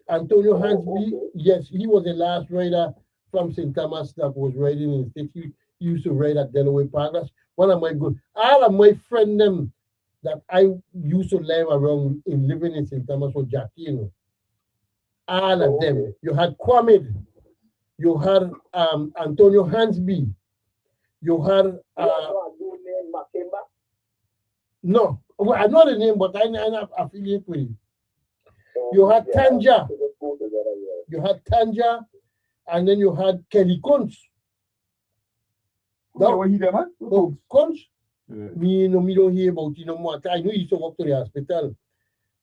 Antonio Hansby, yes, he was the last rider from St. Thomas that was riding in the States. He used to ride at Delaware Park. That's one of my good. All of my friends them that I used to live around in living in St. Thomas was Jackie, All of them. You had Kwame, you had Antonio Hansby, you had no, well, I know the name, but I'm not affiliated with him. You had Tanja. You had Tanja, and then you had Kelly Kunz. Kunz? Me don't hear about it no more. I know he used to walk to the hospital.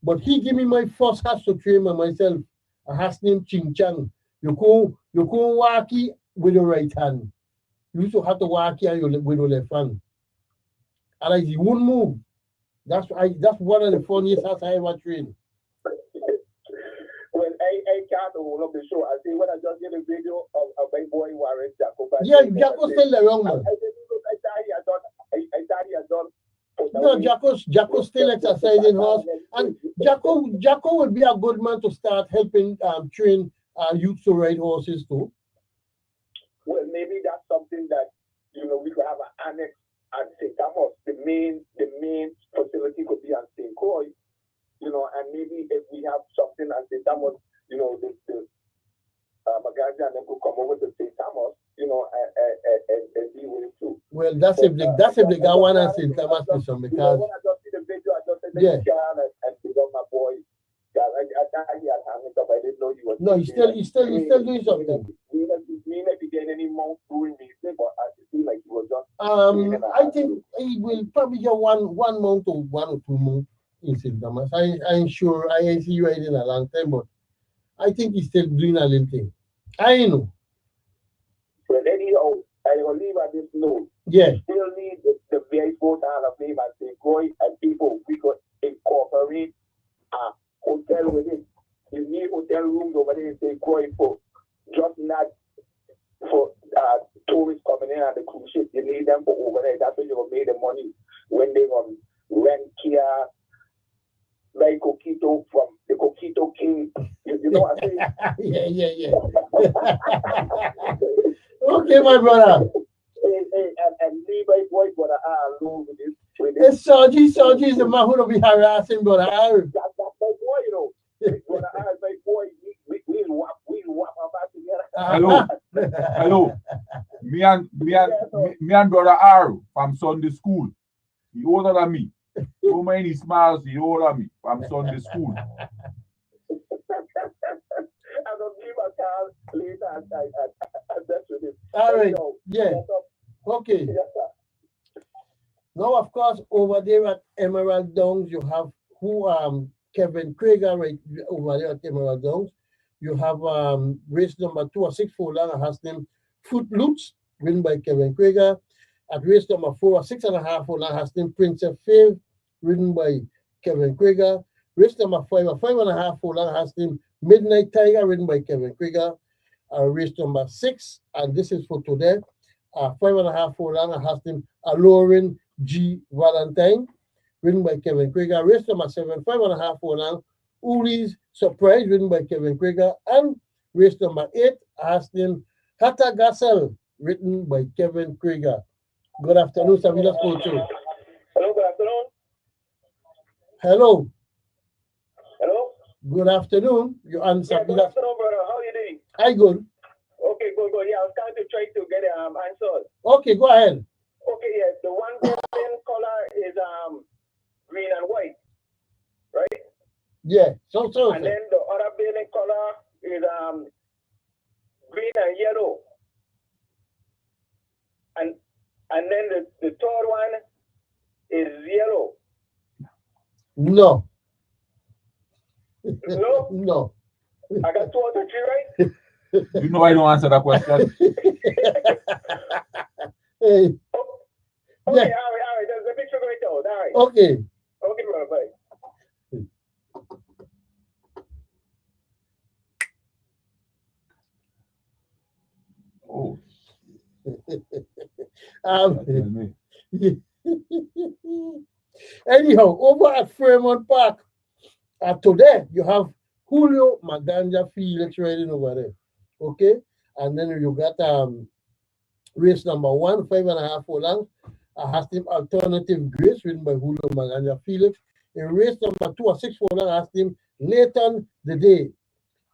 But he gave me my first horse to train myself. A horse named Ching Chang. You can't walk it with your right hand. You used to have to walk it with your left hand. And he wouldn't move. That's one of the funniest horses I ever trained. Well, I can't hold up the show. I see when I just get a video of my boy Warren Jacko. Yeah, Jacko's still around, man. I thought he had done. No, Jacko's still exercising horse. And Jacko would be a good man to start helping train youth to ride horses too. Well, maybe that's something that we could have an annex at St. Thomas. The main facility could be at St. Croix. And maybe if we have something at St. Thomas, the Maganja and them could come over to St. Thomas, and be with it too. Well, that's if they got one at St. Thomas mission, because when I just see the video, I just said, and pick up my boy. I thought he had hung it up. I didn't know he was. No, he's still doing something. He may not be getting any more doing music, but I feel like he was just. I think he will probably get one month or 1 or 2 months in St. Thomas. I ain't sure. I ain't see you riding a long time, but I think he's still doing a little thing. I know. But anyhow, I will leave at this note. Yeah. Still need the very Sports Hall of Fame at St. Croix and people. We could incorporate a hotel with it. they going for just not for tourists coming in on the cruise ship. You need them for overnight. That's when you will make the money when they rent Kia, buy Coquito from the Coquito King. You know what I'm saying? yeah. Okay, my brother. And leave my boy for the alone with this. It's Soji is the man who will be harassing brother. That's my boy, you know. Brother Al, my boy, we'll whap about together. Hello. Me and brother R from Sunday school. He older than me. So many smiles, he older than me from Sunday school. I'm gonna give a call later and that's with him. All right. Yeah. Okay. Yes, sir. Now, of course, over there at Emerald Downs, you have Kevin Krieger right over there at Emerald Downs. You have race number 2 or 6 furlong has named Fruit Loops, written by Kevin Krieger. At race number 4 or 6.5 furlong has named Princess Fave, written by Kevin Krieger. Race number 5 or 5.5 furlong has named Midnight Tiger, written by Kevin Krieger. Race number 6, and this is for today. 5.5 furlong has named Alluring G. Valentine, written by Kevin Krieger. Race number 7, 5.5 furlong, Uli's Surprise, written by Kevin Krieger. And race number 8 has named Hatta Gassel, written by Kevin Krieger. Good afternoon, Savita Sports Show. Hello, good afternoon. Hello. Hello. Good afternoon. You answer. Yeah, good afternoon, brother. How are you doing? Hi, good. Okay, good. Yeah, I was trying to get answers. Okay, go ahead. Okay, yeah. The one building color is green and white, right? Yeah. And then the other building color is green and yellow. And then the third one is yellow. No. No? No. I got 2 or 3 right? You know I don't answer that question. Hey. Okay, yeah. all right. Let me figure it out. All right. Okay. Okay, brother, bye. Oh. Anyhow, over at Fremont Park, today you have Julio Maganja Felix riding over there. Okay, and then you got race number 1, 5.5 furlong. Has named Alternative Grace, written by Julio Maganja Felix. In race number 2 or 6 furlong, has named Leighton the Day,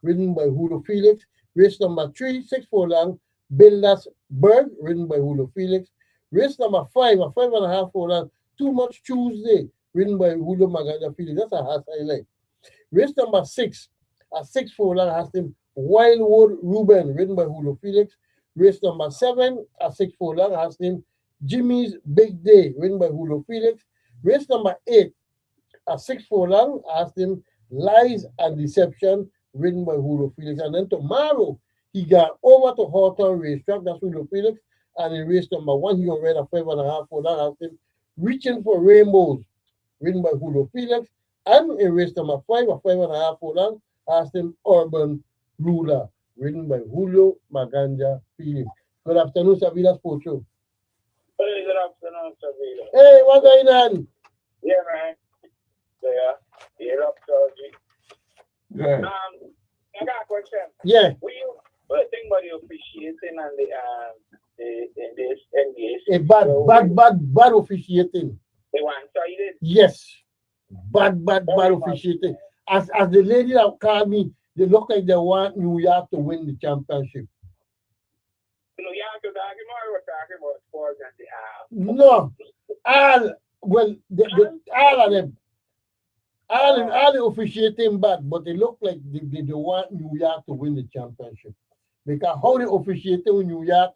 written by Julio Felix. Race number 3, 6 furlong, Builders Berg, written by Julio Felix. Race number 5 or 5.5 furlong, Too Much Tuesday, written by Julio Maganja Felix. That's a horse I like. Race number 6, a 6 furlong, has named Wildwood Ruben, written by Julio Felix. Race number 7, a 6 furlong, has named Jimmy's Big Day, written by Julio Felix. Race number 8, a 6 furlong, has named Lies and Deception, written by Julio Felix. And then tomorrow, he got over to Hawthorne Racetrack, that's Julio Felix. And in race number 1, he already a 5.5 furlong, has named Reaching for Rainbows, written by Julio Felix. And in race number 5, a 5.5 furlong, has named Urban Ruler, written by Julio Maganja Felix. Good afternoon, Savita Sports Show. Hey, good afternoon, Savita. Hey, what's going on? Yeah, man. You're up, Sergi. Yeah. I got a question. Yeah. What do you think about the officiating and this NBA? A bad officiating. They want cited? Yes. Bad officiating. As the lady that called me, they look like they want New York to win the championship. New York is talking about sports and the No. All of them. All the officiating bad, but they look like they want New York to win the championship. Because how they officiate in New York,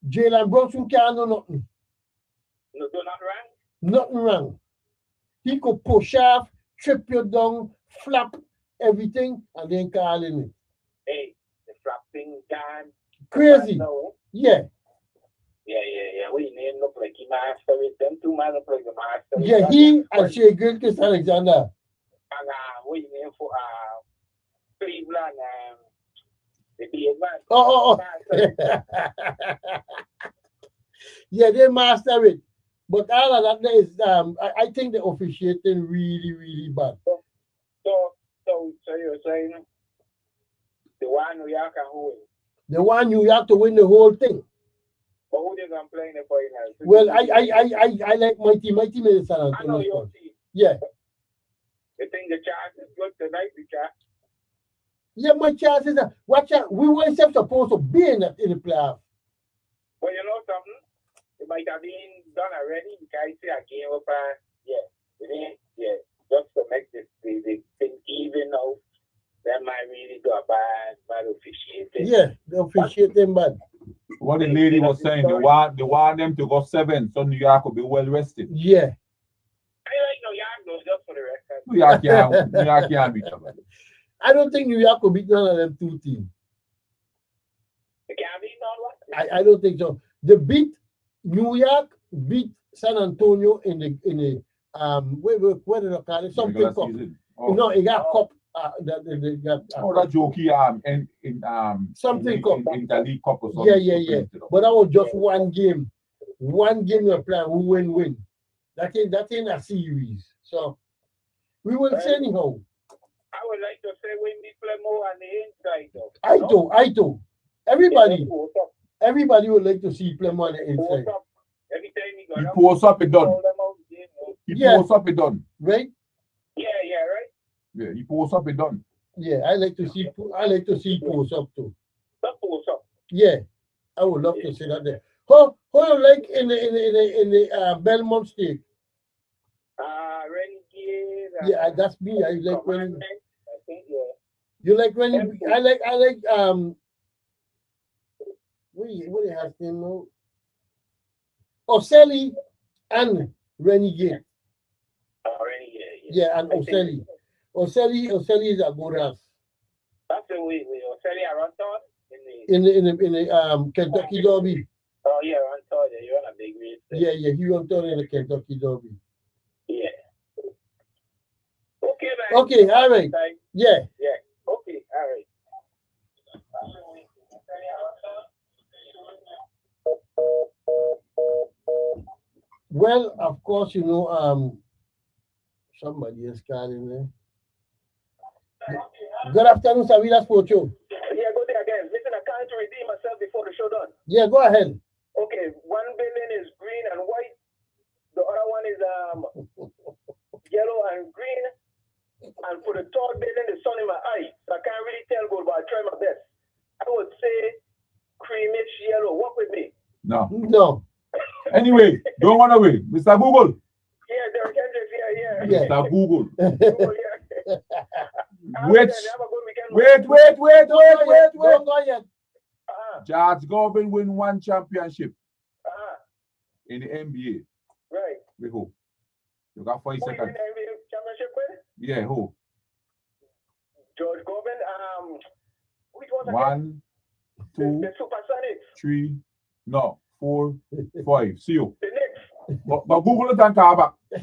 Jalen Brunson can't do nothing. No, do not wrong? Nothing wrong. He could push off, trip you down, flap everything, and then call in it. Hey, the flapping time. Crazy. Yeah. Yeah. We name look like he master with them 2 men look like the master. Yeah, he and Shea Gilchrist Alexander. And we name for Cleveland, the big man. Oh. Yeah, they master it. But all of that is, I think the officiating really, really bad. So you're saying the one New York can win? The one you have to win the whole thing. But who they gonna play in the finals? Well, I like my team. My team is San Antonio. I know your team. Yeah. You think the chance is good tonight, the chance? Yeah, my chances are. Watch out. We weren't supposed to be in the playoff. Well, you know something? It might have been done already because see a game up just to make the thing even out. That might really do a bad officiating. Yeah, the officiating bad. What the lady was saying, they want them to go 7, so New York will be well rested. Yeah. I like New York though, just for the record. New York can't beat them. I don't think New York will beat none of them two teams. They can't beat none what? I don't think so. They beat New York, beat San Antonio in the where did I call it? Something cup. Oh. No, it got cup. They got that jokey in something cup. In the league cup or something. Yeah. But that was just one game. One game you're playing, who win. That ain't a series. So we will see anyhow. I would like to say when we play more on the inside though. I do. Everybody would like to see play more on the inside. Every time he posts up, it done. He posts up, it done. Right? Yeah, right. Yeah, he posts up, it done. Yeah, I like to see posts up too. That posts up. Yeah, I would love to see that there. How you like in the Belmont State? Renegade. Yeah, that's me. I like Renegade. I think You like Renegade? I like what it has name now? Ocelli and Renegade. Renegade. Yeah, and Ocelli. Ocelli is a good ass. That's the way Ocelli around town in the Kentucky Derby. Oh yeah, around town. You're on a big race. Yeah, he on town in the Kentucky Derby. Yeah. Okay, man. Okay, all right. Yeah. Okay, all right. Well, of course, somebody is calling me. Good afternoon, Savila Sports Show. Yeah, go there again. Listen, I can't redeem myself before the show done. Yeah, go ahead. Okay, one building is green and white. The other one is yellow and green. And for the third building, the sun in my eye. So I can't really tell good, but I try my best. I would say creamish yellow. Walk with me. No. Anyway, don't run away. Mr. Google. Yeah, Derek Hendricks, yeah. Mr. Google. Google, yeah. Wait. Don't go yet. George Govin win one championship in the NBA. Right. We hope. You got 5 seconds. NBA championship with? Yeah, who? George Govin. Which one? 1, 2, the Supersonics. 3, no, 4, 5. See you. The Knicks. But Google it and come back. Okay. All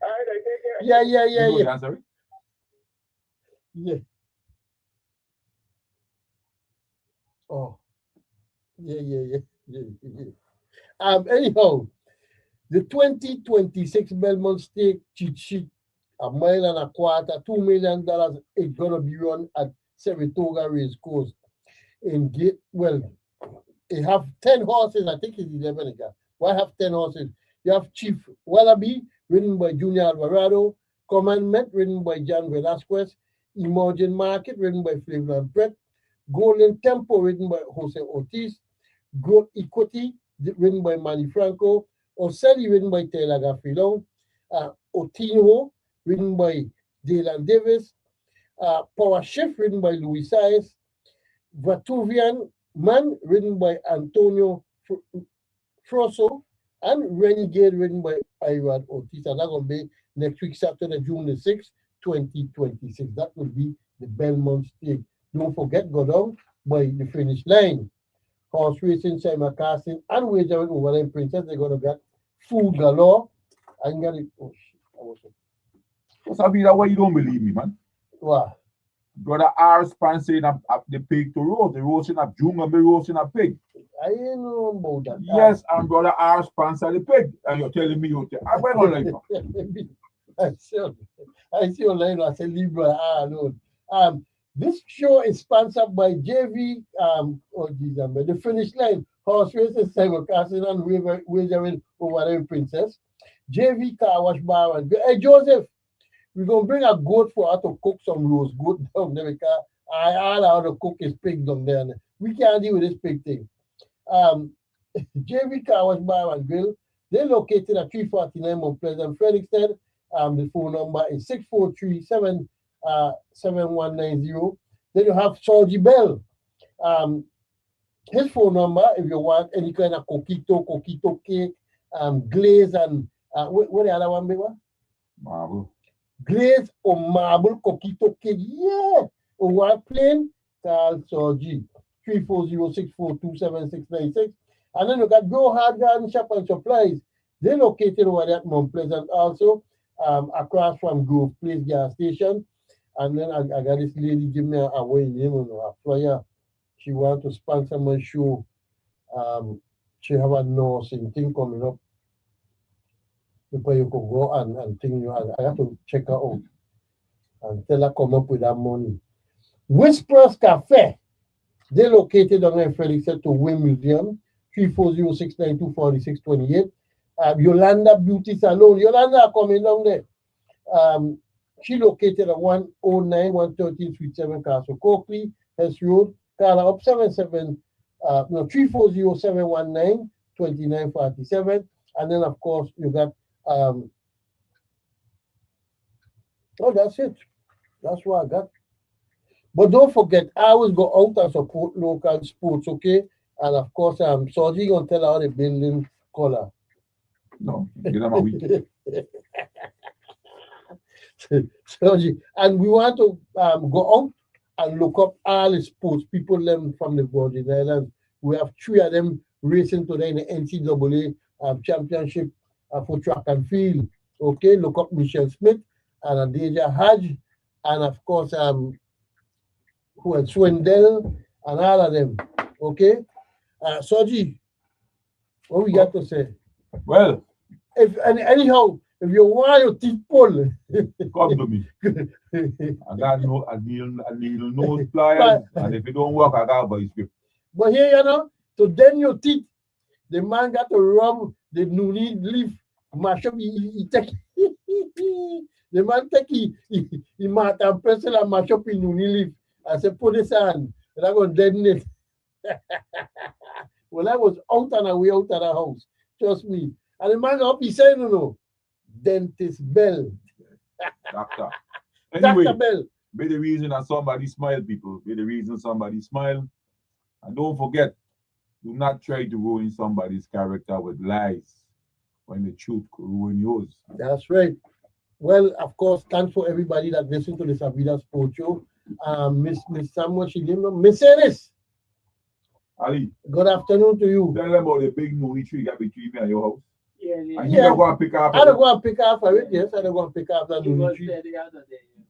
right, I take care. Yeah. You know the answer? Yeah. Oh. Yeah. Anyhow, the 2026 Belmont State cheat sheet, $1.25 million, $2 million, is gonna be run at Saratoga Race Course. It have 10 horses. I think it's 11 again. Why have 10 horses? You have Chief Wallaby, ridden by Junior Alvarado, Commandment, ridden by John Velasquez, Emerging Market, ridden by Flavland Brett, Golden Tempo, ridden by Jose Ortiz, Growth Equity, ridden by Manny Franco, Ocelli, ridden by Taylor Gaffilon, Otino, ridden by Dylan Davis, Power Shift, ridden by Luis Saez, Vatuvian Man, ridden by Antonio Froso, and Renegade, ridden by Irad Ortiz. And that's going to be next week, Saturday, June the 6th, 2026. That will be the Belmont State. Don't forget, go down by the finish line. Horse racing, simulcasting, and wagering over in Princess. They're going to get food galore. I got it. Oh, shit. Sabina, why you don't believe me, man? What? Brother R sponsoring the pig to roast. The roasting of June and the roasting of pig. I ain't know about that. Yes, and brother R sponsor the pig. And you're telling me I'm going to I see online. I say leave brother R alone. This show is sponsored by JV. The finish line horse races, simulcasting and wagering over there in Princess. JV car wash bar and hey Joseph, we're gonna bring a goat for her to cook some roast goat down there because all how to cook is pig down there. We can't deal with this pig thing. JV Car Wash Bar and Grill. They're located at 349 Mount Pleasant, Frederickson. The phone number is 643-7190. Then you have Sorgy Bell. His phone number, if you want any kind of coquito cake, glaze, and what the other one, baby? Marble. Glaze or marble coquito cake. Yeah. Or one plain, call Sorgy. 340-642-7696. And then you got Grow Hard Garden Shop and Supplies. They're located over there at Mount Pleasant also, across from Grove Place gas station. And then I got this lady give me a way name on a flyer. She wants to sponsor my show. She have a nursing thing coming up. Before you could go and think I have to check her out and tell her come up with that money. Whispers Cafe. They're located on the Frederickson to Wayne Museum, 340-692-4628. Yolanda Beauty Salon. Yolanda coming down there. She located at 109, 113, Suite 7, Castle Coakley, Hess Road. Call her up 340-719-2947. And then, of course, you got, that's it. That's what I got. But don't forget, I always go out and support local sports, okay? And of course, Sorgy gonna tell how the building color. No, get them a week. Sorgy, and we want to go out and look up all the sports people them from the Virgin Islands. We have 3 of them racing today in the NCAA championship for track and field. Okay, look up Michelle Smith and Adeja Hodge, and of course who are Swindell and all of them. Okay? Soji, what we got to say? Well, anyhow, if you want your teeth pull, come to me. I got a needle nose pliers, and if it don't work, I got a script. But here, you know, to then your teeth, the man got to rub the nuni leaf, mash up, he take the man take he might have press it and mash up in nuni leaf. I said, put this on, and I'm going to deaden it. Well, I was out and away out of the house. Trust me. And the man up, he said, no, Dentist Bell. Doctor. Anyway, Dr. Bell. Be the reason that somebody smile, people. Be the reason somebody smile. And don't forget, do not try to ruin somebody's character with lies when the truth could ruin yours. That's right. Well, of course, thanks for everybody that listened to the Sabina Sports Show. Miss Samuel, she didn't know. Miss Ennis. Ali. Good afternoon to you. Tell them about the big noni tree got between me and your house. Yeah. And you don't go and pick up. I don't go and pick up of it, yes. I don't go and pick up that noni tree.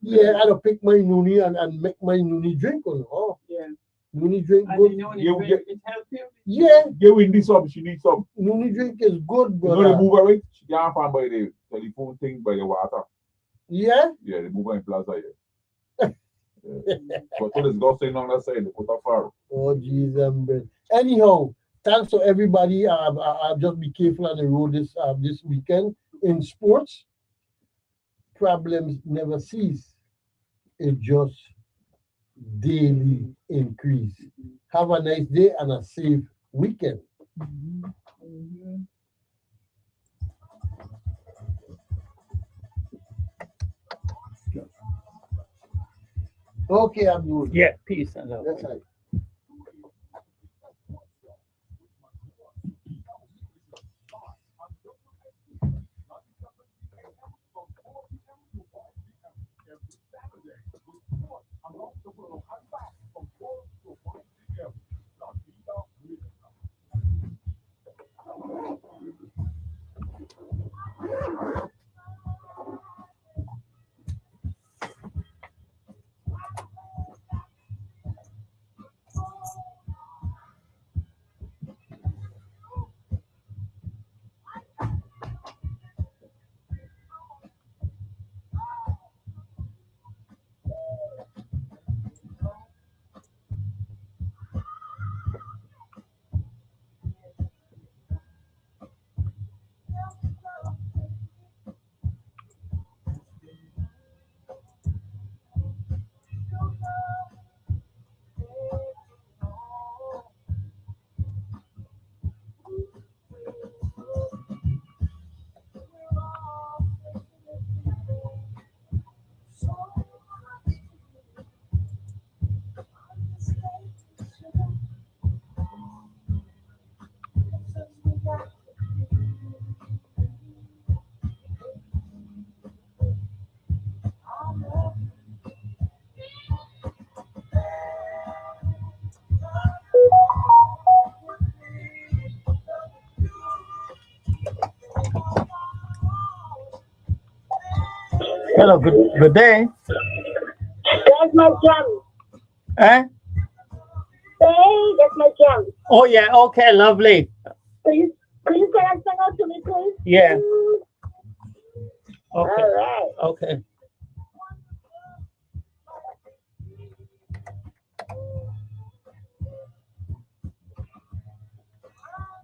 Yeah, I don't pick my noni and make my noni drink on. Oh. Yeah. Noni drink good. It helps you? Yeah. Give Wendy some. She needs some. Noni drink is good, brother. You know they move away? She can't find by the telephone thing by the water. Yeah? Yeah, they move in plaza here. But so let's go stay on that side. They put a fire. Oh, Jesus. Anyhow, thanks to everybody. I'll just be careful on the road this weekend. In sports, problems never cease. It just daily increase. Have a nice day and a safe weekend. Okay, Abdul. Yeah, peace and love. That's right. Hello, good day. That's my jam. Eh? Hey, that's my jam. Oh yeah, okay, lovely. Could you play that song out to me, please? Yeah. Okay. All right. Okay.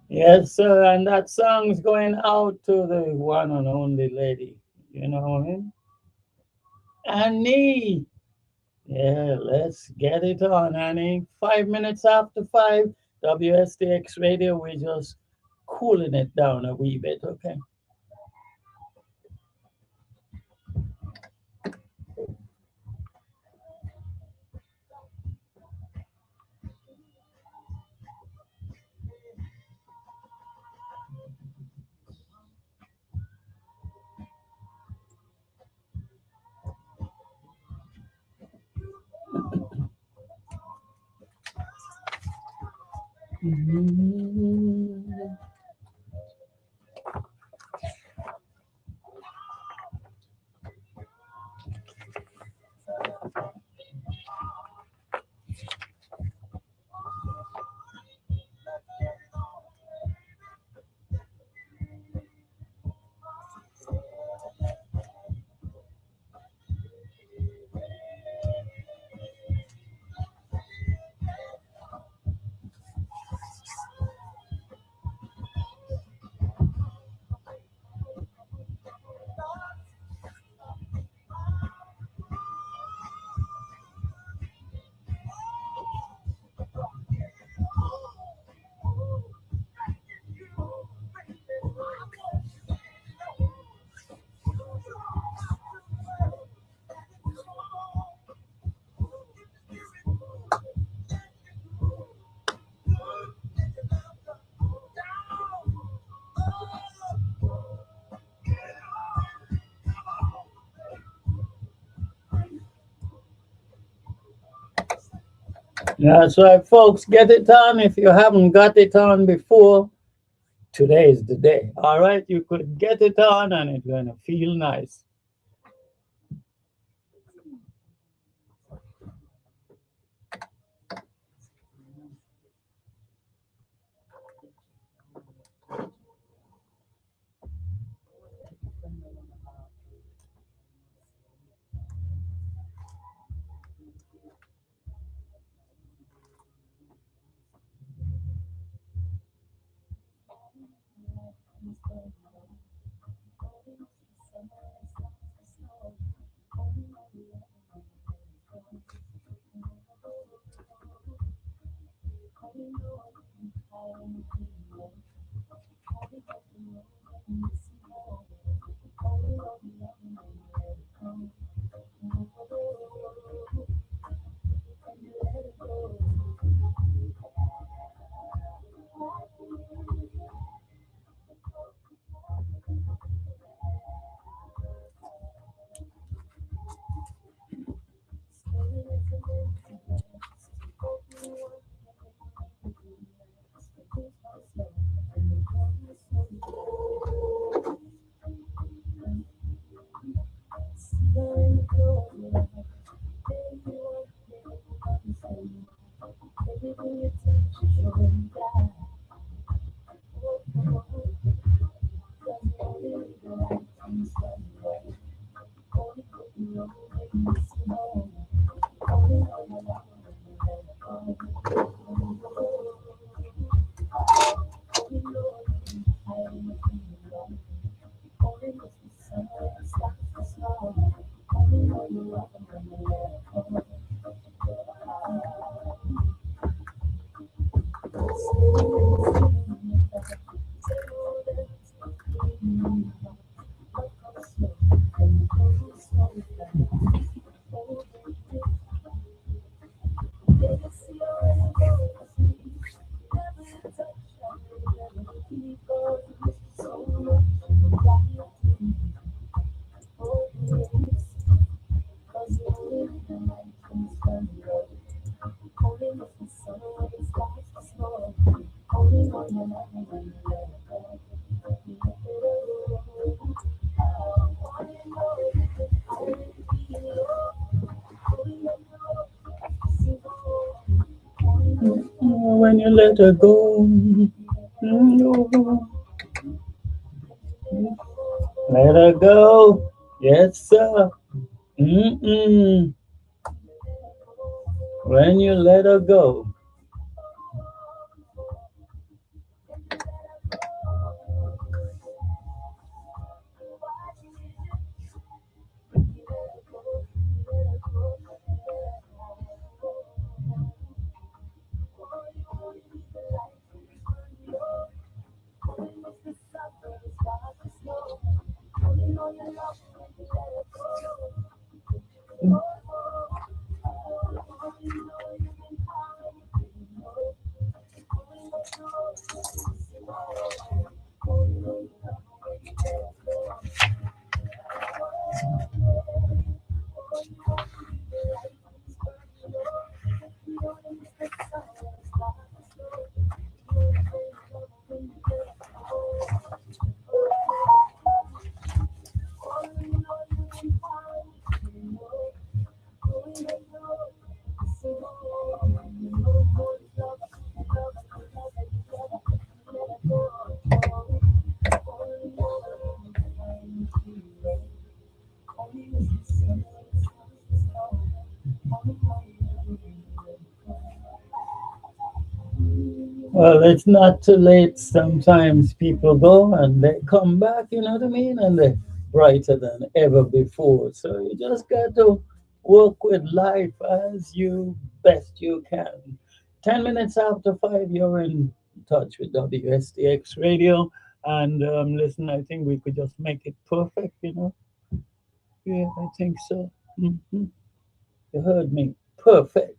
Yes, sir, and that song's going out to the one and only lady. You know what I mean? Annie. Yeah, let's get it on, Annie. 5 minutes after 5, WSTX radio. We're just cooling it down a wee bit, okay? That's right, folks. Get it on. If you haven't got it on before, today is the day. All right, you could get it on and it's going to feel nice. when you let her go. Let her go. Yes, sir. Mm-mm. When you let her go. Well, it's not too late. Sometimes people go and they come back, you know what I mean? And they're brighter than ever before. So you just got to work with life as you best you can. 10 minutes after 5, you're in touch with WSTX radio. And listen, I think we could just make it perfect, you know? Yeah, I think so. You heard me. Perfect.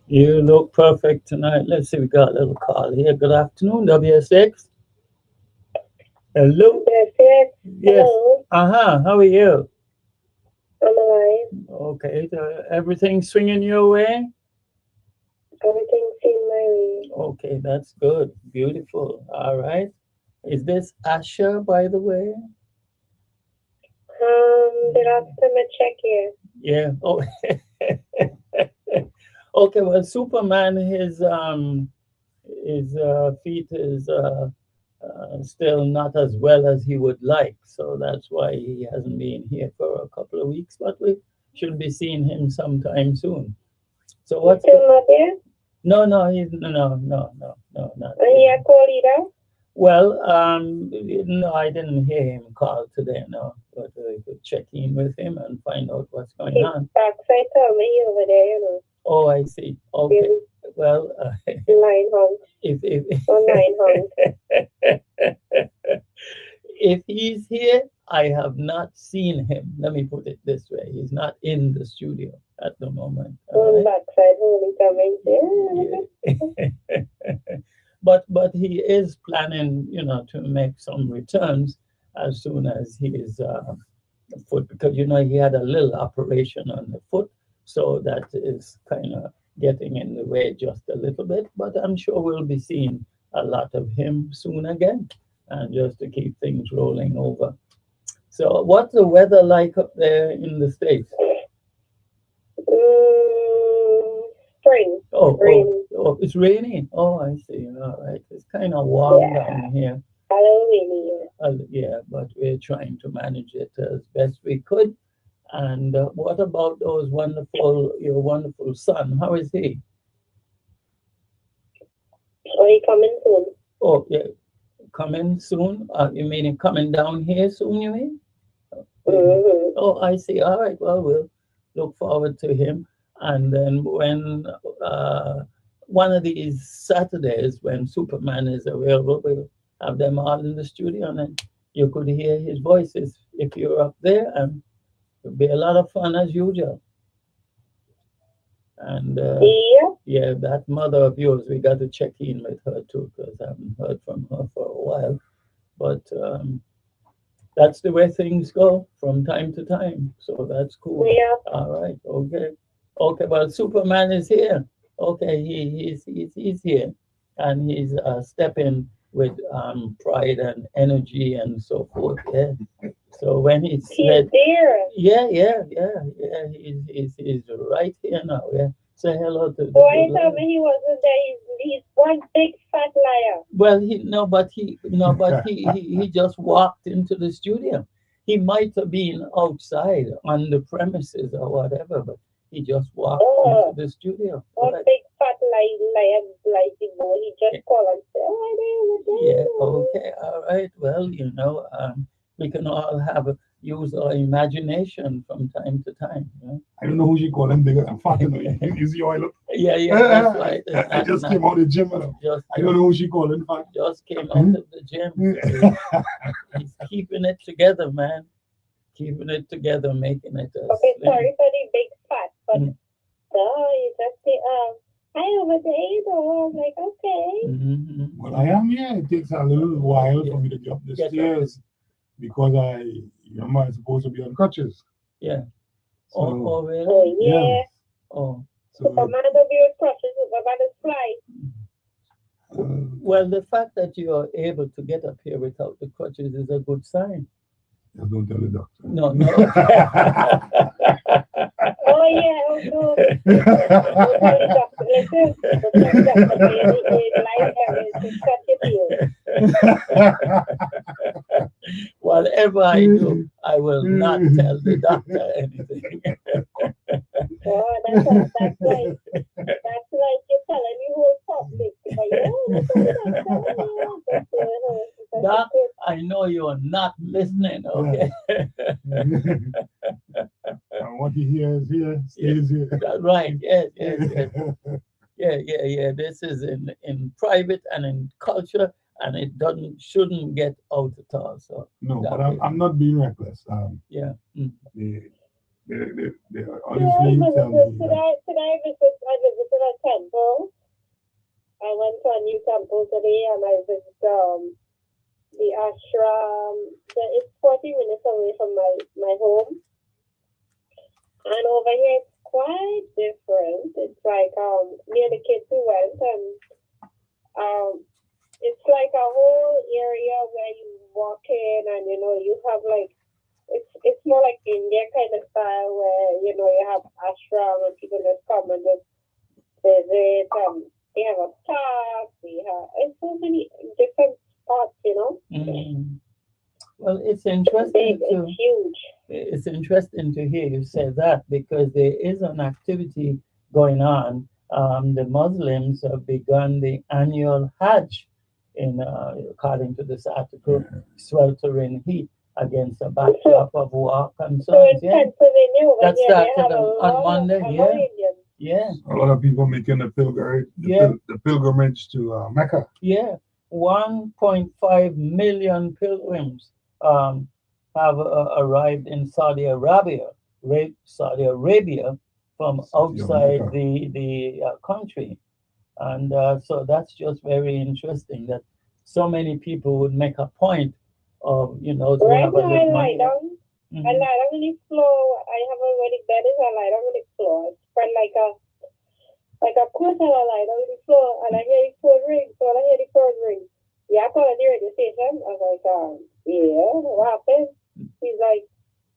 You look perfect tonight. Let's see, we got a little call here. Good afternoon, WSX. Hello. Yes. Yes. Hello. How are you? I'm alive. Okay. Everything swinging your way? Everything's in my way. Okay, that's good. Beautiful. All right. Is this Asha, by the way? The last time I check here. Yeah. Oh. Okay. Well, Superman, his feet is still not as well as he would like, so that's why he hasn't been here for a couple of weeks. But we should be seeing him sometime soon. So what's Still not there? No, he's not. And he a co-leader? Well, no, I didn't hear him call today, no. But I could check in with him and find out what's going His on. backside told me he over there, you know. Oh, I see. Okay. Well, Line hung. Line hung. If he's here, I have not seen him. Let me put it this way: he's not in the studio at the moment. On backside, holy coming. Yeah. But he is planning, to make some returns as soon as his foot, because he had a little operation on the foot, so that is kind of getting in the way just a little bit. But I'm sure we'll be seeing a lot of him soon again, and just to keep things rolling over. So, what's the weather like up there in the States? Spring. Oh, it's raining. Oh, I see. All right. It's kind of warm down here. Halloween. Yeah, but we're trying to manage it as best we could. And what about your wonderful son? How is he? Oh, he coming soon. Oh, yeah. Coming soon? You mean coming down here soon, you mean? Mm-hmm. Oh, I see. All right. Well, we'll look forward to him. And then when one of these Saturdays, when Superman is available, we'll have them all in the studio, and then you could hear his voices if you're up there, and it'll be a lot of fun as usual. And yeah, that mother of yours, we got to check in with her too, because I haven't heard from her for a while. But that's the way things go from time to time. So that's cool. Yeah. All right. Okay. Well, Superman is here. Okay, he's here, and he's stepping with pride and energy and so forth. Yeah. So when he said, there. Yeah. He's right here now. Yeah. Say hello to. Why tell me he wasn't there? He's one big fat liar. Well, he just walked into the studio. He might have been outside on the premises or whatever, but he just walked into the studio. One big fat liar, like the boy. He just called and said, "Oh, Yeah. Okay. All right. Well, we can all have use our imagination from time to time. You know? I don't know who she calling bigger and fat. You see how I look? Yeah, that's right. I just came out of the gym. I don't know who she calling fat. Just came out of the gym. So he's keeping it together, man. Keeping it together, making it. Okay, sorry for the big fat, but you just say, hi over there, you know. I'm like, okay. Well, I am here. It takes a little while for me to get up the stairs because I'm supposed to be on crutches. Yeah. So, really? Oh, yeah. Oh. So, man, don't be with crutches, but man is fly. Well, the fact that you are able to get up here without the crutches is a good sign. Just don't tell the doctor. No. Oh, yeah, oh, no. Don't tell the doctor. Listen, don't tell the doctor. His life is such a deal. Whatever I do, I will not tell the doctor anything. Oh, that's right. That's right. You're telling me whole public. Doc, I know you're not listening, okay? What you hear is here, stays here. Right, yes. Yeah. This is in private and in culture, and it shouldn't get out at all. So no, but I'm not being reckless. Yeah. They honestly tell me. Today I visited a temple. I went to a new temple today, and I visited the ashram. It's 40 minutes away from my home. And over here, it's quite different. It's like, me and the kids who went, and it's like a whole area where you walk in, and, you have like, it's more like India kind of style where, you have ashram and people just come and just visit, and they have a park, it's so many different spots, Well, it's interesting. It's huge. It's interesting to hear you say that because there is an activity going on. The Muslims have begun the annual Hajj, according to this article, sweltering heat against a backdrop of war concerns. That started on Monday. Yeah. A lot of people making the pilgrimage to Mecca. Yeah. 1.5 million pilgrims have arrived in Saudi Arabia from outside the country. And so that's just very interesting that so many people would make a point of, to have a little money. I lie down on the floor. I have already bed is I lie down on the floor. It's spread like a quilt, and I lie down on the floor, and I hear the phone ring. So when I hear the phone ring, I call the radio station. I was like, yeah, what happened? He's like,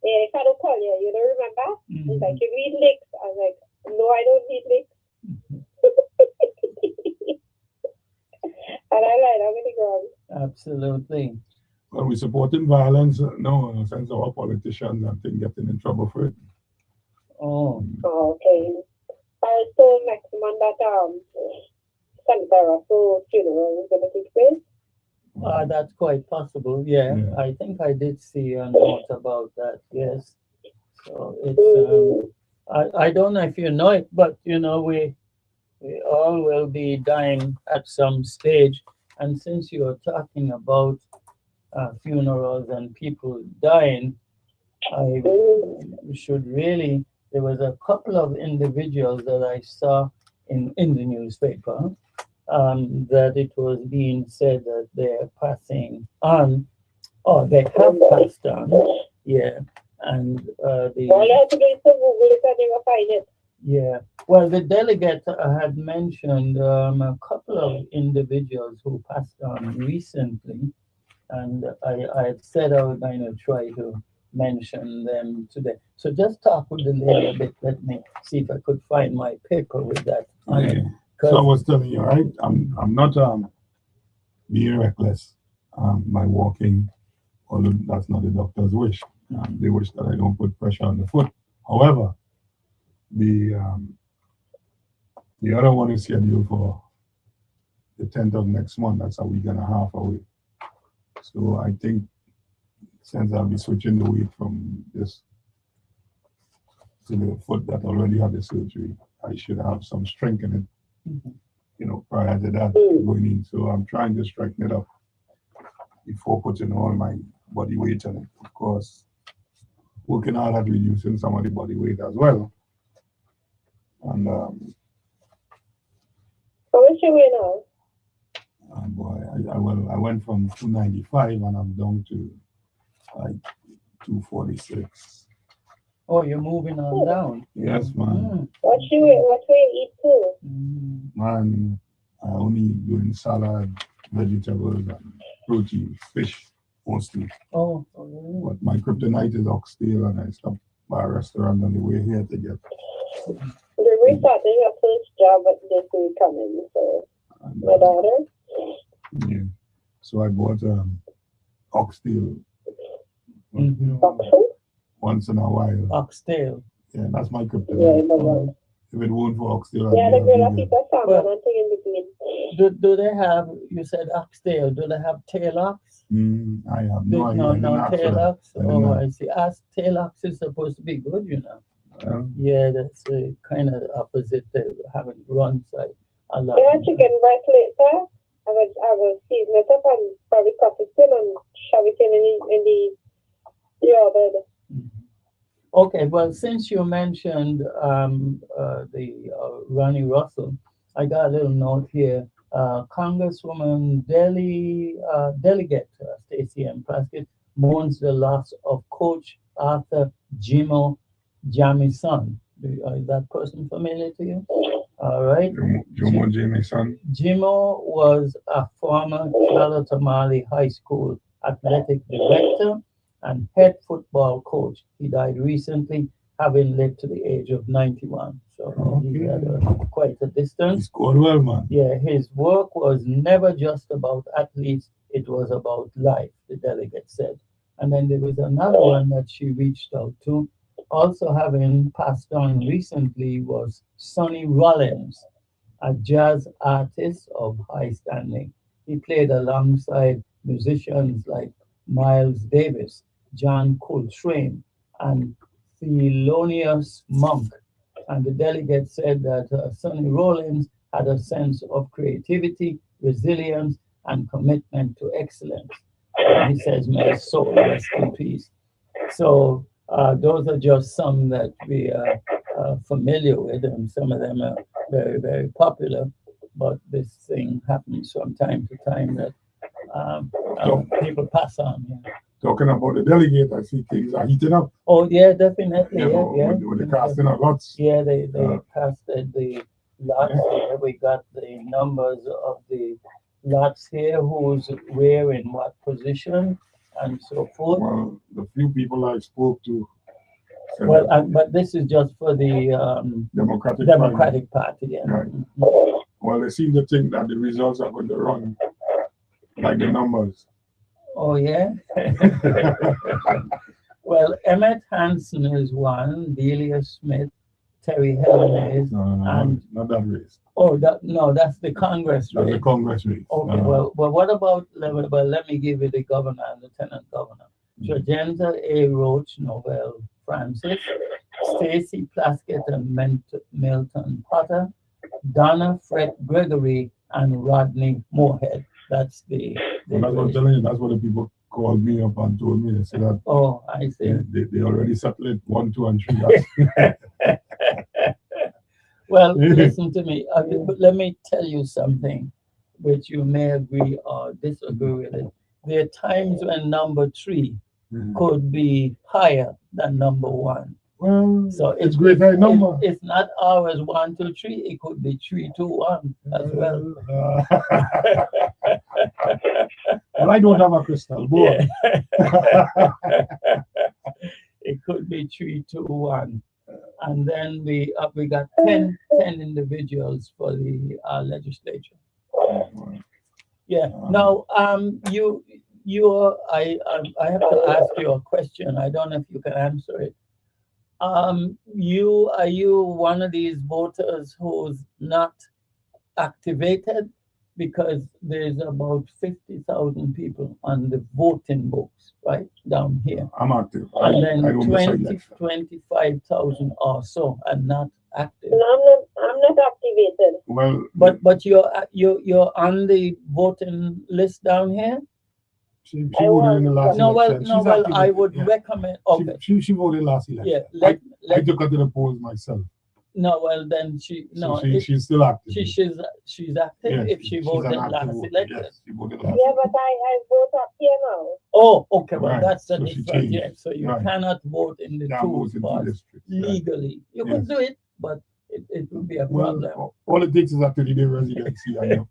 if I don't call you, you don't remember? He's like, you need licks. I was like, no, I don't need licks. And I lie down on the ground. Absolutely. Well, we supporting violence, no, in the sense of our politicians and things getting in trouble for it. Oh, okay. I was told next month that Senator Russell's funeral is going to take place. That's quite possible. Yeah, I think I did see a note about that. Yes. So it's I don't know if you know it, but we all will be dying at some stage. And since you are talking about funerals and people dying, I should really. There was a couple of individuals that I saw in the newspaper that it was being said that they're passing on, or they have passed on. Yeah, and the. All you have to do is to Google it and they will find it. Yeah, well, the delegate had mentioned a couple of individuals who passed on recently, and I had said I was going to try to mention them today. So just talk with the lady a bit. Let me see if I could find my paper with that on it. So I was telling you, right? I'm not being reckless by walking, although that's not the doctor's wish. They wish that I don't put pressure on the foot. However, the other one is scheduled for the 10th of next month. That's a week and a half away. So I think since I'll be switching the weight from this to the foot that already had the surgery, I should have some strength in it, prior to that going in. So I'm trying to strengthen it up before putting all my body weight on it. Of course, working hard at reducing some of the body weight as well. And How much you weigh now? boy, I went from 295 and I'm down to like 246. Oh, you're moving on down. Yes, man. What you eat too? Man, I only doing salad, vegetables, and protein, fish mostly. Oh. But my kryptonite is oxtail, and I stopped by a restaurant on the way here to get. We're restarting your first job at this week coming, so my daughter. Yeah. So I bought oxtail. Once in a while. Oxtail. Yeah, that's my kryptonite. Yeah, if it weren't for oxtail, yeah, the girl of people salmon and thing in between. Do they have, you said oxtail, do they have tail ox? I have no idea. No tail ox? Oh, I see. Tail ox is supposed to be good, Yeah, that's kind of opposite. They haven't run side. I love Yeah, chicken breast later. I will season it up and probably cut it in and shove it in the oven. Okay, well, since you mentioned Ronnie Russell, I got a little note here. Congresswoman Delegate Stacey M. Plaskett mourns the loss of Coach Arthur Jimo Jamison. Is that person familiar to you? All right. Jimo Jamison. Jimo was a former Charlotte Tamale High School athletic director and head football coach. He died recently, having lived to the age of 91. So he had quite a distance. He scored well, man. Yeah, his work was never just about athletes, it was about life, the delegate said. And then there was another one that she reached out to, also having passed on recently, was Sonny Rollins, a jazz artist of high standing. He played alongside musicians like Miles Davis, John Coltrane, and Thelonious Monk. And the delegate said that Sonny Rollins had a sense of creativity, resilience, and commitment to excellence. And he says, may his soul rest in peace. So those are just some that we are familiar with, and some of them are very, very popular. But this thing happens from time to time that people pass on. Yeah. Talking about the delegate, I see things are heating up. Oh, yeah, definitely. Yeah. With the casting of lots. Yeah, they casted the lots here. We got the numbers of the lots here, who's where in what position, and so forth. Well, the few people I spoke to. Well, but this is just for the Democratic Party. Yeah. Right. Well, they seem to think that the results are going to run like the numbers. Oh, yeah? Well, Emmett Hansen is one, Delia Smith, Terry Helen and not that race. Oh, that's the Congress race. That's the Congress race. Okay, well, what about, let me give you the governor and lieutenant governor. Jagenda A. Roach, Nobel Francis, Stacey Plaskett and Milton Potter, Donna Fred Gregory, and Rodney Moorhead. That's the well, that's what I'm telling you. That's what the people called me up and told me. They said that. Oh, I see. They already settled it 1, 2, and 3. Well, listen to me. But let me tell you something, which you may agree or disagree with it. There are times when number 3 could be higher than number 1. Well, so it's great high number. It's not always 1, 2, 3. It could be 3, 2, 1 as well. Well, I don't have a crystal ball. Yeah. It could be 3, 2, 1. And then we got 10 individuals for the legislature. Yeah. Now, I have to ask you a question. I don't know if you can answer it. Are you one of these voters who's not activated because there's about 50,000 people on the voting books right down here. I'm active. And I then don't miss an 20, election. 25,000 or so are not active. No, I'm not activated. Well, But you're on the voting list down here? she voted in the last No, well, election. no, She's well, active. I would Yeah. recommend. Okay. She voted last election. Yeah, I let took her to the polls myself. no, well, then she So no. she's still active. She's active Yes, if she she's voted an active last voter. election. Yes, she voted last. Yeah, but I vote up here now. Oh, okay. Well, Right. that's the So she difference. changed. Yeah. So you Right. cannot vote in the Can't two vote in two spots districts. Right. legally. You could Yes. do it, but it would be a Well, problem. all it takes is a 30-day residency. I know.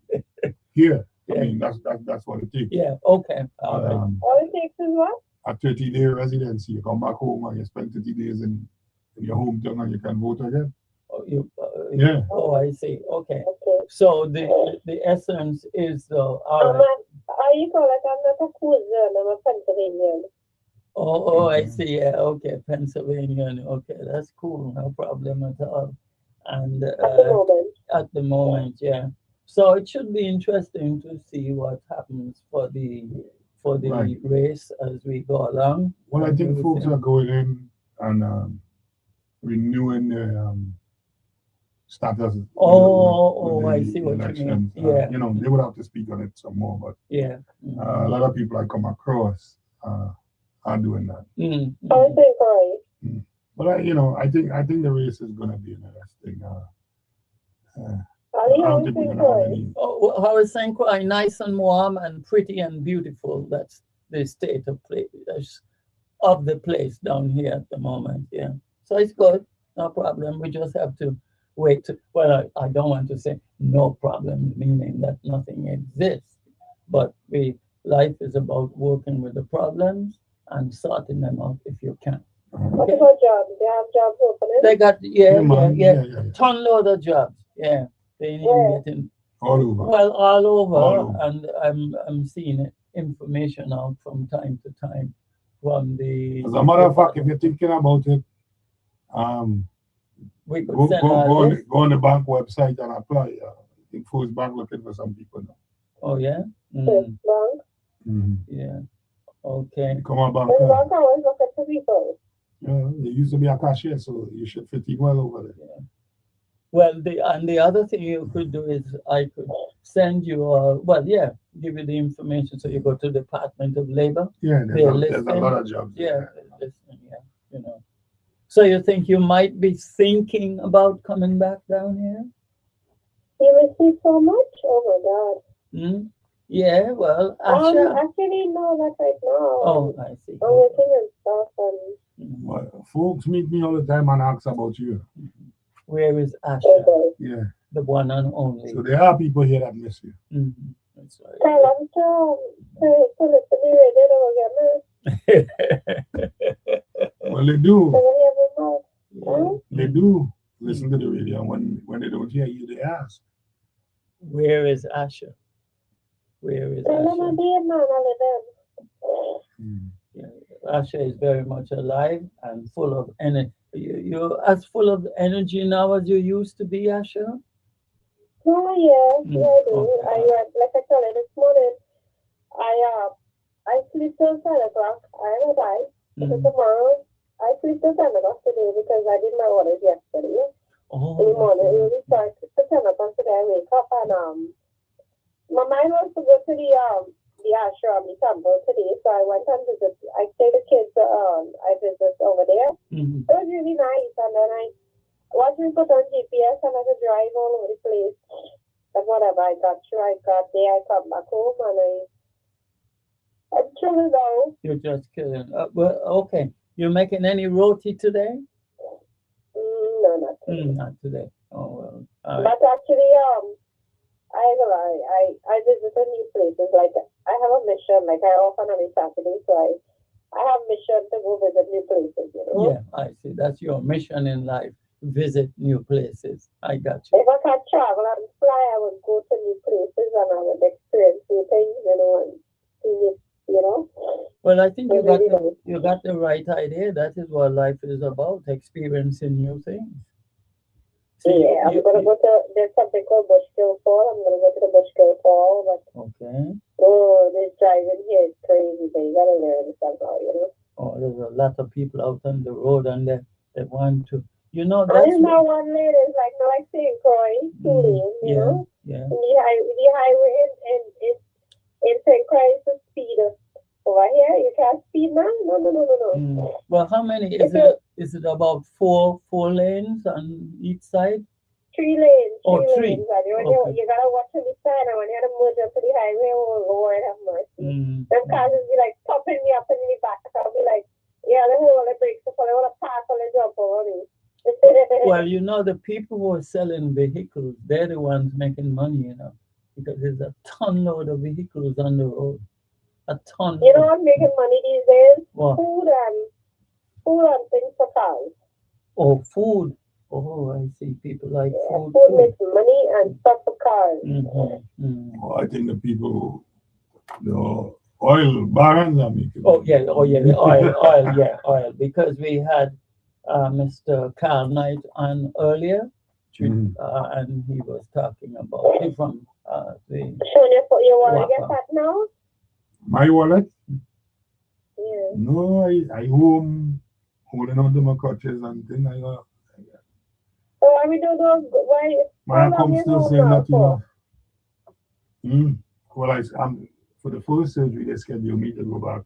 Here, Yeah. I mean, that's what it takes. Yeah. Okay. All But, right. All it takes is what? a 30-day residency. You come back home and you spend 30 days in your hometown and you can vote again. Oh, Yeah. Oh, I see. Okay. So the essence is all right. You call it? I'm not a Queensland, I'm a Pennsylvanian. Oh, I see. Yeah. Okay. Pennsylvania. Okay. That's cool. No problem at all. And at the moment, yeah. So it should be interesting to see what happens for the Right. race as we go along. Well, I think folks Everything. are going in and renewing their status. I see what you mean. elections. Yeah. You know, they would have to speak on it some more, but Yeah. a lot of people I come across are doing that. I think right. But I think the race is going to be interesting. I don't think we're going to have any. Oh, well, how is St. Croix? Nice and warm and pretty and beautiful. That's the state of the place down here at the moment. Yeah. So it's good. No problem. We just have to wait. Well, I don't want to say no problem, meaning that nothing exists. But life is about working with the problems and sorting them out if you can. What about jobs? They have jobs opening? They got Yeah. ton load of jobs. Yeah. They ain't getting all over. Well, all over. All over. And I'm seeing information out from time to time from the. As a matter of fact, if you're thinking about it, we could go send on the bank website and apply. I think First Bank looking for some people now. Oh yeah. Bank? Yeah. Okay. Come on, bank. Bank always looking for people. Yeah, you used to be a cashier, so you should fit in well over there. Yeah. Well, the other thing you could do is I could send you give you the information so you go to the Department of Labor. Yeah, there's a lot of jobs. Yeah, So you think you might be thinking about coming back down here? You receive so much? Oh my God. Yeah, well, actually, no, not right now. Oh, I see. I'm working and stuff and. Well, folks meet me all the time and ask about you. Where is Asha? Yeah. The one and only. So there are people here that miss you. That's right. Tell them to listen to me radio, they don't get me. Well, they do. Huh? They do listen to the radio. When they don't hear you, they ask. Where is Asha? Where is Asha? Yeah, Asha is very much alive and full of energy. You're as full of energy now as you used to be, Asha? Oh, yeah, I do. Okay. Like I told you this morning, I sleep till 10 o'clock. I don't die. So tomorrow, I sleep till 10 o'clock today because I did my orders yesterday. In the morning, it really starts to 10 o'clock today. I wake up and my mind was to go to the ashram, the temple today, so I went and visited. I take the kids. I visit over there. It was really nice, and then once we put on GPS, and I could drive all over the place. But whatever, I got there. I come back home, and I'm chilling now. You're just kidding. Well, okay. You're making any roti today? No, not today. Not today. Oh well. But actually, I visited new places. Like I have a mission. Like I often on a Saturday, so I have mission to go visit new places. You know. Yeah, I see. That's your mission in life. Visit new places. I got you. If I can travel and fly, I would go to new places and I would experience new things. You know, and see it. You know. Well, I think you got the right idea. That is what life is about: experiencing new things. So yeah, I'm gonna go to. There's something called Bushkill Fall. I'm gonna go to the Bushkill Fall, but okay. oh, this driving here is crazy. But you gotta learn somehow, you know. Oh, there's a lot of people out on the road and they want to, you know, And that's it's not one lane. It's like not like St. Croix, two lanes, you yeah, know. yeah. And the highway in St. Croix is the speed. Over here, you can't speed now. No. Well, how many is it about four lanes on each side? Three lanes. Oh, Three lanes. And you gotta watch on the side, and when you had to merge up to the highway, oh Lord have mercy. Them cars will be like popping me up in the back. I'll be like, yeah, they hold the brakes up, they want to pass and they jump over me. Well, you know, the people who are selling vehicles, they're the ones making money, you know, because there's a ton load of vehicles on the road. A ton. You know what's making money these days? What? Food and things for cars. Oh, food. Oh, I see. People like food. Food makes money and stuff for cars. Oh, I think the people, the oil barons are making. Oh yeah, the oil. Because we had Mr. Carl Knight on earlier, and he was talking about it from the. Showing your wallet get that now? My wallet? Yeah. No, I home holding on to my crutches and things. Oh, I mean, why? Man comes still saying that enough. Well, I'm for the first surgery they scheduled me to go back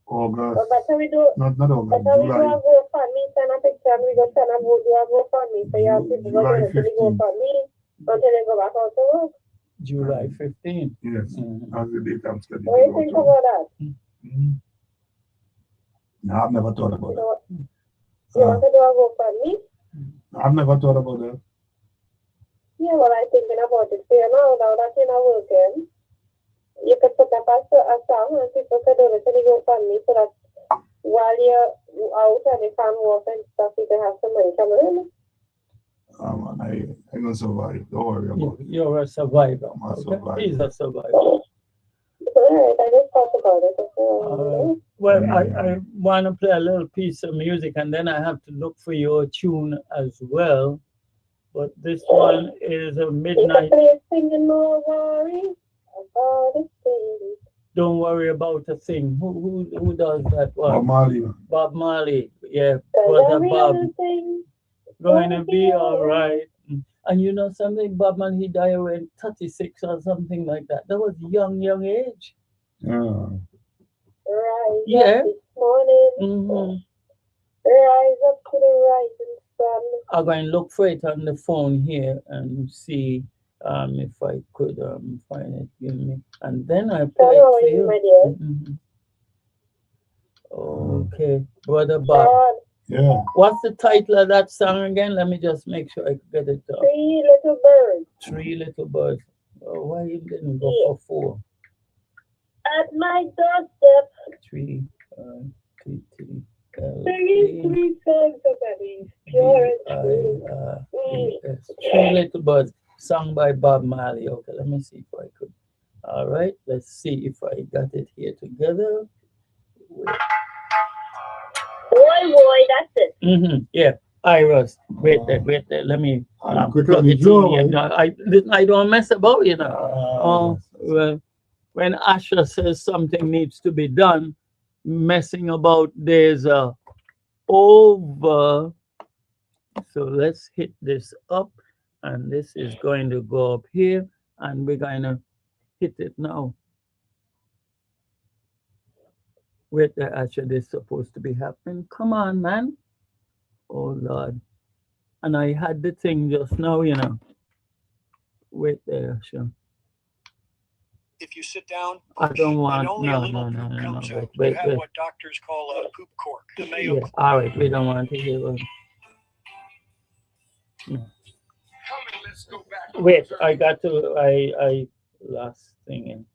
August. But how we do? Not August. But how we do a GoFundMe? Send a picture and we go send a do a GoFundMe. So you have people go to the GoFundMe until they go back out to work. July 15th. Yes, that's the date I'm scheduled. What do you think about that? No, I've never thought about that. You want to do a GoFundMe? I've never thought about that. Yeah, well, I'm thinking about it for you now that you're not working. You could put up a song and people could donate to the GoFundMe so that while you're out and you can't work and stuff, you can have some money coming in. Man, I'm going to survive. Don't worry about it. You're a survivor. I'm a survivor. He's a survivor. Alright, I just thought about it. Well, I want to play a little piece of music and then I have to look for your tune as well. But this one is a midnight. Singing more worry about a thing. Don't worry about a thing. Who does that one? Bob Marley. Bob Marley. Yeah, brother Bob. Going to be all right. And you know something, Bob Marley, he died when 36 or something like that. That was young age. Yeah. Rise Yeah. up this morning. Rise up to the rising sun. I'm going to look for it on the phone here and see if I could find it. Give me. And then I play it for you. Okay, brother Bob. Yeah. What's the title of that song again? Let me just make sure I get it up. 3 Little Birds. 3 Little Birds. Oh, why you didn't go for 4? At my doorstep. 3 Three songs of that pure and true. 3 Little Birds, sung by Bob Marley. Okay, let me see if I could. All right, let's see if I got it here together. Boy, that's it. Yeah, Iris. Wait there. Let me plug it in here. No, I don't mess about, you know. Well, when Asha says something needs to be done, messing about there's over. So let's hit this up, and this is going to go up here, and we're going to hit it now. Wait there, Asha, this is supposed to be happening. Come on, man. Oh, Lord. And I had the thing just now, you know. Wait there, Asha. If you sit down, I don't want, only no. Wait. what doctors call a poop cork. The Mayo Yeah, all right, we don't want to hear it. No. Wait, I got to, I last thing in.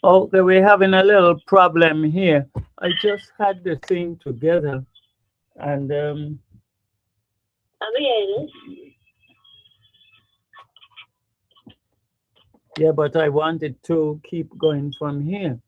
Okay, we're having a little problem here. I just had the thing together and I'm hearing it. Yeah, but I wanted to keep going from here.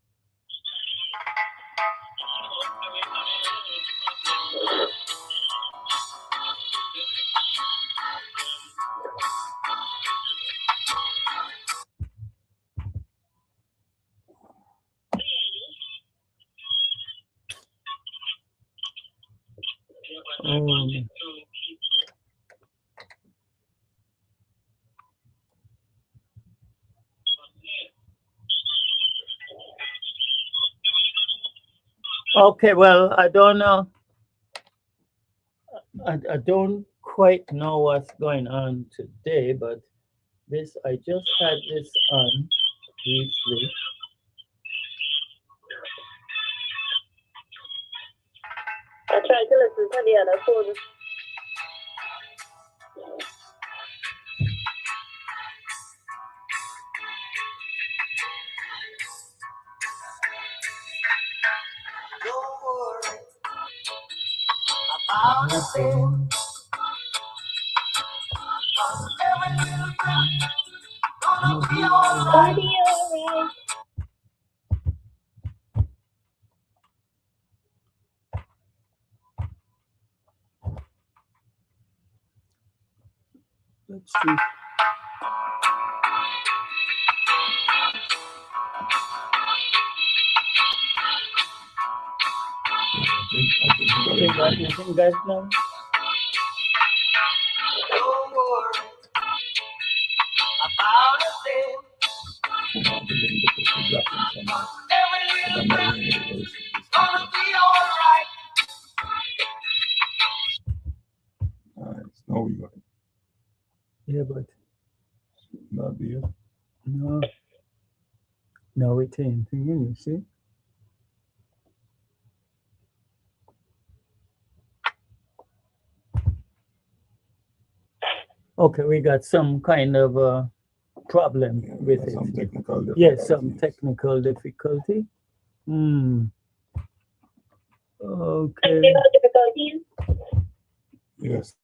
Okay, well, I don't know. I don't quite know what's going on today, but this I just had this on briefly. I tried to listen to the other phone. Gonna be alright. Let's see. You think guys know? Don't worry about a thing. It's gonna be alright. Now we got it. Yeah, but Not be it. no, it ain't. You see? Okay, we got some kind of problem with it. Some technical difficulty. Yes, some technical difficulty. Okay. Technical difficulties. Yes.